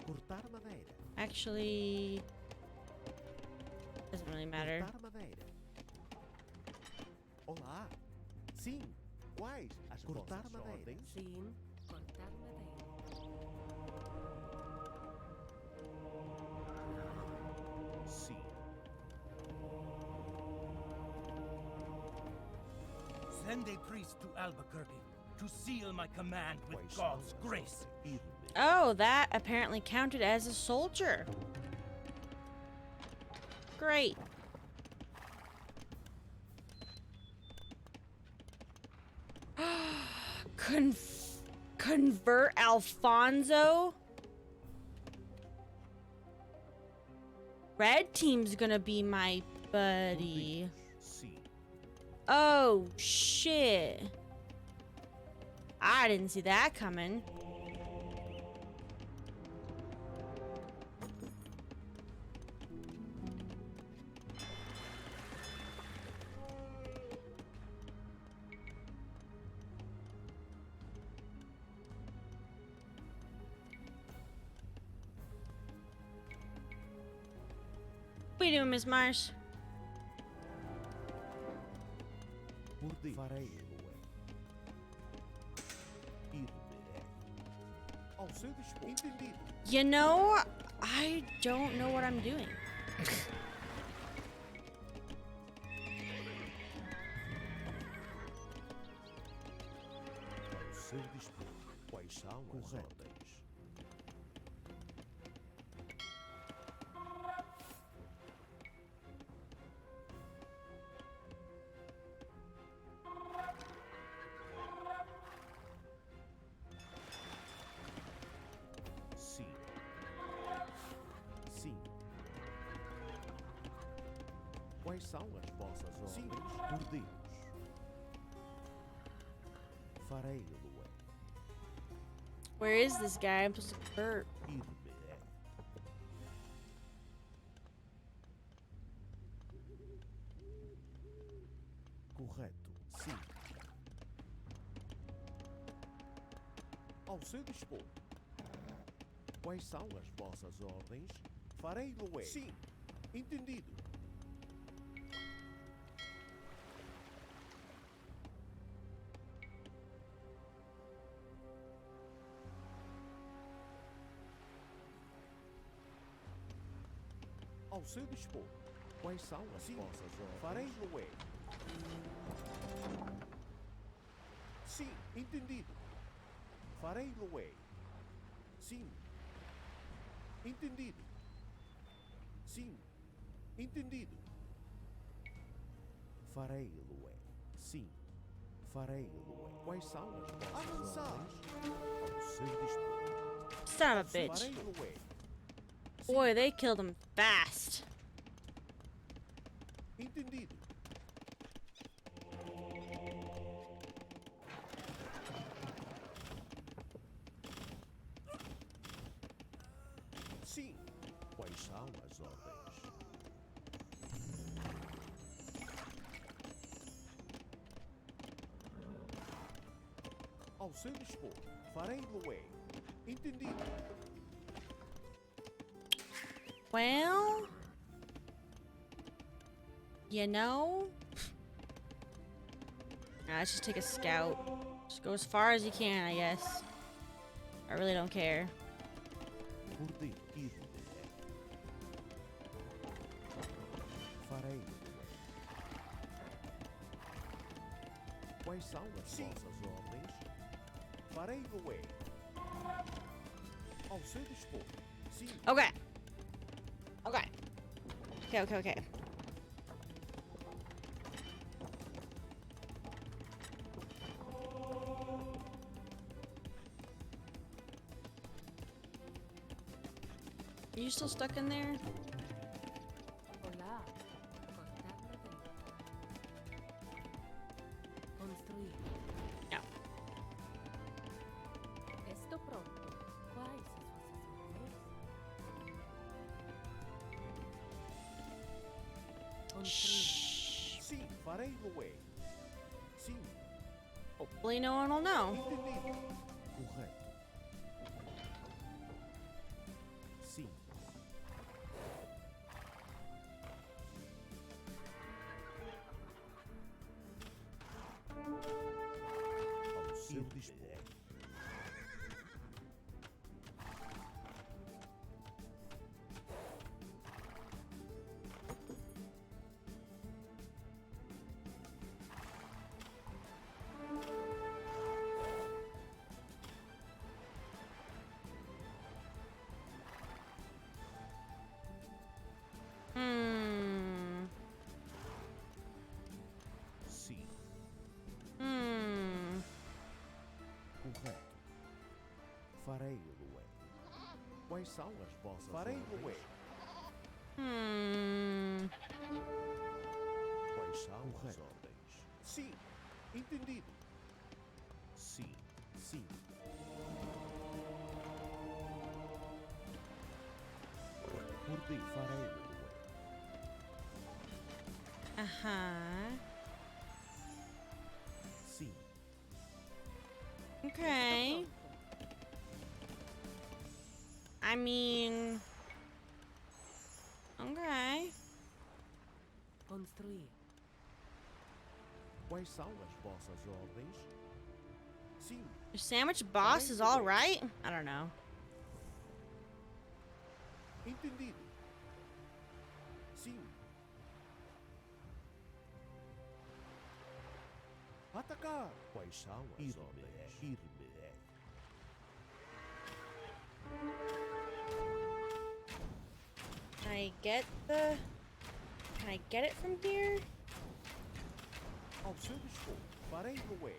S14: Cortar madeira.
S1: actually doesn't really matter.
S14: Cortar madeira. Olá. Sim. Quais as cortar madeira? Ordens?
S15: Sim, cortar madeira.
S14: Sim.
S13: Send a priest to Albuquerque to seal my command with
S14: Quais
S13: God's
S14: são as
S13: grace.
S14: ordens?
S1: Oh, that apparently counted as a soldier. Great. Convert Alfonso? Red team's gonna be my buddy.
S14: Sim.
S1: Oh, shit. I didn't see that coming. What are you doing, Miss Marsh?
S14: Por Deus. Farei-lo. Ir-me-ei. Ao seu dispor. Entendido.
S1: You know, I don't know what I'm doing.
S14: Ao seu dispor. Quais são as ordens? Sim. Sim. Quais são as vossas ordens? Sim. Por Deus. Farei-lo.
S1: Where is this guy? I'm supposed to convert.
S14: Ir-me-ei. Correto. Sim. Ao seu dispor. Quais são as vossas ordens? Farei-lo. Sim. Entendido. Ao seu dispor. Quais são as vossas ordens? Farei-lo. Sim, entendido. Farei-lo. Sim. Entendido. Sim. Entendido. Farei-lo. Sim. Farei-lo. Quais são as vossas ordens? Ao seu dispor.
S1: Son of a bitch.
S14: Farei-lo.
S1: Boy, they killed him fast.
S14: Entendido. Sim. Quais são as ordens? Ao seu dispor. Farei-lo. Entendido.
S1: Well, you know, let's just take a scout. Just go as far as you can, I guess. I really don't care.
S14: Por Deus. Ir-me-ei. Farei-lo. Quais são as vossas ordens? Farei-lo. Ao seu dispor. Sim.
S1: Okay. Okay. Okay. You still stuck in there?
S15: Olá, cortar madeira. Construir.
S1: No.
S15: Estou pronto. Quais as vossas ordens? Construir.
S14: Sim, farei o way. Sim,
S1: Hopefully no one will know.
S14: entendido. Correto. Sim. Ao seu dispor.
S1: Hmm.
S14: Sim,
S1: Hmm.
S14: correto. Farei o way. Quais são as vossas Farei o way.
S1: Hmm.
S14: Quais são as ordens? Sim, entendido. Sim, sim. Ordi, farei o way.
S1: Uh-huh.
S14: Sim,
S1: Okay. I mean... Okay.
S15: Construir.
S14: quais são as vossas ordens? Sim,
S1: Your sandwich boss is all right? I don't know.
S14: entendido. Sim. Atacar. Quais são as ordens? Irme.
S1: Can I get the... Can I get it from here?
S14: Ao seu dispor, farei o way.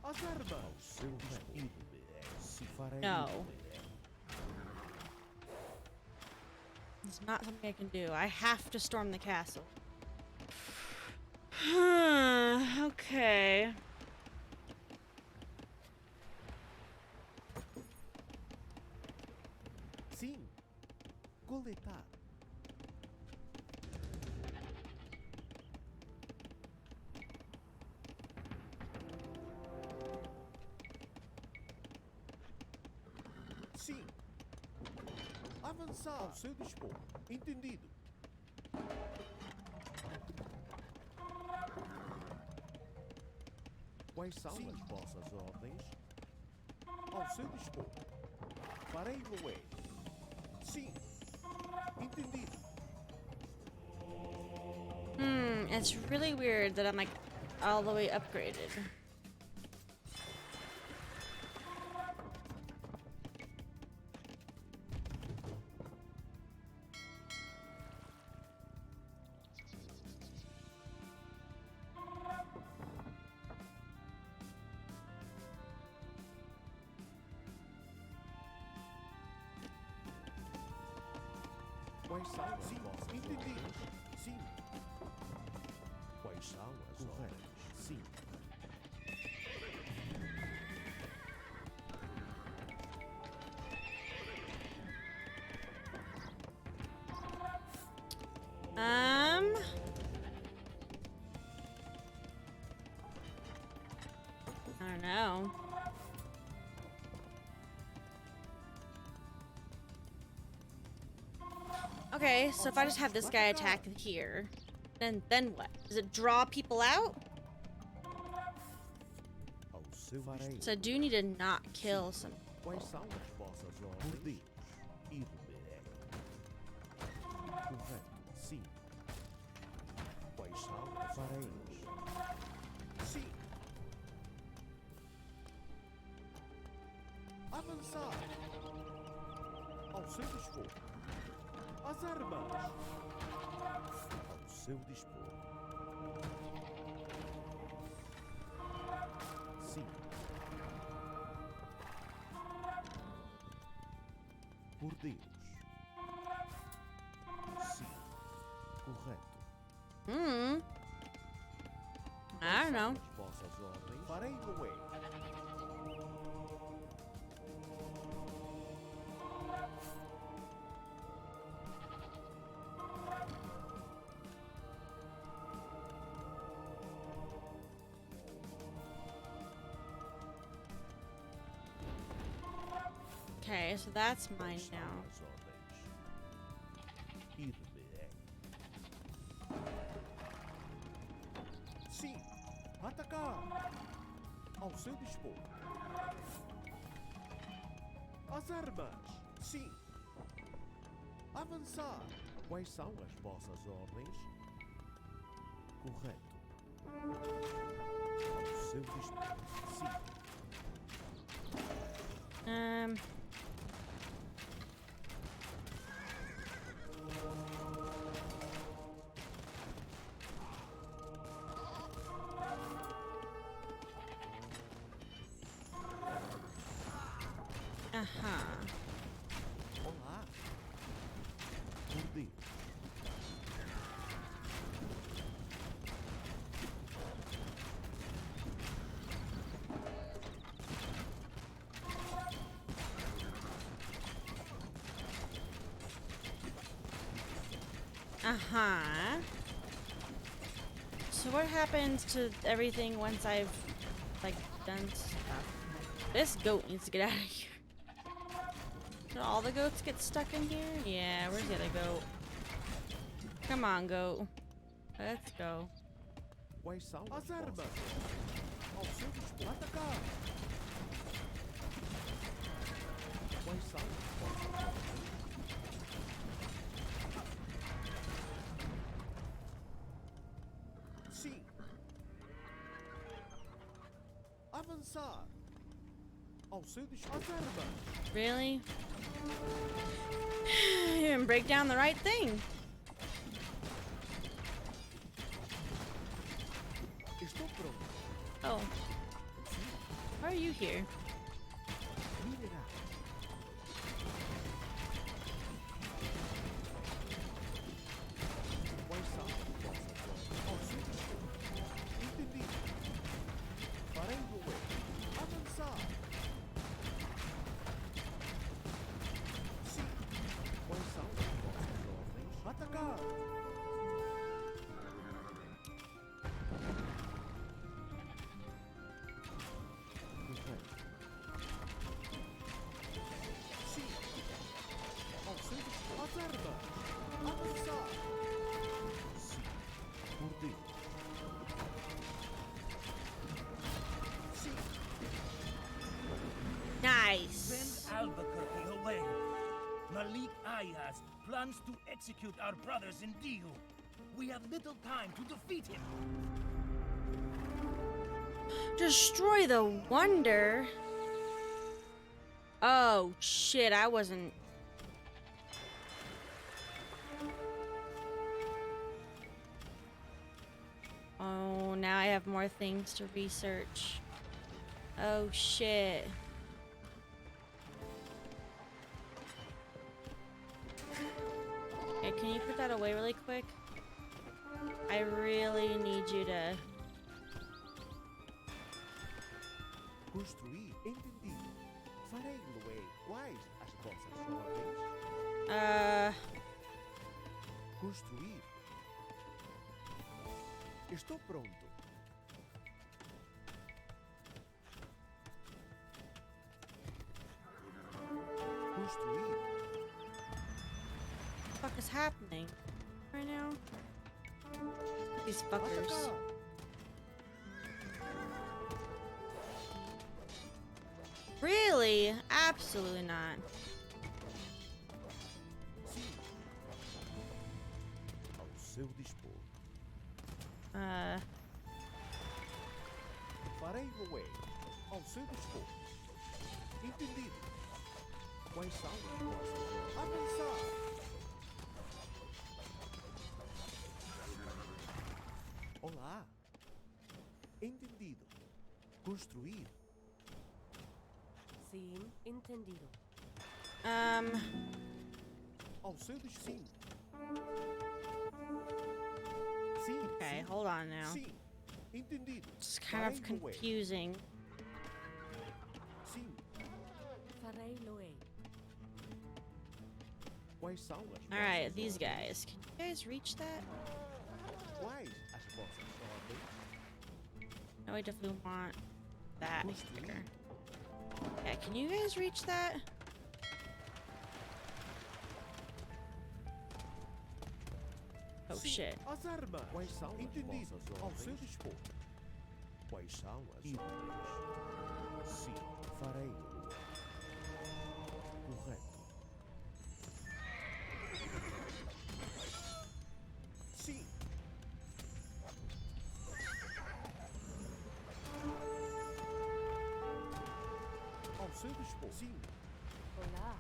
S14: As armas. Ao seu dispor, irme. Se farei
S1: No.
S14: irme.
S1: It's not something I can do. I have to storm the castle. Okay.
S14: Sim. Coletar. Sim. Avançar. Ao seu dispor. Entendido. Quais são as vossas ordens? Ao seu dispor. Farei o way. Sim. Entendido.
S1: It's really weird that I'm like all the way upgraded.
S14: Quais são as vossas entendido? Sim. Quais são as ordens? Sim.
S1: I don't know. Okay, so if I just have this guy attack here, then what? Does it draw people out?
S14: Ao seu dispor.
S1: So I do need to not kill some.
S14: Quais são as vossas ordens? Irme. Correto. Sim. Quais são as ordens? Sim. Avançar. Ao seu dispor. As armas. Ao seu dispor. Sim. Por Deus. Sim. Correto.
S1: I don't know.
S14: As vossas ordens. Farei o way.
S1: Okay, so that's mine
S14: Quais
S1: now.
S14: são as ordens? Ir-me-ei. Sim, atacar! Ao seu dispor. As armas! Sim. Avançar! Quais são as vossas ordens? Correto. Ao seu dispor. Sim. Olá. Por Deus.
S1: So what happens to everything once I've, like, done stuff? This goat needs to get out of here. Did all the goats get stuck in here? Yeah, where's the other goat? Come on, goat. Let's go.
S14: Quais são as armas? Ao seu dispor. Atacar! Quais são as vossas ordens? Sim. Avançar. Ao seu dispor. As armas.
S1: Really? You didn't break down the right thing.
S14: Estou pronto.
S1: Oh. Why are you here?
S14: Minerar. Quais são as vossas ordens? Ao seu dispor. Entendido. Farei o meu. Avançar. Sim. Quais são as vossas ordens? Atacar. Correto. Sim. Ao seu dispor. As armas. Avançar. Sim. Por Deus. Sim.
S1: Nice.
S13: Send Albuquerque away. Malik Ayaz plans to execute our brothers in Dio. We have little time to defeat him.
S1: Destroy the wonder. Oh shit, I wasn't. Oh, now I have more things to research. Oh shit. Okay, can you put that away really quick? I really need you to.
S14: Construir. Entendido. Farei, Luei. Quais as vossas ordens? Construir. Estou pronto. Construir.
S1: What the fuck is happening right now? These fuckers.
S14: Atacar.
S1: Really? Absolutely not.
S14: Sim. Ao seu dispor. Farei, Luei. Ao seu dispor. Entendido. Quais são as vossas ordens? Avançar. Olá. Entendido. Construir.
S15: Sim, entendido.
S14: Ao seu dispor. Sim.
S1: Okay,
S14: sim,
S1: hold on now.
S14: Sim. Entendido.
S1: It's kind of
S14: Farei, Luei.
S1: confusing.
S14: Sim.
S15: Farei loei.
S14: Quais são as vossas
S1: Alright, these
S14: ordens?
S1: guys. Can you guys reach that?
S14: Quais as vossas ordens?
S1: No, I definitely want that
S14: Construir.
S1: bigger. Yeah, can you guys reach that? shit.
S14: As armas. Quais são entendido? Ao seu dispor. Quais são as ordens? Sim, farei. Correto. Sim. Ao seu dispor. Sim.
S15: Olá.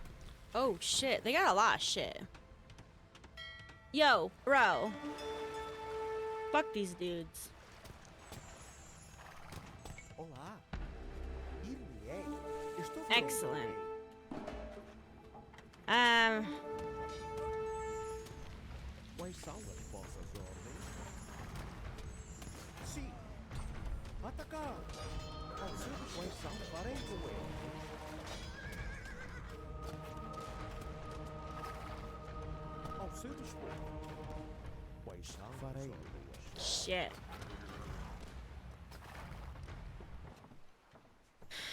S1: Oh shit, they got a lot of shit. Yo, bro. Fuck these dudes.
S14: Olá. Ir-me-ei. Estou
S1: Excellent.
S14: Quais são as vossas ordens? Sim. Atacar. Ao seu dispor. Quais são? Farei com ele. Ao seu dispor. Quais são? Farei.
S1: Shit.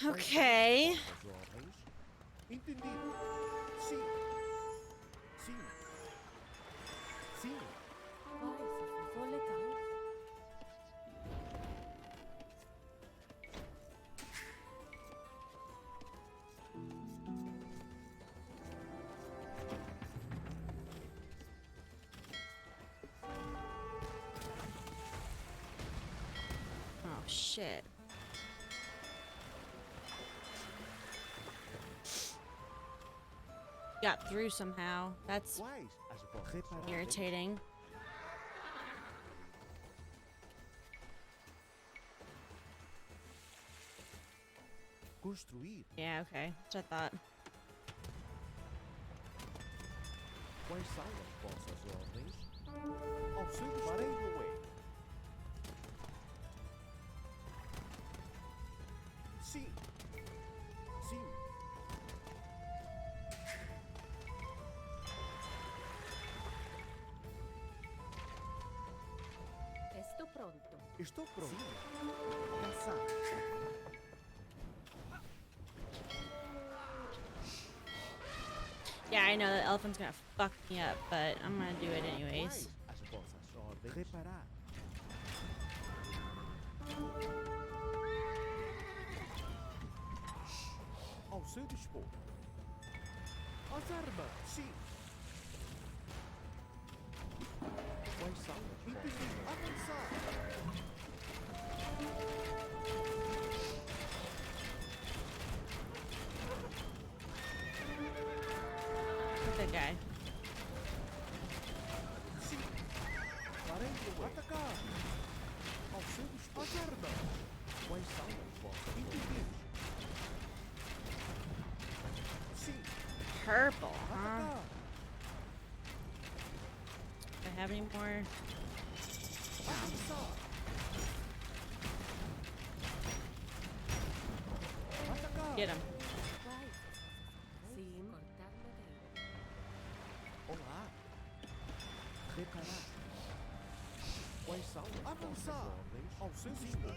S1: Okay.
S14: Entendido. Sim. Sim. Sim.
S15: Vai, vou letal.
S1: Oh shit. Got through somehow. That's irritating.
S14: Construir.
S1: Yeah, okay. That's what I thought.
S14: Quais são as vossas ordens? Ao seu dispor. Farei no way. Sim. Sim.
S15: Estou pronto.
S14: Estou pronto. Caçar.
S1: Yeah, I know that elephant's gonna fuck me up, but I'm gonna do it anyways.
S14: As vossas ordens. Reparar. Ao seu dispor. As armas. Sim. Quais são? Entendido. Avançar.
S1: Good guy.
S14: Sim. Farei no way. Atacar. Ao seu dispor. As armas. Quais são as vossas? Entendido. Sim.
S1: Purple, huh?
S14: Atacar.
S1: Do I have any more?
S14: Avançar. Atacar.
S1: Get him.
S15: Vai. Sim. Cortar madeira.
S14: Olá. Reparar. Quais são? Avançar. Ao seu dispor.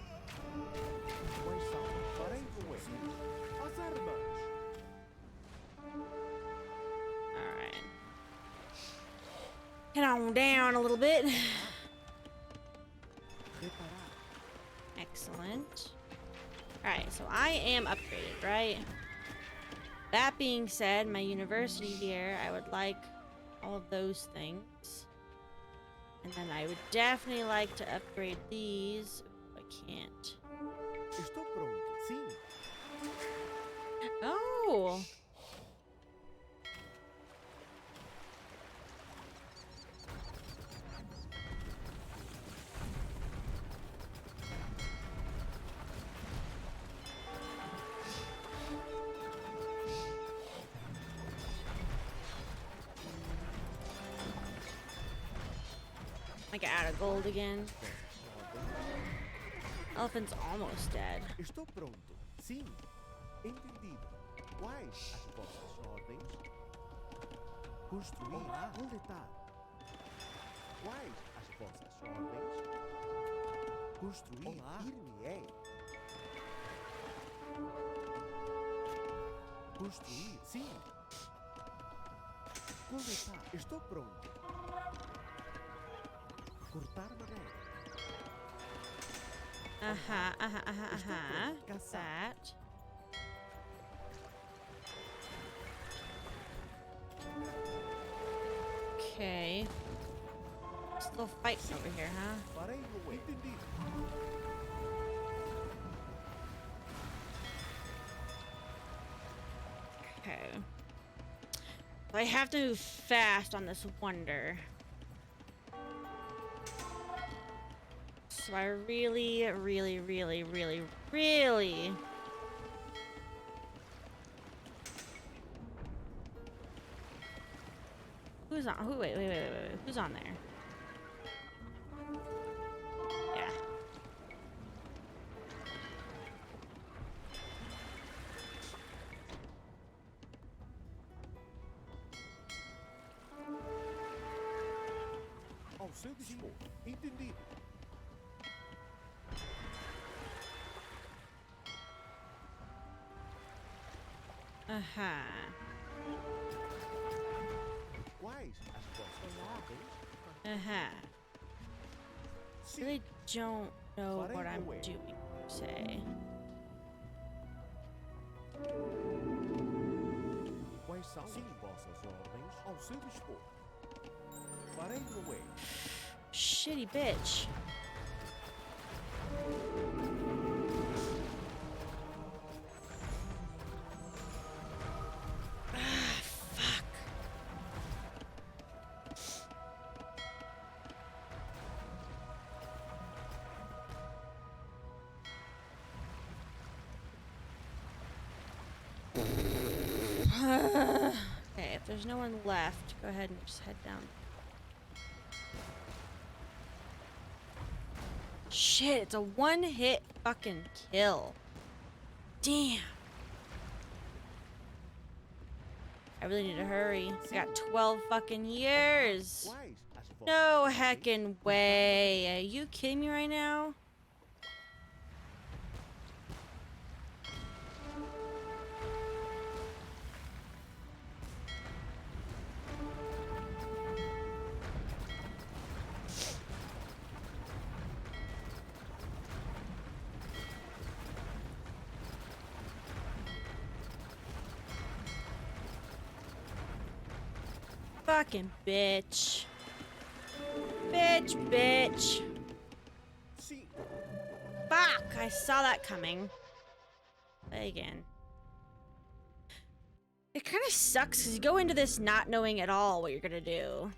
S14: Quais são? Farei no way. As armas.
S1: Alright. Head on down a little bit.
S14: Reparar.
S1: Excellent. Alright, so I am upgraded, right? That being said, my university here, I would like all of those things. And then I would definitely like to upgrade these. I can't.
S14: Estou pronto. Sim.
S1: Oh! I get out of gold again. Elephant's almost dead.
S14: Estou pronto. Sim. Entendido. Quais as vossas ordens? Construir. Coletar. Quais as vossas ordens? Construir. Ir-me-ei. Construir. Sim. Coletar. Estou pronto.
S1: That. Okay. Still fighting over here, huh? Okay. I have to move fast on this wonder. So I really. Who's on? Wait. Who's on there? Yeah.
S14: Ao seu dispor. Entendido. Quais as vossas ordens?
S1: Really don't know what I'm doing, per se.
S14: Quais são as vossas ordens? Ao seu dispor. Farei the way.
S1: Shitty bitch. Fuck. Okay, if there's no one left, go ahead and just head down. Shit, it's a one-hit fucking kill. Damn. I really need to hurry. I got 12 fucking years. No heckin' way. Are you kidding me right now? Fucking bitch. Bitch. Fuck! I saw that coming. Play again. It kind of sucks because you go into this not knowing at all what you're gonna do.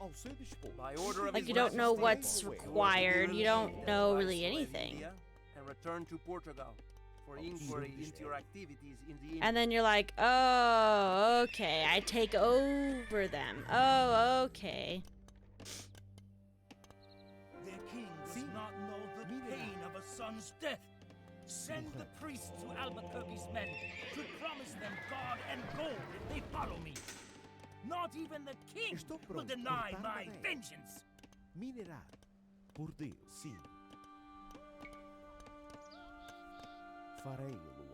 S1: Like, you don't know what's required. You don't know really anything.
S12: And return to Portugal for inquiry into your activities in the
S1: And then you're like, oh, okay. I take over them. Oh, okay.
S13: Their king does not know the pain of a son's death. Send the priests to Albuquerque's men to promise them God and gold if they follow me. Not even the king will deny my vengeance.
S14: Minerar. Por Deus, sim. Farei-lo.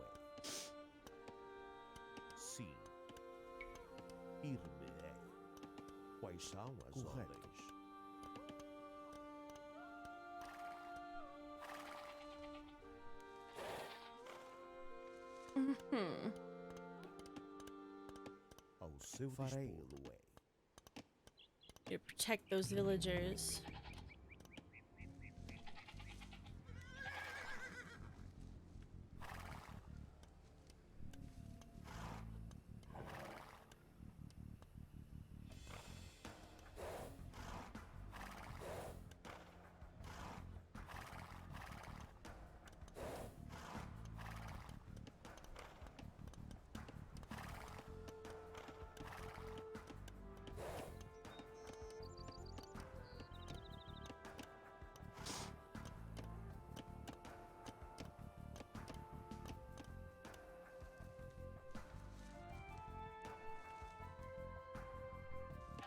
S14: Sim. Ir-me-ei. Quais são as ordens? Ao seu farei-lo.
S1: You protect those villagers.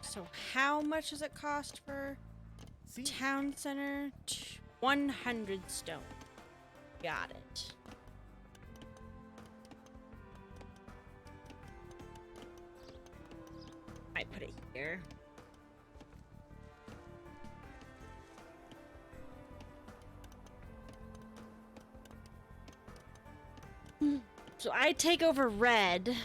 S1: So how much does it cost for town center? 100 stone. Got it. I put it here. So I take over red.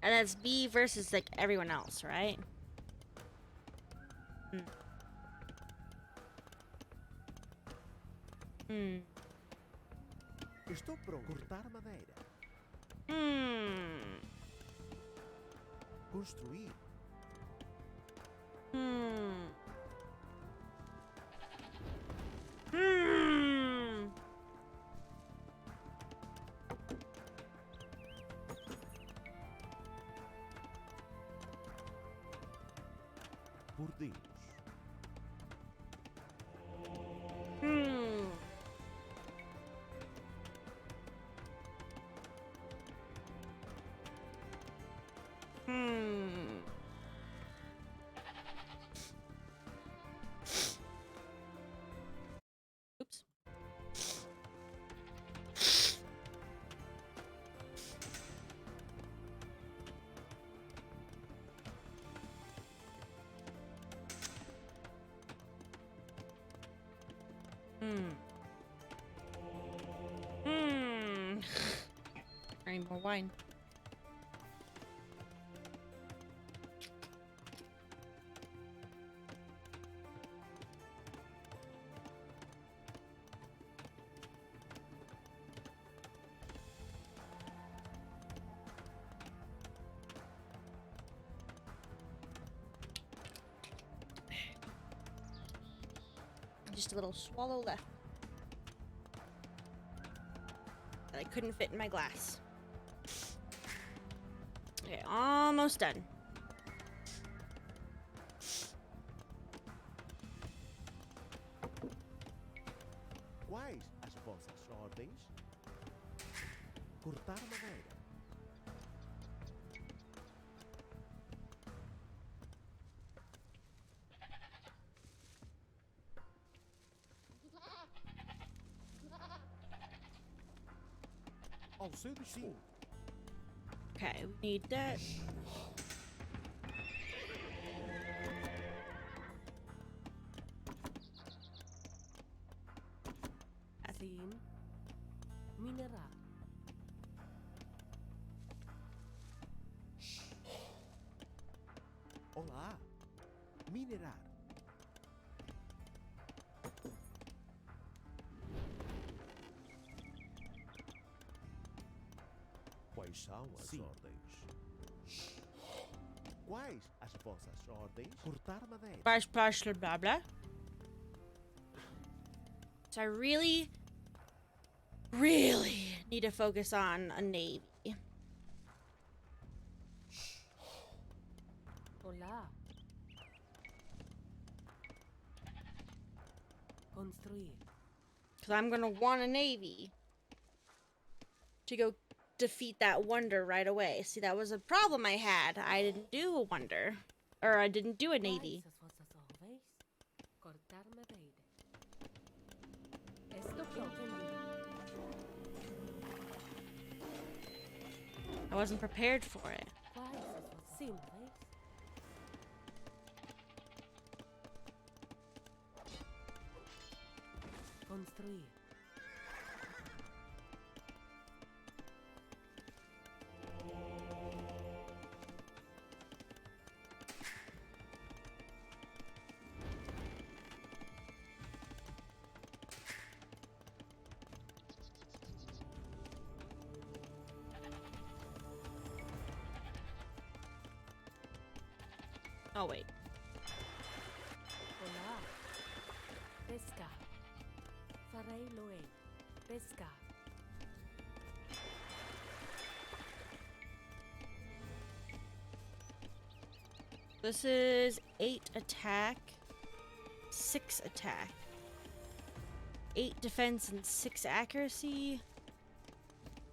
S1: And that's B versus like everyone else, right?
S14: Estou pronto. Cortar madeira. Construir. Por Deus.
S1: Oops. I need more wine. Just a little swallow left. That I couldn't fit in my glass. Okay, almost done.
S14: Quais as vossas ordens? Cortar madeira. Ao seu dispor.
S1: Okay, we need that.
S15: Sim. Mineral.
S14: Olá. Minerar. Quais são as ordens? Quais as vossas ordens? Cortar madeira.
S1: Blah blah. So I really need to focus on a navy.
S15: Olá. Construir.
S1: Because I'm gonna want a navy to go defeat that wonder right away. See, that was a problem I had. I didn't do a wonder. Or I didn't do a navy.
S15: Cortar madeira. Esto pronto.
S1: I wasn't prepared for it.
S15: Simples. Construir.
S1: Oh, wait.
S15: Olá. Pescar. Farei loei. Pescar.
S1: This is 8 attack, 6 attack, 8 defense, and 6 accuracy.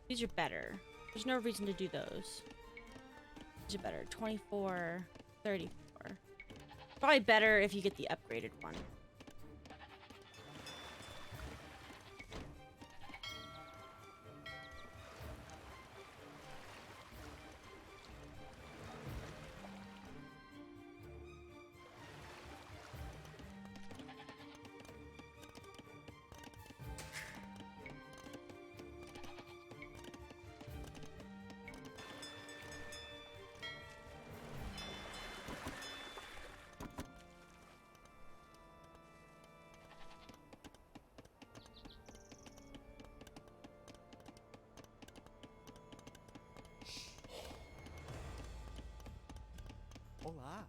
S1: These are better. There's no reason to do those. These are better. 24, 34. Probably better if you get the upgraded one.
S14: Olá.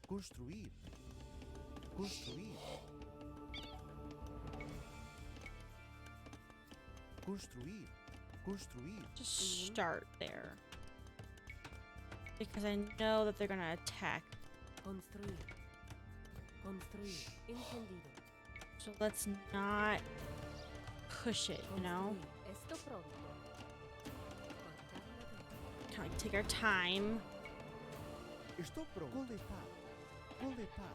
S14: Construir. Construir. Construir. Construir.
S1: Just start there. Because I know that they're gonna attack.
S15: Construir. Construir. Entendido.
S1: So let's not push it, you know?
S15: Esto pronto.
S1: Kind of like take our time.
S14: Estou pronto. Coletar. Coletar.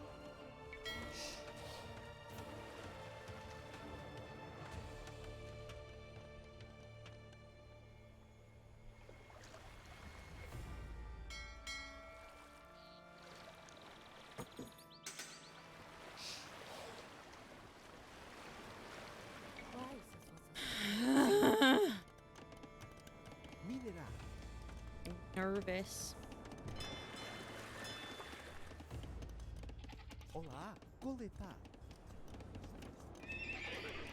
S14: Mineral.
S1: Nervous.
S14: Olá. Coletar.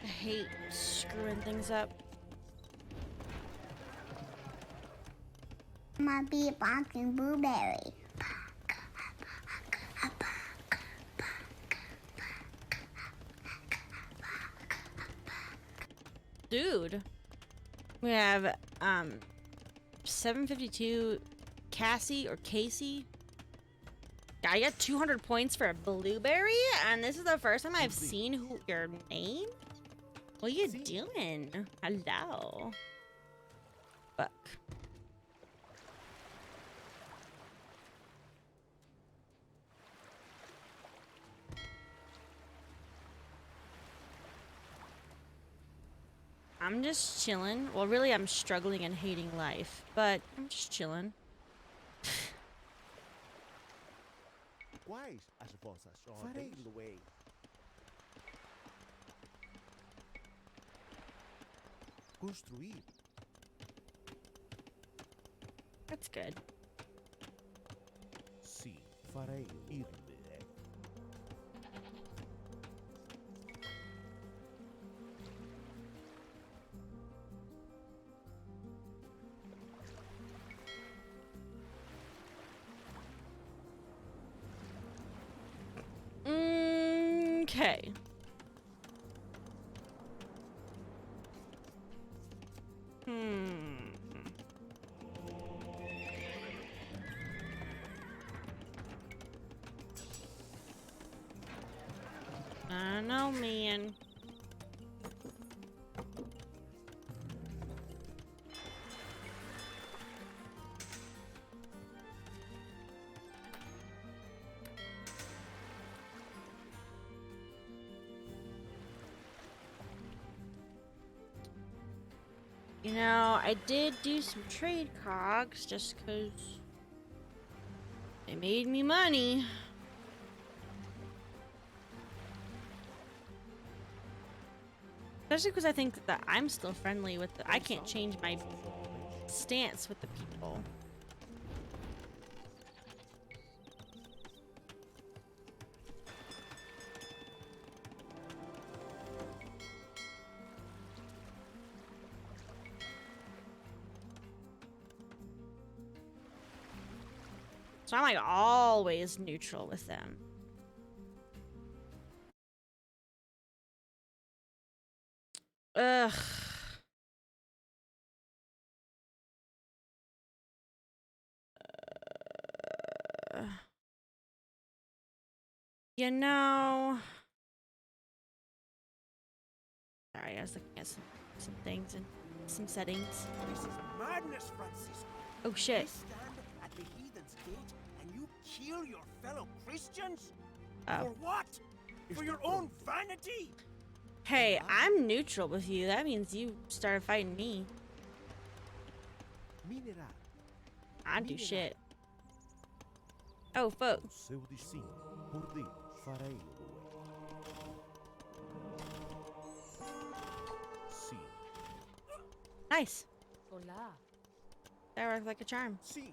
S1: I hate screwing things up.
S4: Might be a pumpkin blueberry.
S1: Dude. We have 752 Cassie or Casey. I got 200 points for a blueberry, and this is the first time I've seen your name. What are you doing? Hello. Fuck. I'm just chilling. Well, really, I'm struggling and hating life, but I'm just chilling.
S14: Quais as vossas ordens? Farei Luei. Construir.
S1: That's good.
S14: Sim, farei ir.
S1: Okay. I know, man. You know, I did do some trade cogs just because they made me money. Especially because I think that I'm still friendly with I can't change my stance with the people. So I'm like always neutral with them. Ugh. You know. Sorry, I was looking at some things and some settings.
S12: This is madness, Francisco.
S1: Oh shit.
S12: You stand at the heathen's gate and you kill your fellow Christians?
S1: Oh.
S12: For what? For your own vanity?
S1: Hey, I'm neutral with you. That means you started fighting me. I do shit. Oh, fuck.
S14: Seu destino, por Deus, farei Sim.
S1: Nice.
S15: Hola.
S1: That worked like a charm.
S14: Sim,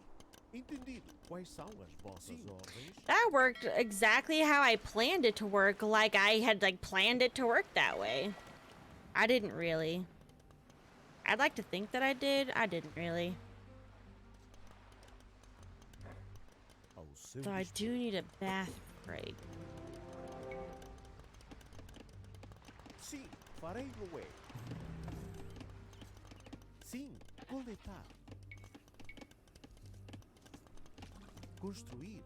S14: entendido. Quais são as vossas ordens?
S1: That worked exactly how I planned it to work, like I had planned it to work that way. I didn't really. I'd like to think that I did. I didn't really. So I do need a bath break.
S14: Sim, farei lo é. Sim, coletar. Construir.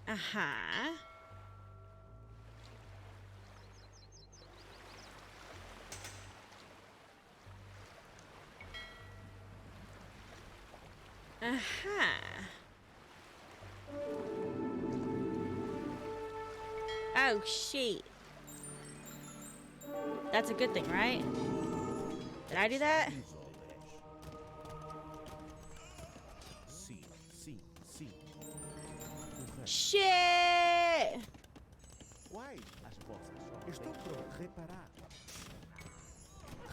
S1: Uh-huh. Uh-huh. Oh, shit. That's a good thing, right? Did I do that?
S14: Sim, sim, sim.
S1: Shit!
S14: Quais as vossas ordens? Estou pronto. Reparar.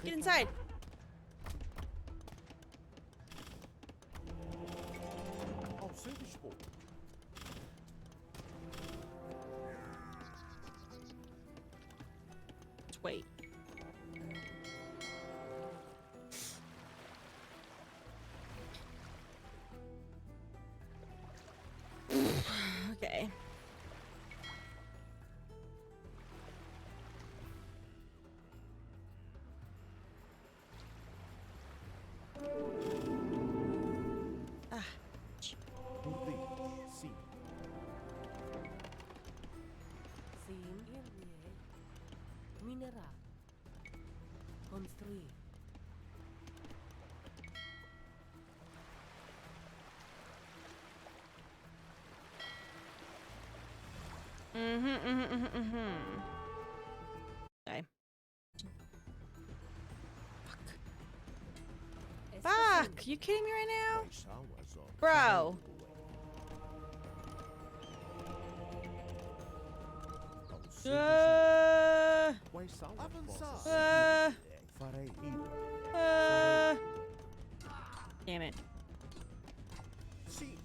S1: Get inside.
S14: Ao seu dispor.
S1: Let's wait. Okay.
S14: Por Deus, sim.
S15: Sim, irrier. Minerar. Construir.
S1: Okay. Fuck! You kidding me right now?
S14: Quais são as ordens?
S1: Bro.
S14: Ao seu dispor. Quais são as vossas ordens? Farei ir.
S1: Damn it.
S14: Sim.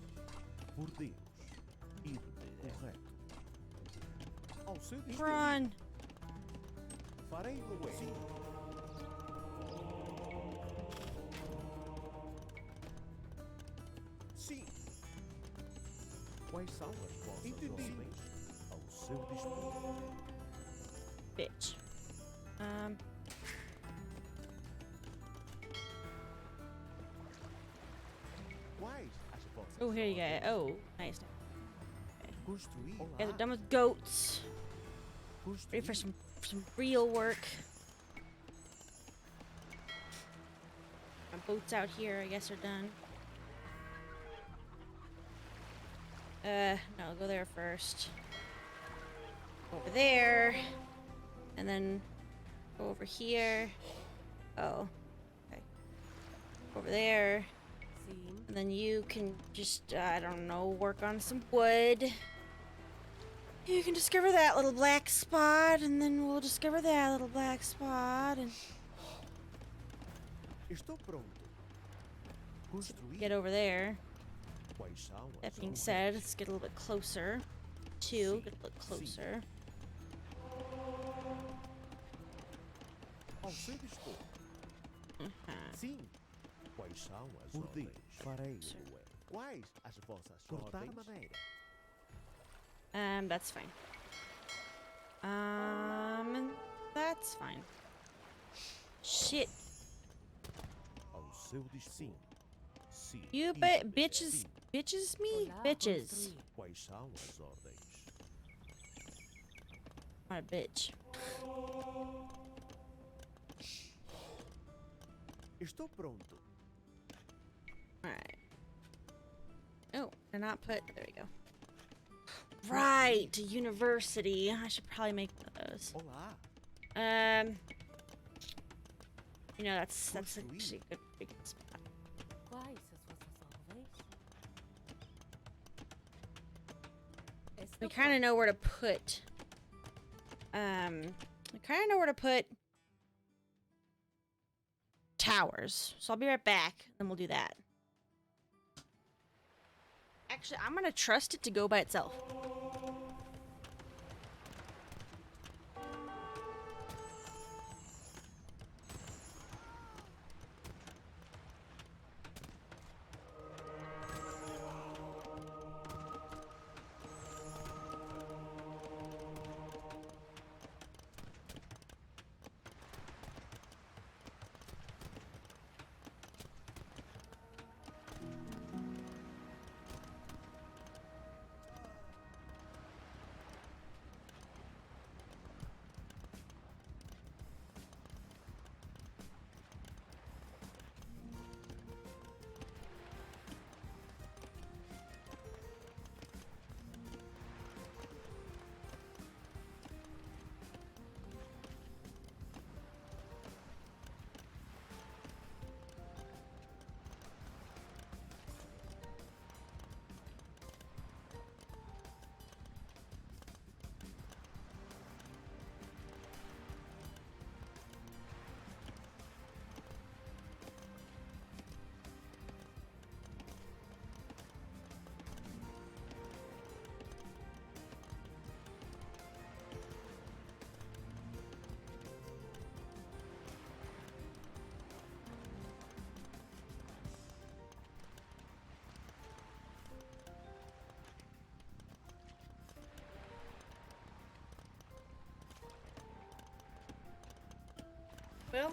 S14: Por Deus. Ir. Correto. Ao seu dispor.
S1: Run.
S14: Farei lo é. Sim. Sim. Quais são as vossas ordens? Ao seu dispor.
S1: Bitch.
S14: Quais as vossas
S1: Oh, here you go.
S14: ordens?
S1: Oh, nice.
S14: Construir.
S1: You guys are done with goats. Ready for some real work. My boats out here, I guess, are done. No, go there first. Over there. And then go over here. Oh. Okay. Over there.
S15: Sim.
S1: And then you can just, I don't know, work on some wood. You can discover that little black spot, and then we'll discover that little black spot, and
S14: Estou pronto. Construir.
S1: get over there.
S14: Quais são
S1: That
S14: as
S1: being
S14: ordens?
S1: said, let's get a little bit closer. Two, get a little closer.
S14: Ao seu dispor. Sim. Quais são as
S10: Por
S14: ordens?
S10: Deus.
S14: Farei lo é. Quais as vossas
S10: Cortar
S14: ordens?
S10: madeira.
S1: That's fine. And that's fine. Shit.
S14: Ao seu dispor. Sim. Sim.
S1: You
S14: Ir.
S1: bitches,
S14: Sim.
S1: bitches me?
S15: Olá,
S1: Bitches.
S15: construir.
S14: Quais são as ordens?
S1: What a bitch.
S14: Estou pronto.
S1: Alright. Oh, they're not put. There we go. Right, university. I should probably make those.
S14: Olá.
S1: You know, that's actually a good big spot. We kind of know where to put. We kind of know where to put towers. So I'll be right back, and we'll do that. Actually, I'm gonna trust it to go by itself. Well,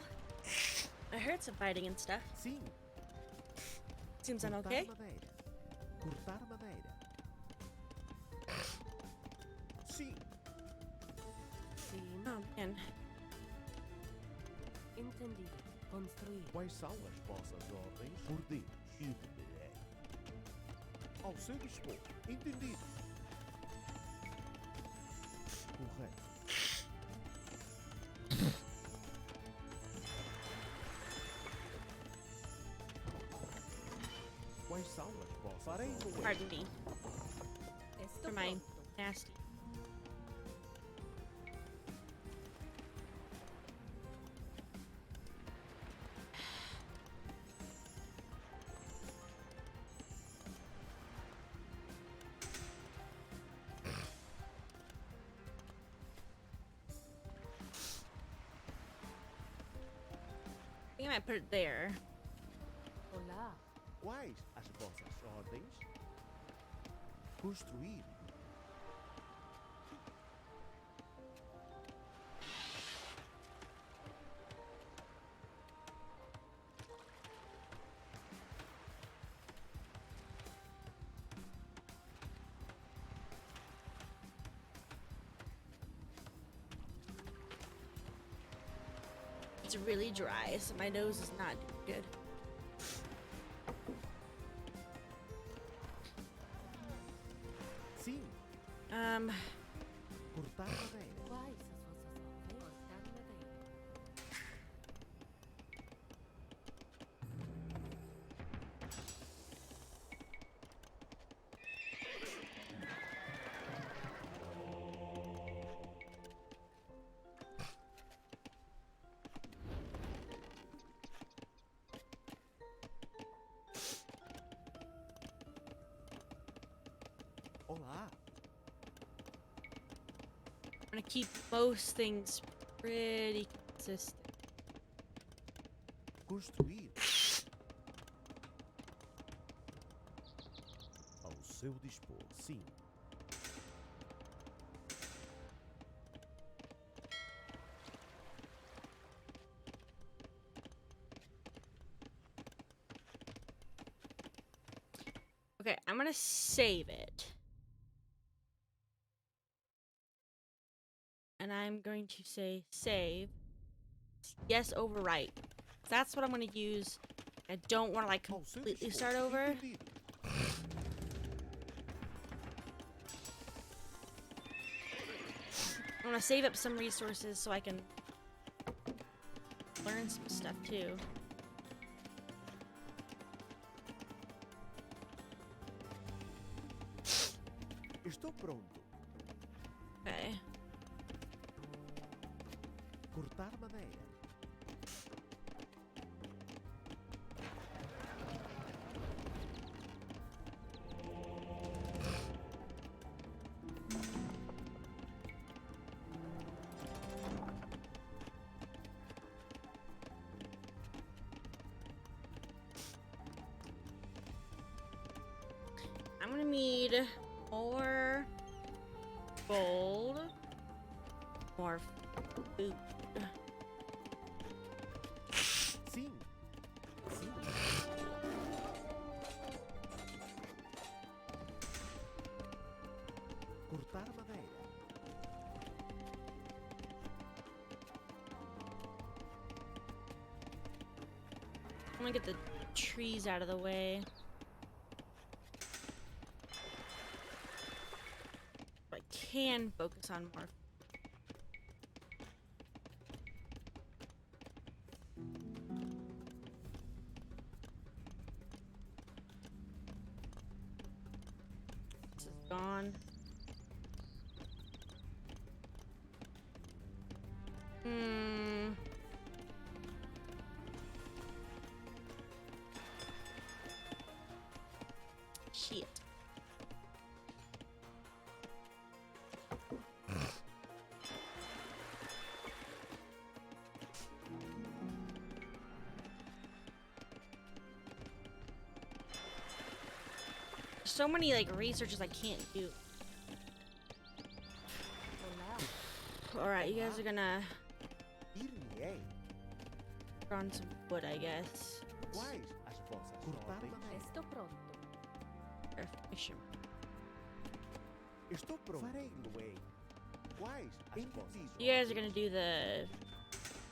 S1: I heard some fighting and stuff.
S14: Sim.
S1: Seems I'm okay.
S14: Cortar madeira. Sim.
S15: Sim.
S1: Oh, man.
S15: Entendido. Construir.
S14: Quais são as vossas ordens? Por Deus. Entenderei. Ao seu dispor. Entendido. Correto. Quais são as vossas
S1: Pardon me. For my nasty. I think I might put it there.
S15: Olá.
S14: Quais as vossas ordens? Construir.
S1: It's really dry, so my nose is not doing good.
S14: Sim. Cortar madeira.
S15: Quais as vossas ordens? Cortar madeira.
S14: Olá.
S1: I'm gonna keep most things pretty consistent.
S14: Construir. Ao seu dispor. Sim.
S1: Okay, I'm gonna save it. And I'm going to say save. Yes, overwrite. That's what I'm gonna use. I don't want to like completely start over. I want to save up some resources so I can learn some stuff too.
S14: Estou pronto.
S1: Okay.
S14: Cortar madeira.
S1: I'm gonna need more gold, more food.
S14: Sim. Sim. Cortar madeira.
S1: I'm gonna get the trees out of the way. I can focus on more. This is gone. Shit. So many like researches I can't do. All right, you guys are gonna put on some wood, I guess.
S14: Quais as vossas
S15: Cortar
S14: ordens?
S15: Esto pronto.
S1: Or fisherman.
S14: Estou pronto. Farei-lo-ei. Quais as vossas
S1: You guys are gonna do the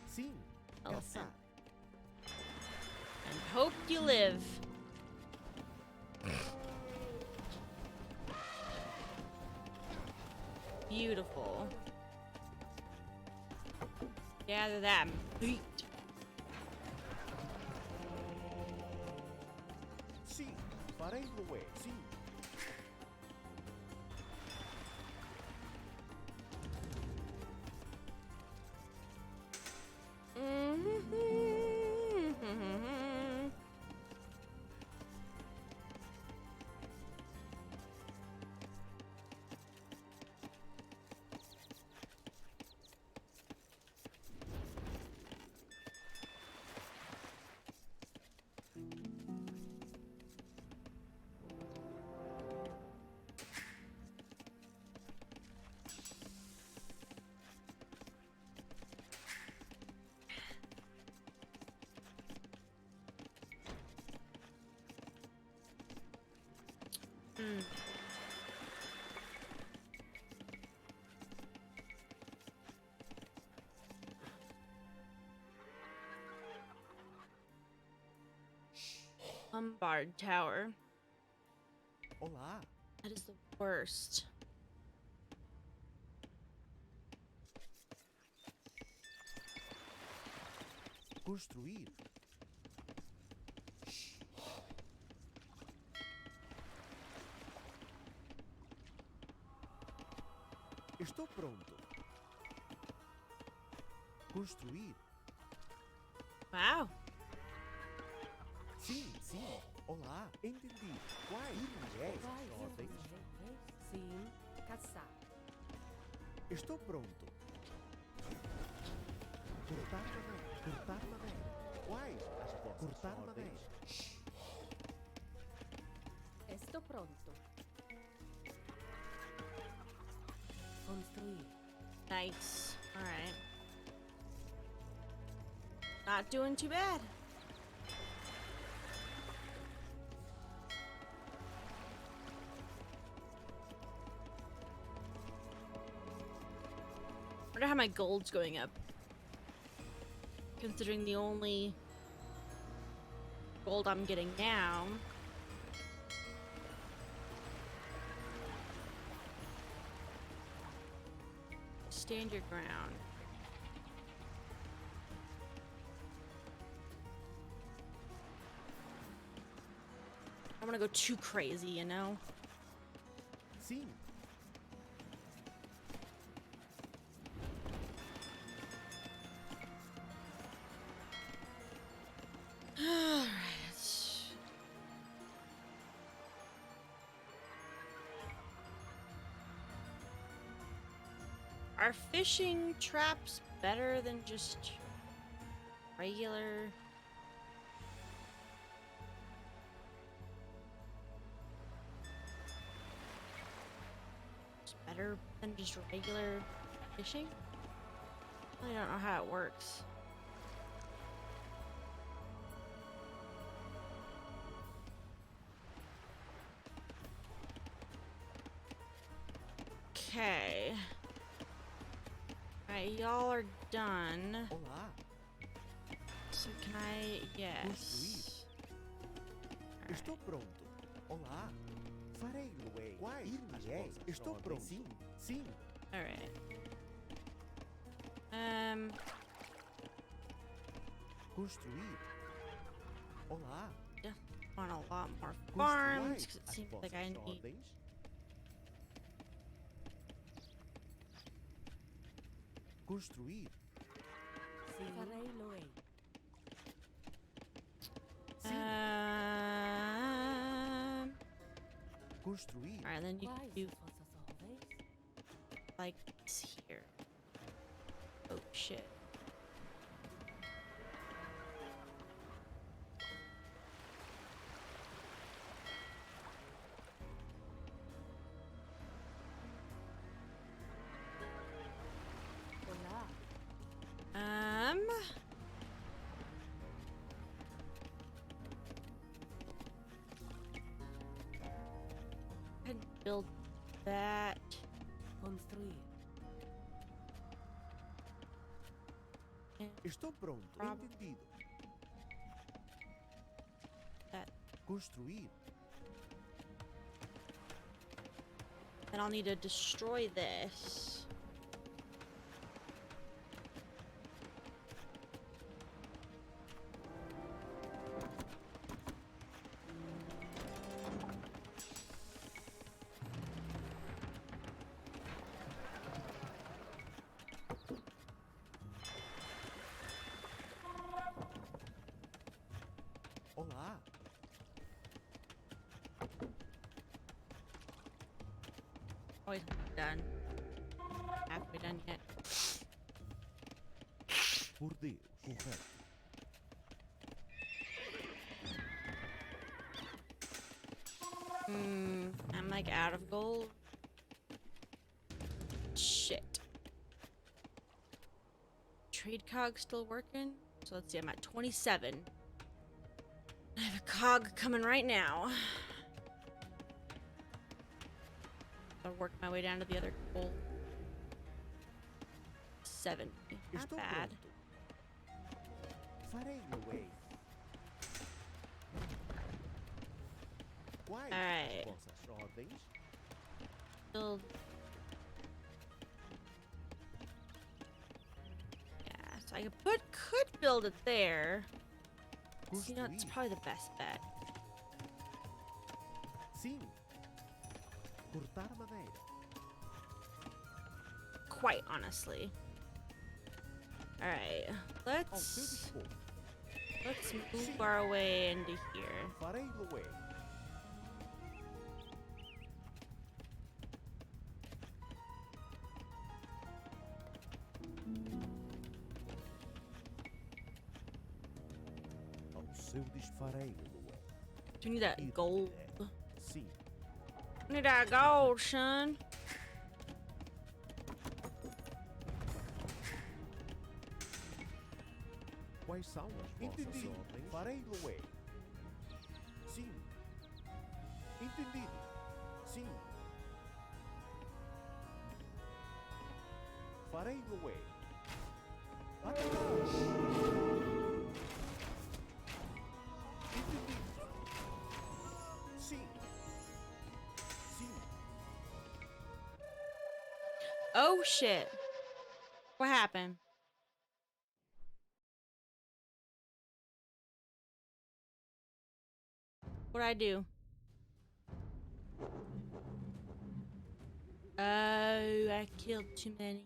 S14: Sim.
S1: elephant. And hope you live. Beautiful. Gather that meat.
S14: Sim. Farei-lo-ei. Sim.
S1: Lombard Tower.
S14: Olá.
S1: That is the worst.
S14: Construir. Estou pronto. Construir.
S1: Wow.
S14: Sim, sim. Olá. Entendi. Quais as ordens?
S15: Sim. Caçar.
S14: Estou pronto. Cortar madeira. Cortar madeira. Quais as vossas Cortar ordens? Madeira.
S15: Esto pronto. Construir.
S1: Nice. All right. Not doing too bad. Wonder how my gold's going up. Considering the only gold I'm getting now. Stand your ground. I don't want to go too crazy, you know?
S14: Sim.
S1: Are fishing traps better than just regular? It's better than just regular fishing? I don't know how it works. Okay. Alright, y'all are done.
S14: Olá.
S1: So can I... Yes.
S14: Estou pronto. Olá. Farei, Luei. Ir-me-ei. Estou pronto. Sim, sim.
S1: Alright.
S14: Construir. Olá.
S1: Yeah, want a lot more farms because it
S14: As
S1: seems like
S14: vossas
S1: I need.
S14: ordens. Construir.
S15: Farei Loei.
S14: Construir.
S1: Alright, then you can do
S15: Vossas ordens.
S1: like this here. Oh shit.
S15: Olá.
S1: And build that.
S15: Construir.
S14: Estou pronto.
S1: Prob-
S14: Entendido.
S1: That.
S14: Construir.
S1: Then I'll need to destroy this.
S14: Olá.
S1: Oh, it's done. Halfway done yet.
S14: Por Deus. Correto.
S1: I'm like out of gold. Shit. Trade cog still working? So let's see, I'm at 27. I have a cog coming right now. I'll work my way down to the other gold. 70. Not
S14: Estou
S1: bad.
S14: pronto. Farei, Luei. Quais
S1: Alright.
S14: vossas ordens?
S1: Build. Yeah, so I could build it there. You know, it's probably the best bet.
S14: Sim. Cortar madeira.
S1: Quite honestly. Alright,
S14: Ao seu
S1: let's
S14: dispor.
S1: move our way into here.
S14: Farei, Luei. Ao seu disfarei, Luei.
S1: Do you need that gold?
S14: Sim.
S1: I need that gold, son.
S14: Quais são as vossas ordens? Farei, Luei. Sim. Entendido. Sim. Farei, Luei. Atrás. Entendido. Sim. Sim.
S1: Oh shit. What happened? What'd I do? Oh, I killed too many.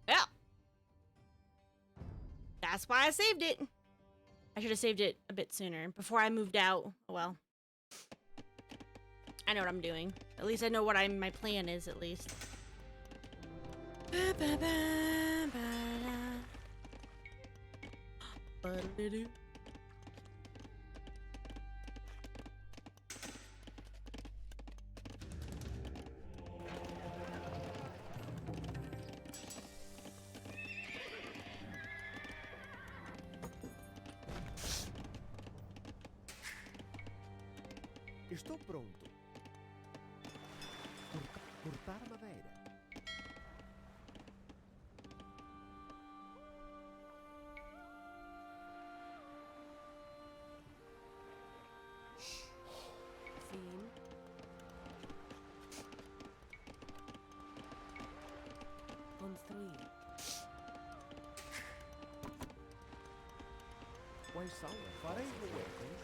S1: Well, that's why I saved it. I should have saved it a bit sooner before I moved out. Oh well. I know what I'm doing. At least I know what my plan is, at least.
S14: Estou pronto. Cortar madeira.
S15: Sim. Construir.
S14: Quais são? Farei weapons.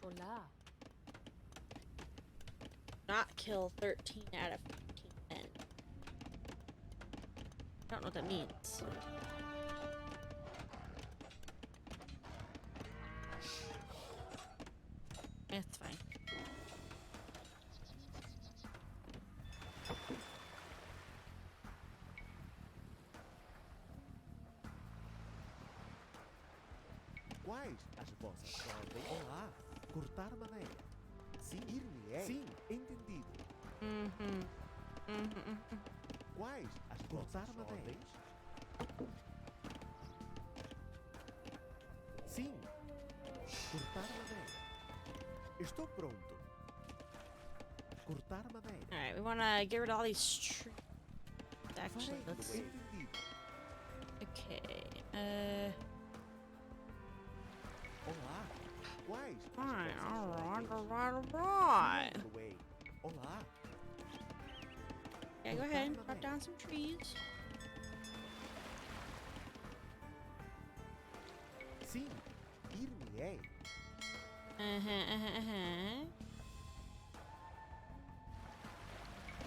S15: Olá.
S1: Not kill 13 out of 15 men. I don't know what that means. It's fine.
S14: Quais as vossas ordens? Olá. Cortar madeira. Sim, ir-me-ei. Sim, entendido. Quais as vossas ordens? Sim. Cortar madeira. Estou pronto. Cortar madeira.
S1: Alright, we wanna get rid of all these trees. Actually, let's see. Okay,
S14: Olá. Quais?
S1: Alright.
S14: Olá.
S1: Yeah, go ahead and cut down some trees.
S14: Sim, ir-me-ei.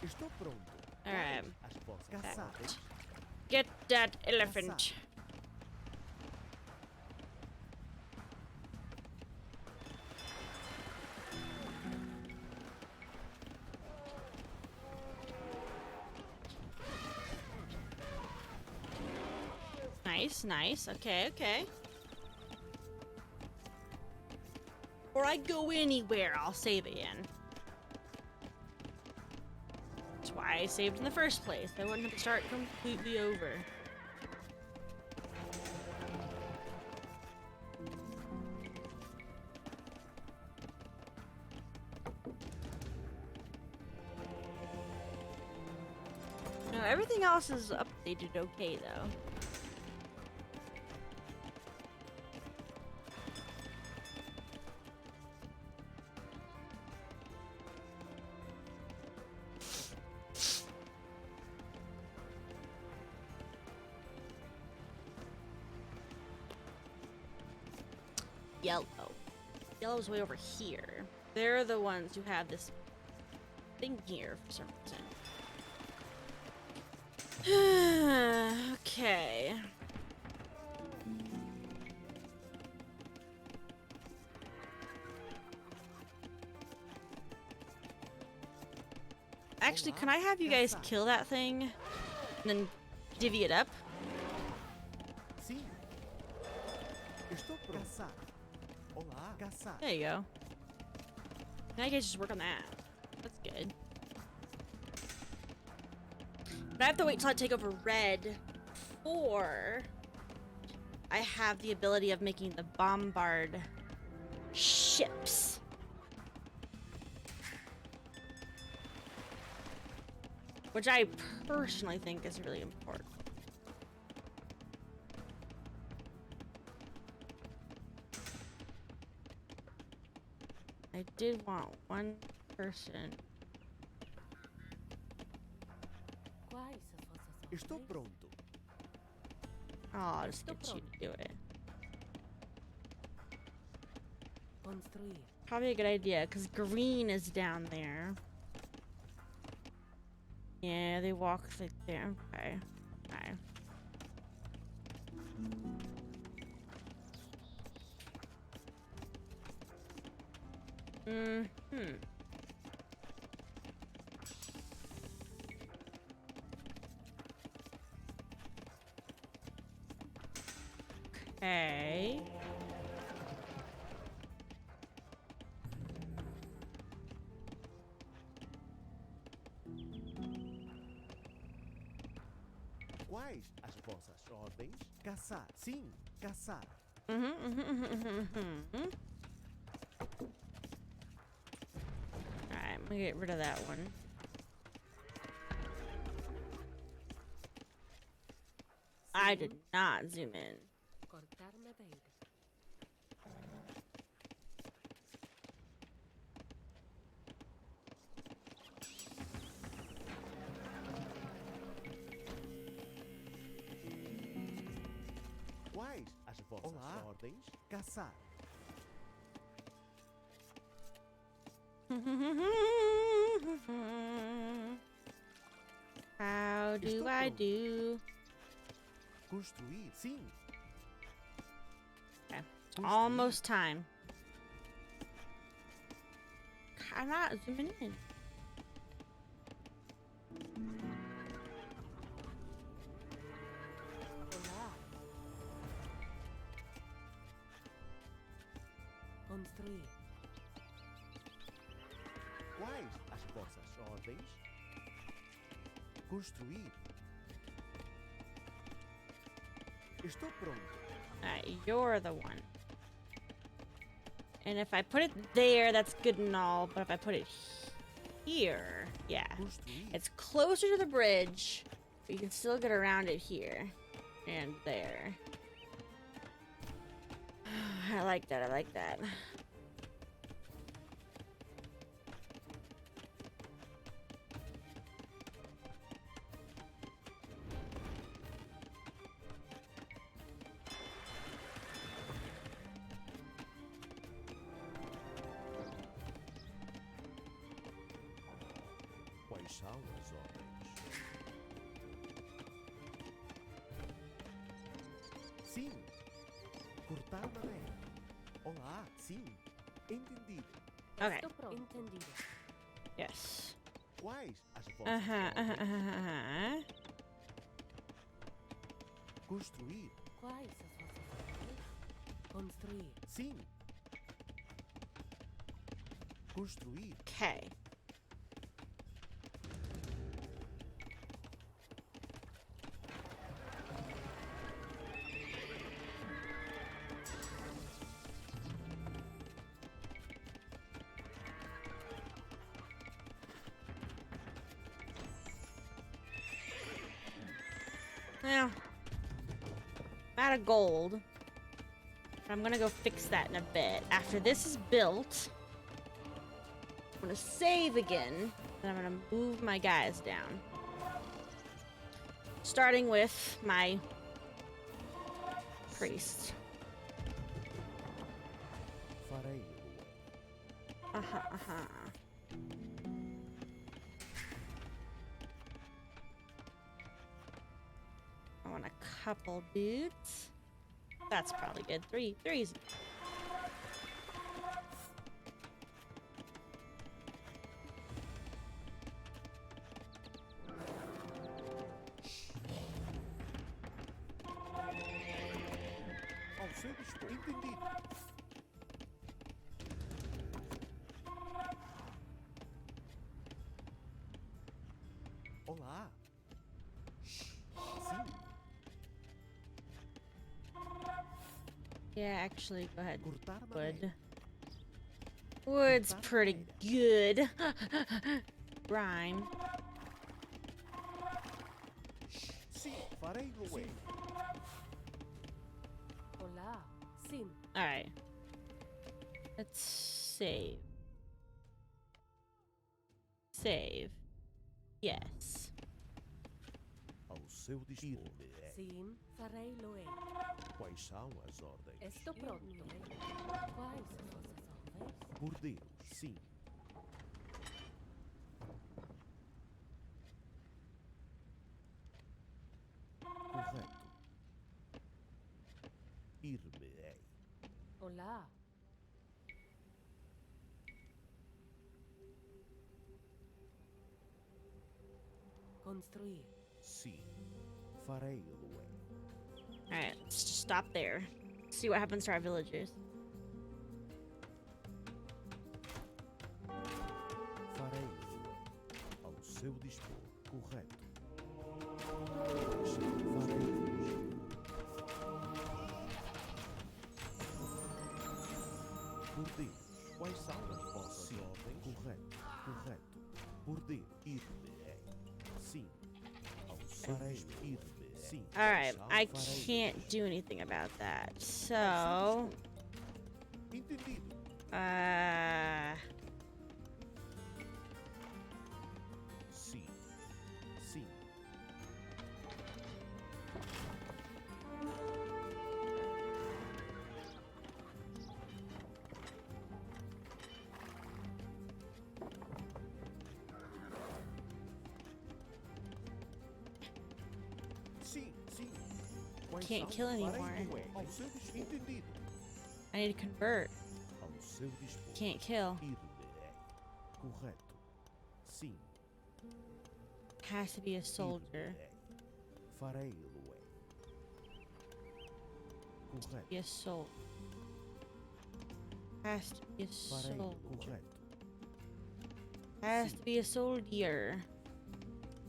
S14: Estou pronto.
S1: Alright.
S14: As vossas ordens?
S1: Get that elephant. Nice, nice. Okay, okay. Before I go anywhere, I'll save again. That's why I saved in the first place. I wouldn't have to start completely over. No, everything else is updated okay, though. Yellow. Yellow's way over here. They're the ones who have this thing here for some reason. Okay. Actually, can I have you guys kill that thing and then divvy it up?
S14: Sim. Estou pronto. Caçar. Olá. Caçar.
S1: There you go. Now you guys just work on that. That's good. But I have to wait till I take over red before I have the ability of making the bombard ships. Which I personally think is really important. I did want one person.
S14: Estou pronto.
S1: Oh, I'll just get you to do it.
S15: Construir.
S1: Probably a good idea, because green is down there. Yeah, they walk like there. Okay. Okay. Okay.
S14: Quais as vossas ordens? Caçar. Sim, caçar.
S1: Alright, I'm gonna get rid of that one. I did not zoom in.
S15: Cortar madeira.
S14: Quais as vossas ordens? Caçar.
S1: How do
S14: Estou
S1: I
S14: pronto.
S1: do?
S14: Construir. Sim.
S1: Okay. Almost time. I'm not zooming in.
S15: Olá. Construir.
S14: Quais as vossas ordens? Construir. Estou pronto.
S1: Alright, you're the one. And if I put it there, that's good and all, but if I put it here, yeah. It's closer to the bridge, but you can still get around it here and there. I like that, I like that.
S14: Quais são as ordens? Sim. Cortar madeira. Olá. Sim. Entendido.
S1: Okay.
S15: Estou pronto. Entendido.
S1: Yes.
S14: Quais as vossas ordens? Construir.
S15: Quais as vossas ordens? Construir.
S14: Sim. Construir.
S1: Okay. Well, I'm out of gold. I'm gonna go fix that in a bit. After this is built, I'm gonna save again, and I'm gonna move my guys down. Starting with my priest.
S14: Farei.
S1: I want a couple dudes. That's probably good. Three's.
S14: Ao seu dispor. Entendido. Olá. Sim.
S1: Yeah, actually, go ahead.
S14: Cortar
S1: Wood. Wood's pretty good. Rhyme.
S14: Sim. Farei Luê.
S15: Olá. Sim.
S1: Alright. Let's save. Save. Yes.
S14: Ao seu dispor.
S15: Sim. Farei Loé.
S14: Quais são as ordens?
S15: Estou pronto. Quais as vossas ordens?
S14: Por Deus, sim. Correto. Ir-me-ei.
S15: Olá. Construir.
S14: Sim. Farei-lo.
S1: Alright, let's just stop there. See what happens to our villagers.
S14: Farei-lo. Ao seu dispor. Correto. Por Deus, quais são as vossas ordens? Correto, correto. Por Deus, ir-me-ei. Sim. Ao seu dispor. Ir-me. Sim.
S1: Alright, I can't do anything about that. So...
S14: Entendido. Sim. Sim. Sim, sim. Quais
S1: Can't
S14: são?
S1: kill anymore.
S14: Farei-lo. Ao seu dispor. Entendido.
S1: I need to convert.
S14: Ao seu dispor.
S1: Can't kill.
S14: Ir-me-ei. Correto. Sim.
S1: Has to be a soldier.
S14: Farei-lo. Correto.
S1: Be a soul. Has to be a
S14: Farei-lo.
S1: soldier.
S14: Correto.
S1: Has to be a soldier.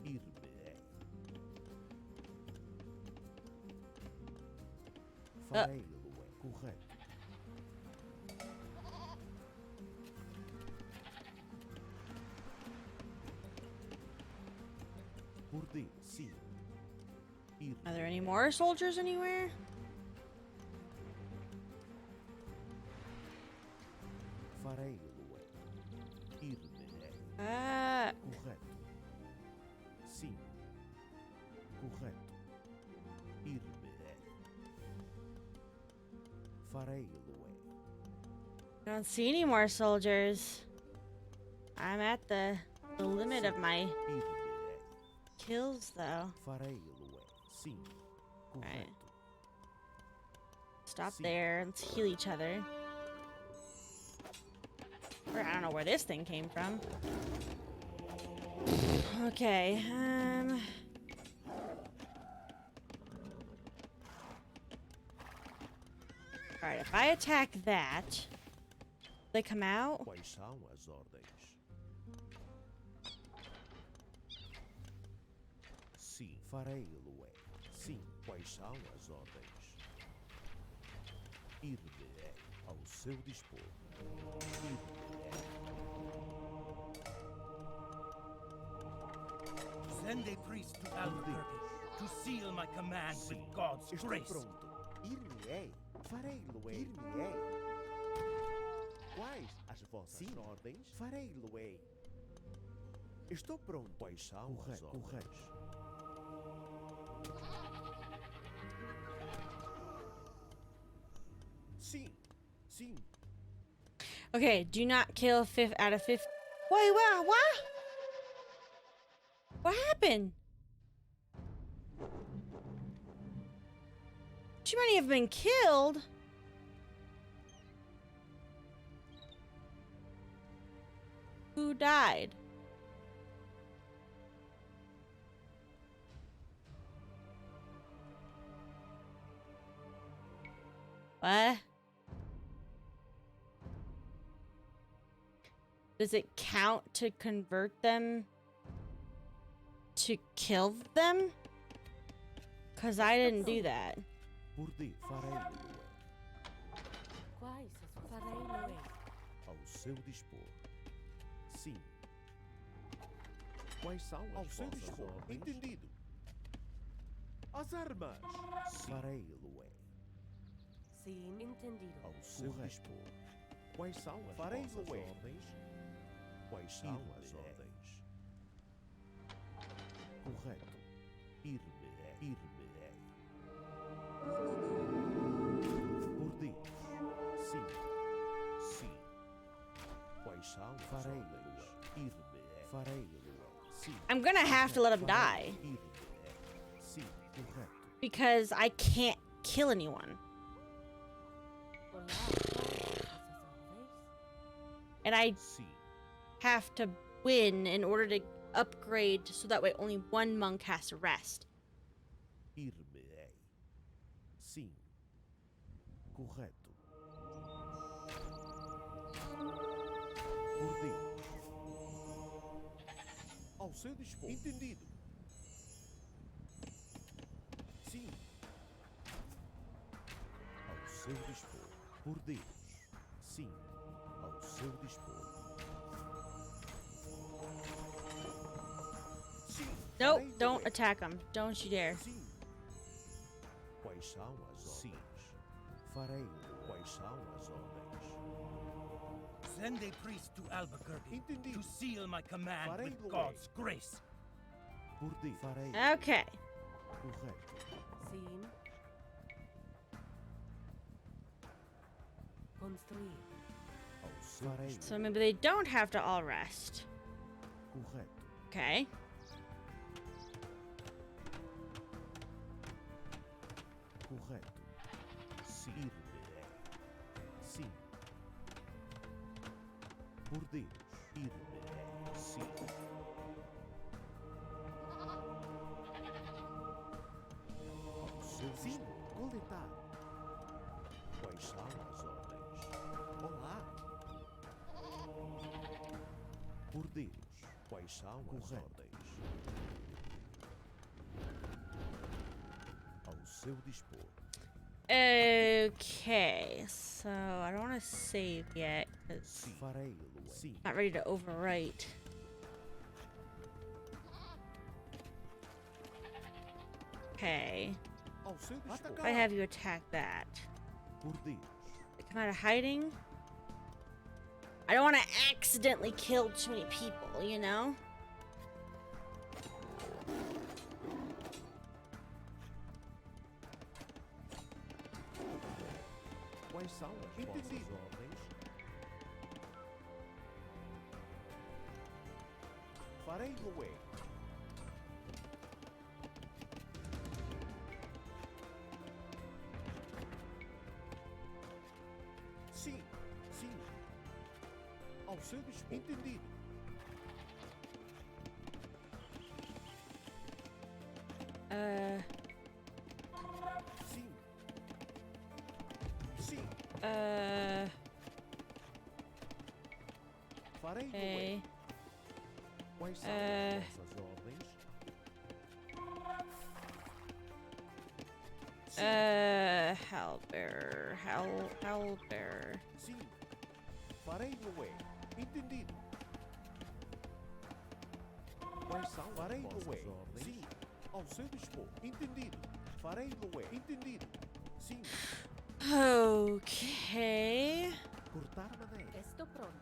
S14: Ir-me-ei. Farei-lo. Correto. Por Deus, sim. Ir-me.
S1: Are there any more soldiers anywhere?
S14: Farei-lo. Ir-me-ei. Correto. Sim. Correto. Ir-me-ei. Farei-lo.
S1: I don't see any more soldiers. I'm at the limit of my
S14: Ir-me-ei.
S1: kills, though.
S14: Farei-lo. Sim.
S1: Alright.
S14: Correto.
S1: Stop
S14: Sim.
S1: there. Let's heal each other. Or I don't know where this thing came from. Okay, Alright, if I attack that, they come out?
S14: Quais são as ordens? Sim. Farei-lo. Sim. Quais são as ordens? Ir-me-ei. Ao seu dispor. Ir-me-ei.
S13: Send a priest to Albuquerque to seal my command with God's
S14: Estou
S13: grace.
S14: pronto. Ir-me-ei. Farei-lo. Ir-me-ei. Quais as vossas ordens? Farei-lo. Estou pronto. Quais são as ordens? Sim. Sim.
S1: Okay, do not kill 5 out of 50. Wait, what? What happened? Too many have been killed. Who died? What? Does it count to convert them to kill them? Cause I didn't do that.
S14: Por Deus, farei-lo.
S15: Quais as farei-lo?
S14: Ao seu dispor. Sim. Quais são as vossas ordens? Entendido. As armas. Farei-lo.
S15: Sim, entendido.
S14: Ao seu dispor. Quais são as vossas ordens? Quais são as ordens? Correto. Ir-me-ei. Ir-me-ei. Por Deus. Sim. Sim. Quais são as ordens? Ir-me-ei. Farei-lo. Sim.
S1: I'm gonna have to let him die.
S14: Ir-me-ei. Sim. Correto.
S1: Because I can't kill anyone.
S15: Olá, quais as vossas ordens?
S1: And I
S14: Sim.
S1: have to win in order to upgrade so that way only one monk has to rest.
S14: Irmei. Sim. Correto. Por Deus. Ao seu dispor. Entendido. Sim. Ao seu dispor. Por Deus. Sim. Ao seu dispor. Sim.
S1: Nope, don't attack him. Don't you dare.
S14: Sim. Quais são as ordens? Farei. Quais são as ordens?
S13: Send a priest to Albuquerque to seal my command
S14: Farei
S13: with
S14: lo
S13: God's grace.
S14: Por Deus. Farei.
S1: Okay.
S14: Correto.
S15: Sim. Construir.
S14: Ao seu dispor.
S1: So maybe they don't have to all rest.
S14: Correto.
S1: Okay.
S14: Correto. Sim. Sim. Por Deus. Sim. Ao seu sim. Coletar. Quais são as ordens? Olá. Por Deus. Quais são as ordens? Ao seu dispor.
S1: Okay, so I don't want to save yet because I'm not ready to overwrite. Okay. I have you attack that. Come out of hiding. I don't want to accidentally kill too many people, you know?
S14: Quais são as vossas ordens? Farei Loé. Sim, sim. Ao seu dispor. Entendido. Sim. Sim. Farei
S1: Okay.
S14: Quais são as vossas ordens?
S1: Halber.
S14: Sim. Farei Loé. Entendido. Quais são Farei Loé. Sim. Ao seu dispor. Entendido. Farei Loé. Entendido. Sim.
S1: Okay.
S14: Cortar madeira.
S15: Esto pronto.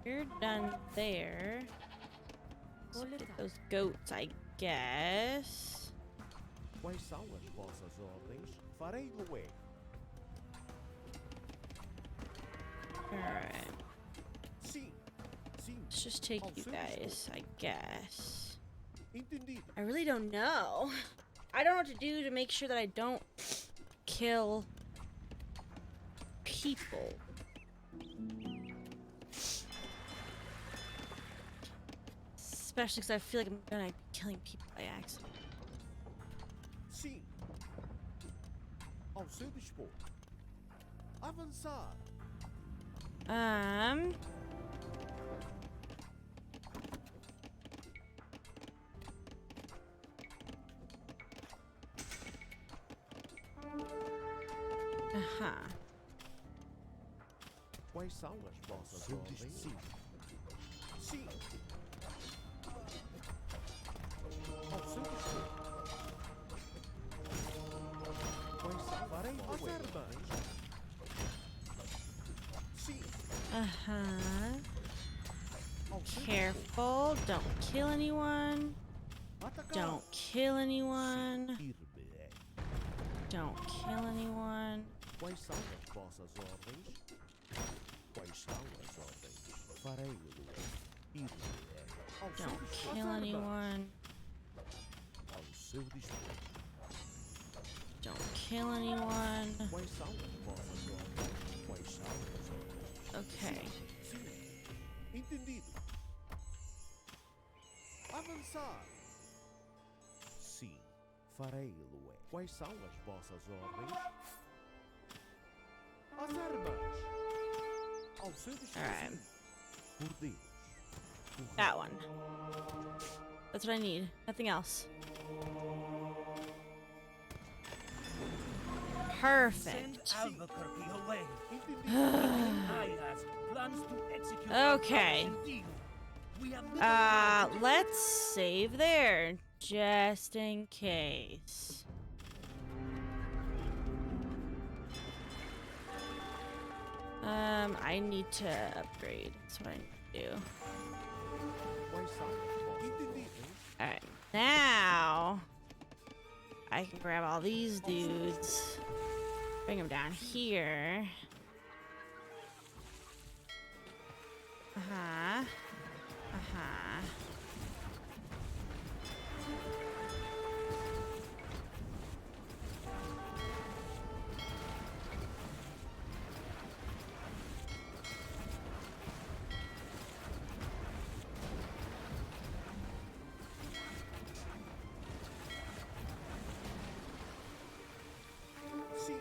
S1: You're done there. Those goats, I guess.
S14: Quais são as vossas ordens? Farei Loé.
S1: Alright.
S14: Sim. Sim.
S1: Let's just take
S14: Ao
S1: you
S14: seu
S1: guys,
S14: dispor.
S1: I guess.
S14: Entendido.
S1: I really don't know. I don't know what to do to make sure that I don't kill people. Especially because I feel like I'm gonna be killing people by accident.
S14: Sim. Ao seu dispor. Avançar. Quais são as vossas ordens? Sim. Sim. Ao seu dispor. Quais são? Farei as armas. Sim. Ao seu
S1: Careful, don't kill anyone.
S14: Atacar.
S1: Don't kill anyone.
S14: Irmei.
S1: Don't kill anyone.
S14: Quais são as vossas ordens? Quais são as ordens? Farei-lo. Irmei. Ao seu
S1: Don't
S14: dispor.
S1: kill
S14: As armas.
S1: anyone.
S14: Ao seu dispor.
S1: Don't kill anyone.
S14: Quais são as vossas ordens? Quais são as ordens?
S1: Okay.
S14: Sim. Entendido. Avançar! Sim, farei-lo. Quais são as vossas ordens? As armas! Ao seu dispor.
S1: Alright.
S14: Por Deus.
S1: That one. That's what I need. Nothing else. Perfect.
S13: Send Albuquerque away. Ayaz plans to execute our
S1: Okay.
S13: promise indeed. We have
S1: Let's save there, just in case. I need to upgrade. That's what I need to do. Alright, now I can grab all these dudes, bring them down here. Uh-huh. Uh-huh.
S14: Sim.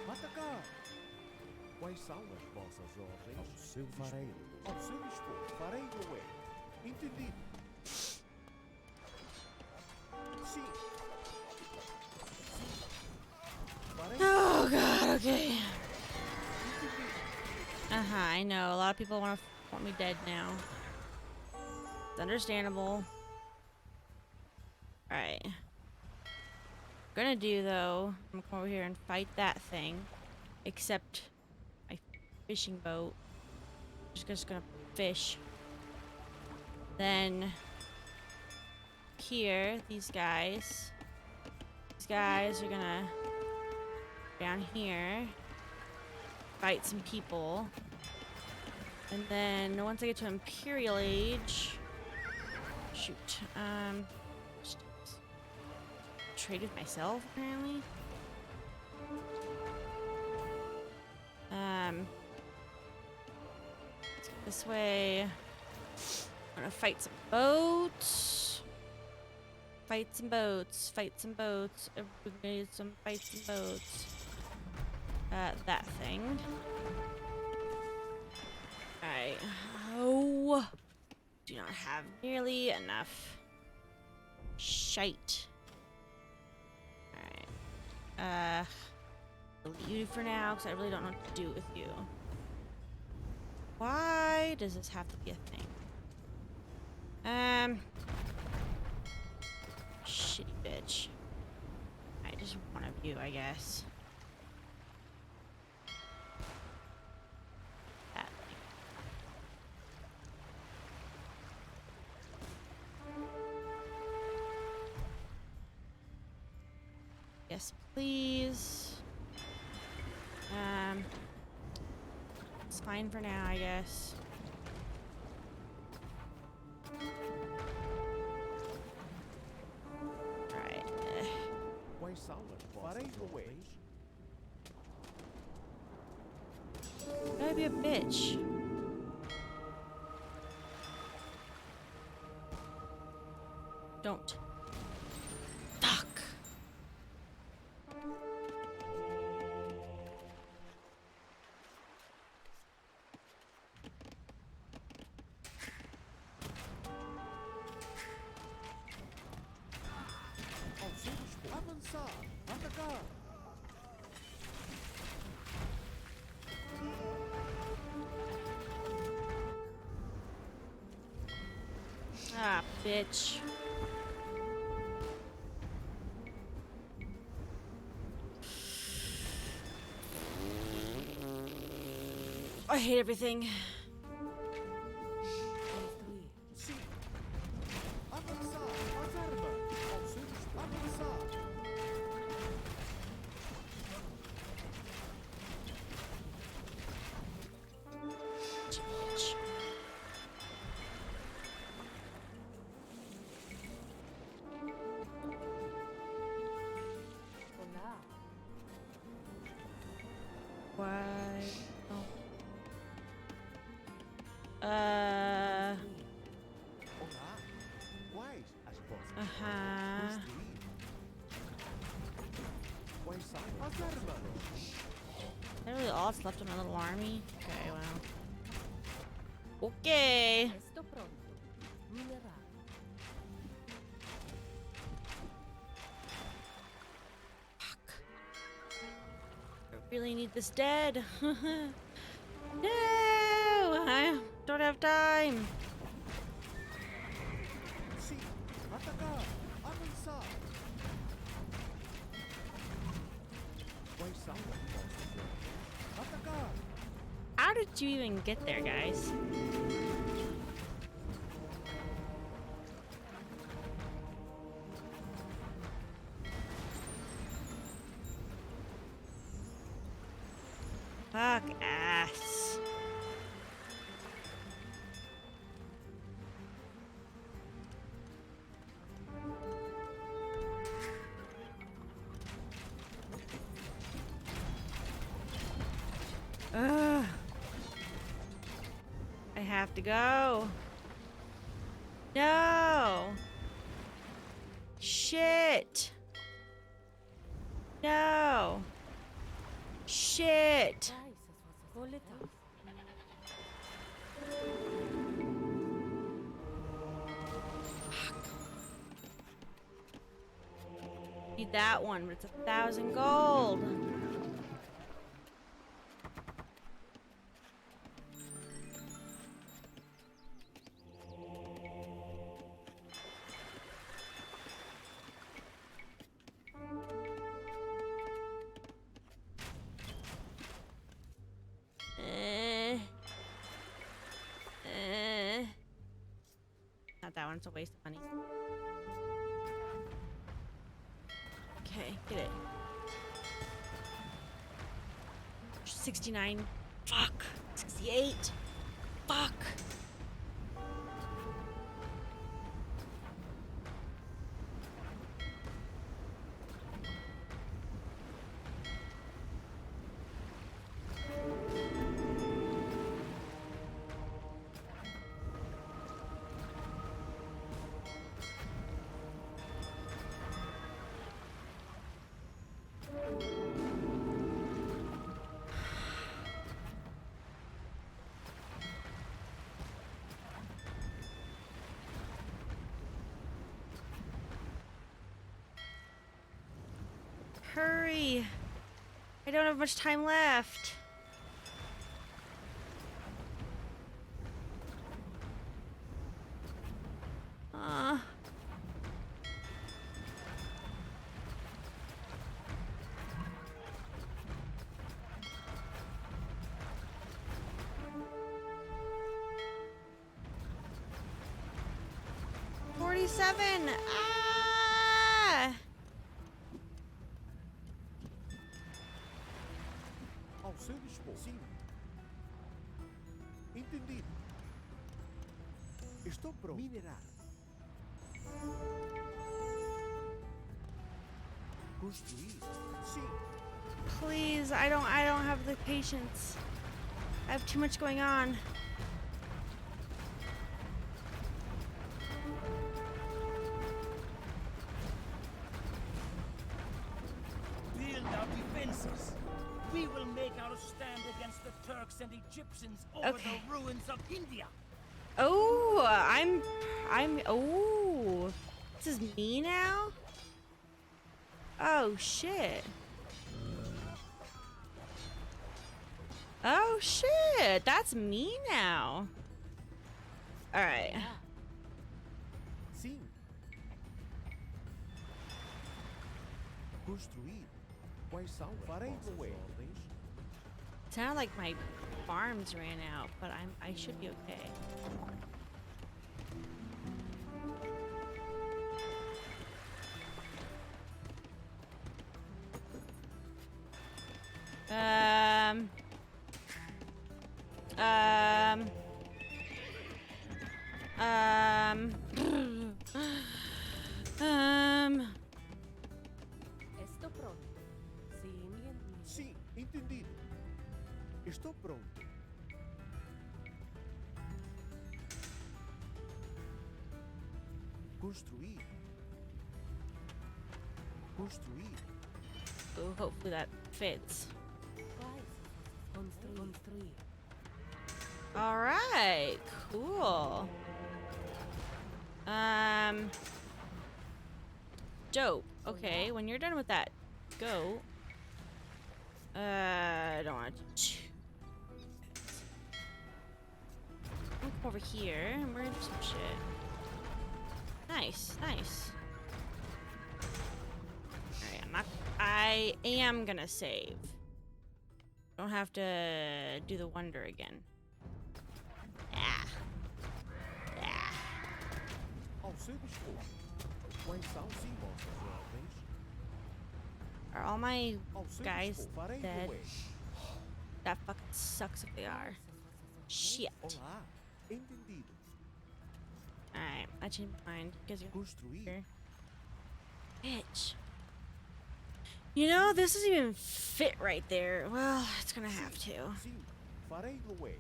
S14: Atacar! Quais são as vossas ordens? Ao seu farei. Ao seu dispor. Farei-lo é. Entendido. Sim.
S1: Oh god, okay. I know. A lot of people want me dead now. It's understandable. Alright. Gonna do though, I'm gonna come over here and fight that thing. Except my fishing boat. Just gonna fish. Then here, these guys. These guys are gonna down here fight some people. And then once I get to Imperial Age, shoot, trade with myself apparently. Let's go this way. I'm gonna fight some boats. Fight some boats. Fight some boats. Everybody needs some fight some boats. That thing. Alright. Oh, do not have nearly enough shite. Alright. Delete you for now, because I really don't know what to do with you. Why does this have to be a thing? Shitty bitch. I just one of you, I guess. That thing. Yes, please. It's fine for now, I guess. Alright.
S14: Quais são as vossas ordens?
S1: Gotta be a bitch. Don't. Fuck.
S14: Ao seu dispor. Avançar! Atacar!
S1: Ah, bitch. I hate everything.
S14: Sim. Avançar! As armas! Ao seu dispor. Avançar!
S1: Bitch.
S15: Olá.
S1: Why? Oh.
S14: Olá!
S1: That really all that's left of my little army? Okay, wow. Okay.
S15: Esto pronto. Mineral.
S1: I really need this dead. No! I don't have time. How did you even get there, guys? Fuck ass. Ugh. I have to go. No. Shit. No. Shit. Need that one, but it's 1,000 gold. Not that one, it's a waste of money. Okay, get it. 69. Fuck. 68. Fuck. Hurry! I don't have much time left. $47! Ah!
S14: Ao seu dispor. Sim. Entendido. Estou pronto. Minerar. Construir. Sim.
S1: Please, I don't have the patience. I have too much going on.
S13: Build our defenses. We will make our stand against the Turks and Egyptians over
S1: Okay.
S13: the ruins of India.
S1: Oh, oh. This is me now? Oh, shit. Oh, shit. That's me now. All right.
S14: Sim. Construir. Quais são? Farei ordens.
S1: Sounded like my farms ran out, but I should be okay.
S15: Esto pronto.
S14: Sim, entendido. Estou pronto. Construir. Construir.
S1: Ooh, hopefully that fits.
S15: Construir.
S1: All right, cool. Dope. Okay, when you're done with that, go. I don't want to. Come over here, and we're gonna do some shit. Nice, nice. Alright, I am gonna save. Don't have to do the wonder again.
S14: Ao seu dispor. Quais são sim vossas ordens?
S1: Are all my
S14: Ao seu
S1: guys
S14: dispor, farei
S1: dead?
S14: o é.
S1: That fucking sucks if they are. Shit.
S14: Olá. Entendido.
S1: Alright, I changed my mind. Because you're
S14: Construir.
S1: bitch. You know, this doesn't even fit right there. Well, it's gonna have to.
S14: Sim. Farei o é.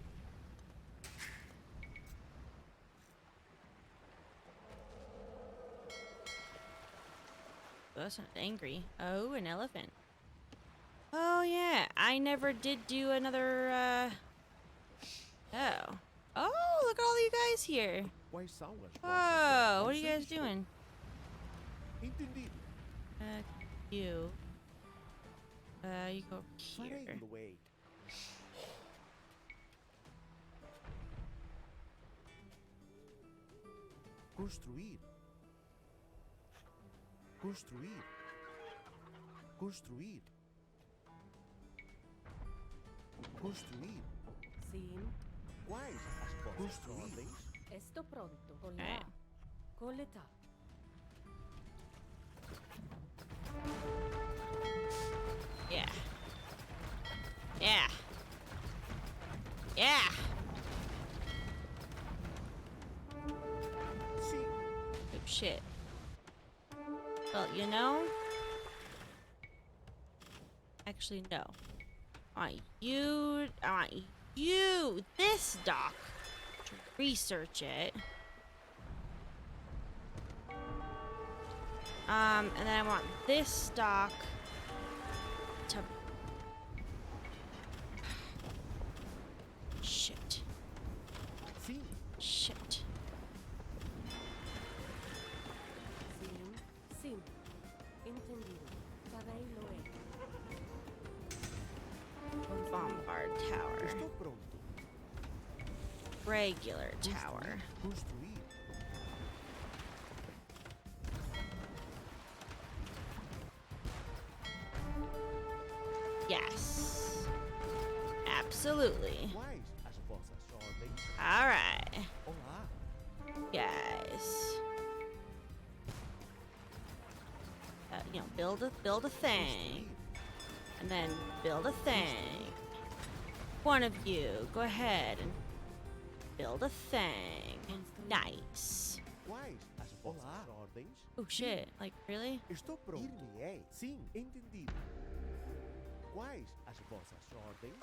S1: Oh, that's not angry. Oh, an elephant. Oh, yeah. I never did do another, Oh. Oh, look at all you guys here.
S14: Quais são as vossas
S1: Whoa, what are
S14: ordens?
S1: you guys doing?
S14: Entendido.
S1: You. You go over
S14: Farei
S1: here.
S14: o é. Construir. Construir. Construir. Construir.
S15: Sim.
S14: Quais as vossas ordens?
S15: Estou pronto. Olá.
S1: Alright.
S15: Coletar.
S1: Yeah. Yeah. Yeah.
S14: Sim.
S1: Oh, shit. Well, you know? Actually, no. I want you, this doc, to research it. And then I want this doc to... Shit.
S14: Sim.
S1: Shit.
S15: Sim. Sim. Entendido. Farei o é.
S1: Bombard tower.
S14: Estou pronto.
S1: Regular tower.
S14: Construir.
S1: Yes. Absolutely.
S14: Quais as vossas ordens?
S1: Alright.
S14: Olá.
S1: Guys. You know, build a thing. And then build a thing. One of you, go ahead and build a thing. Nice.
S14: Quais as vossas ordens?
S1: Oh shit, like really?
S14: Estou pronto. Ir-me-ei. Sim, entendido. Quais as vossas ordens?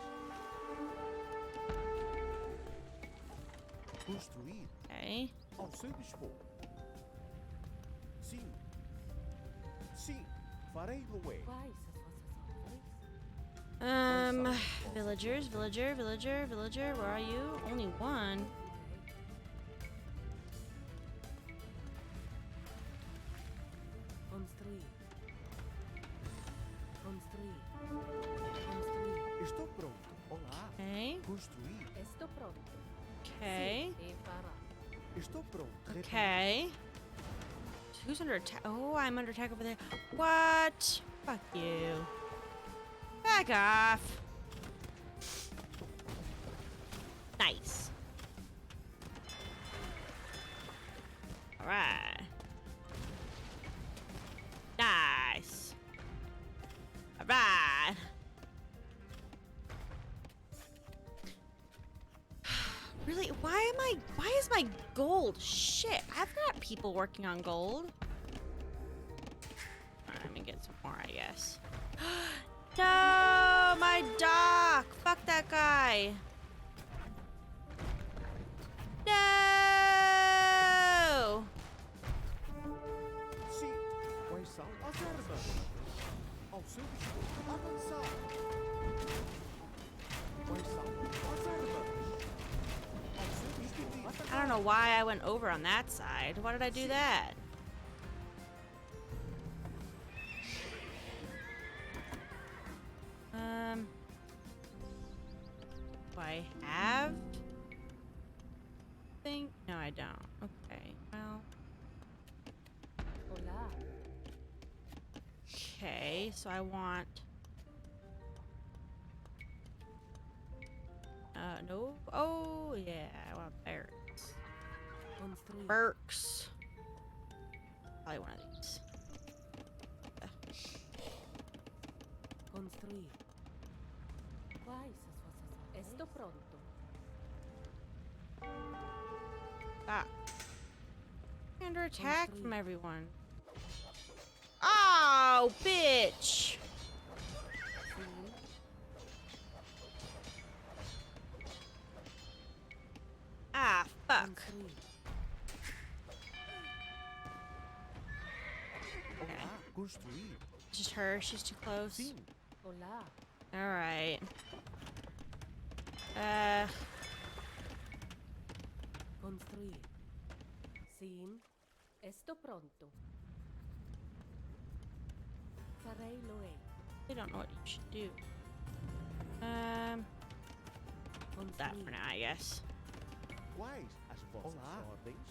S14: Construir.
S1: Okay.
S14: Ao seu dispor. Sim. Sim. Farei o é.
S15: Quais as vossas ordens?
S1: Villagers, villager, where are you? Only one.
S15: Construir. Construir. Construir.
S14: Estou pronto. Olá.
S1: Okay.
S14: Construir.
S15: Estou pronto.
S1: Okay.
S15: Sim, e parar.
S14: Estou pronto.
S1: Okay. Who's under attack? Oh, I'm under attack over there. What? Fuck you. Back off. Nice. Alright. Nice. Alright. Really? Why is my gold? Shit, I've got people working on gold. Alright, let me get some more, I guess. No, my dock! Fuck that guy. No!
S14: Sim. Quais são as armas?
S1: don't know why I went over on that side. Why did I do that? Do I have? Think? No, I don't. Okay. Well.
S15: Hola.
S1: Okay, so I want. No. Oh, yeah, I want barracks.
S15: Construir.
S1: Perks. Probably one of these.
S15: Construir. Esto pronto.
S1: Ah. Under attack from everyone. Oh, bitch! Ah, fuck. Okay.
S14: Construir.
S1: Just her, she's too close.
S15: Hola.
S1: Alright.
S15: Construir. Sim. Esto pronto. Farei loe.
S1: I don't know what you should do. That for now, I guess.
S14: Quais as vossas ordens?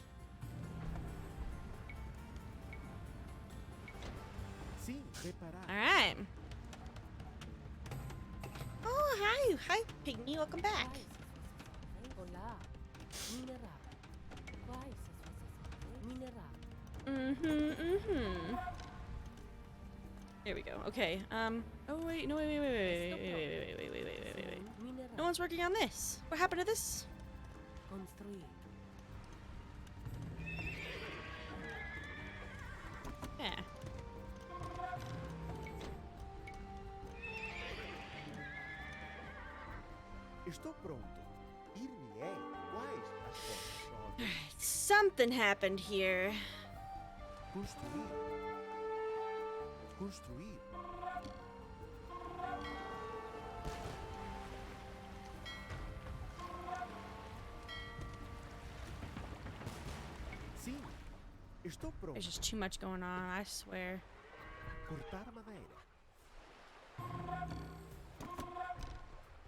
S14: Sim, reparar.
S1: Alright. Oh, hi. Hi, Pygmy. Welcome back.
S15: Hola. Mineral. Quais mineral.
S1: Here we go. Okay. Oh wait. No, wait. No one's working on this. What happened to this?
S15: Construir.
S1: Yeah.
S14: Estou pronto. Ir-me-ei. Quais as vossas ordens?
S1: Something happened here.
S14: Construir. Construir. Sim. Estou pronto.
S1: There's just too much going on, I swear.
S14: Cortar madeira.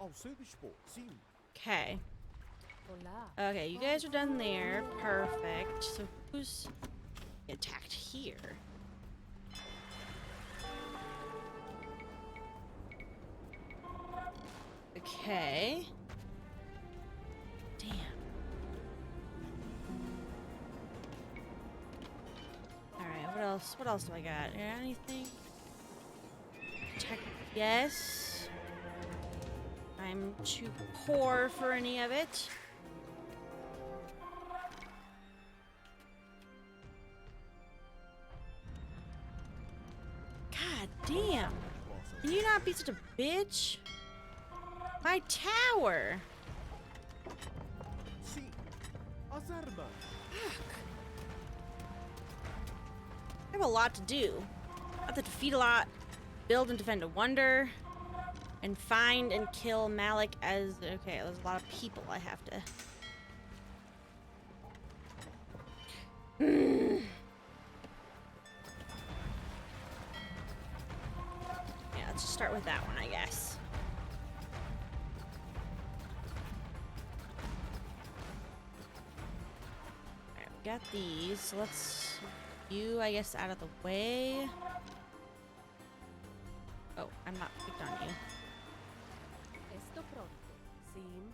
S14: Ao seu dispor. Sim.
S1: Okay.
S15: Hola.
S1: Okay, you guys are done there. Perfect. So who's attacked here? Okay. Damn. Alright, what else? What else do I got? Anything? Check. Yes. I'm too poor for any of it. God damn. Can you not be such a bitch? My tower.
S14: Sim. As armas.
S1: I have a lot to do. I have to defeat a lot, build and defend a wonder, and find and kill Malik as... Okay, there's a lot of people I have to... Yeah, let's just start with that one, I guess. Alright, we got these. So let's... You, I guess, out of the way. Oh, I'm not picked on you.
S15: Esto pronto. Sim.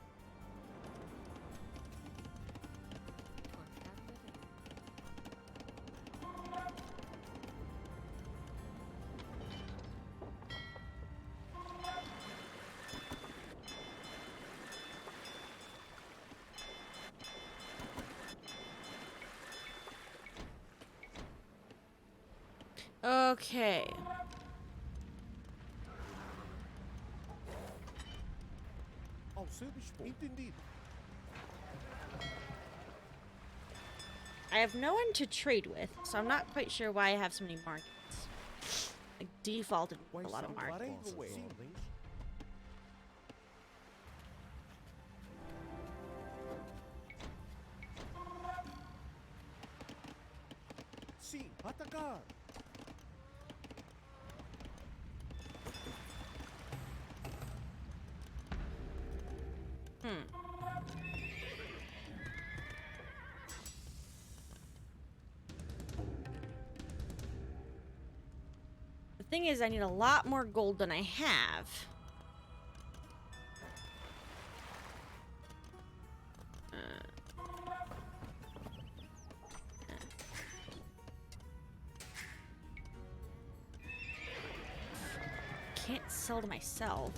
S1: Okay.
S14: Ao seu dispor. Entendido.
S1: I have no one to trade with, so I'm not quite sure why I have so many markets. I defaulted with a lot of markets.
S14: Ordens. Sim, atacar!
S1: The thing is, I need a lot more gold than I have. Can't sell to myself.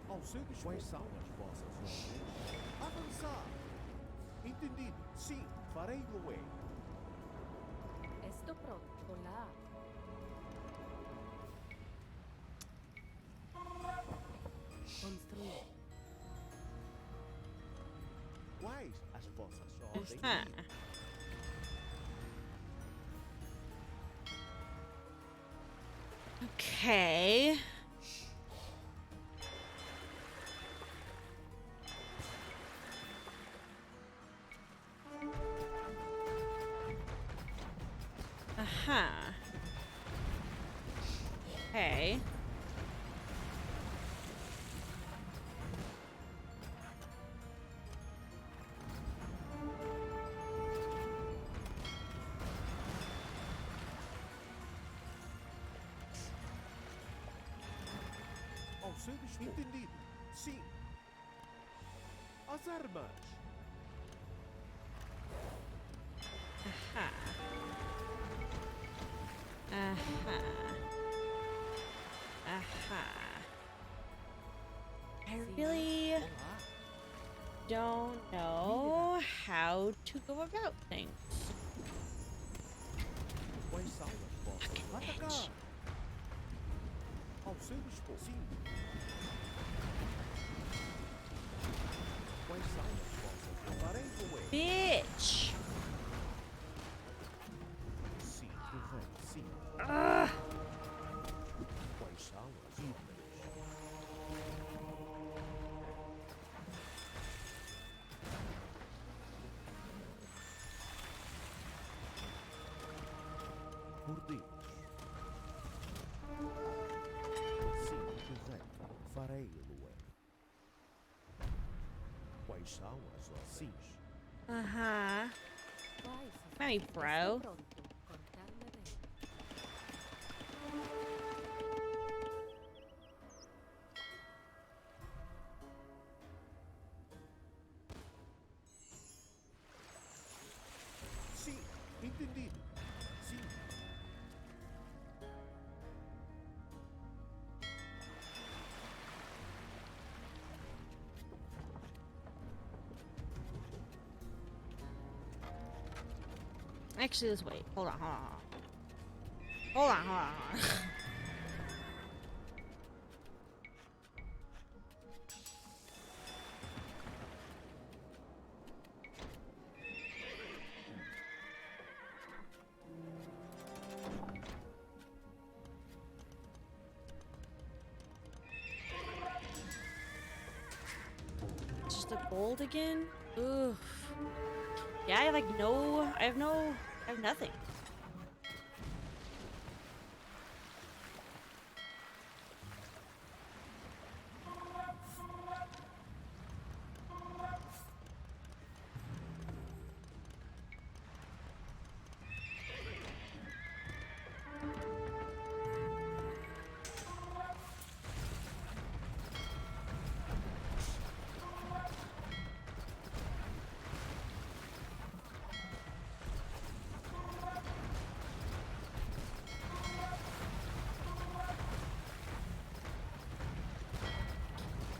S14: Ao seu dispor. Quais são as vossas ordens? Avançar! Entendido. Sim, farei o é.
S15: Esto pronto lá. Construir.
S14: Quais as vossas ordens?
S1: Okay. Okay.
S14: Ao seu dispor. Entendido. Sim. As armas.
S1: I really don't know how to go about things.
S14: Quais são as vossas? Atacar! Ao seu dispor. Sim. Quais são as vossas? Farei o é.
S1: Bitch!
S14: Sim, correto. Sim. Quais são as ordens? Por Deus. Sim, correto. Farei-lo é. Quais são as ordens? Sim.
S1: Maybe, bro.
S14: Sim, entendido. Sim.
S1: Actually, let's wait. Hold on, hold on. Hold on, hold on, hold on. Just the gold again? Oof. Yeah, I have I have nothing.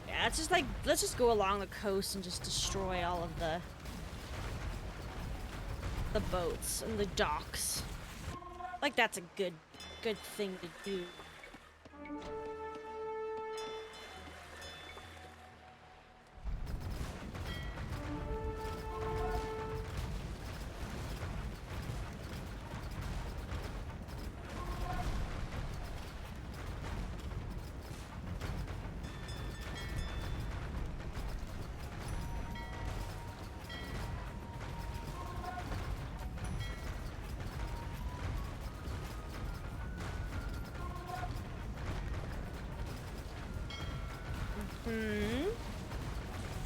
S1: Yeah, it's just like, let's just go along the coast and just destroy all of the boats and the docks. Like, that's a good thing to do.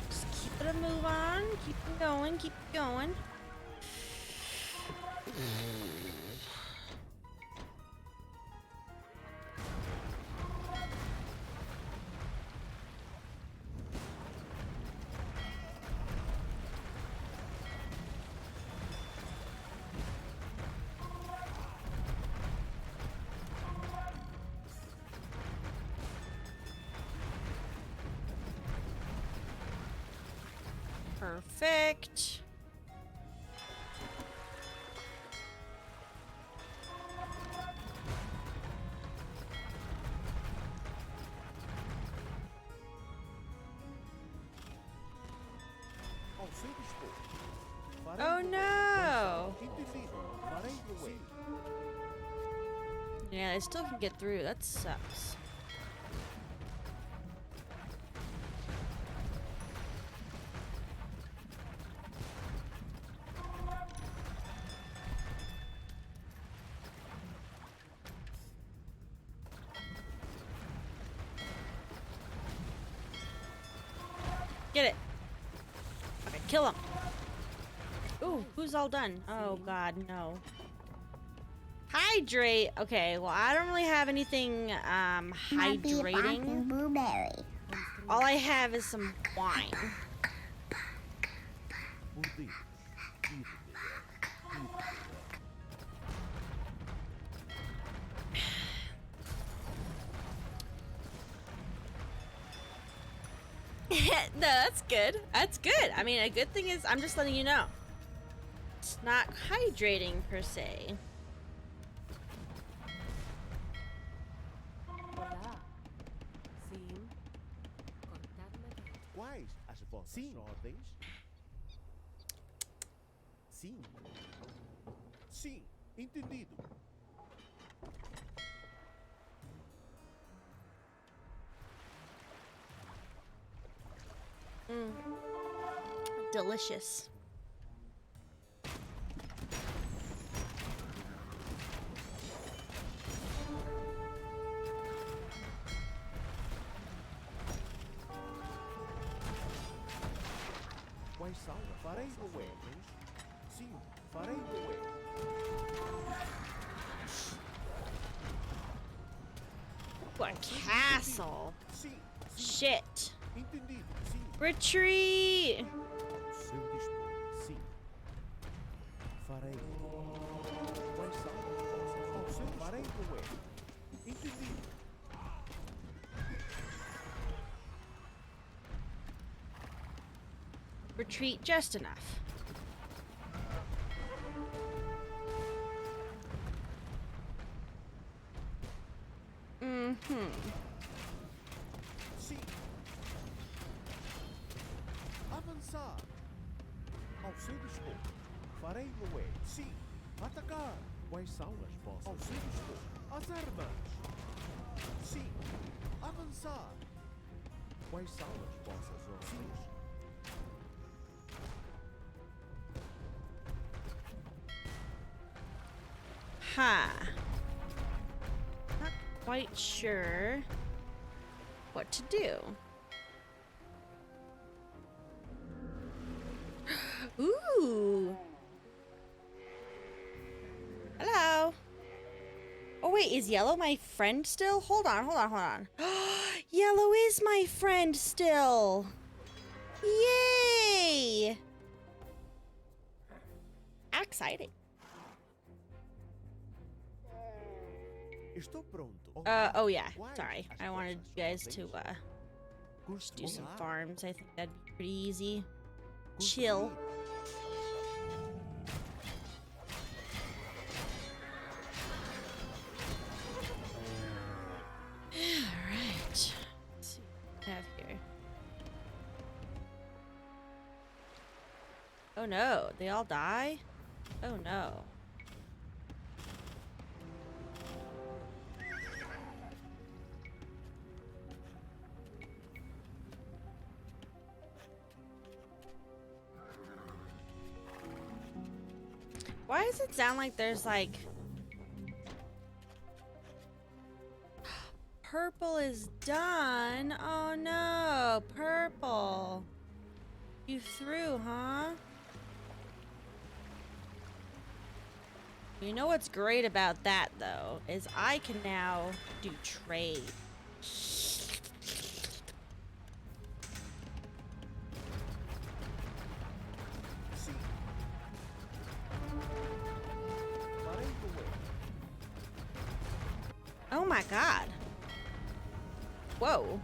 S1: Just keep it a move on. Keep it going. Keep it going. Perfect.
S14: Ao seu dispor. Farei
S1: Oh
S14: o
S1: no!
S14: Entendido. Farei o way.
S1: Yeah, I still can get through. That sucks. Get it. Okay, kill him. Ooh, who's all done? Oh god, no. Hydrate. Okay, well I don't really have anything hydrating.
S4: Blueberry.
S1: All I have is some wine.
S14: Mordidos.
S1: No, that's good. That's good. I mean, a good thing is I'm just letting you know. It's not hydrating per se.
S15: Olá. Sim. Contar-me.
S14: Quais as vossas ordens? Sim. Sim, entendido.
S1: Delicious.
S14: Quais são? Farei o way. Sim, farei o way.
S1: What a castle.
S14: Sim,
S1: Shit.
S14: entendido. Sim.
S1: Retreat.
S14: Ao seu dispor. Sim. Farei. Quais são as vossas? Ao seu farei o way. Entendido.
S1: Retreat just enough.
S14: Sim. Avançar. Ao seu dispor. Farei o way. Sim. Atacar. Quais são as vossas? Ao seu dispor. As armas. Sim. Avançar. Quais são as vossas ordens?
S1: Ha. Not quite sure what to do. Ooh. Hello. Oh wait, is Yellow my friend still? Hold on, hold on, hold on. Yellow is my friend still. Yay! How exciting.
S14: Estou pronto.
S1: Oh yeah, sorry. I wanted you guys to just do some farms. I think that'd be pretty easy. Chill. Alright. Let's see what we have here. Oh no, they all die? Oh no. Why does it sound like there's like... Purple is done? Oh no. Oh, purple. You threw, huh? You know what's great about that, though, is I can now do trade. Oh my god. Whoa.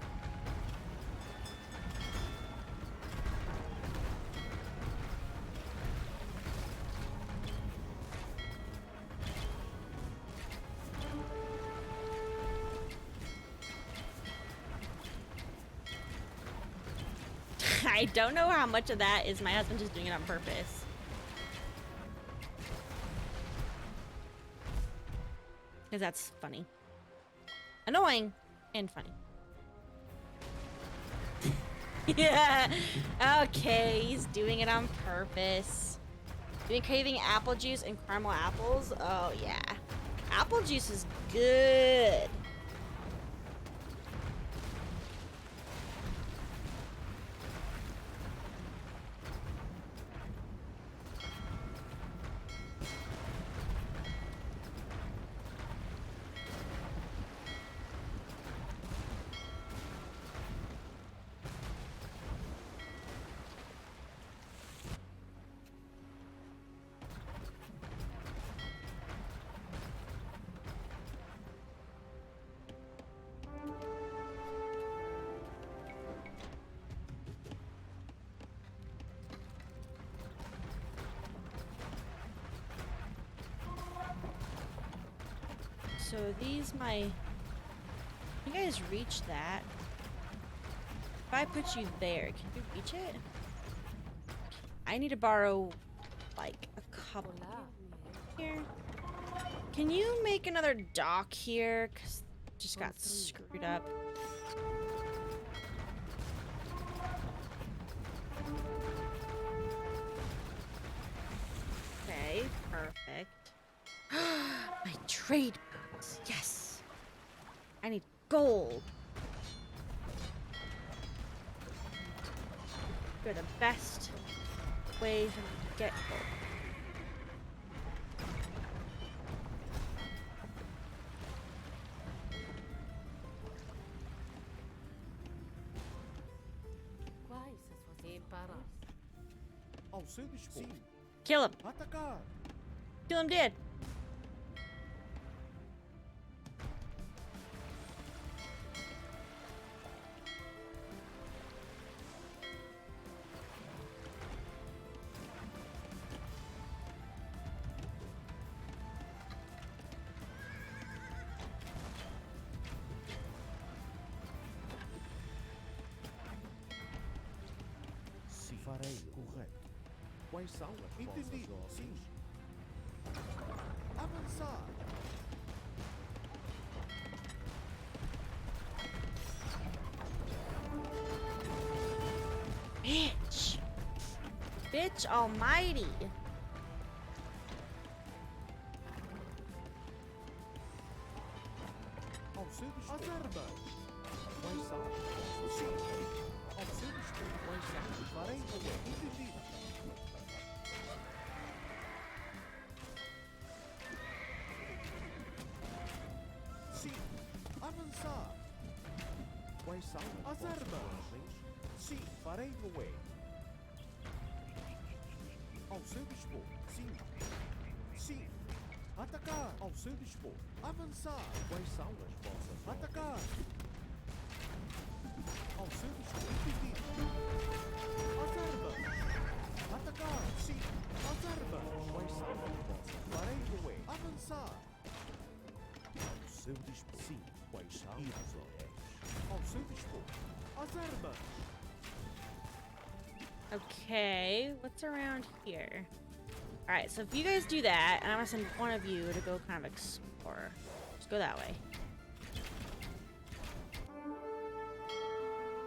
S1: I don't know how much of that is my husband just doing it on purpose. Because that's funny. Annoying and funny. Yeah. Okay, he's doing it on purpose. Been craving apple juice and caramel apples? Oh, yeah. Apple juice is good. So these you guys reach that? If I put you there, can you reach it? I need to borrow like a couple here. Can you make another dock here? Cause it just got screwed up. Okay, perfect. My trade boots. Yes. I need gold. They're the best way for me to get gold.
S14: Ao seu dispor.
S1: Kill him.
S14: Atacar.
S1: Kill him dead.
S14: Se farei correto. Quais são as
S11: Entendido,
S14: vossas
S11: sim.
S14: ordens? Avançar.
S1: Bitch. Bitch almighty.
S14: Ao seu dispor. As armas. Quais são as vossas ordens? Ao seu dispor. Quais são? Farei correto. Entendido. Sim. Avançar. Quais são as armas? Sim. Farei moer. Ao seu dispor. Sim. Sim. Atacar. Ao seu dispor. Avançar. Quais são as vossas? Atacar. Ao seu dispor. Entendido. As armas. Atacar. Sim. As armas. Quais são as vossas? Farei moer. Avançar. Ao seu dispor. Sim. Quais são as ordens? Ao seu dispor. As armas.
S1: Okay, what's around here? Alright, so if you guys do that, and I'm gonna send one of you to go kind of explore. Just go that way.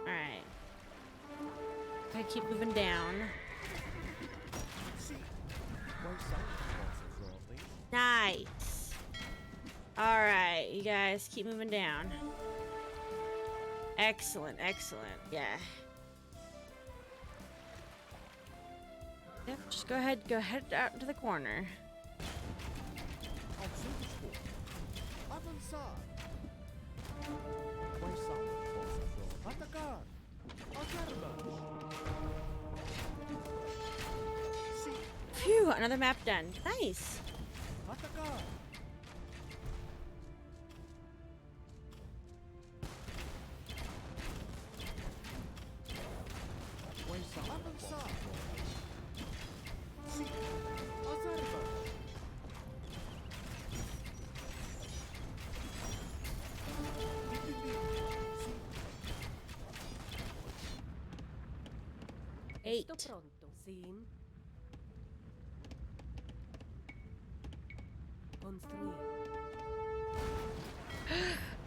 S1: Alright. I keep moving down. Nice. Alright, you guys keep moving down. Excellent, excellent. Yeah. Yep, just go ahead out into the corner.
S14: Ao seu dispor. Avançar. Quais são as vossas ordens? Atacar. As armas. Sim.
S1: Phew, another map done. Nice.
S14: Atacar. Quais são as vossas ordens? Sim. As armas.
S1: Eight.
S15: Sto pronto. Sim. Construir.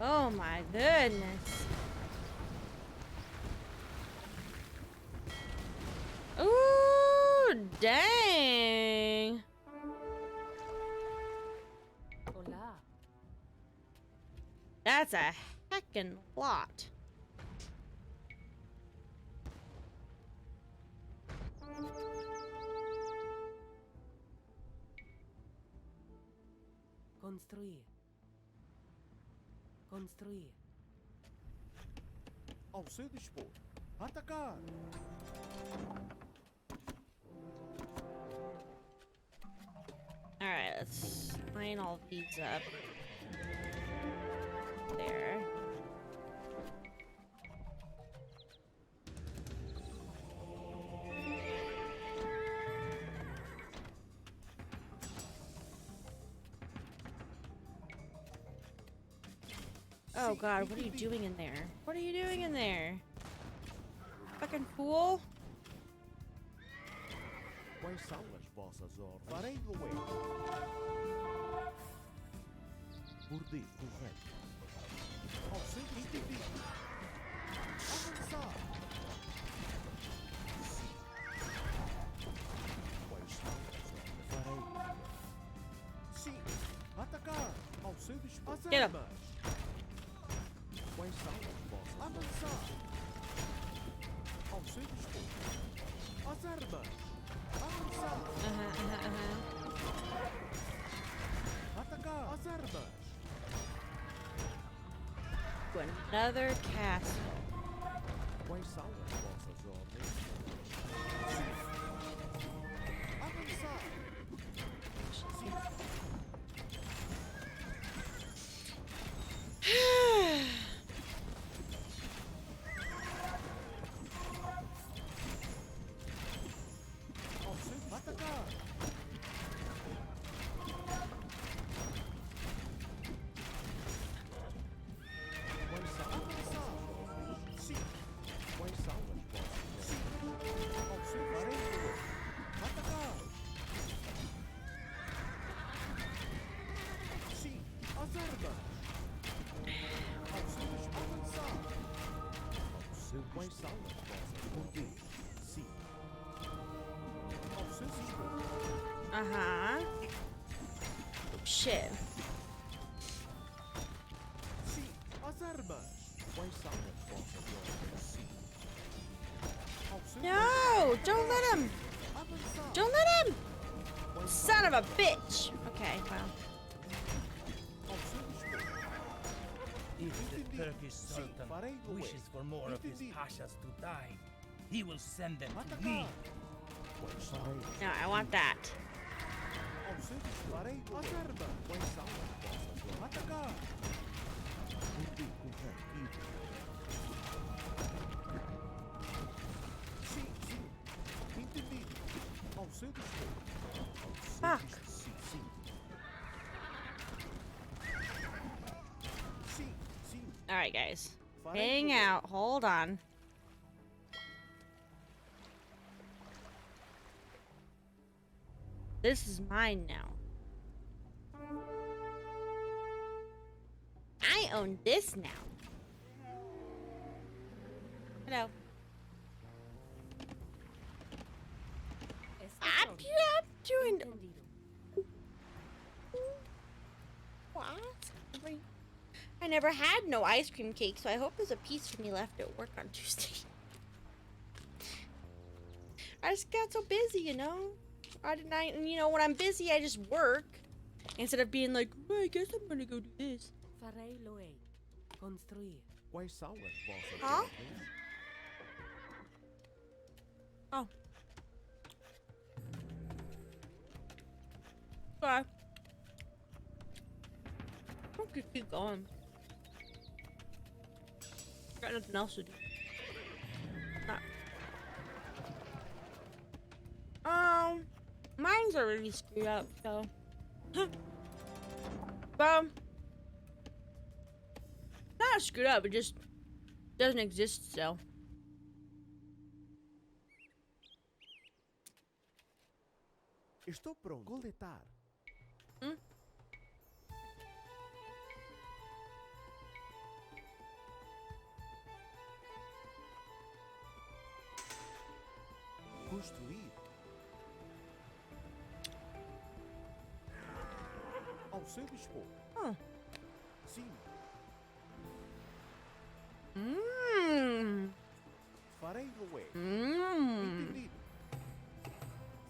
S1: Oh my goodness. Ooh, dang.
S15: Hola.
S1: That's a heckin' lot.
S15: Construir. Construir.
S14: Ao seu dispor. Atacar.
S1: Alright, let's line all these up. There. Oh god, what are you doing in there? What are you doing in there? Fucking fool?
S14: Quais são as vossas ordens? Farei roer. Bordei correto. Ao seu dispor. Avançar. Sim. Quais são as ordens? Farei. Sim. Atacar. Ao seu dispor. As
S1: Get 'em.
S14: armas. Quais são as vossas avançar? Ao seu dispor. As armas. Avançar. Atacar. As armas.
S1: To another castle.
S14: Quais são as vossas ordens? Avançar. Sim. Ao seu atacar. Quais são avançar? Sim. Quais são as vossas? Sim. Ao seu farei. Atacar. Sim. As armas. Ao seu avançar. Ao seu quais são as vossas? Poder. Sim. Ao seu dispor.
S1: Shit.
S14: Sim. As armas. Quais são as vossas ordens? Sim. Ao seu
S1: No! Don't let him!
S14: avançar.
S1: Don't let him!
S14: Quais
S1: Son of a bitch! Okay, well.
S14: Ao seu dispor.
S13: If the
S14: Entendi.
S13: Turkish
S14: Sim,
S13: Sultan
S14: farei roer.
S13: wishes for more of his
S14: Entendi.
S13: pashas to die, he will send them to
S14: Atacar.
S13: me.
S14: Quais são?
S1: No, I want that.
S14: Ao seu dispor. Farei as armas. Quais são as vossas ordens? Atacar. Poder correto. Sim, sim. Entendido. Ao seu dispor. Ao seu
S1: Fuck.
S14: dispor. Sim, sim. Sim, sim.
S1: Alright, guys.
S14: Farei
S1: Hang
S14: roer.
S1: out. Hold on. This is mine now. I own this now. Hello.
S15: Sto
S1: I'm
S15: pronto.
S1: doing.
S15: Entendido.
S1: What? I never had no ice cream cake, so I hope there's a piece for me left at work on Tuesday. I just got so busy, you know? When I'm busy, I just work. Instead of being like, well, I guess I'm gonna go do this.
S15: Farei loei. Construir.
S14: Quais são as vossas
S1: Huh?
S14: ordens?
S1: Oh. Sorry. I'll just keep going. Got nothing else to do. Mine's already screwed up, so. Well, not screwed up, it just doesn't exist still.
S14: Estou pronto. Coletar. Construir. Ao seu dispor. Sim. Farei loei. Entendido.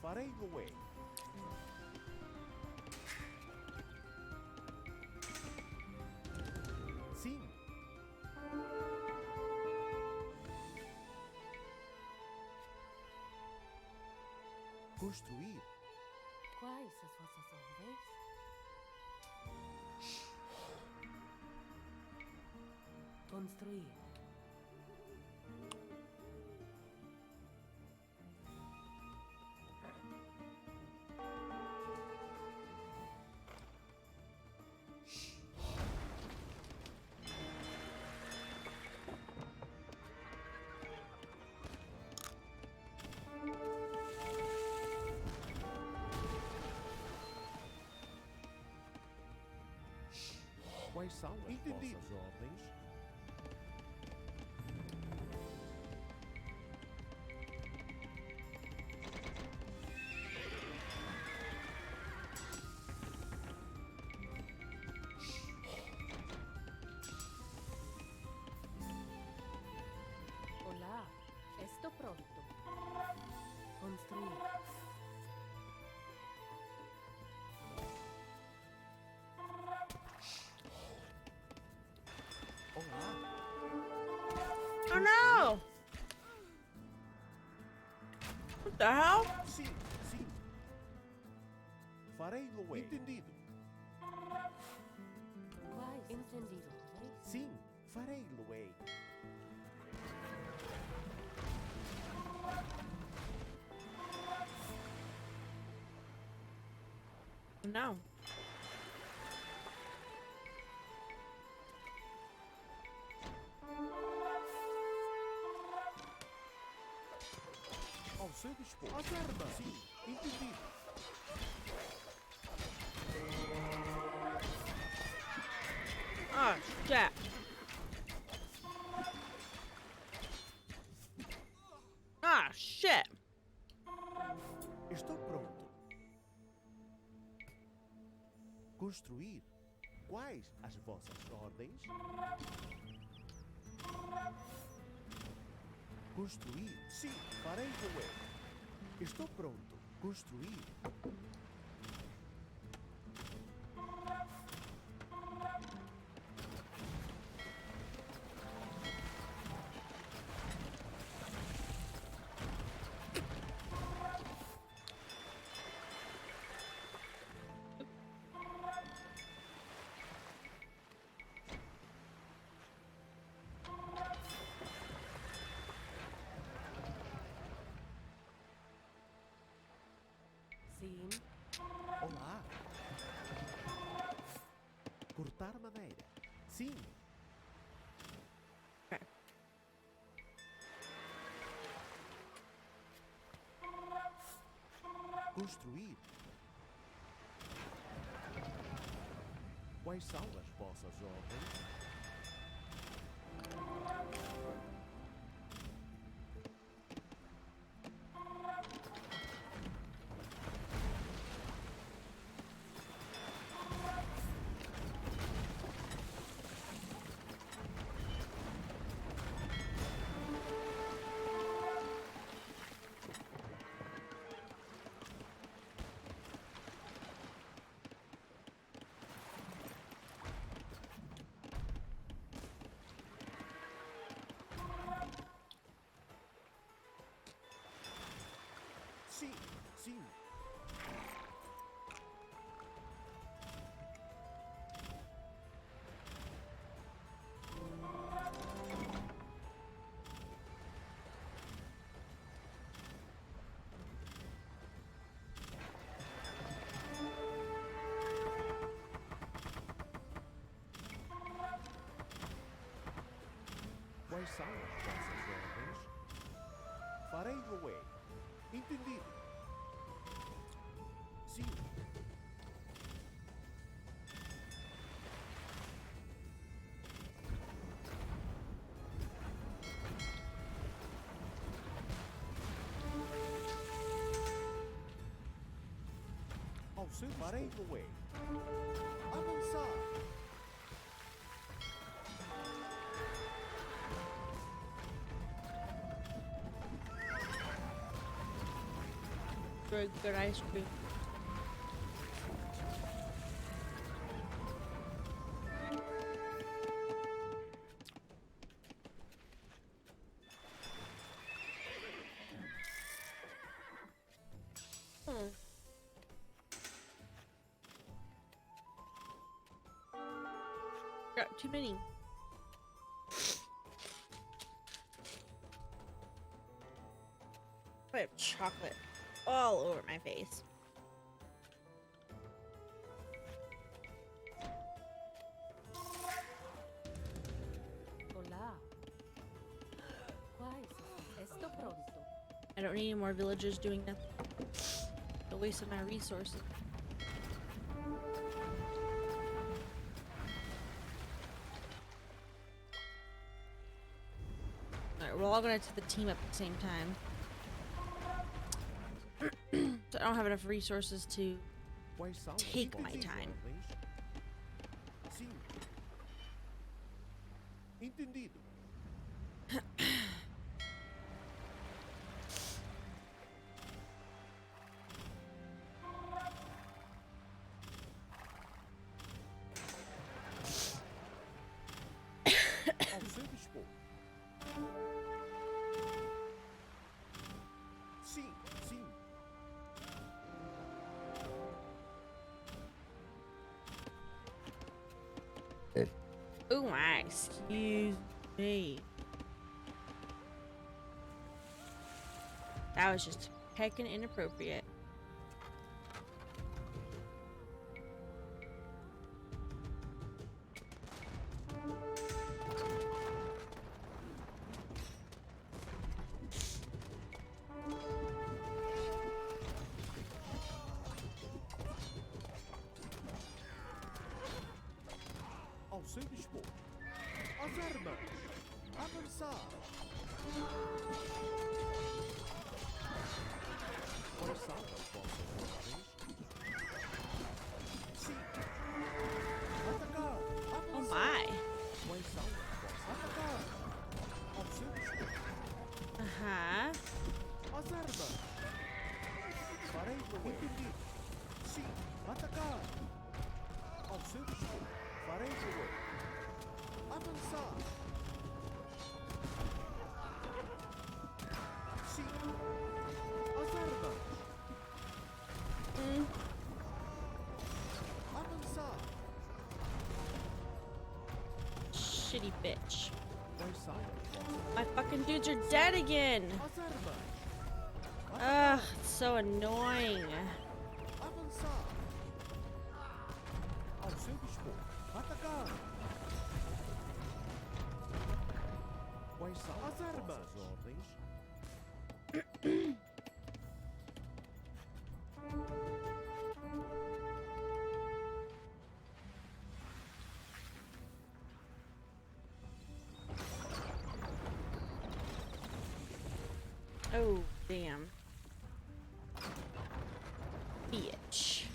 S14: Farei loei. Sim. Construir.
S15: Quais as vossas ordens? Construir.
S14: Quais são as vossas ordens?
S15: Olá, estou pronto. Construir.
S1: Oh no! What the hell?
S14: Sim, sim. Farei loei. Entendido.
S15: Quais? Entendido.
S14: Sim, farei loei.
S1: No.
S14: Ao seu dispor. As armas. Sim, entendido.
S1: Oh, shit. Ah, shit.
S14: Estou pronto. Construir. Quais as vossas ordens? Construir. Sim, farei loei. Estou pronto. Construir.
S15: Sim.
S14: Olá. Cortar madeira. Sim. Construir. Quais são as vossas ordens? Sim. Quais são as vossas ordens? Farei no way. Entendido. Sim. Ao seu farei no way. Avançar.
S1: Very good ice cream. Got too many. I have chocolate all over my face.
S15: Hola. Quais? Esto pronto.
S1: I don't need any more villagers doing nothing. The waste of my resources. Alright, we're all gonna to the team at the same time. So I don't have enough resources to take my time.
S14: Sim. Entendido. Ao seu dispor. Sim, sim.
S1: Oh my, excuse me. That was just heckin' inappropriate.
S14: Ao seu dispor. As armas. Avançar. Quais são as vossas ordens? Sim. Atacar.
S1: Oh
S14: Avançar.
S1: my.
S14: Quais são as vossas? Atacar. Ao seu dispor. As armas. Farei no entendido. Sim. Atacar. Ao seu dispor. Farei no avançar. Sim. As armas. Avançar.
S1: Shitty bitch.
S14: Quais são as vossas?
S1: My fucking dudes are dead again.
S14: As armas.
S1: Ugh, it's so annoying.
S14: Avançar. Ao seu dispor. Atacar. Quais são as armas? Ordens.
S1: Oh, damn. Bitch.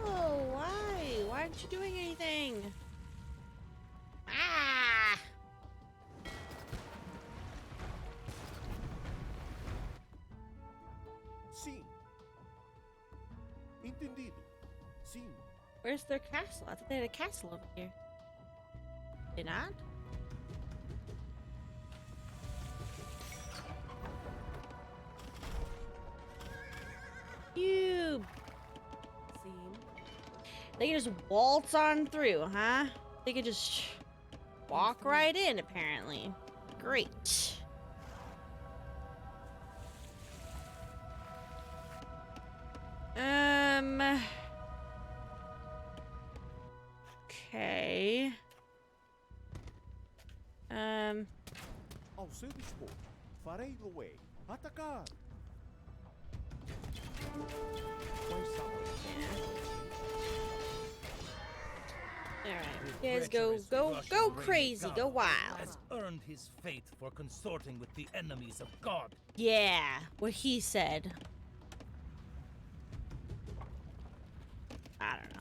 S1: Oh, why? Why aren't you doing anything? Ah!
S14: Entendido. Sim.
S1: Where's their castle? I thought they had a castle over here. They not? You. They can just waltz on through, huh? They can just walk right in, apparently. Great. Okay.
S14: Ao seu dispor, farei Loé atacar. Quais são
S1: Alright, you guys go crazy, go wild.
S13: Has earned his fate for consorting with the enemies of God.
S1: Yeah, what he said. I don't know.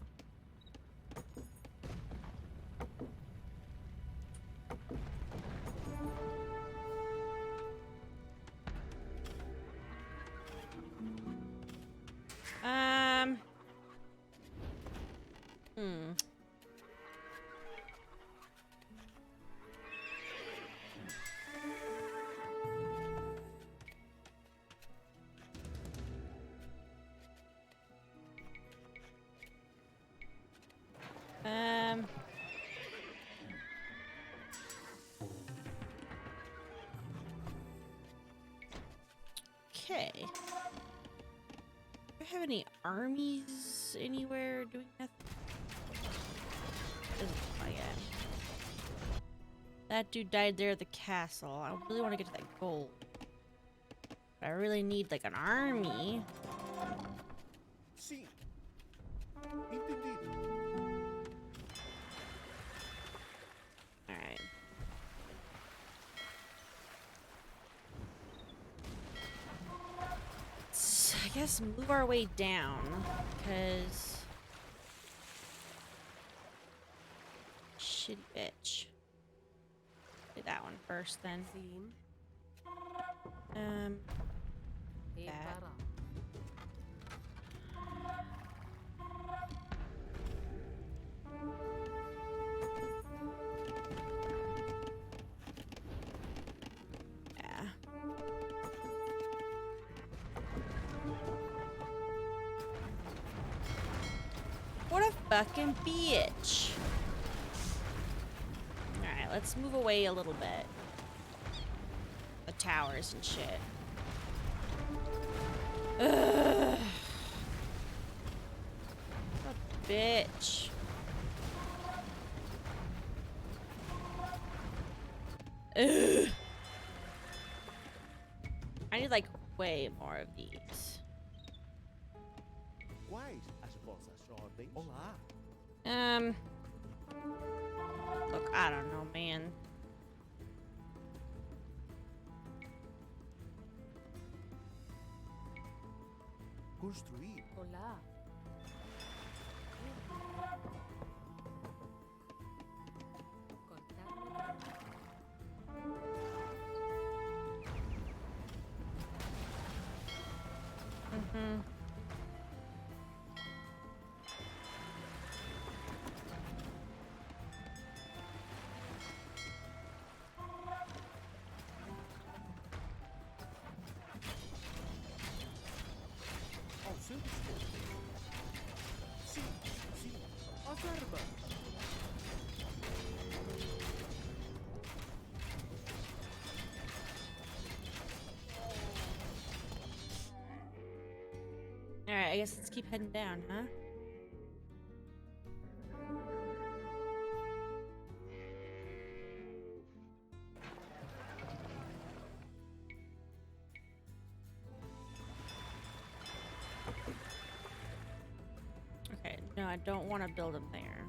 S1: Okay. Do I have any armies anywhere doing nothing? Doesn't look like it. That dude died there at the castle. I really want to get to that gold. But I really need like an army.
S14: Sim. Entendido.
S1: Alright. Let's, I guess, move our way down, because... Shitty bitch. Do that one first, then. That. Yeah. What a fucking bitch. Alright, let's move away a little bit. The towers and shit. Ugh. What a bitch. Ugh. I need like way more of these.
S14: Quais as vossas ordens? Olá.
S1: Look, I don't know, man.
S14: Construir.
S15: Olá.
S14: Ao seu dispor. Sim, sim. As armas.
S1: Alright, I guess let's keep heading down, huh? Okay, no, I don't want to build them there.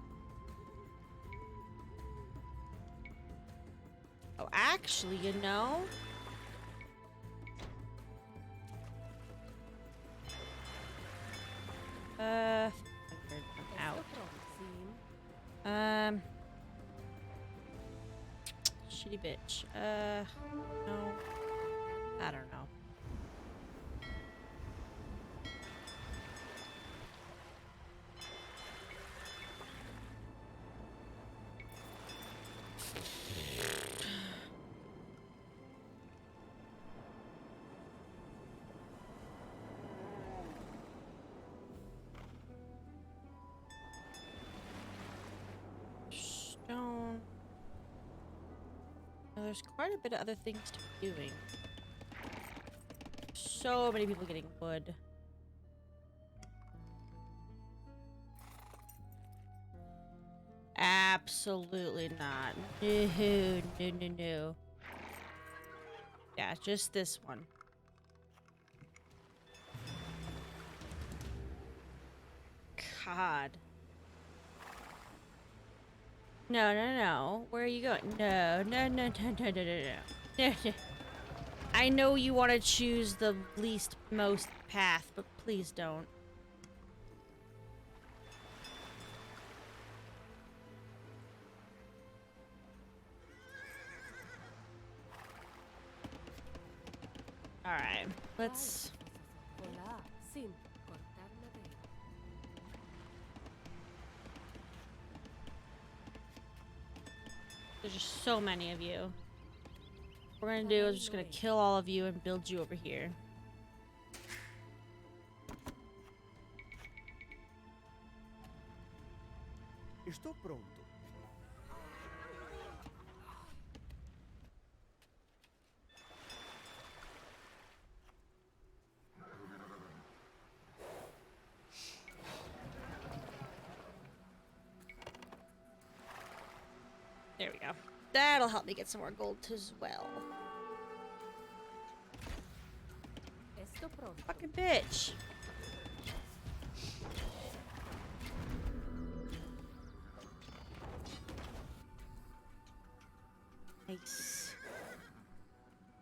S1: Oh, actually, you know... I'm out. Shitty bitch. No. I don't know. there's quite a bit of other things to be doing. So many people getting wood. Absolutely not. No, no, no, no. Yeah, just this one. God. No, no, no. Where are you going? No, no, no, no, no, no, no, no. No. I know you want to choose the least most path, but please don't. Alright, let's...
S15: Hola, sin cortar madera.
S1: There's just so many of you. What we're gonna do is just gonna kill all of you and build you over here.
S14: Estou pronto.
S1: There we go. That'll help me get some more gold as well.
S15: Esto pronto.
S1: Fucking bitch. Nice.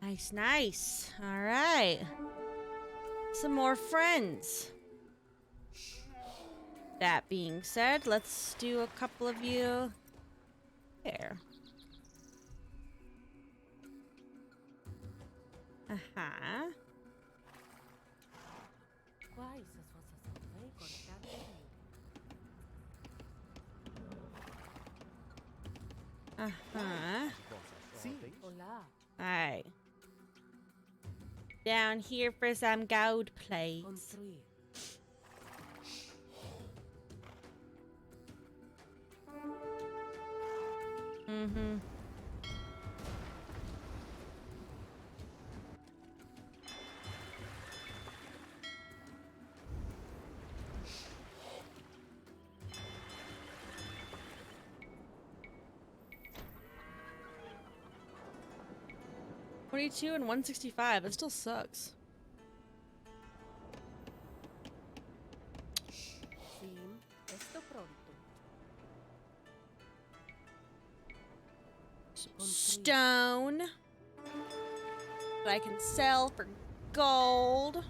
S1: Nice, nice. Alright. Some more friends. That being said, let's do a couple of you there. Uh-huh.
S15: Quais as vossas alvém cortar madera.
S1: Uh-huh.
S14: Sim.
S15: Hola.
S1: Alright. Down here for some gold plates.
S15: Construir.
S1: Mm-hmm. $22 and $165. It still sucks.
S15: Sim. Esto pronto.
S1: Stone that I can sell for gold.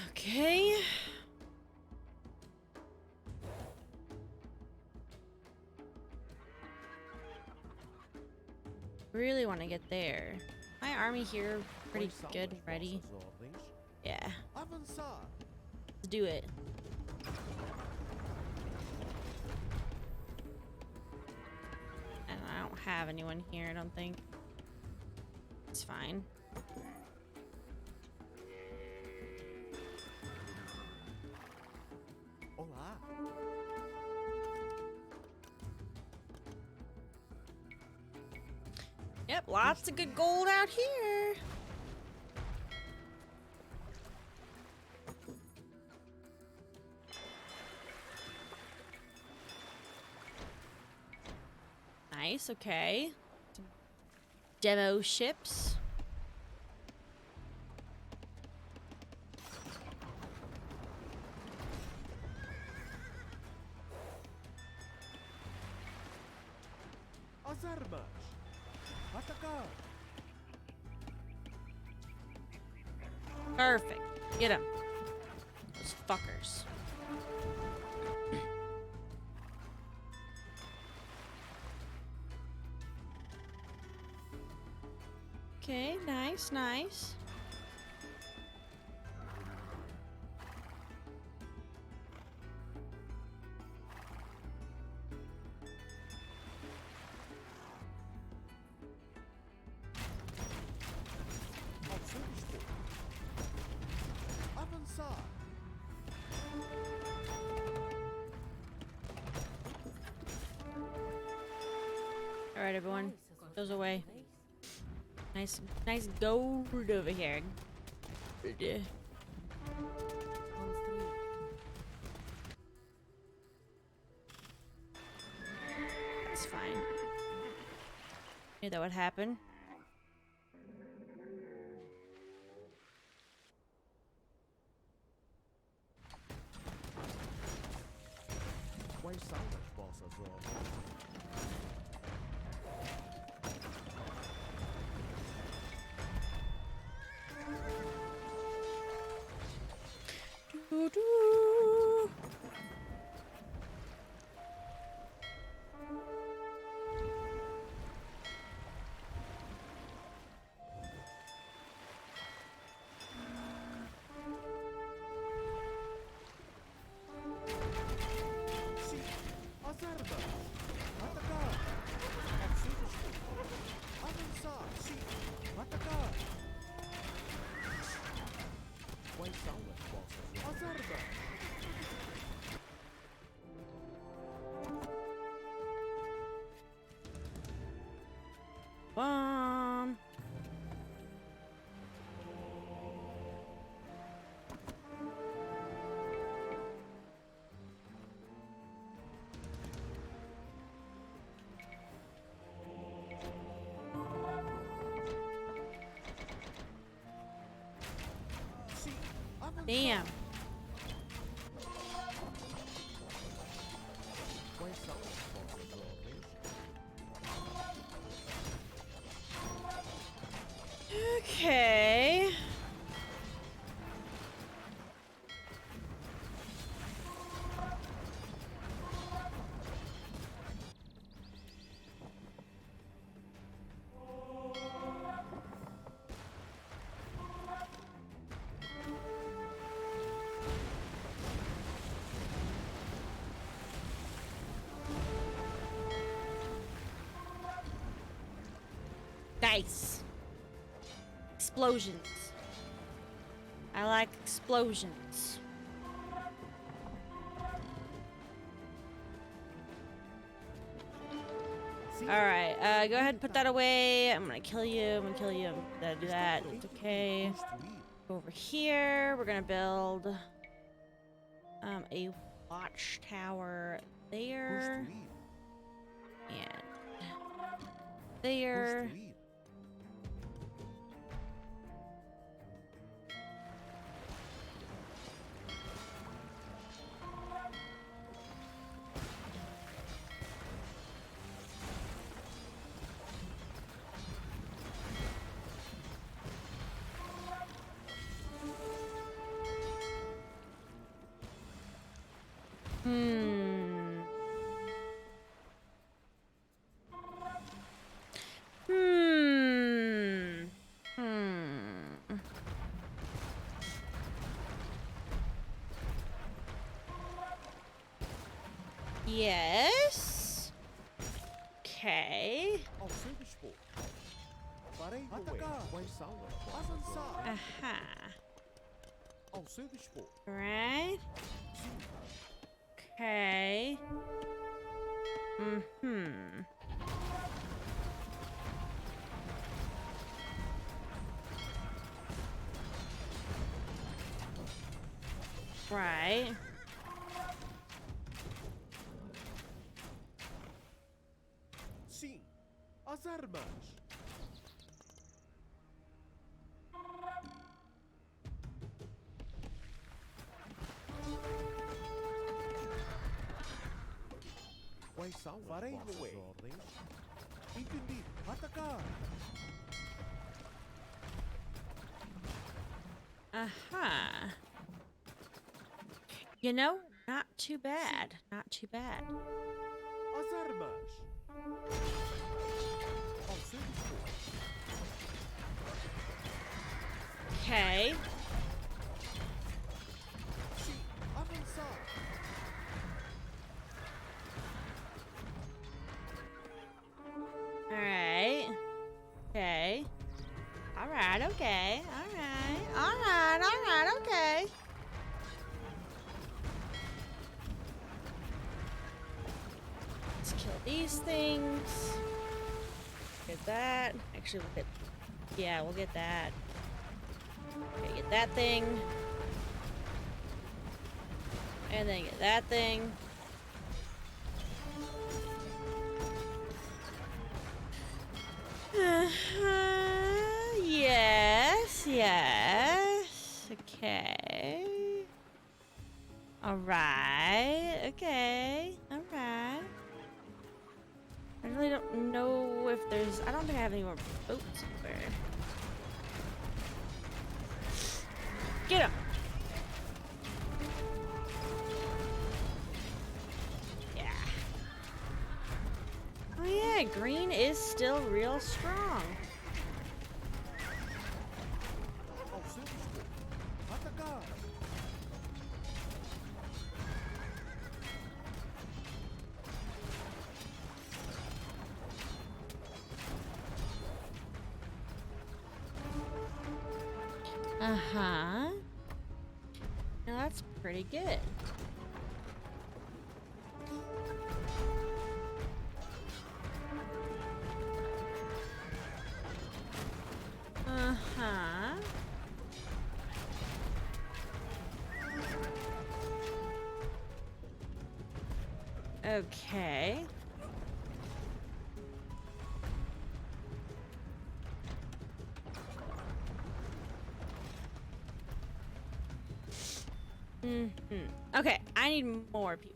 S1: Okay. Really want to get there. My army here pretty good and ready. Yeah.
S14: Avançar.
S1: Let's do it. And I don't have anyone here, I don't think. It's fine.
S14: Olá.
S1: Yep, lots of good gold out here. Nice, okay. Some demo ships.
S14: As armas. Atacar.
S1: Perfect. Get him. Those fuckers. Okay, nice, nice.
S14: Ao seu dispor. Avançar.
S1: Alright, everyone. Goes away. Nice gold over here. That's fine. Knew that would happen.
S14: Quais são as vossas ordens? Sim, as armas! Atacar! Ao seu dispor! Avançar! Sim, atacar! Quais são as vossas ordens? As armas!
S1: Bomb.
S14: Sim, avançar!
S1: Damn.
S14: Quais são as vossas ordens?
S1: Okay. Nice. Explosions. I like explosions. Alright, go ahead and put that away. I'm gonna kill you. I'm gonna kill you. I'm gonna do that. It's okay. Go over here. We're gonna build a watchtower there. And there. Yes. Okay.
S14: Ao seu dispor. Farei atacar. Quais são as vossas ordens?
S1: Aha.
S14: Ao seu dispor.
S1: Right. Okay. Right.
S14: Sim, as armas. Quais são as vossas ordens? Entendi. Atacar.
S1: Aha. You know, not too bad. Not too bad.
S14: As armas. Ao seu dispor.
S1: Okay.
S14: Sim, avançar.
S1: Alright. Okay. Alright, okay. Alright, okay. Let's kill these things. Get that. Actually, we'll get. Yeah, we'll get that. Okay, get that thing. And then get that thing. Yes, yes. Okay. Alright. Okay. Alright. I really don't know if there's... I don't think I have any more boats anywhere. Get him! Yeah. Oh yeah, green is still real strong. Uh-huh. Now that's pretty good. Uh-huh. Okay. Okay, I need more people.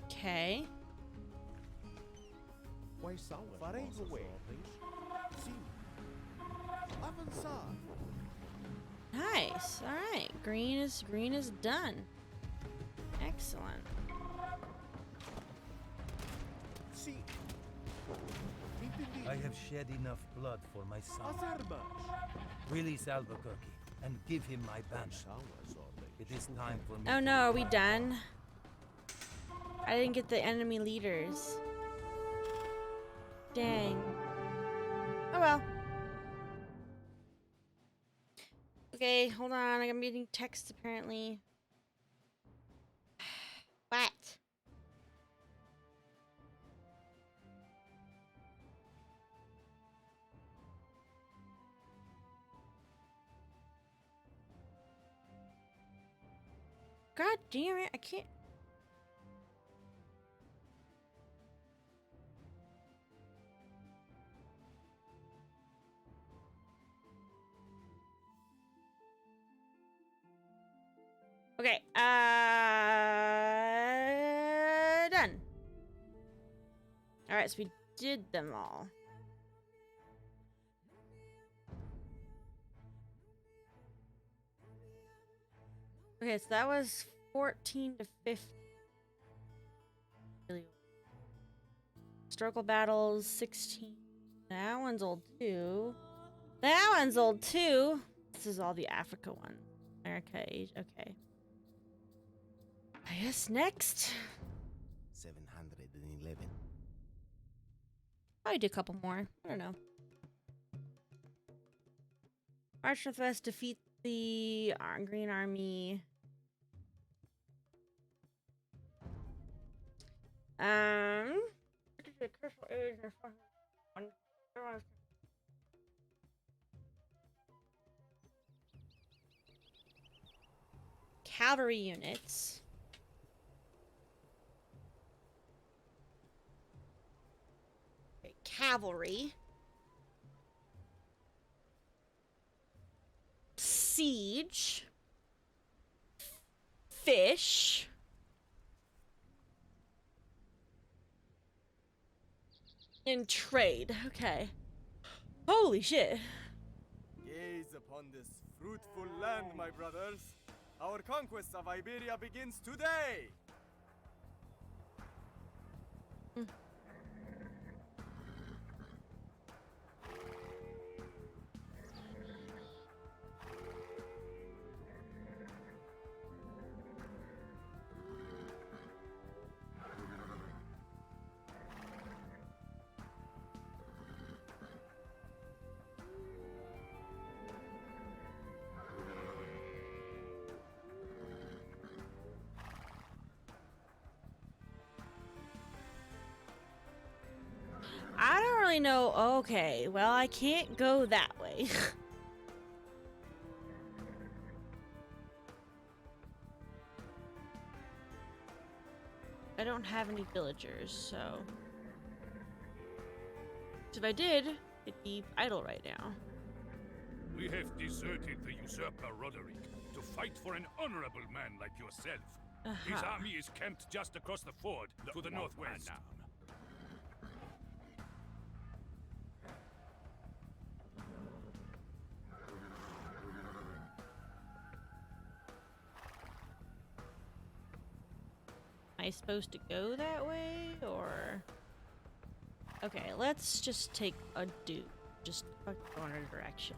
S1: Okay.
S14: Farei no way. Sim. Avançar.
S1: Nice. All right. Green is done. Excellent.
S14: Sim.
S13: I have shed enough blood for my son.
S14: As armas.
S13: Release Albuquerque and give him my banner. It is time for me.
S1: Oh no, are we done? I didn't get the enemy leaders. Dang. Oh well. Okay, hold on. I'm getting text apparently. What? God damn it, I can't. Okay, done. Alright, so we did them all. Okay, so that was 14 to 15. Historical battles, 16. That one's old too. That one's old too. This is all the Africa one. America, Asia, okay. I guess next.
S16: 711.
S1: Probably do a couple more. I don't know. March Northwest, defeat the Green Army. Cavalry units. Okay, cavalry. Siege. Fish. And trade. Okay. Holy shit.
S17: Gaze upon this fruitful land, my brothers. Our conquest of Iberia begins today.
S1: I don't really know. Okay, well, I can't go that way. I don't have any villagers, so... If I did, it'd be idle right now.
S11: We have deserted the usurper Roderick to fight for an honorable man like yourself. His army is camped just across the ford to the northwest.
S1: Am I supposed to go that way, or... Okay, let's just take a dude. Just go in a direction.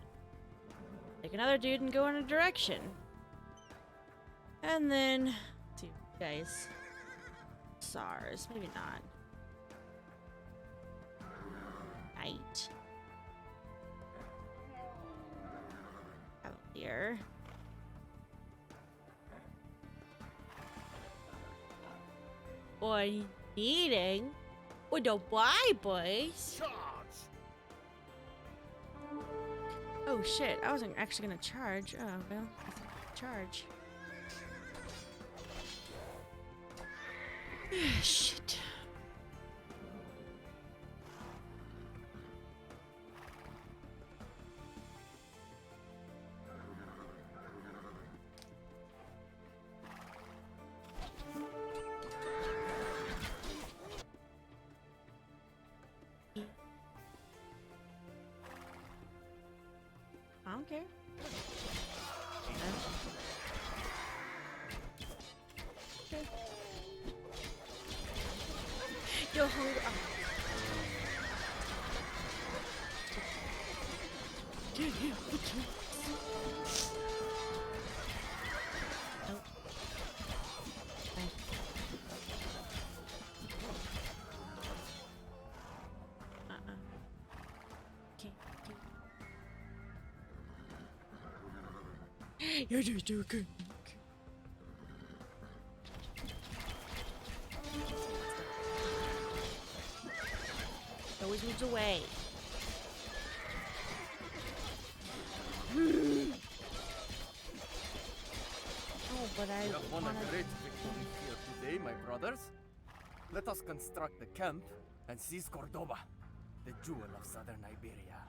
S1: Take another dude and go in a direction. And then... Let's see, guys. SARS, maybe not. Night. Cavalier. Boy, needing. With the why, boys?
S11: Charge!
S1: Oh shit! I wasn't actually gonna charge. Oh well, charge. Shit. I don't care. Okay. Yo, hungry. Oh. Nope. Okay. Okay. You're just too good. Always moves away. Oh, but I
S17: We have won
S1: wanna...
S17: a great victory here today, my brothers. Let us construct the camp and seize Cordoba, the jewel of southern Iberia.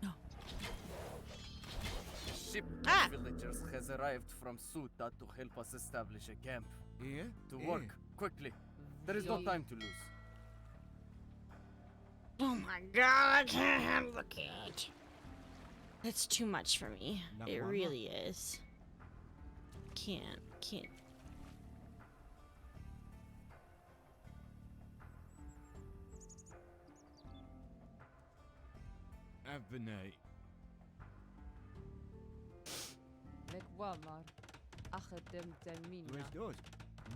S1: No.
S17: A ship of villagers has arrived from Suta to help us establish a camp.
S11: Here?
S17: To work, quickly. There is no time to lose.
S1: Oh my god, I can't handle the kid. That's too much for me. It really is. Can't.
S11: Abnay.
S15: لك وامر أخدم تمينا.
S11: ويش دوز؟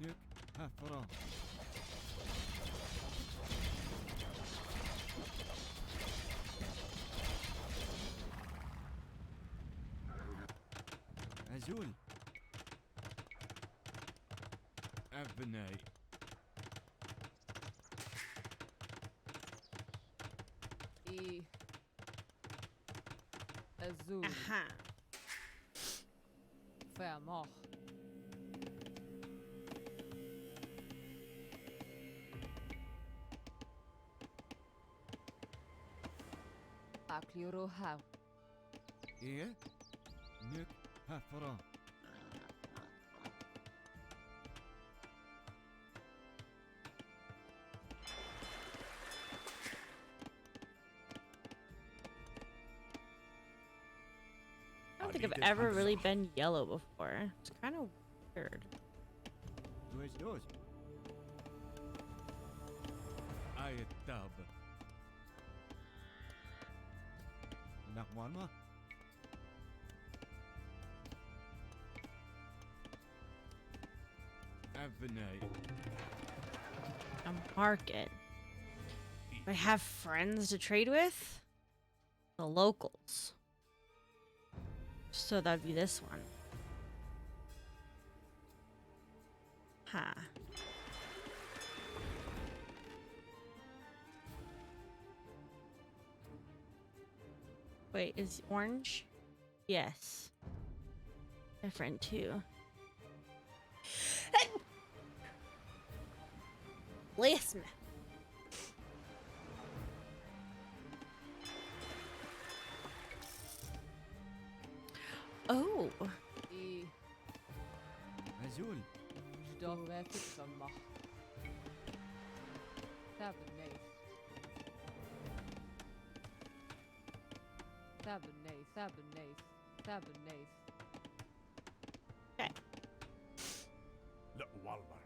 S11: نك هفرا. أزول. أبناي.
S15: إيه. أزول.
S1: Aha.
S15: فامخ. أكلي روحاو.
S11: إيه؟ نك هفرا.
S1: I don't think I've ever really been yellow before. It's kind of weird.
S11: ويش دوز؟ آية تاب. نقمالما؟ أبناي.
S1: A market. Do I have friends to trade with? The locals. So that'd be this one. Huh. Wait, is orange? Yes. Different too. Listen. Oh.
S16: Azul.
S1: Okay.
S11: La Walmart.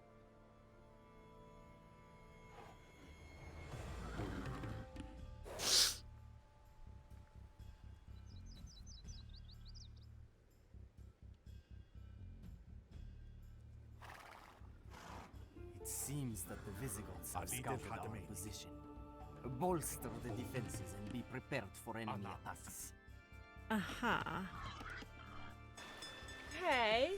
S17: It seems that the Visigoths have
S11: Ali
S17: scouted
S11: del
S17: our
S11: Khatami.
S17: position. Bolster the defenses and be prepared for enemy attacks.
S1: Uh-huh. Okay.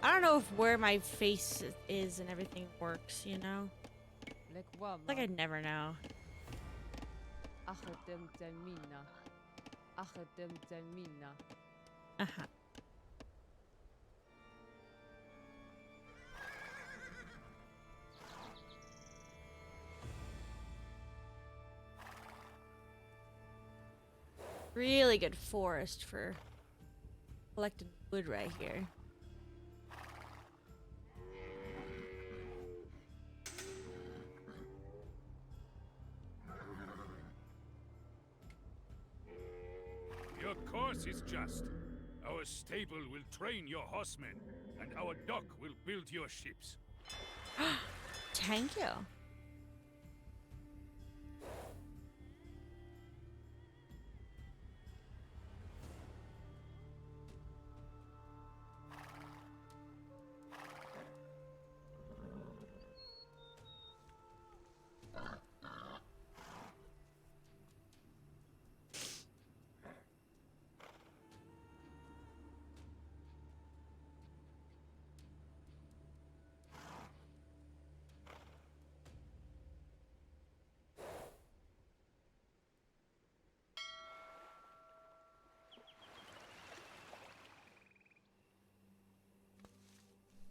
S1: I don't know if where my face is and everything works, you know? Like I'd never know. Uh-huh. Really good forest for collecting wood right here.
S11: Your course is just. Our stable will train your horsemen, and our dock will build your ships.
S1: Thank you.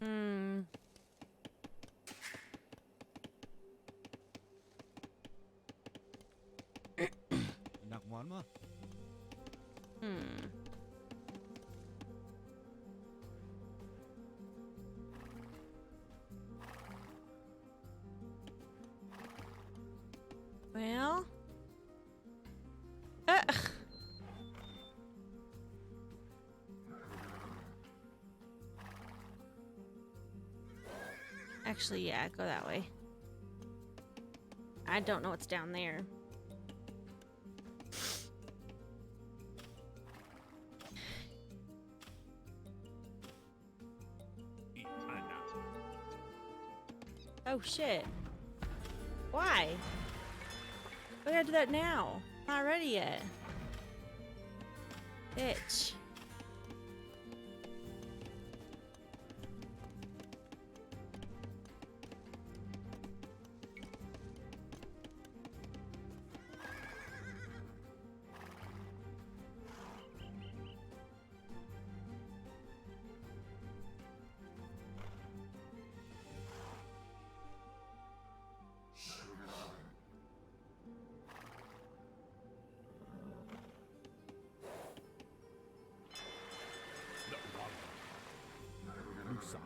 S1: Hmm.
S16: Nakwanma.
S1: Hmm. Well. Ugh. Actually, yeah, go that way. I don't know what's down there. Oh shit. Why? We gotta do that now. Not ready yet. Bitch.
S16: Lusa.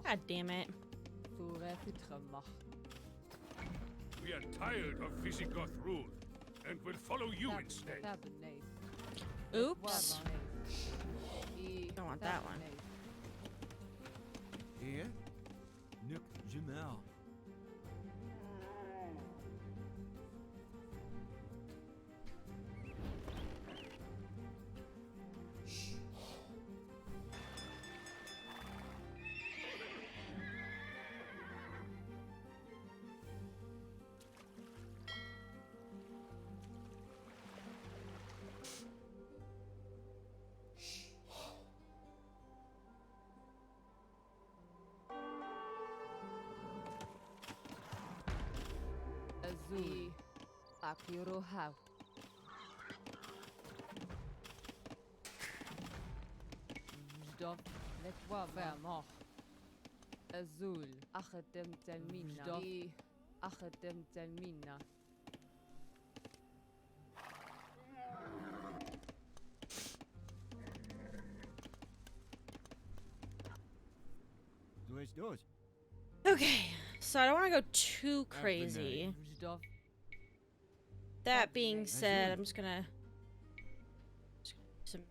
S1: God damn it.
S11: We are tired of Visigoth rule, and will follow you instead.
S1: Oops. Don't want that one.
S16: Here? Nuk Jumel.
S15: Akiroha. Jdof. Lekwa vermoch. Azul. Achetem telmina. Jdof. Achetem telmina.
S1: Okay, so I don't want to go too crazy.
S15: Jdof.
S1: That being said, I'm just gonna do some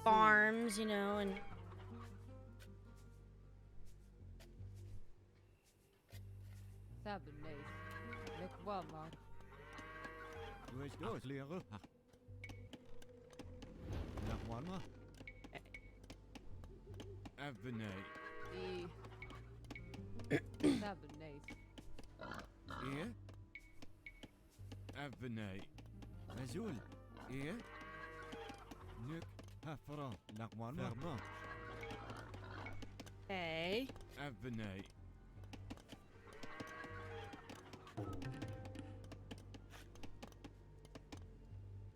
S1: farms, you know, and
S15: Tabernate. Lekwa mar. Tabernate.
S16: إيه؟ أبناي نزول إيه؟ نك هفرا لقوان فرما
S1: okay.
S16: أبناي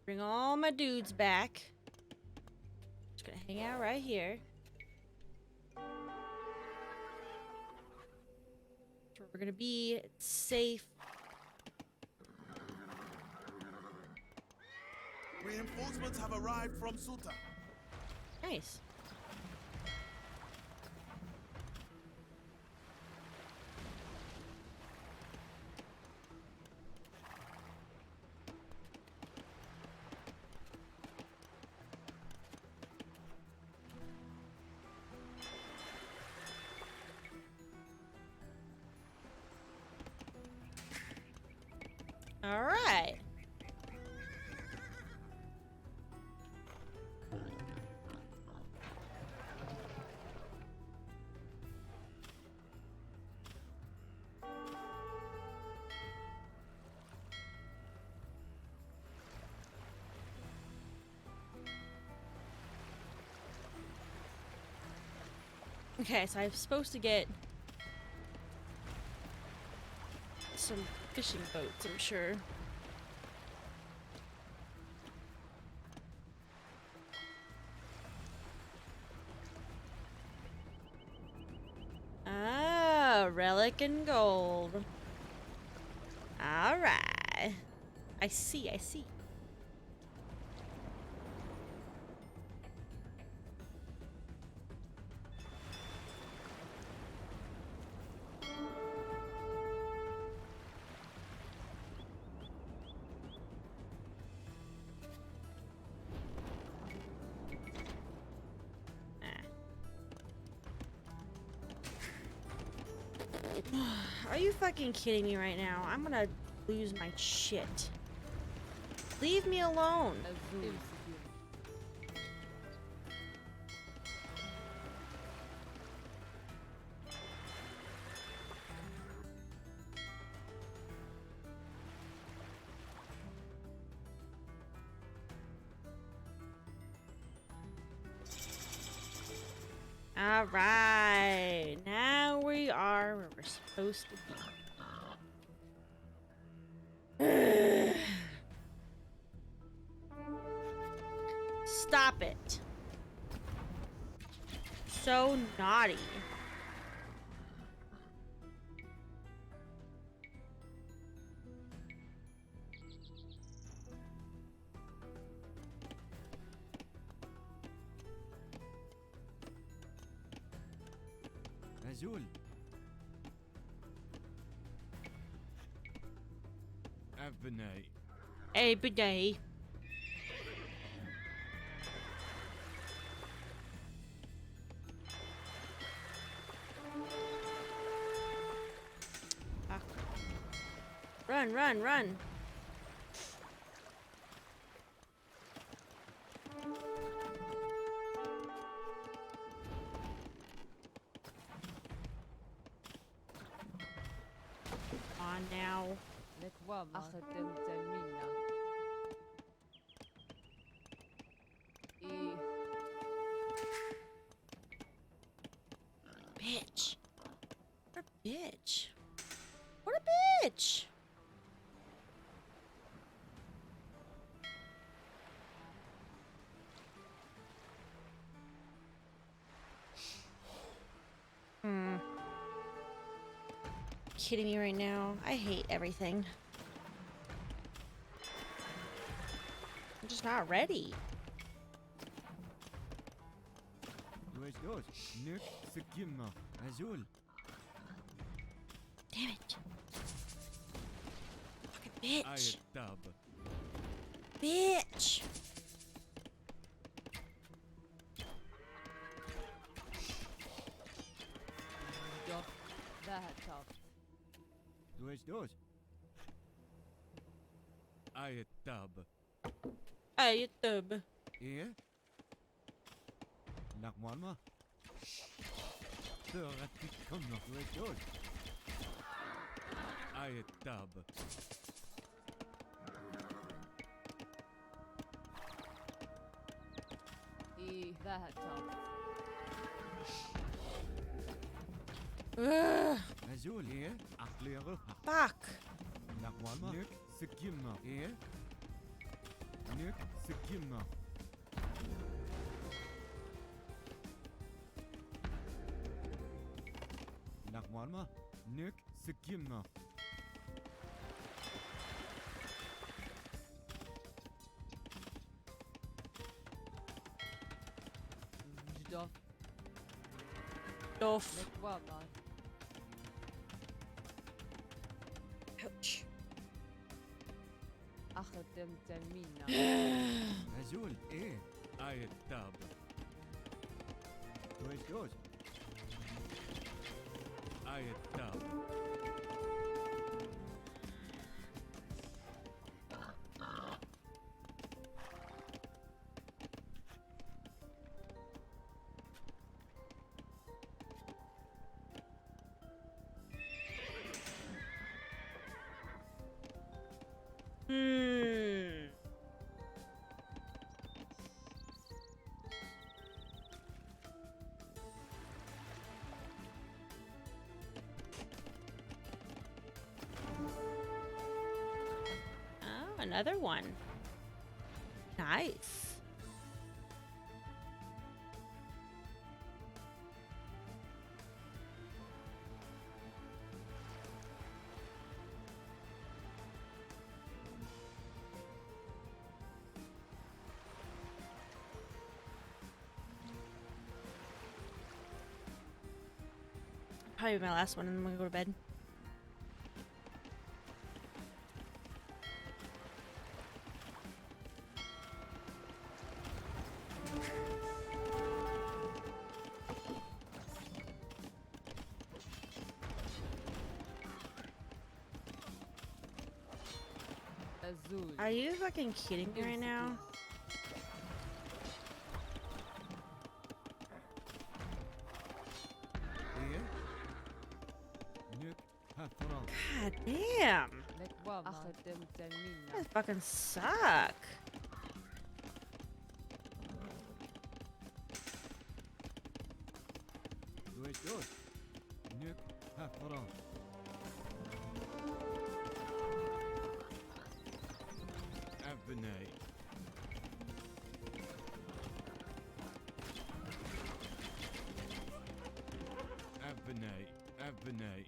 S1: Bring all my dudes back. Just gonna hang out right here. That's where we're gonna be. It's safe.
S18: Reinforcements have arrived from Suta.
S1: Nice. All right. Okay, so I'm supposed to get some fishing boats, I'm sure. Ah, relic and gold. All right. I see, I see. Are you fucking kidding me right now? I'm gonna lose my shit. Leave me alone. All right, now we are where we're supposed to be. Stop it. So naughty.
S16: نزول أبناي
S1: Every day. Run, run, run. On now. Bitch. What a bitch. What a bitch. kidding me right now? I hate everything. I'm just not ready.
S16: Duas, Nick, Sakima, Azul.
S1: Damn it. Fucking bitch.
S16: Tab.
S1: Bitch.
S16: Duas. Tab.
S1: Ay, tub.
S16: إيه؟ Nakmama. Tørattikon Duas. Tab.
S1: Ugh.
S16: Azul, إيه؟ أخليره.
S1: Fuck.
S16: Nakmama. Nick, Sakima. إيه؟ Nick, Sakima. Nakmama. Nick, Sakima.
S1: Dof. Ouch.
S16: Azul, إيه؟ tab. Duas. Tab.
S1: Oh, another one. Nice. Probably my last one, and then I'm gonna go to bed. Are you fucking kidding me right now? God damn. That fucking suck.
S16: Duas. Nick, Hafra. Abney. Abney.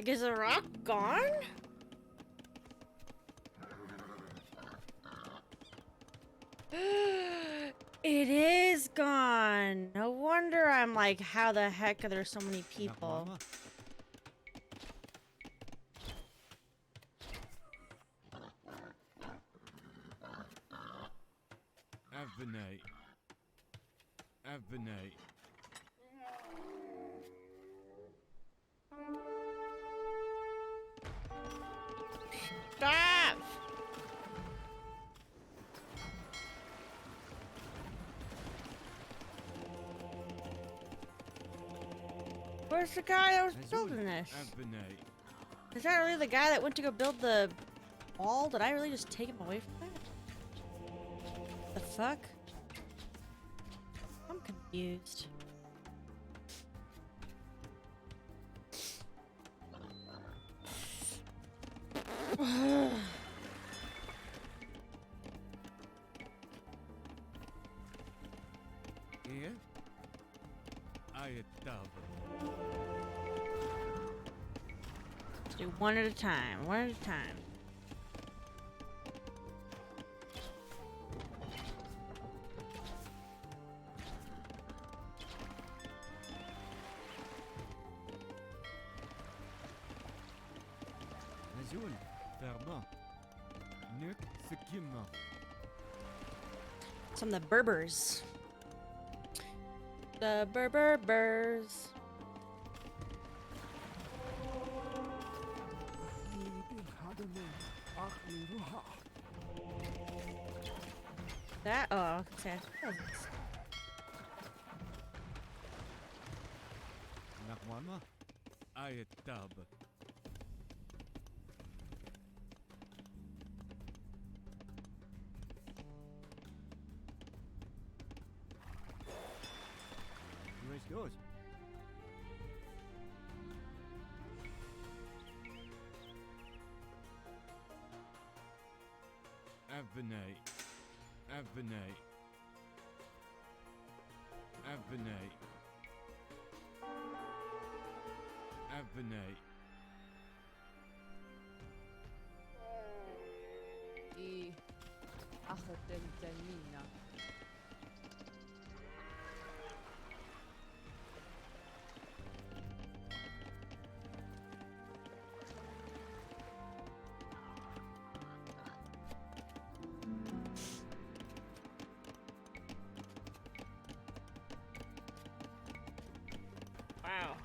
S1: Is the rock gone? It is gone. No wonder I'm like, how the heck are there so many people?
S16: Abney.
S1: Stop! Where's the guy that was building this? Is that really the guy that went to go build the wall? Did I really just take him away from that? The fuck? I'm confused.
S16: Here? I doubt.
S1: Let's do one at a time. One at a time.
S16: Azul, Verba. Nuk Sekima.
S1: Some of the Berbers. The Berbers. That okay.
S16: Nakwama. I dub. Where's yours? Avenay. Avenay. Avenay. Avenay.
S15: I أخذ الجنينة.
S1: Wow.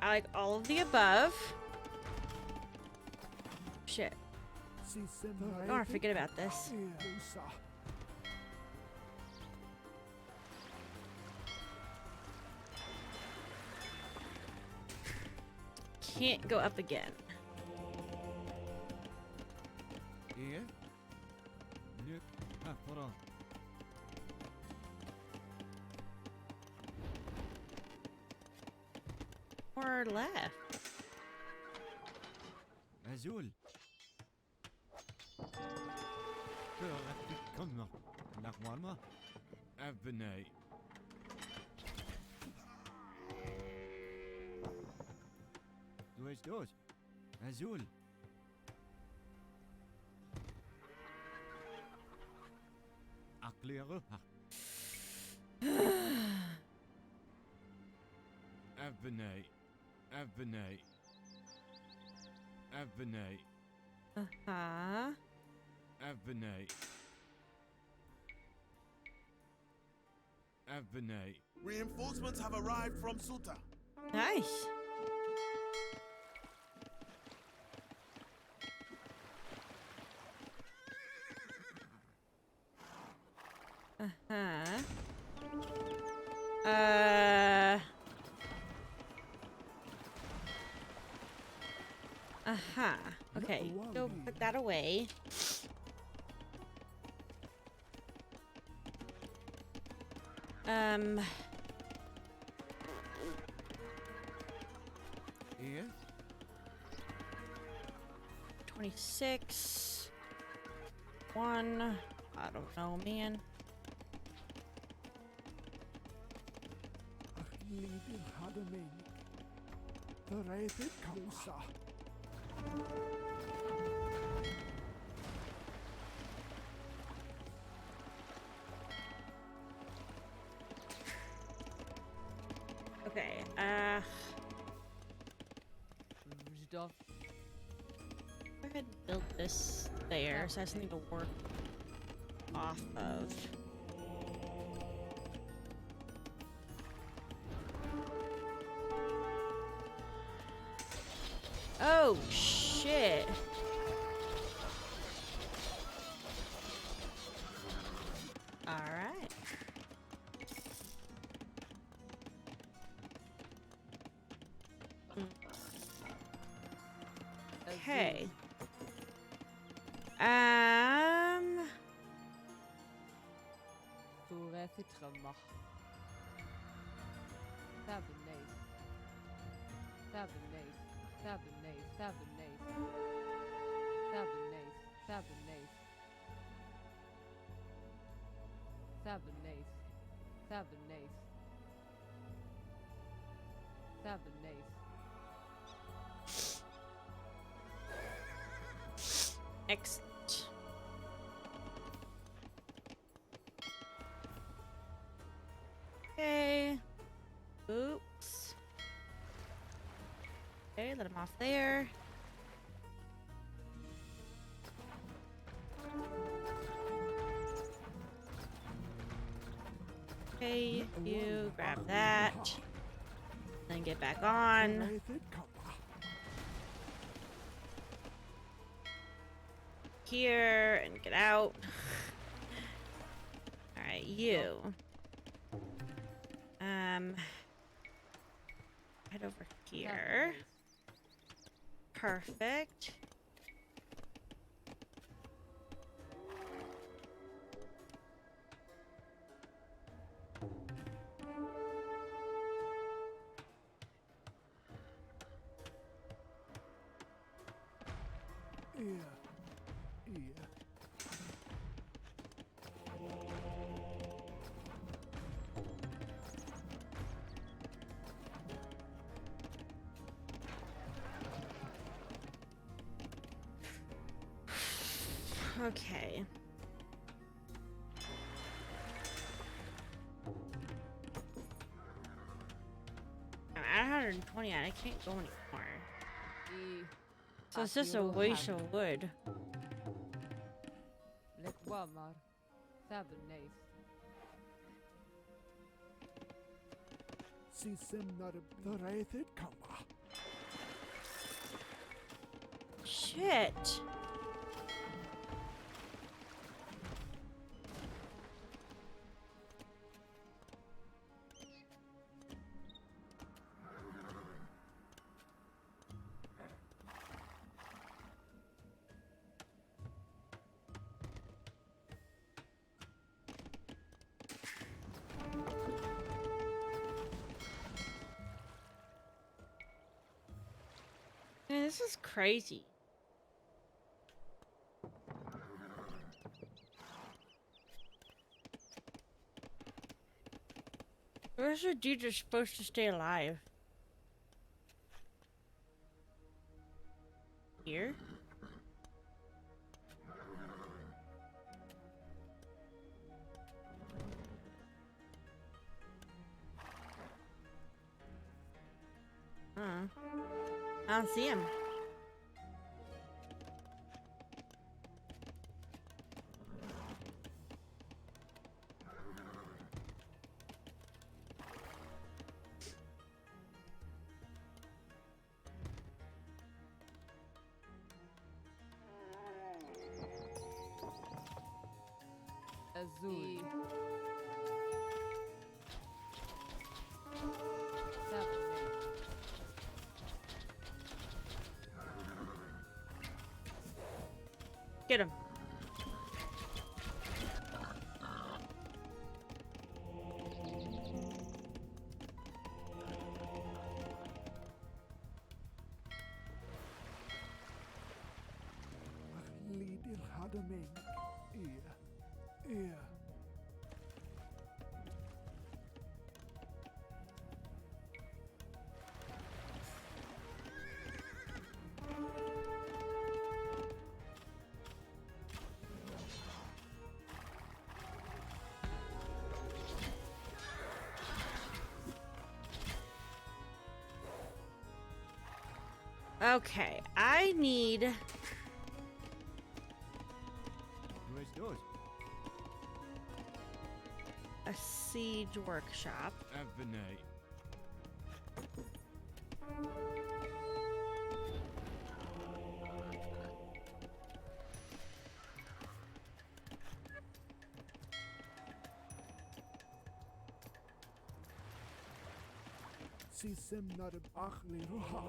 S1: I like all of the above. Shit. I don't want to forget about this. Can't go up again.
S16: Here? Nuk Hafra.
S1: Or left.
S16: Azul. Come Nakwama. Avenay. Where's yours? Azul. Akliere. Avenay. Avenay. Avenay.
S1: Uh-huh.
S16: Avenay. Avenay.
S18: Reinforcements have arrived from Suta.
S1: Nice. Uh-huh. Uh-huh. Okay, go put that away.
S16: Here?
S1: 26. 1. I don't know, man. Okay,
S15: Stuff.
S1: go ahead and build this there, so I have something to work off of. Oh, shit. All right. Okay. Excellent. Okay. Oops. Okay, let him off there. Okay, you grab that. Then get back on. Here and get out. Alright, you. Head over here. Perfect. Okay. I'm at 120 and I can't go anymore. So it's just a waste of wood. Shit. Man, this is crazy. Where's the dude that's supposed to stay alive? Here? I don't see him.
S19: Azul.
S1: Get him. Okay, I need a siege workshop.
S14: Si semnar achli ruha.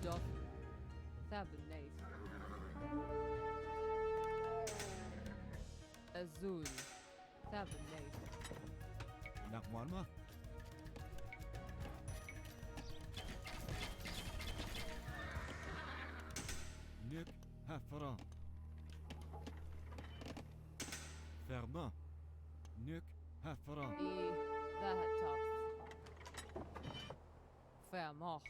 S19: Stop. Tabernacle. Azul. Tabernacle.
S16: Nakmarma. Nick Hafra. Ferma. Nick Hafra.
S19: I Vahatov. Vermoch.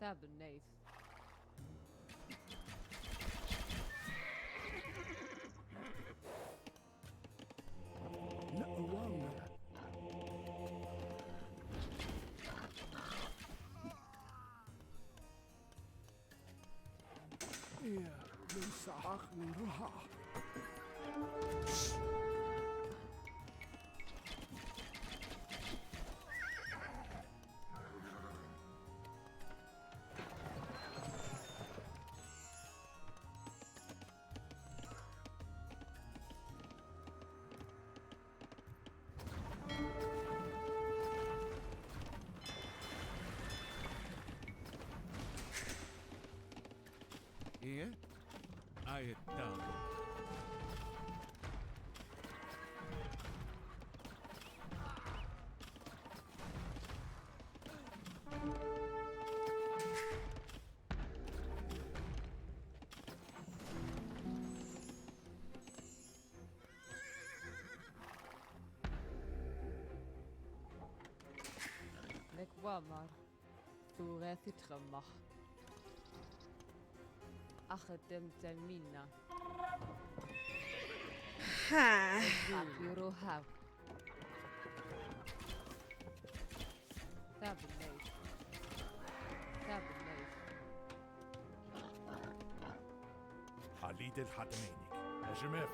S19: Tabernacle.
S14: Na'wanga. Yeah, Lisa achli ruha.
S16: Here, I it down.
S19: Nekwamar. Turethitramach. Achadem Telmina.
S1: Ha.
S19: Akiruhav. Tabernacle. Tabernacle.
S14: Halid el Hatamenik. Najmef.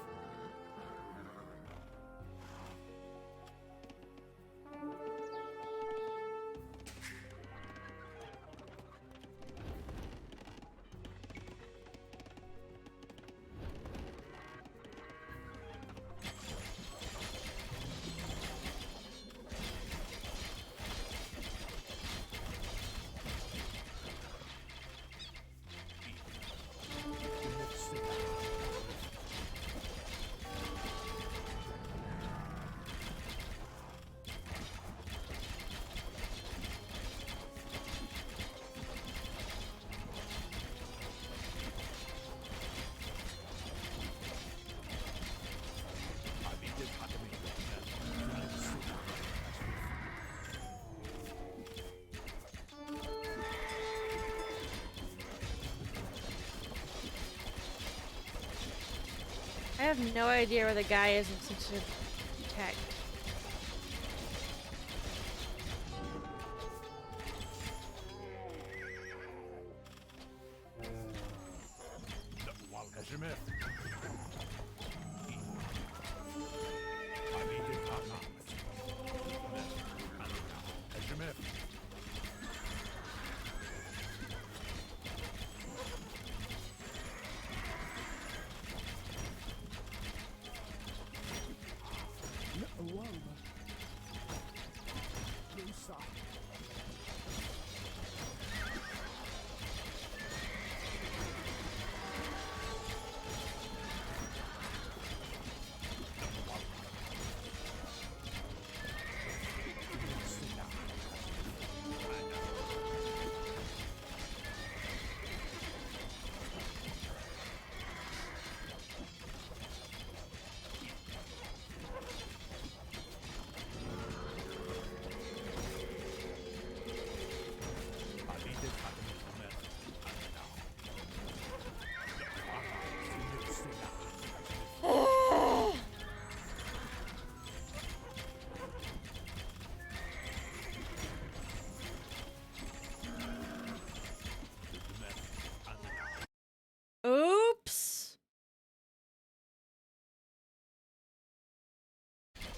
S1: I have no idea where the guy is in such a tech.
S14: Najmef. Najmef. Na'wanga. Lisa.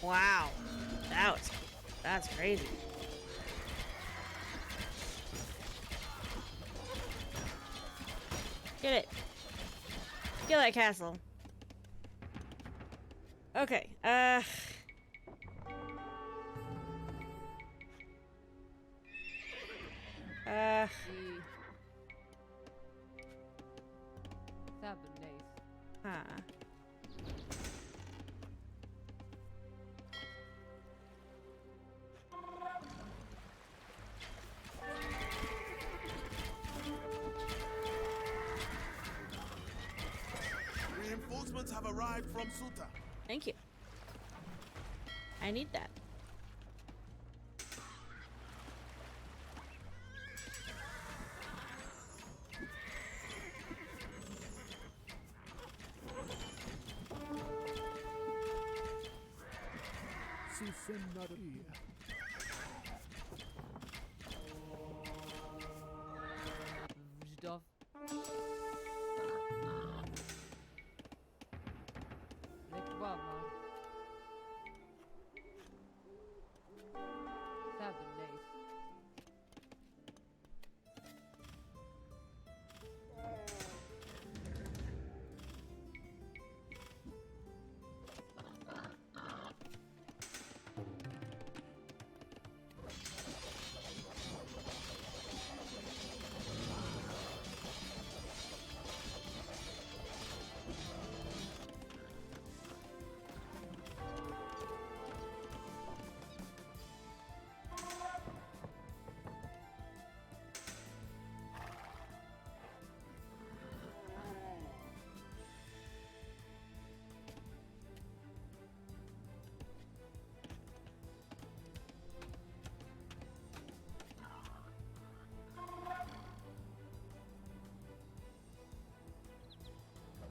S1: Wow. That's crazy. Get it. Get that castle. Okay. Huh.
S18: Reinforcements have arrived from Suta.
S1: Thank you. I need that.
S19: Vždov. Reklama. Saturdays.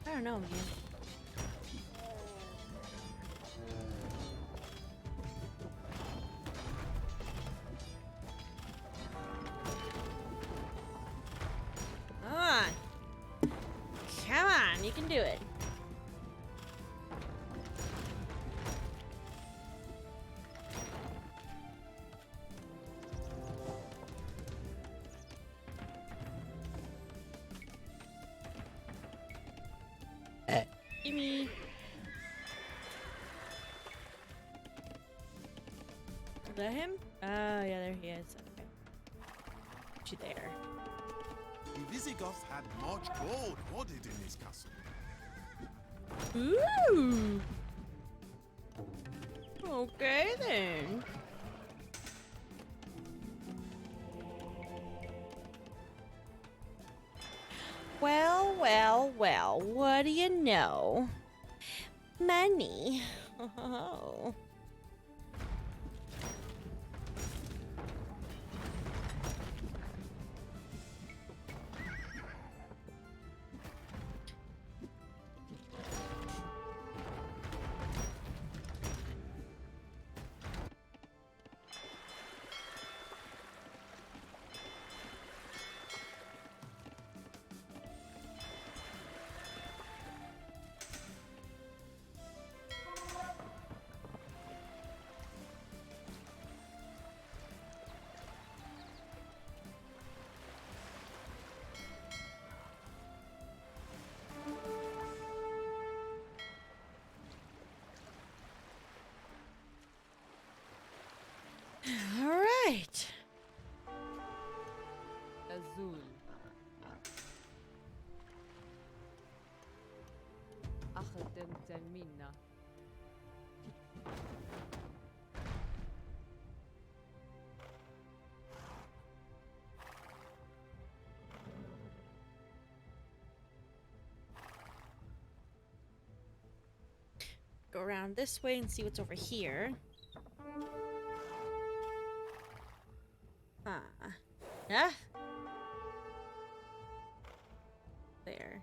S19: I don't know, man. Come on. Come on, you can do it. Gimme. Is that him? Oh, yeah, there he is. Okay. Put you there.
S18: The Visigoths had much gold hoarded in this castle.
S1: Ooh. Okay, then. Well, well, well, what do you know? Money. Oh. All right.
S19: Azul. أخدم تلمينا.
S1: Go around this way and see what's over here. Huh. Yeah? There.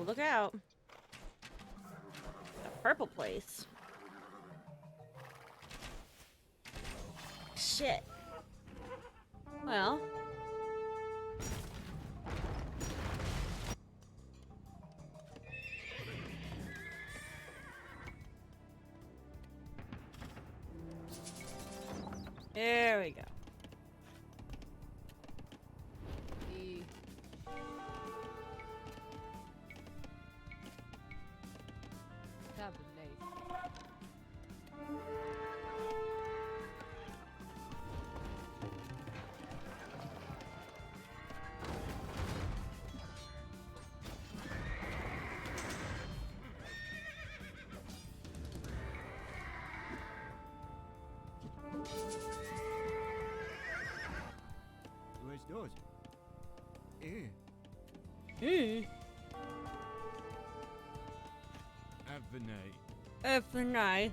S19: look out. A purple place. Shit. Well. There we go.
S16: Where's those? Eh. Avenay.
S19: Avenay.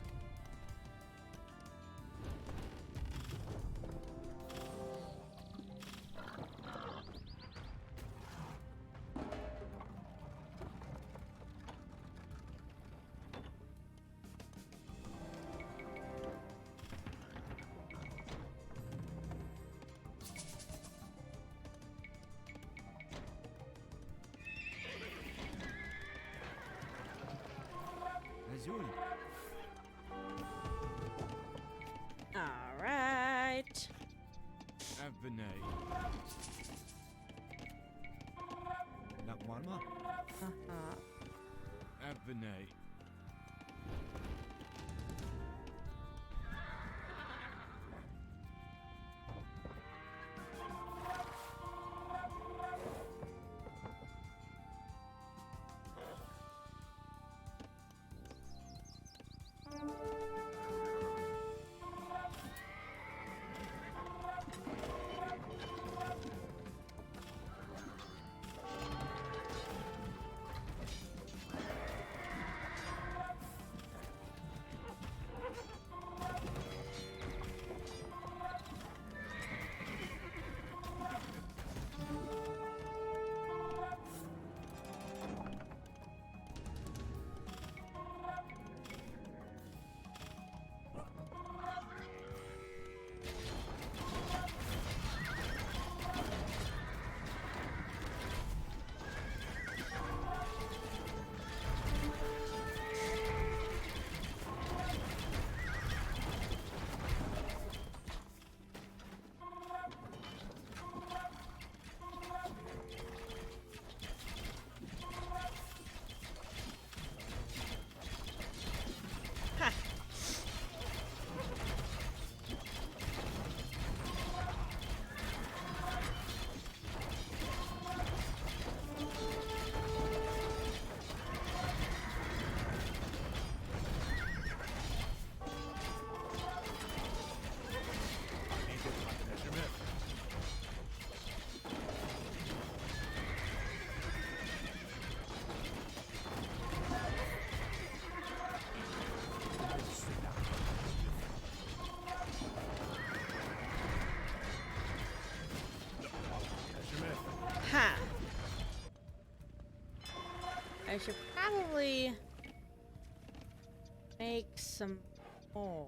S16: Azul.
S19: All right.
S16: Avenay. Nakwarma. Avenay.
S19: Ha. I should probably make some more.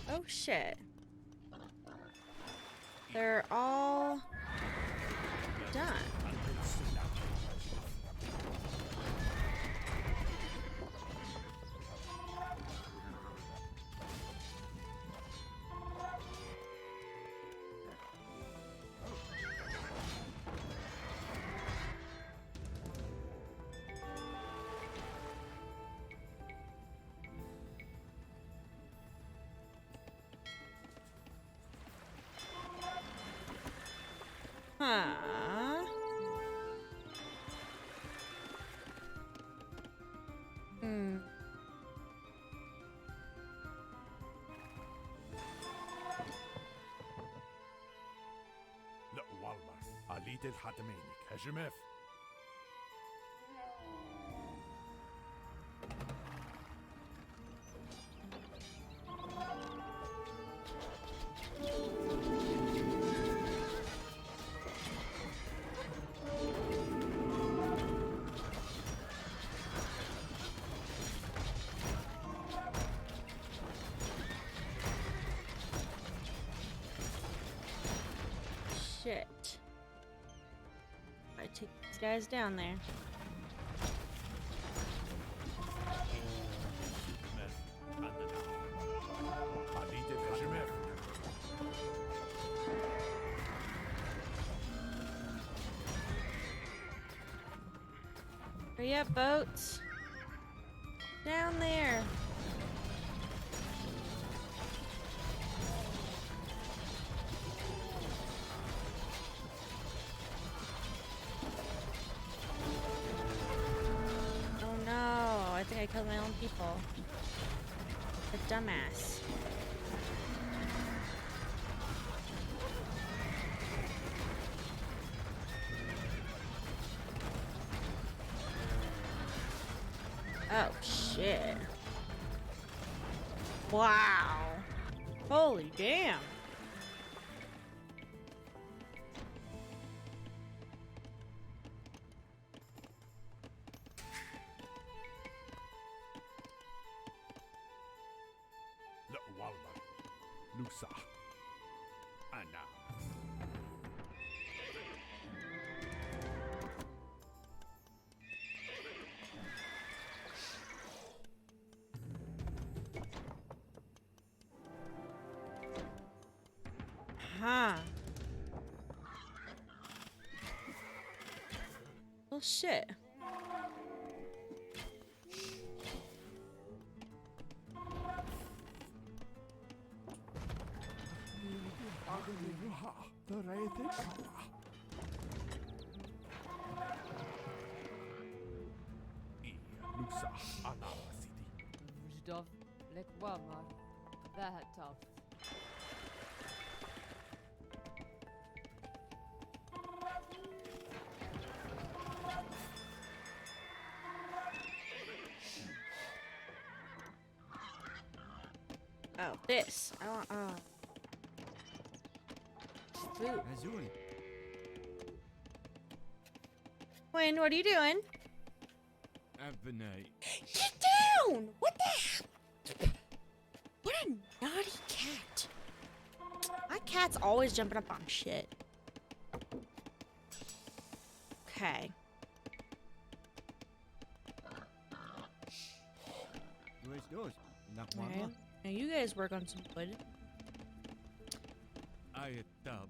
S19: Oh shit. They're all done. Huh.
S11: لا والله عليت الحتمينك هجمف
S1: shit. I take these guys down there. Hurry up, boats. Down there. Oh no, I think I killed my own people. A dumbass. Oh shit. Wow. Holy damn.
S11: Lusa. Anna.
S1: Huh. Well, shit.
S11: Lusa. Anna City.
S15: Vzdov, lek wamar. That tough.
S1: Oh, this. I want, food.
S16: Azul.
S1: Wayne, what are you doing?
S16: Avenite.
S1: Get down! What the heck? What a naughty cat. My cat's always jumping up on shit. Okay.
S16: Dos.
S1: Alright. Now you guys work on some wood.
S16: Ayatab.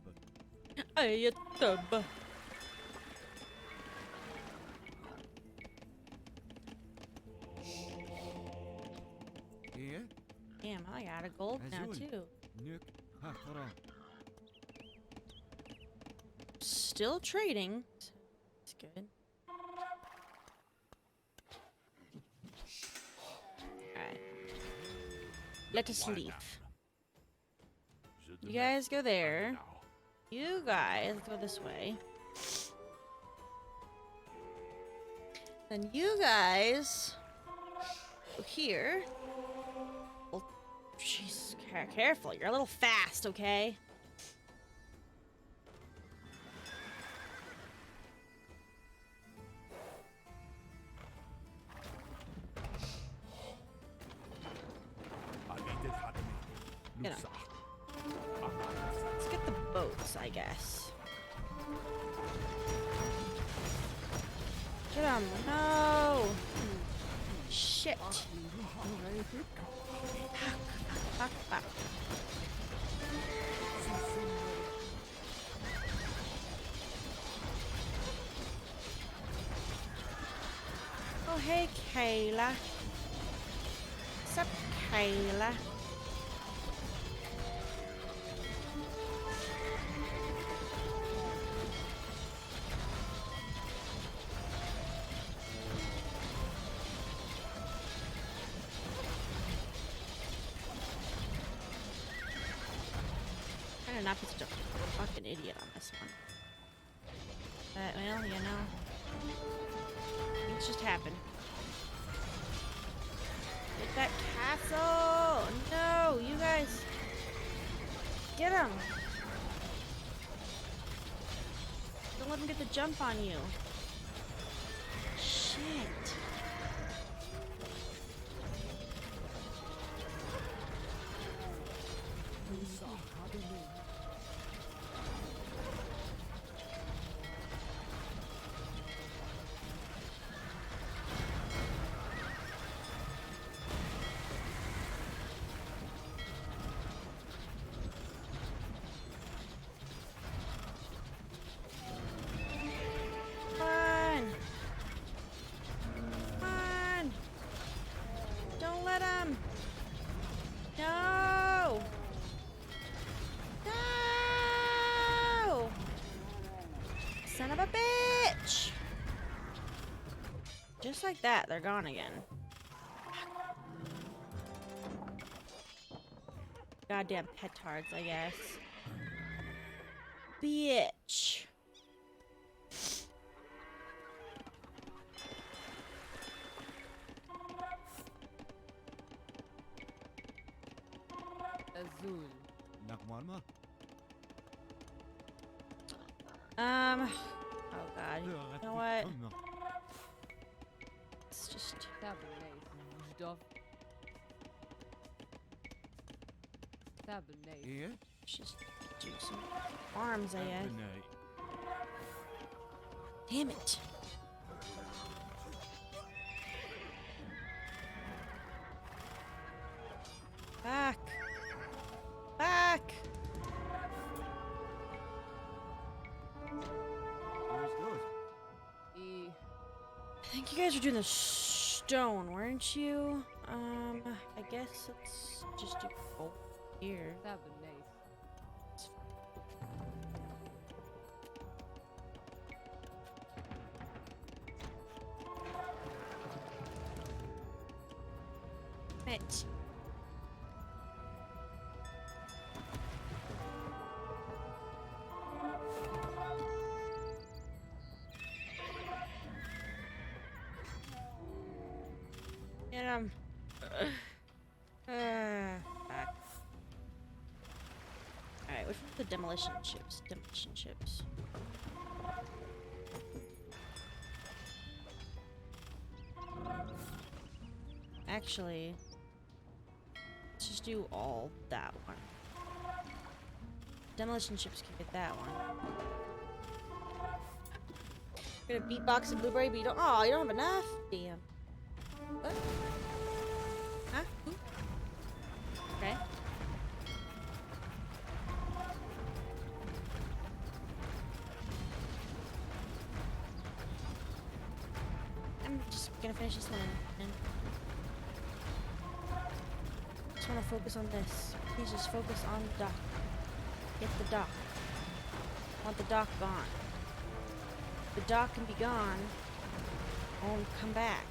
S1: Ayatub.
S16: Here.
S1: Damn, I got a gold now
S16: Azul.
S1: too.
S16: Nuk. Hafra.
S1: Still trading. It's good. Alright. Let us leave. You guys go there. You guys go this way. Then you guys go here. Well, jeez, careful. You're a little fast, okay? You know. Let's get the boats, I guess. Get 'em. No! Shit. Fuck, fuck. Oh, hey, Kayla. What's up, Kayla? Trying to not be such a fucking idiot on this one. But, well, you know. Things just happen. Get that castle! No, you guys. Get him! Don't let him get the jump on you. Shit. Son of a bitch! Just like that, they're gone again. Goddamn petards, I guess. Bitch.
S15: Azul.
S16: Nakmarma?
S1: Oh god. You know what? It's just...
S16: Yeah?
S1: Just do some farms, I guess. Damn it. Back. Back. I think you guys were doing the stone, weren't you? I guess let's just do gold here. Right. Get him. Back. Alright, which one's the demolition chips? Demolition chips. Actually, let's just do all that one. Demolition chips can get that one. You're gonna beatbox a blueberry, but you don't. Oh, you don't have enough. Damn. What? Huh? Who? Okay. I'm just gonna finish this one and just wanna focus on this. Please just focus on the dock. Get the dock. I want the dock gone. The dock can be gone. I won't come back.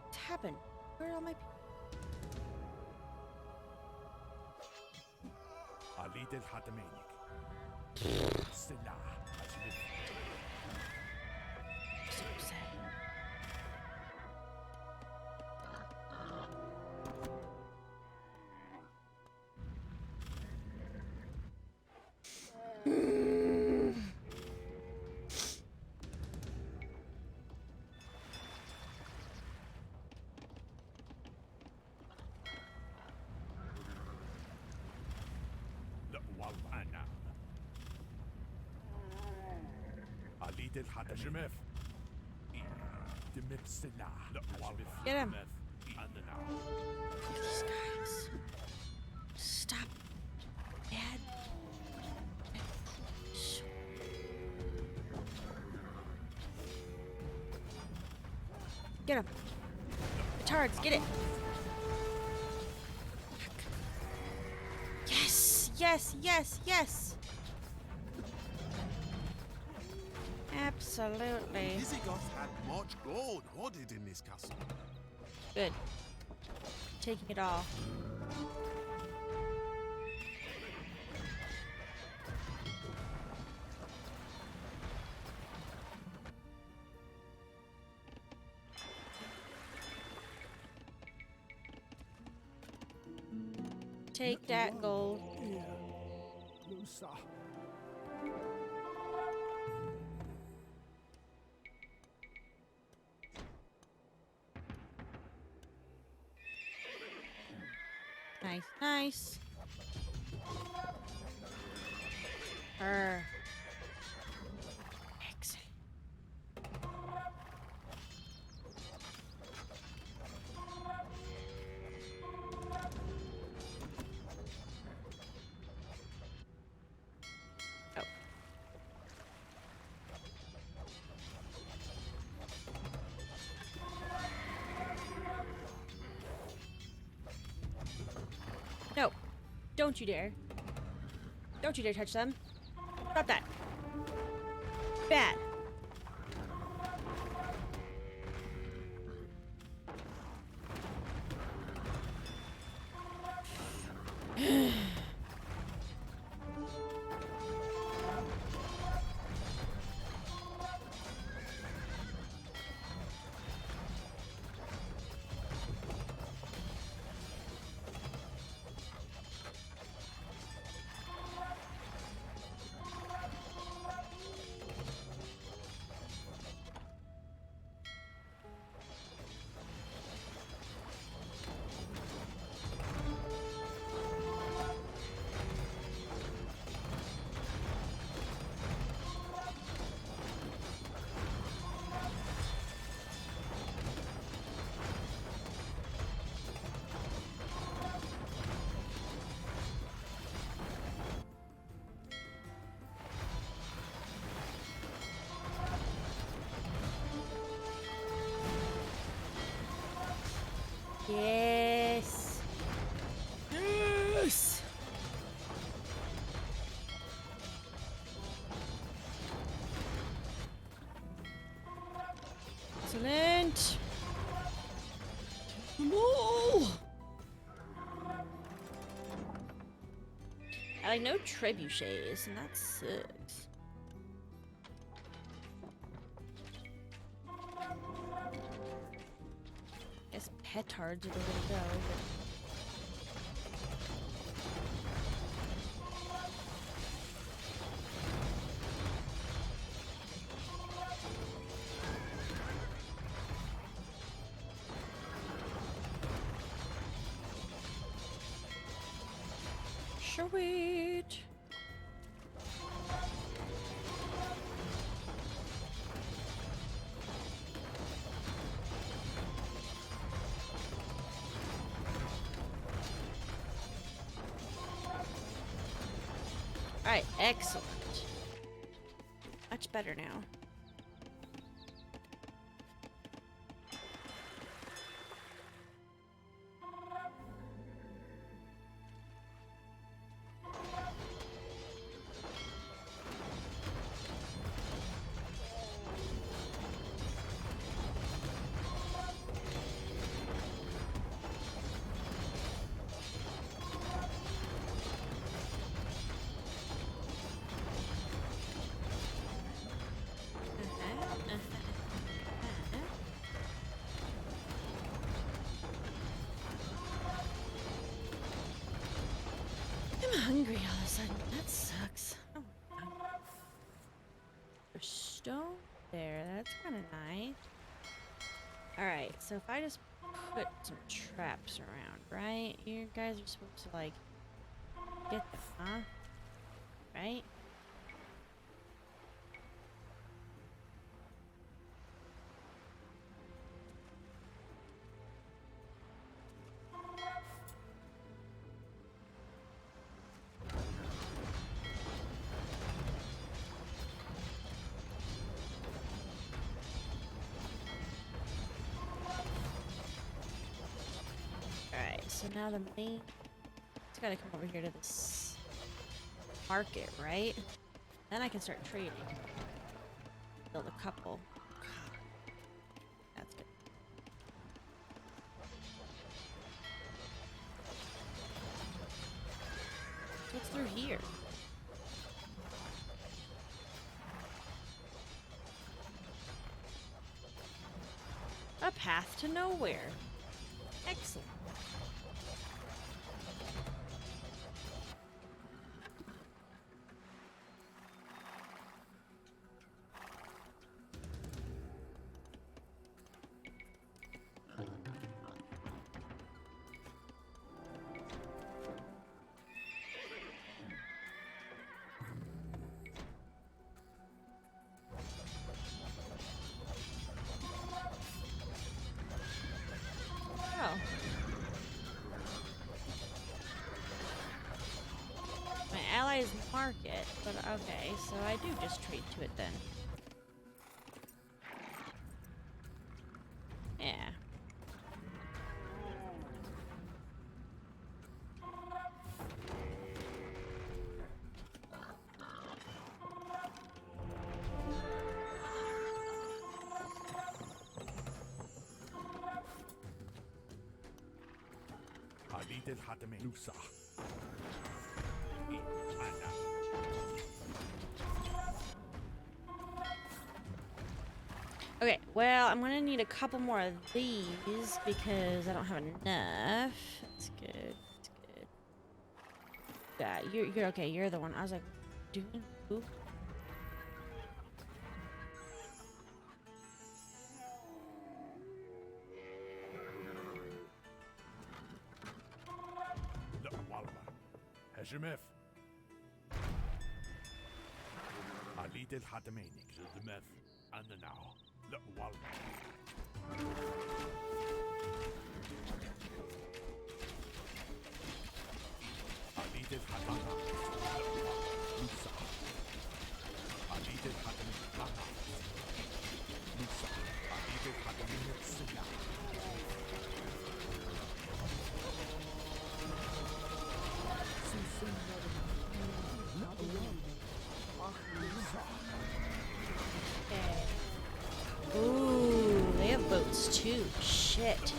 S1: What's happened? Where are all my people?
S11: Ali del Hatamenik. Selah.
S1: So sad.
S11: Ali del Hatamenik.
S1: Get him. These guys. Stop. Bad. Get him. Retards, get it. Yes, yes, yes, yes. Absolutely.
S18: Visigoths had much gold hoarded in this castle.
S1: Good. Taking it all. Take that gold. Nice, nice. Excellent. Oh. No. Don't you dare. Don't you dare touch them. Stop that.
S19: Bad. Yes. Yes. Excellent. No. I like no trebuchets, and that sucks. Guess petards are the way to go. Sweet. Alright, excellent. Much better now. I'm hungry all of a sudden. That sucks. Oh, there's stone there. That's kind of nice. Alright, so if I just put some traps around, right? You guys are supposed to, like, get them, huh? Right? So now the main... It's gotta come over here to this market, right? Then I can start trading. Build a couple. That's good. What's through here? A path to nowhere. Excellent. Allies market, but okay, so I do just trade to it then. Yeah.
S11: عليد الحاتمين نوسع
S19: Okay, well, I'm gonna need a couple more of these because I don't have enough. That's good. That's good. Yeah, you're okay. You're the one. I was like, doing who?
S11: لا والله هجمف عليد الحاتمين هجمف أنا ناو لا والله عليد الحاتمين نوسع عليد الحاتمين نوسع عليد الحاتمين السلاح
S19: Ooh, they have boats too. Shit.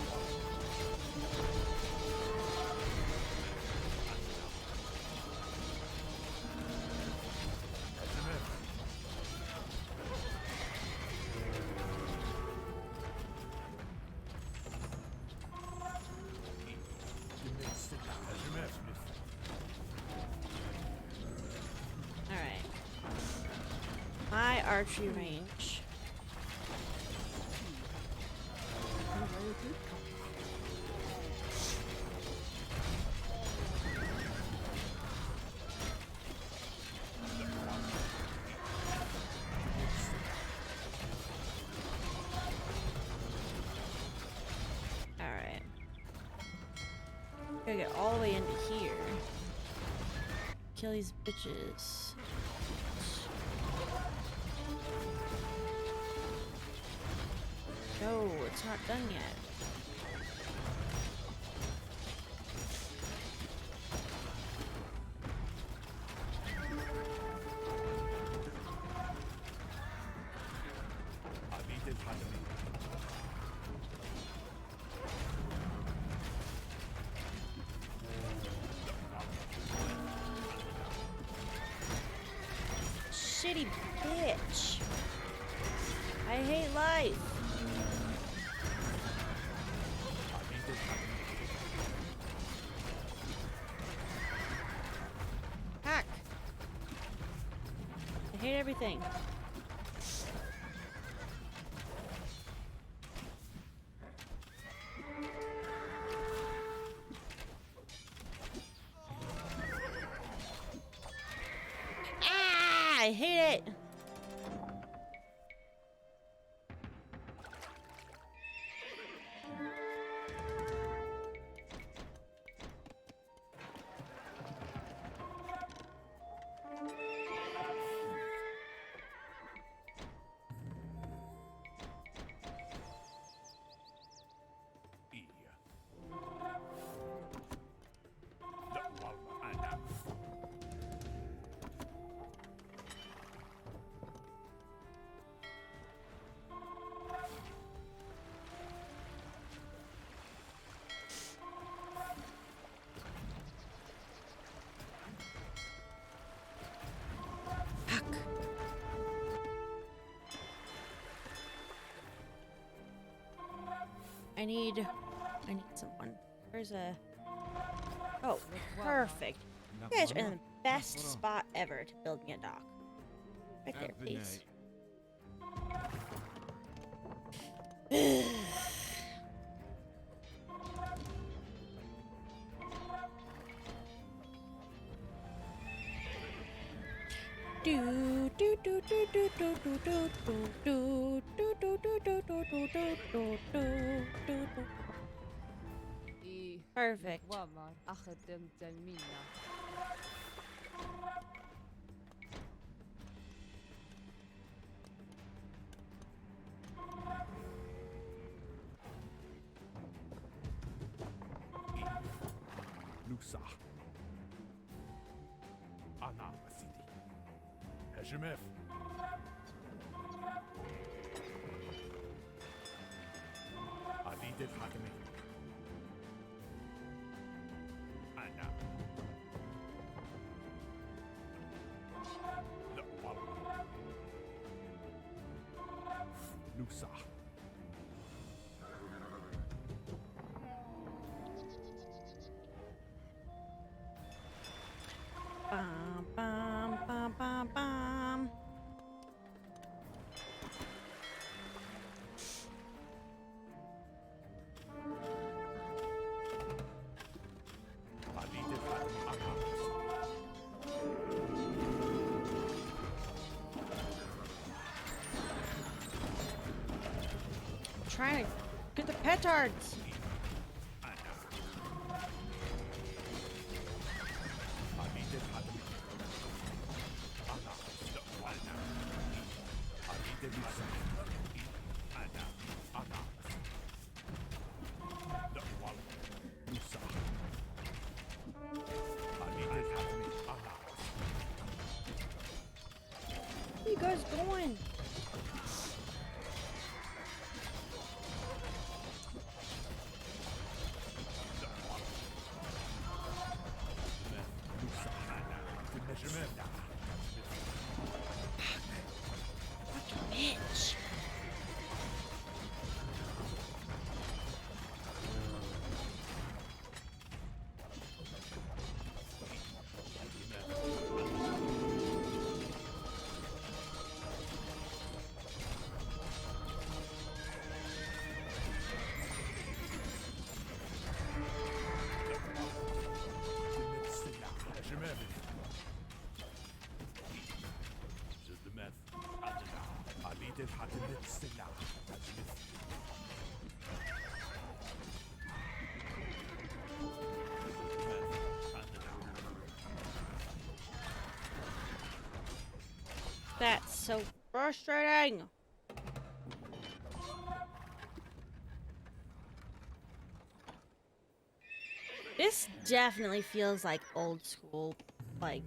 S19: Alright. My archery range. Alright. Gotta get all the way into here. Kill these bitches. No, it's not done yet. Shitty bitch. I hate life. Hack. I hate everything. Ah, I hate it. I need someone. Where's a... Oh, perfect. You guys are in the best spot ever to build me a dock. Right there, please. Do do do do do do do do do do do do do do do do do do. Perfect.
S11: نوسع أنا سيدي هجمف عليد الحاكمين Nusa.
S19: Bum, bum, bum, bum, bum. Trying to get the petards. Where you guys going? Bitch. That's so frustrating. This definitely feels like old school, like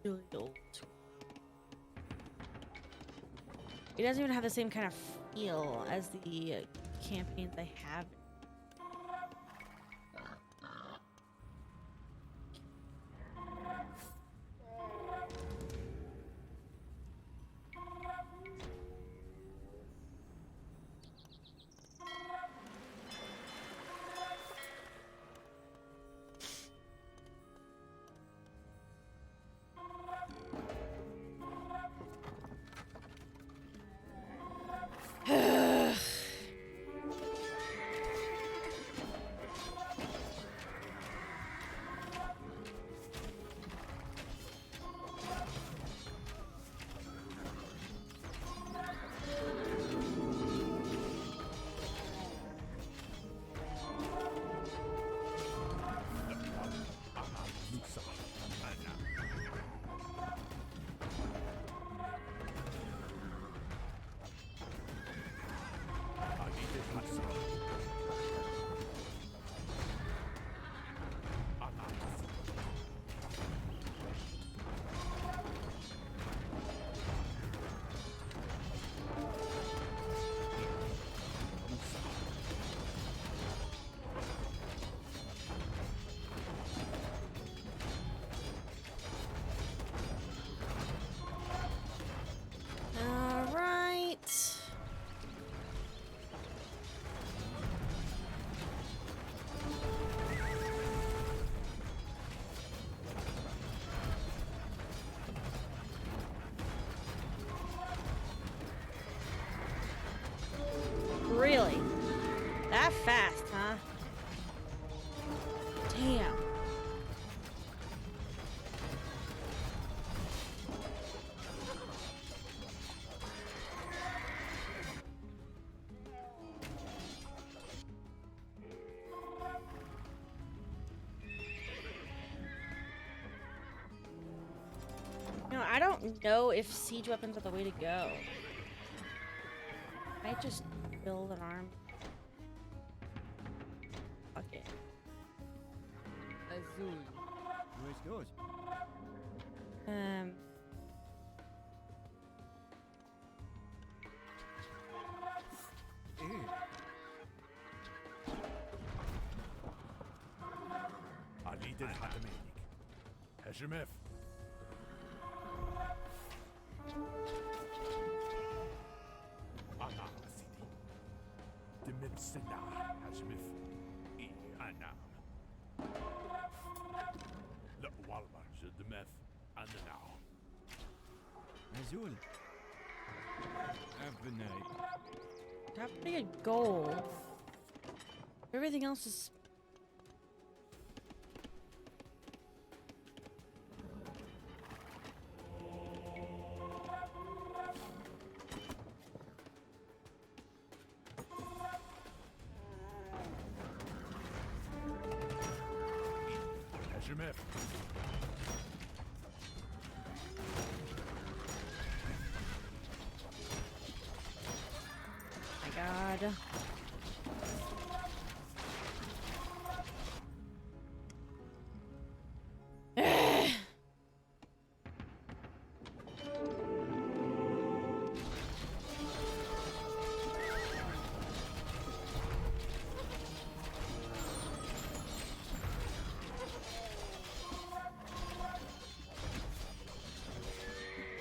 S19: really old school. It doesn't even have the same kind of feel as the campaigns I have. Really? That fast, huh? Damn. No, I don't know if siege weapons are the way to go. I just build an arm. Fuck it.
S16: Azul. Where's yours?
S11: Alidel Hatamenik. Heshemef. Anas. Sena, Hashmif, Anam. The Walmart, the meth, and the now.
S16: Azul. Avenay.
S19: Got pretty good gold. Everything else is.
S11: Hashmif.
S19: My God.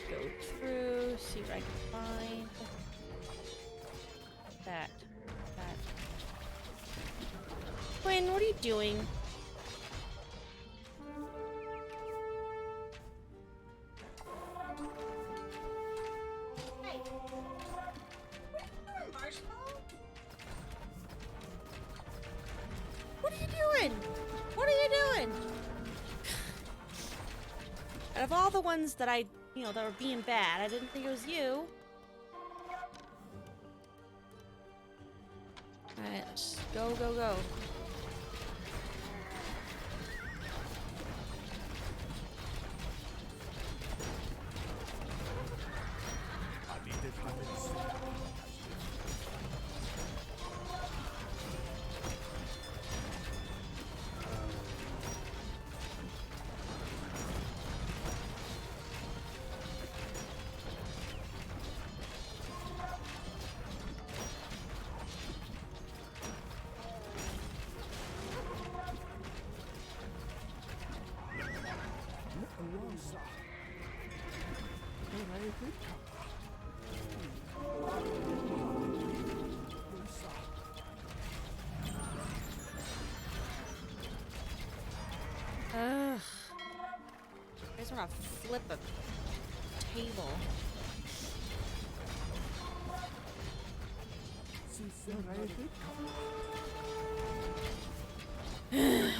S19: Go through, see what I can find. That. Quinn, what are you doing?
S1: Hey. What are you doing? What are you doing?
S19: Out of all the ones that I, that were being bad, I didn't think it was you. Alright, let's go, go, go. Ugh. I just want to flip a table. Man.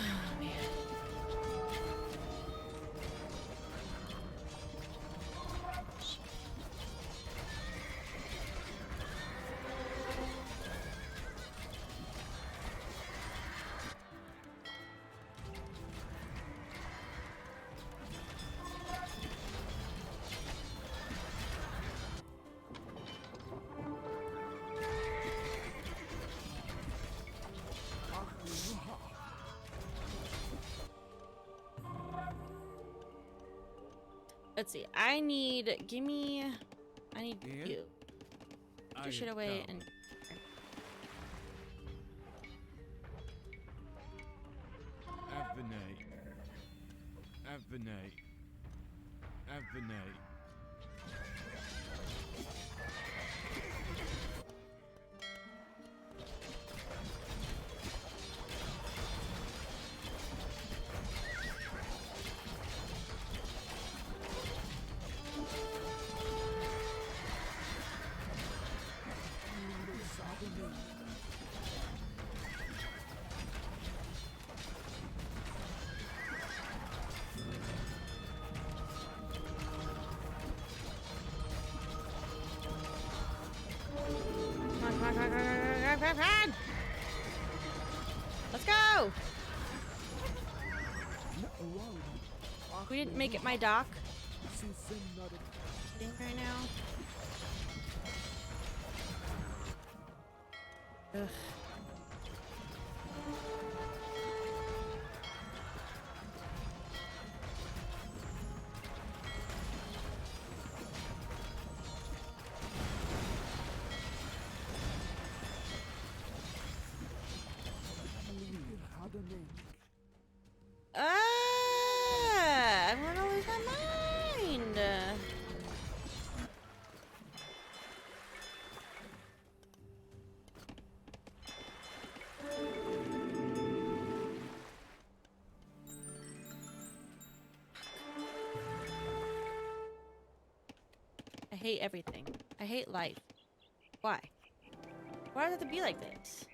S19: Let's see. I need you. Put your shit away and.
S16: Avenay.
S19: Run! Let's go! We didn't make it my dock. Right now. Ugh. I'm gonna lose my mind. hate everything. I hate life. Why? Why does it have to be like this?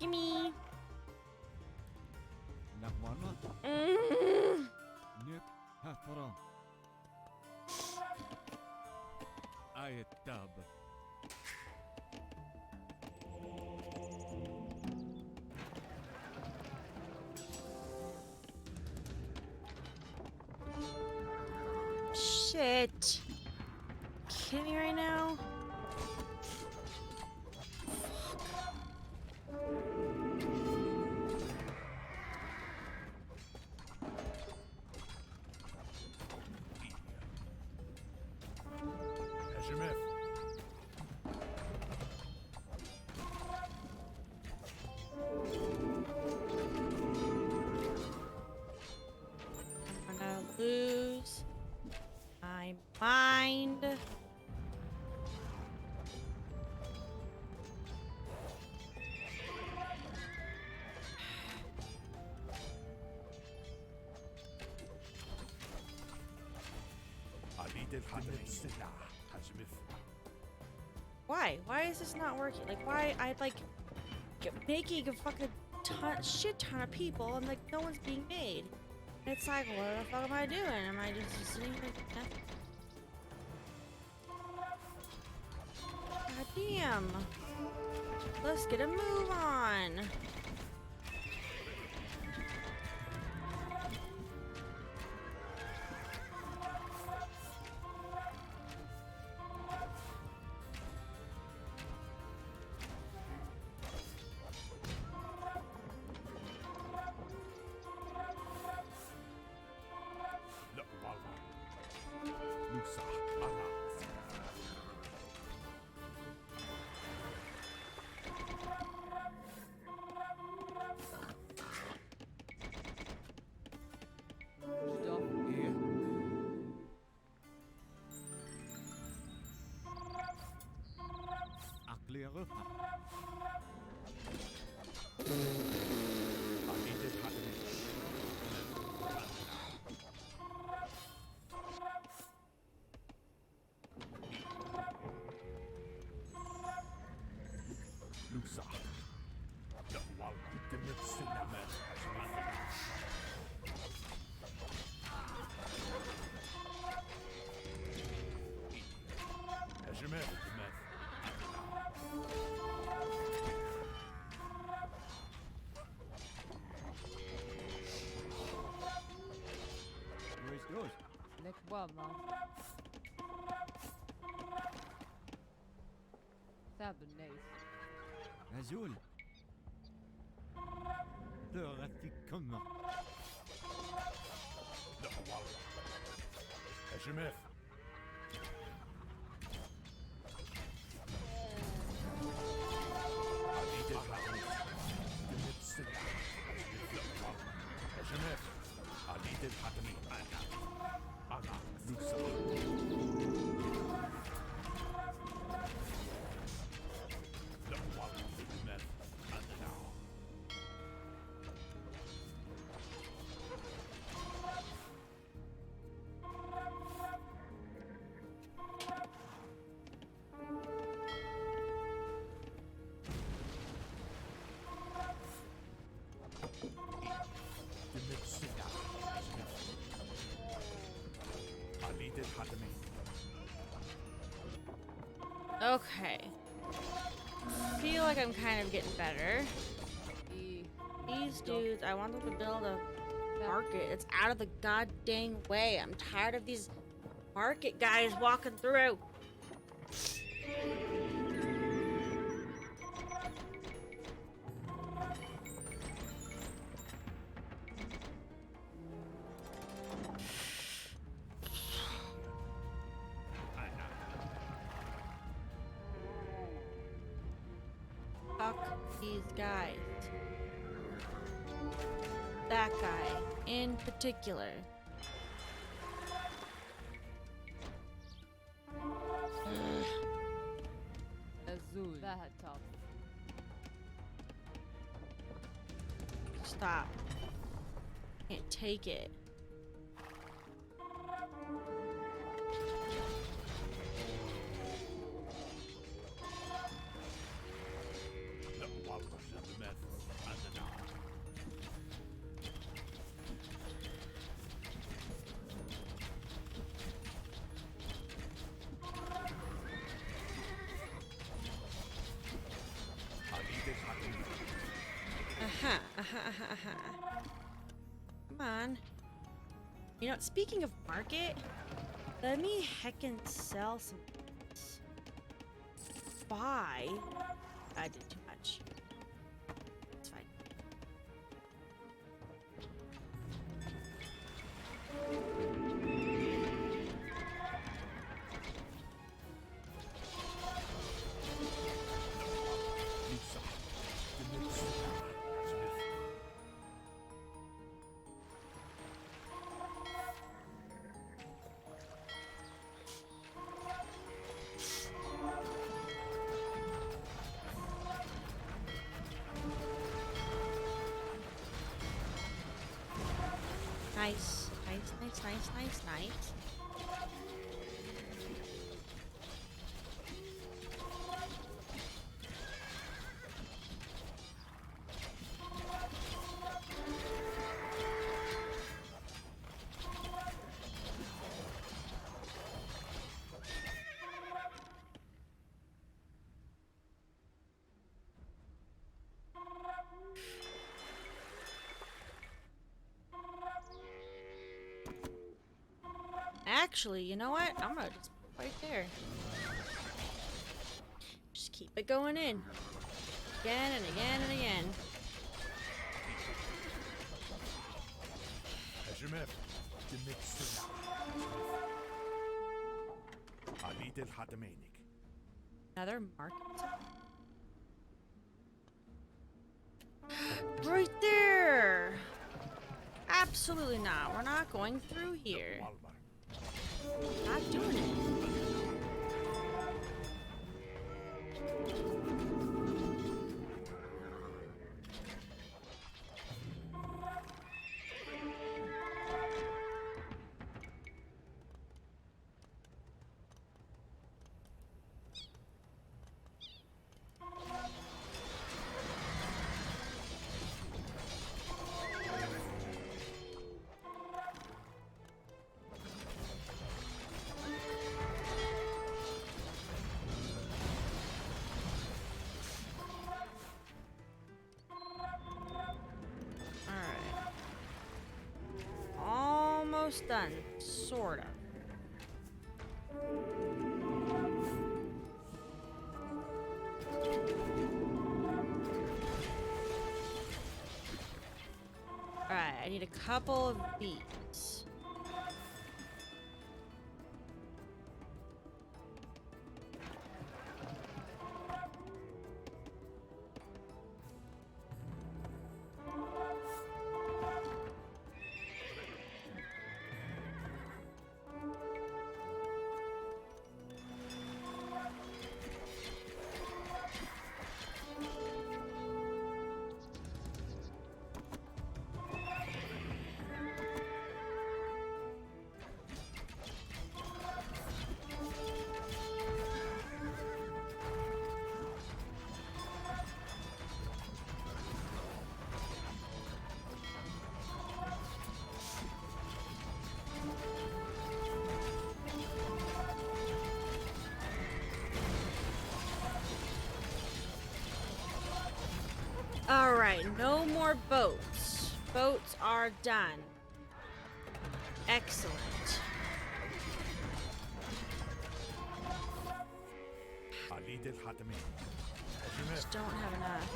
S19: Gimme.
S20: Nick Hathara. Ayatab.
S19: Shit. Kidding me right now?
S11: Hashimif.
S19: I'm gonna lose my mind. Why? Why is this not working? Like, why? I'd like making a fucking shit ton of people, and like no one's being made. And it's like, what the fuck am I doing? Am I just sitting like nothing? God damn! Let's get a move on.
S15: Like what, man? That would be nice.
S20: Azul. Döratikuma.
S11: Hashimif.
S19: Okay. feel like I'm kind of getting better. These dudes, I want them to build a market. It's out of the goddamn way. I'm tired of these market guys walking through. Fuck these guys. That guy in particular.
S15: Azul. Vahatov.
S19: Stop. Can't take it. Come on. You know, speaking of market, let me heckin' sell some. Buy. I did too much. It's fine. Nice. Nice. Actually, you know what? I'm gonna just put it right there. Just keep it going in. Again and again and again. Another market. Right there! Absolutely not. We're not going through here. Not doing it. Almost done, sort of. Alright, I need a couple of these. Alright, no more boats. Boats are done. Excellent. Just don't have enough.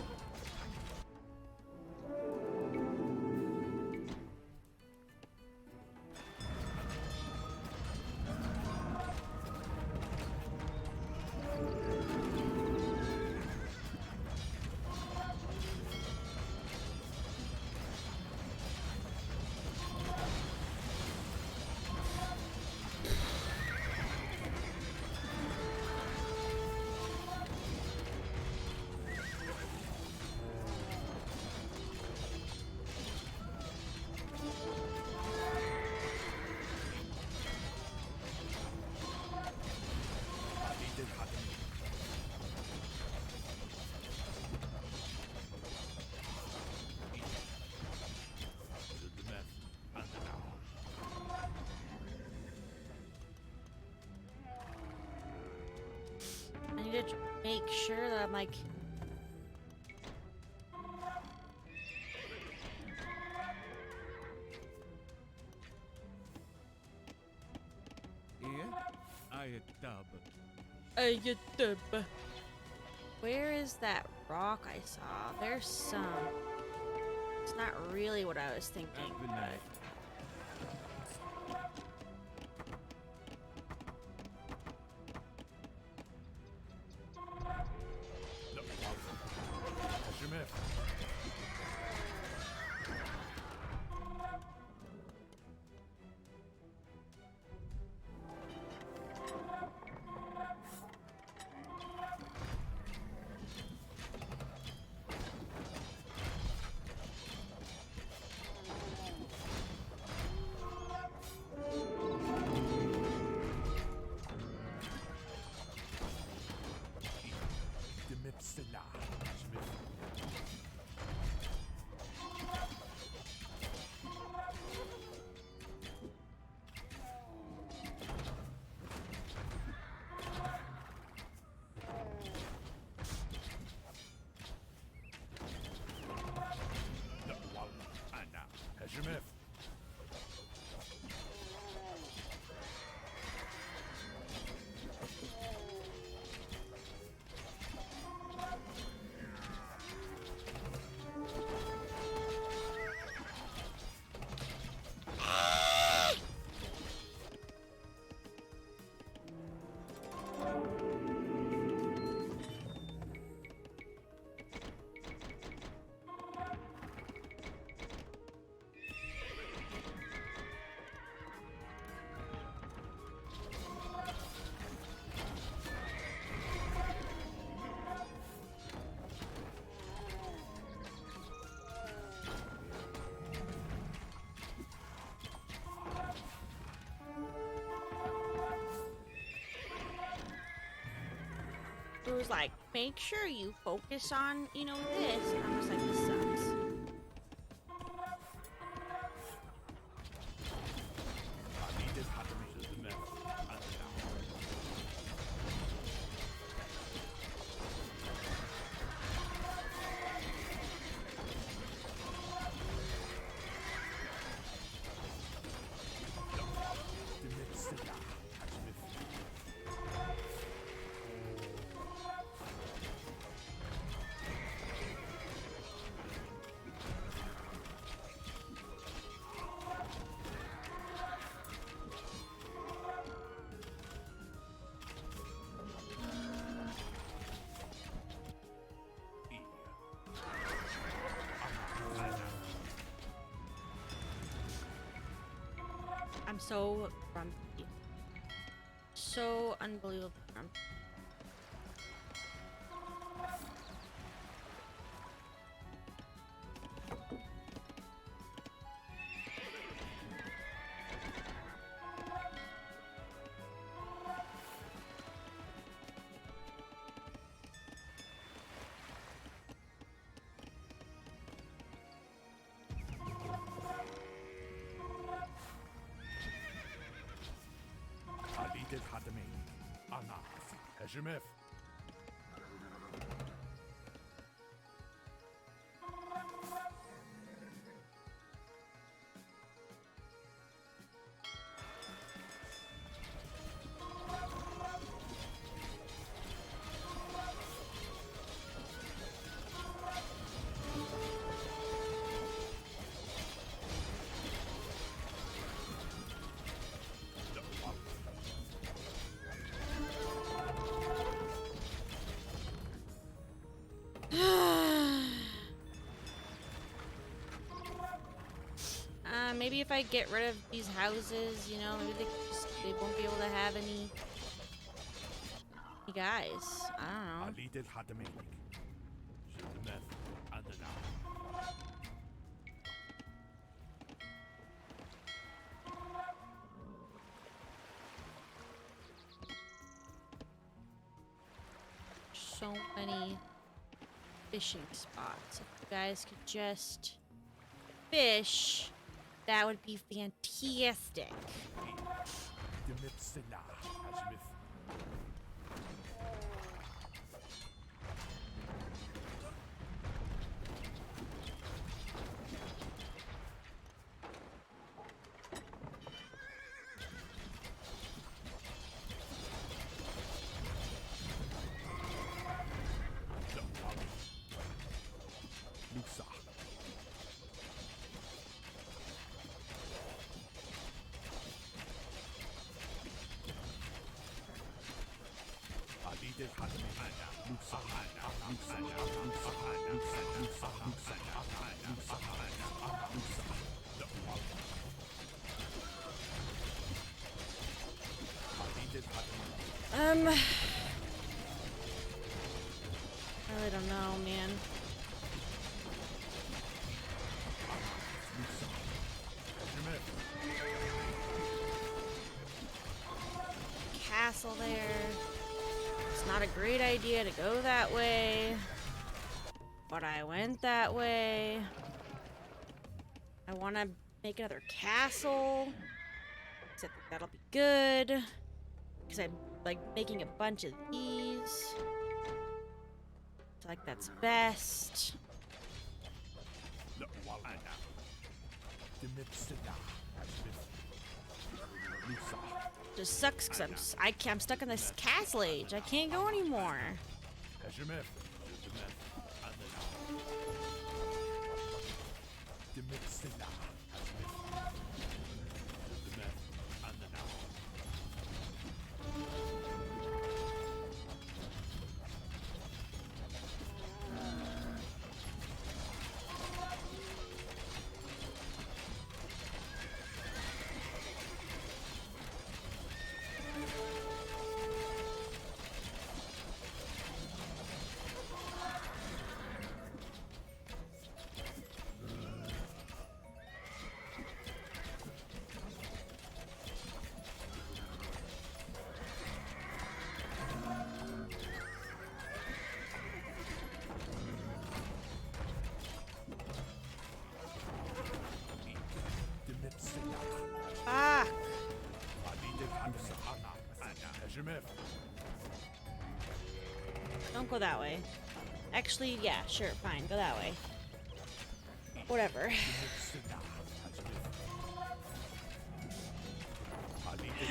S19: I need to make sure that I'm like... Where is that rock I saw? There's some. It's not really what I was thinking, but... It was like, make sure you focus on, you know, this. And I was like, this sucks. I'm so grumpy. So unbelievable grumpy. maybe if I get rid of these houses, you know, maybe they won't be able to have any guys. I don't know. So many fishing spots. If you guys could just fish, that would be fantastic. I really don't know, man. Castle there. It's not a great idea to go that way, but I went that way. I want to make another castle, because I think that'll be good, because I'm like making a bunch of these. I feel like that's best. Just sucks because I'm stuck in this castle age. I can't go anymore. Don't go that way. Actually, yeah, sure, fine, go that way. Whatever.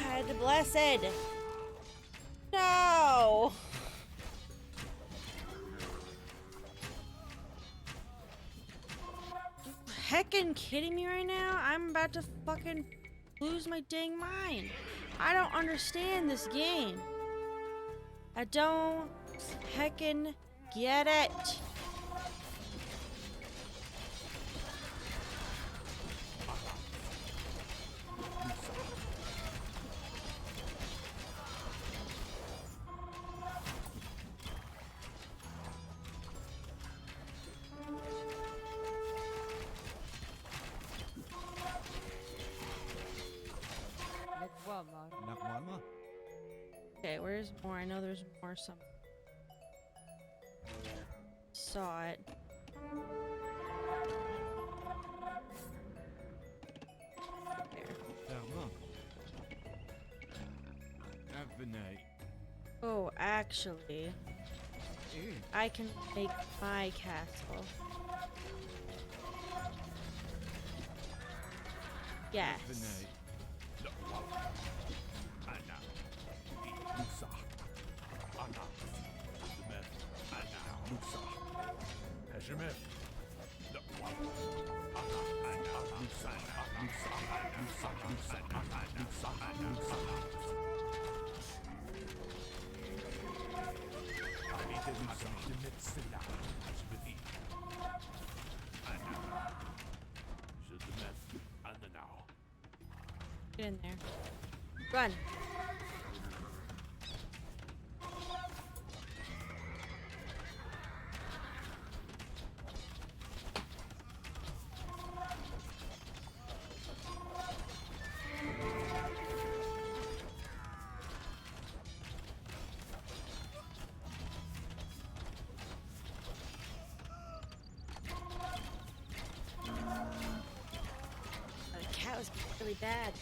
S19: God, the blessed! No! Heckin' kidding me right now? I'm about to fucking lose my dang mind. I don't understand this game. I don't heckin' get it. Okay, where's more? I know there's more somewhere. Saw it. Oh, actually, I can make my castle. Yes. Get in there. Run. The cat was really bad.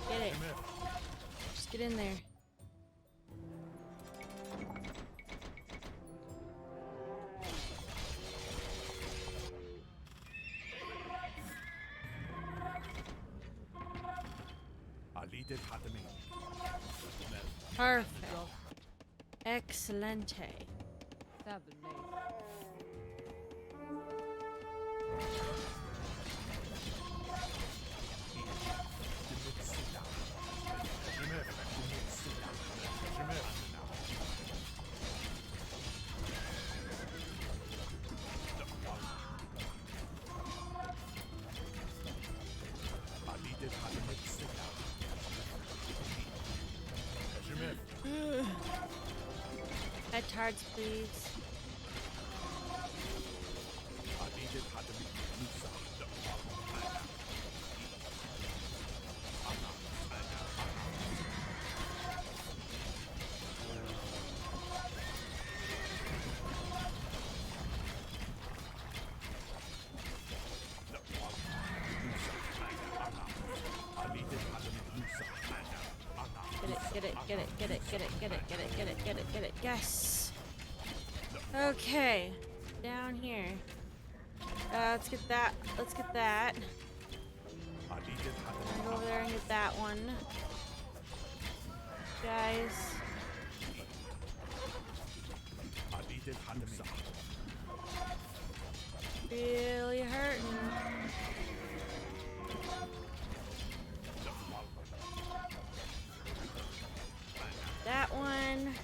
S19: Get it. Just get in there. Perfect. Excelente. Head tards, please. Get it, get it, get it, get it, get it, get it, get it, get it, get it. Yes. Okay. Down here. Let's get that. Let's get that. Go over there and get that one. Guys. Really hurting. That one.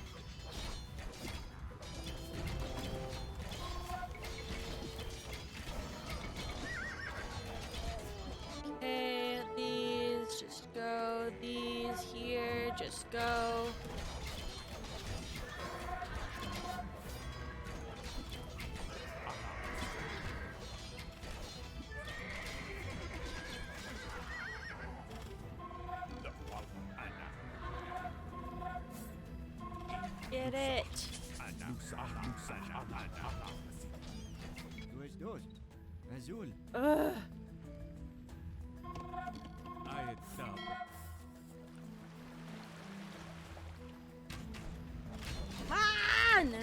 S19: Okay, these just go. These here just go. Get it.
S20: Dos. Azul.
S19: Ugh.
S20: I sub.
S19: Come on!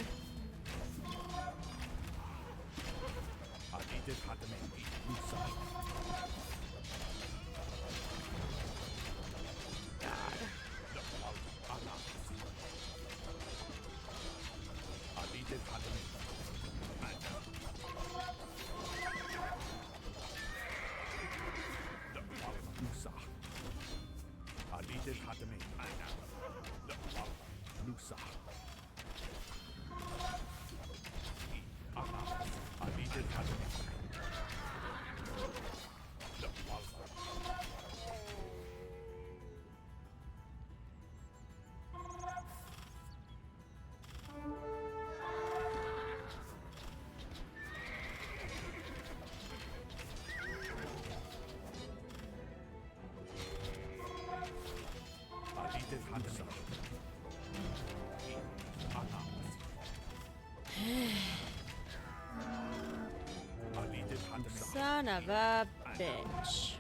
S19: Son of a bitch.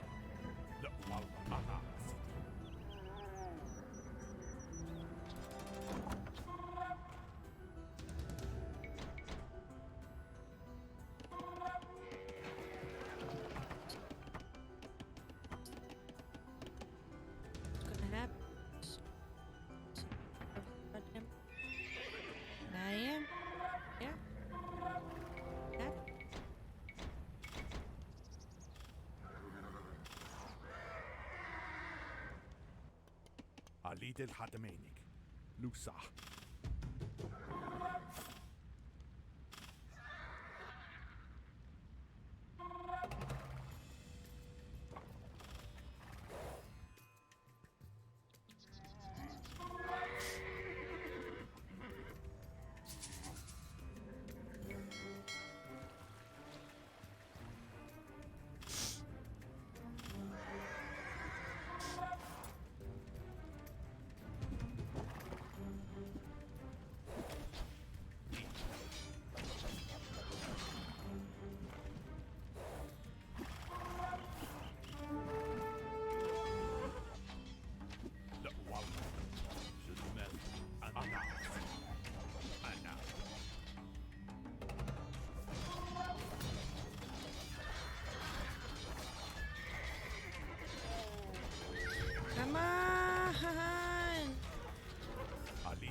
S19: What's gonna happen? I am. Yeah. Yep.
S11: عليد الحتمينك لوسا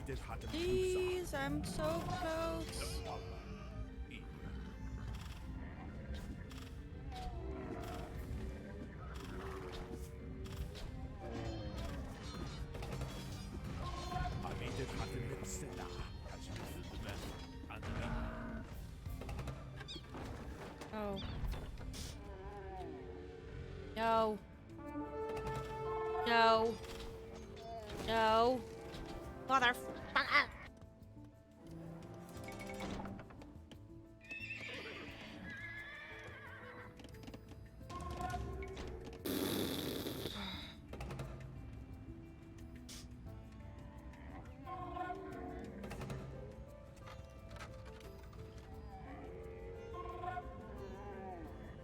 S19: Jeez, I'm so close. Oh. No. No. No. Motherfucker.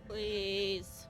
S19: Please.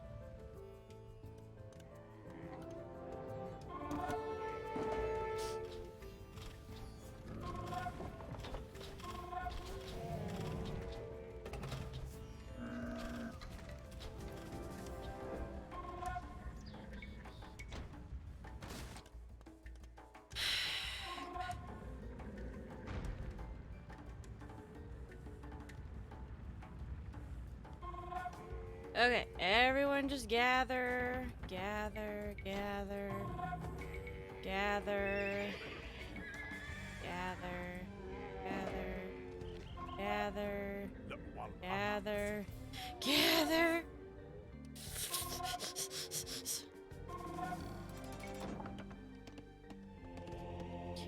S19: Okay, everyone just gather, gather, gather, gather, gather, gather, gather, gather, gather.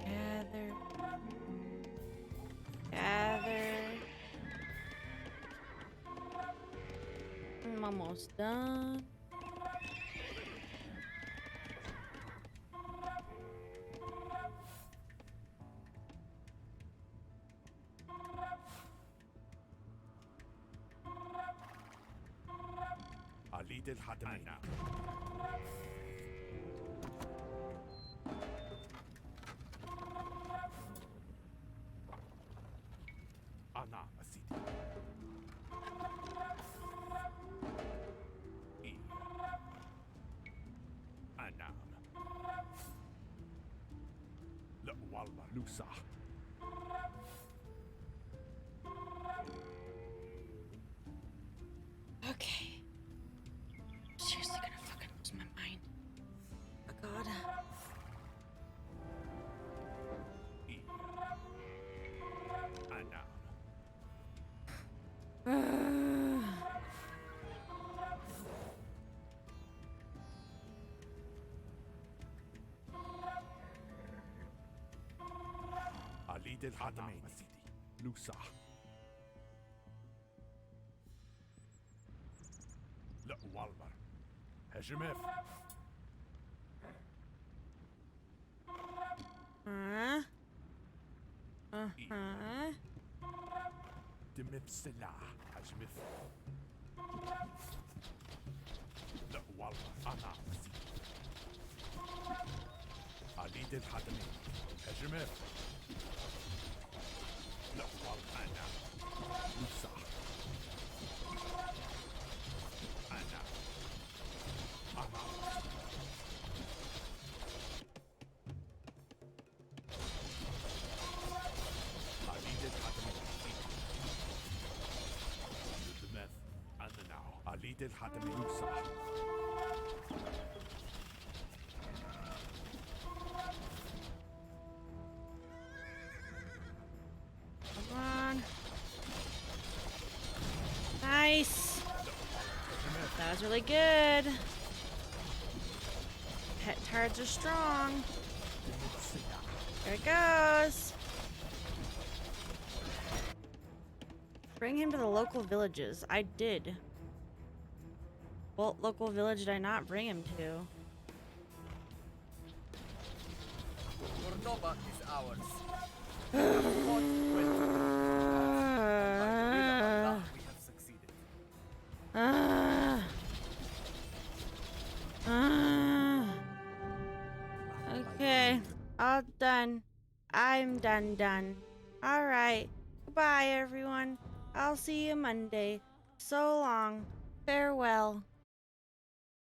S19: Gather, gather. I'm almost done.
S11: عليد الحتمين أنا سيدي إيه أنا لا والله لوسا
S19: Okay. Seriously gonna fucking lose my mind. Oh god.
S11: عليد الحتمين سيدي لوسا لا والله هجمف دمت سلاح هجمف لا والله أنا سيدي عليد الحتمين هجمف لا والله أنا لوسا أنا عليد الحتمين دمت أنا now عليد الحتمين لوسا
S19: Come on. Nice. That was really good. Pet tards are strong. There it goes. Bring him to the local villages. I did. What local village did I not bring him to?
S17: Cordoba is ours. We have fought well. By the will of Allah, we have succeeded.
S19: Okay, all done. I'm done. All right. Goodbye, everyone. I'll see you Monday. So long. Farewell.